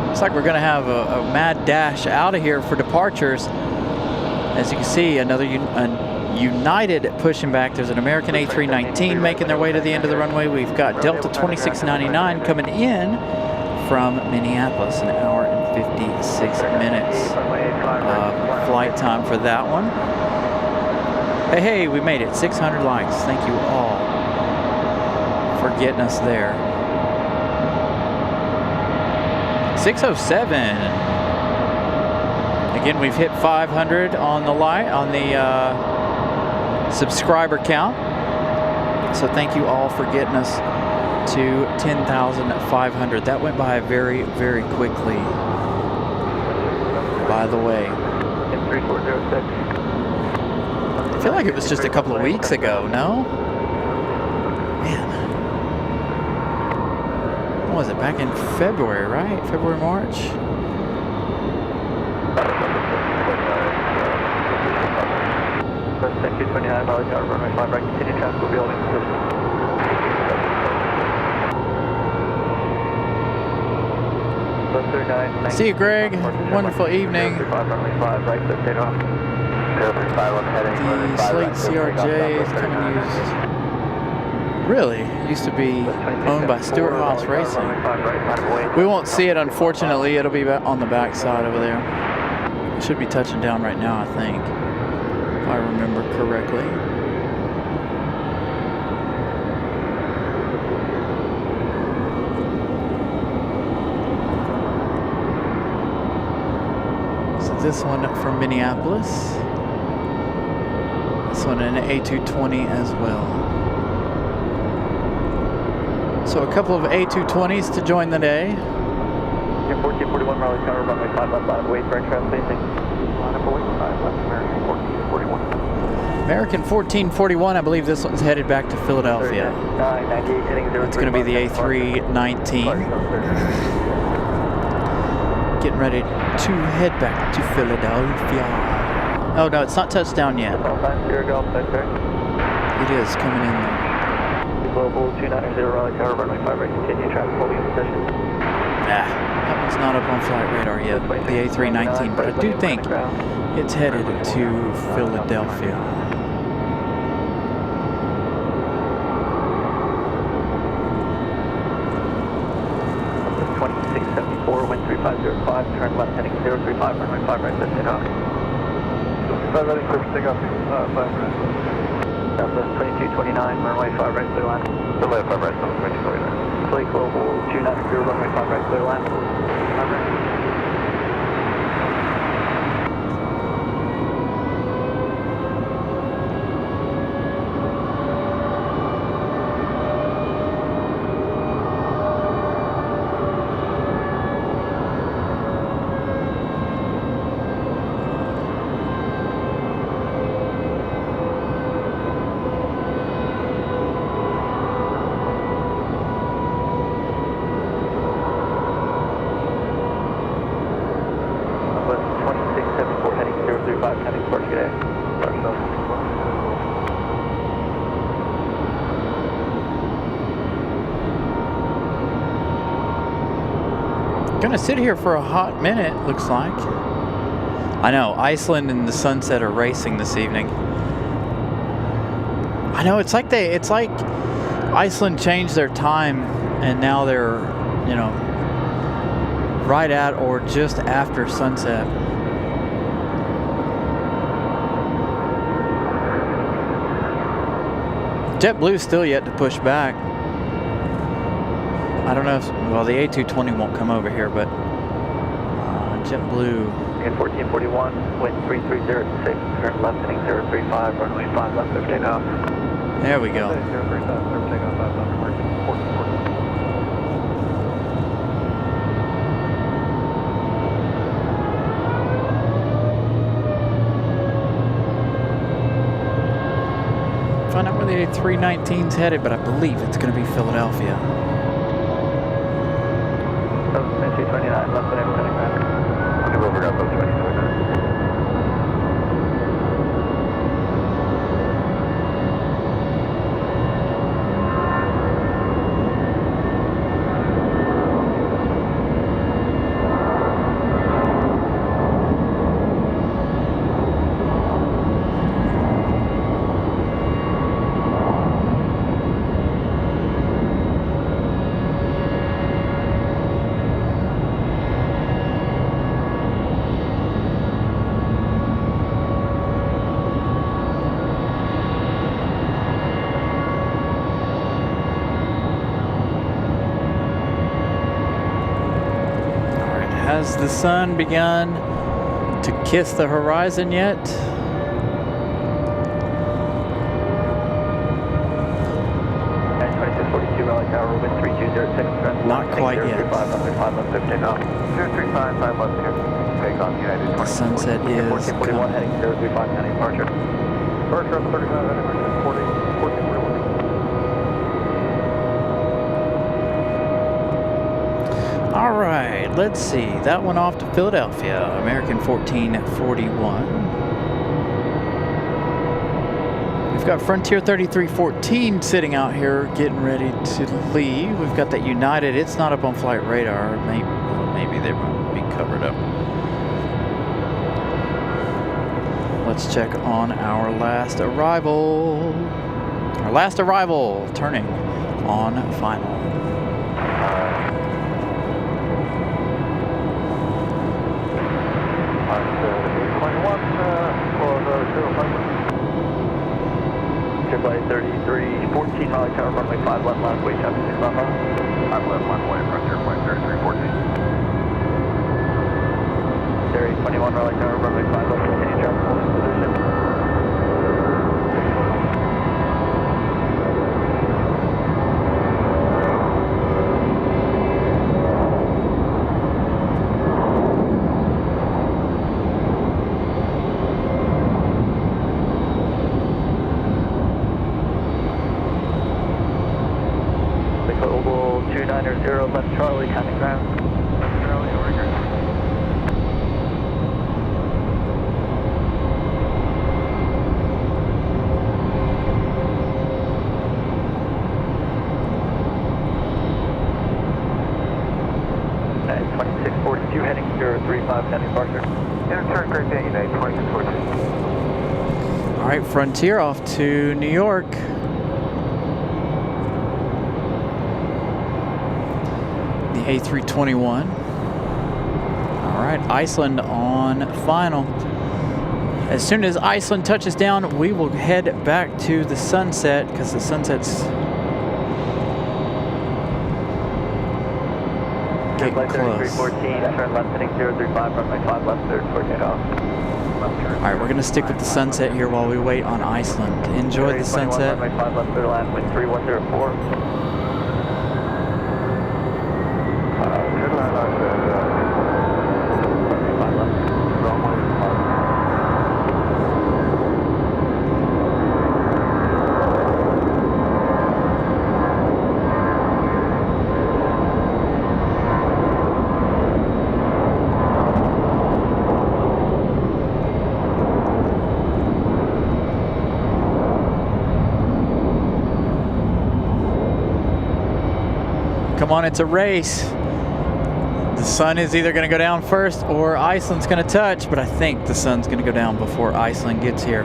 Looks like we're going to have a mad dash out of here for departures. As you can see, another United pushing back. There's an American A319 making their way to the end of the runway. We've got Delta 2699 coming in from Minneapolis, an hour and 56 minutes of flight time for that one. Hey, we made it. 600 likes. Thank you all for getting us there. 607. Again, we've hit 500 on the subscriber count. So thank you all for getting us to 10,500. That went by very, very quickly, by the way. 3406. I feel like it was just a couple of weeks ago, no? Man. What was it, back in February, right? February, March? Thank you, 29 Raleigh Tower, runway 5 right, continue traffic will be holding position. See you, Greg. Wonderful evening. Runway 5 right, clear takeoff. The Slate CRJ is kind of used. Really? Used to be owned by Stewart Haas Racing. We won't see it, unfortunately. It'll be on the back side over there. It should be touching down right now, I think, if I remember correctly. So this one from Minneapolis. This one an A220 as well. So a couple of A220s to join the day. 1441 Raleigh Tower, runway 5 left, line of wait for aircraft facing. Line up for wait 5 left, American 1441. American 1441, I believe this one's headed back to Philadelphia. 998 heading 03. It's going to be the A319. Getting ready to head back to Philadelphia. Oh no, it's not touchdown yet. It is coming in there. Global 290 Raleigh Tower, runway 5 right, continue traffic holding in position. That one's not up on flight radar yet, the A319, but I do think it's headed to Philadelphia. 2674, wind 3505, turn left heading 035, runway 5 right, set takeoff. 5 ready, clear for takeoff, 5 right. Southwest 2229, runway 5 right, clear line. Delay 5 right, 2229. Flight Global 290, runway 5 right, clear line. 5 right. Gonna sit here for a hot minute, looks like. I know, Iceland and the Sunset are racing this evening. I know, it's like Iceland changed their time and now they're, you know, right at or just after sunset. JetBlue's still yet to push back. I don't know if, well, the A220 won't come over here, but JetBlue. In 1441, wind 3306, turn left heading 035, runway 5 left, 15 off. There we go. 035, clear for takeoff, 5 left, emergency, 1440. Find out where the A319's headed, but I believe it's going to be Philadelphia. 2229, left heading heading ground. Give over, got those 2229. Has the sun begun to kiss the horizon yet? 2642, Raleigh Tower, wind 3206, turn Not left quite heading yet. 035, runway 5 left, 15 off. 035, 5 left here. Take off United 20. Sunset is 1441, coming. heading 035, county departure. Departure on 35, ready, emergency, 1441. All right, let's see. That one off to Philadelphia, American 1441. We've got Frontier 3314 sitting out here getting ready to leave. We've got that United. It's not up on flight radar. Maybe they won't be covered up. Let's check on our last arrival. Our last arrival turning on final. Triple 3314, Raleigh Tower, runway 5 left, last way, traffic 6 left, 5 left, runway, Frontier Point 3314. Area 21, Raleigh Tower, runway 5 left, continue traffic, holding position. Global 290, left Charlie, counting ground. Left Charlie, over here. United 2642 heading 035, 10 departure. Turn correct at United 2642. All right, Frontier off to New York. The A321. All right, Iceland on final. As soon as Iceland touches down, we will head back to the sunset because the sunset's getting Flight close. 3314, turn left heading 035, runway 5 left, third for takeoff. All right, we're gonna stick with the sunset here while we wait on Iceland. Enjoy the sunset. Runway 5 left, third land, wind 3104. Come on, it's a race. The sun is either going to go down first or Iceland's going to touch, but I think the sun's going to go down before Iceland gets here.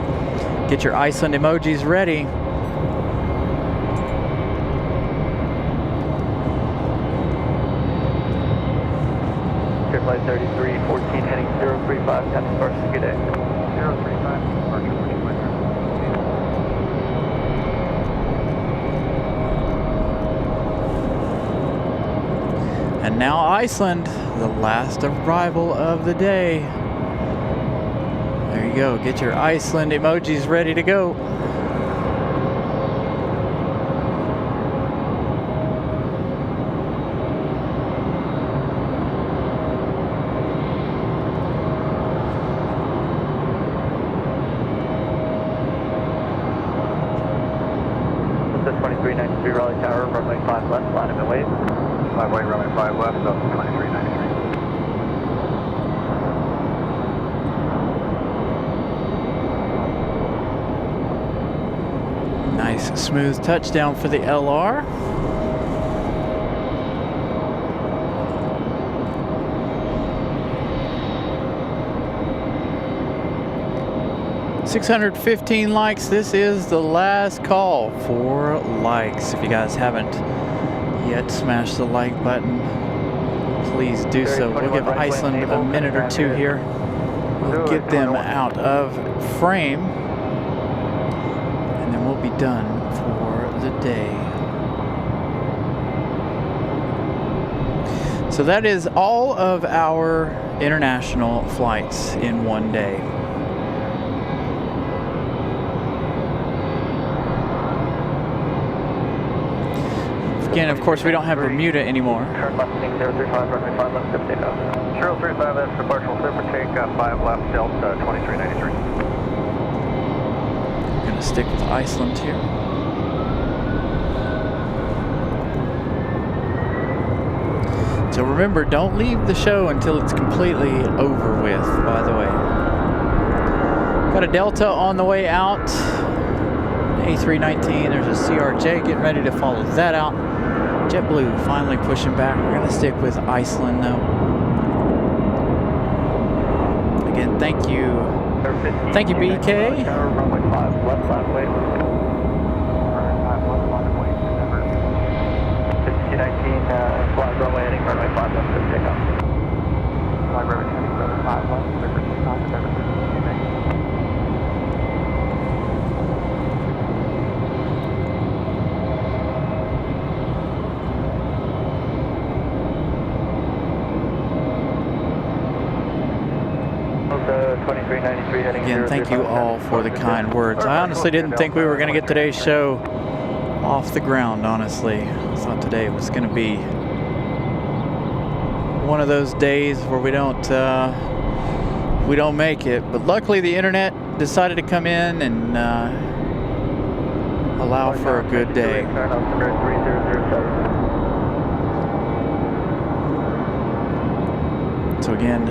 Get your Iceland emojis ready. Flight 3314 heading 035, 10 departure, good day. 035, departure, And now Iceland, the last arrival of the day. There you go. Get your Iceland emojis ready to go. This is 2393 Raleigh Tower, runway 5 left, line of wave. 5 white, runway 5 left, up 2393. Nice smooth touchdown for the LR. $615 likes. This is the last call for likes. If you guys haven't yet smashed the like button, please do so. We'll give Iceland a minute or two here. We'll get them out of frame, and then we'll be done for the day. So that is all of our international flights in one day. Again, of course, we don't have Bermuda anymore. Turn left heading 035, runway 5 left, good takeoff. 035, that's departure, clear for takeoff, 5 left, Delta 2393. I'm going to stick with Iceland here. So remember, don't leave the show until it's completely over with, by the way. Got a Delta on the way out. A319, there's a CRJ getting ready to follow that out. JetBlue finally pushing back. We're going to stick with Iceland though. Again, thank you. Thank you, BK. Runway 5 left, line of wave. 5219, flag runway heading runway 5 left, good takeoff. Flag runway heading 5 left, clear for takeoff, 752. Again, thank you all for the kind words. I honestly didn't think we were going to get today's show off the ground, honestly. I thought today was going to be one of those days where we don't make it. But luckily the internet decided to come in and allow for a good day. So again,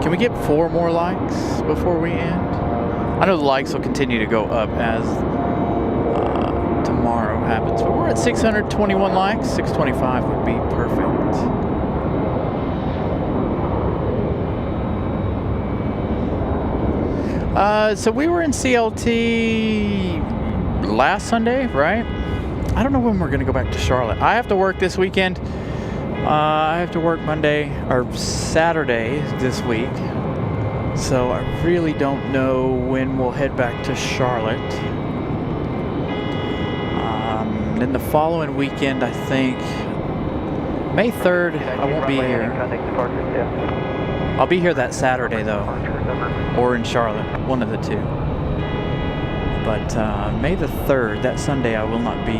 can we get 4 more likes before we end? I know the likes will continue to go up as tomorrow happens, but we're at 621 likes. 625 would be perfect. So we were in CLT last Sunday, right? I don't know when we're gonna go back to Charlotte. I have to work this weekend. I have to work Monday or Saturday this week. So I really don't know when we'll head back to Charlotte. Then the following weekend, I think, May 3rd, I won't be here. I'll be here that Saturday though, or in Charlotte, one of the two. But May the 3rd, that Sunday, I will not be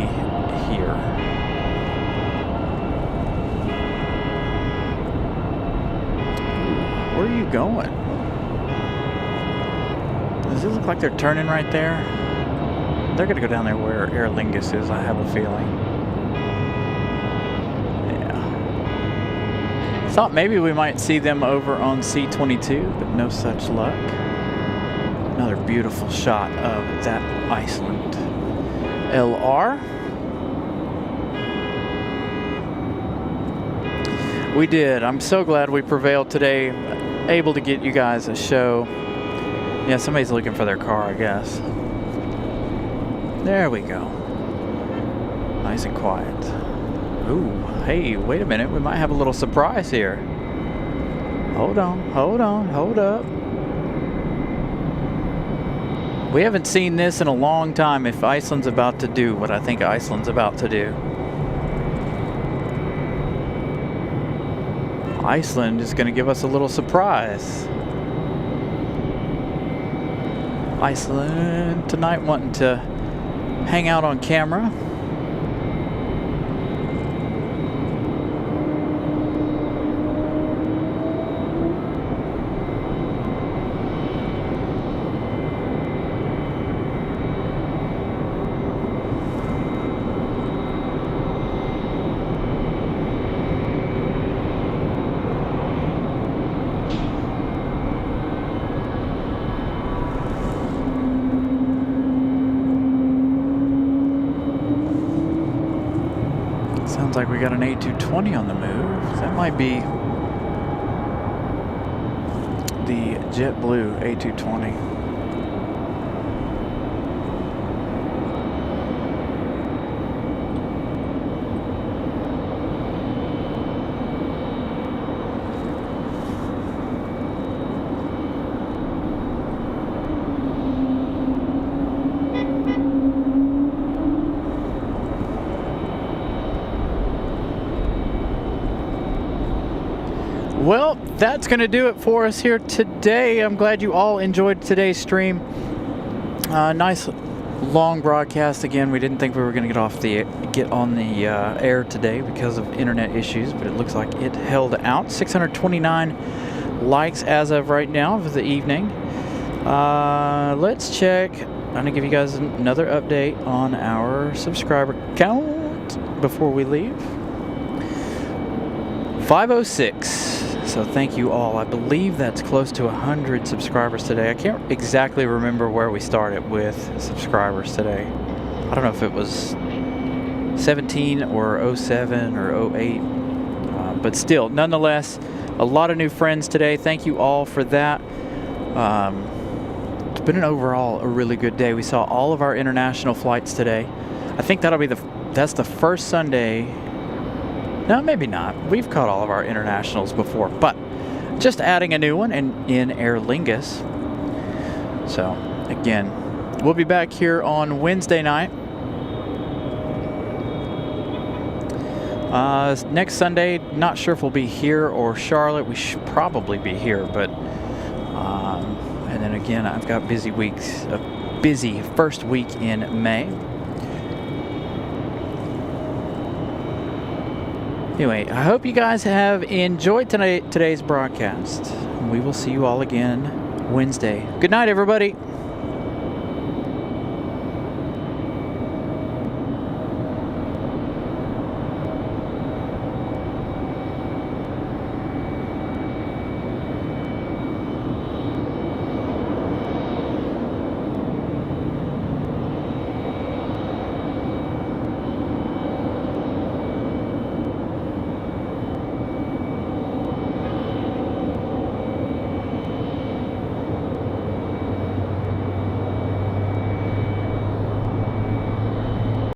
here. Where are you going? Does it look like they're turning right there? They're going to go down there where Aer Lingus is, I have a feeling. Yeah. Thought maybe we might see them over on C-22, but no such luck. Another beautiful shot of that Iceland LR. We did. I'm so glad we prevailed today. Able to get you guys a show. Yeah, somebody's looking for their car, I guess. There we go. Nice and quiet. Ooh, hey, wait a minute. We might have a little surprise here. Hold on, hold on, hold up. We haven't seen this in a long time if Iceland's about to do what I think Iceland's about to do. Iceland is going to give us a little surprise. Iceland tonight wanting to hang out on camera. Sounds like we got an A220 on the move. That might be the JetBlue A220. Well, that's going to do it for us here today. I'm glad you all enjoyed today's stream. Nice long broadcast again. We didn't think we were going to get on the air today because of internet issues, but it looks like it held out. 629 likes as of right now for the evening. Let's check. I'm going to give you guys another update on our subscriber count before we leave. 506. So thank you all. I believe that's close to 100 subscribers today. I can't exactly remember where we started with subscribers today. I don't know if it was 17 or 07 or 08. But still, nonetheless, a lot of new friends today. Thank you all for that. It's been overall a really good day. We saw all of our international flights today. I think that's the first Sunday. No, maybe not. We've caught all of our internationals before, but just adding a new one in Aer Lingus. So, again, we'll be back here on Wednesday night. Next Sunday, not sure if we'll be here or Charlotte. We should probably be here, but and then again, I've got busy weeks, a busy first week in May. Anyway, I hope you guys have enjoyed today's broadcast. We will see you all again Wednesday. Good night, everybody.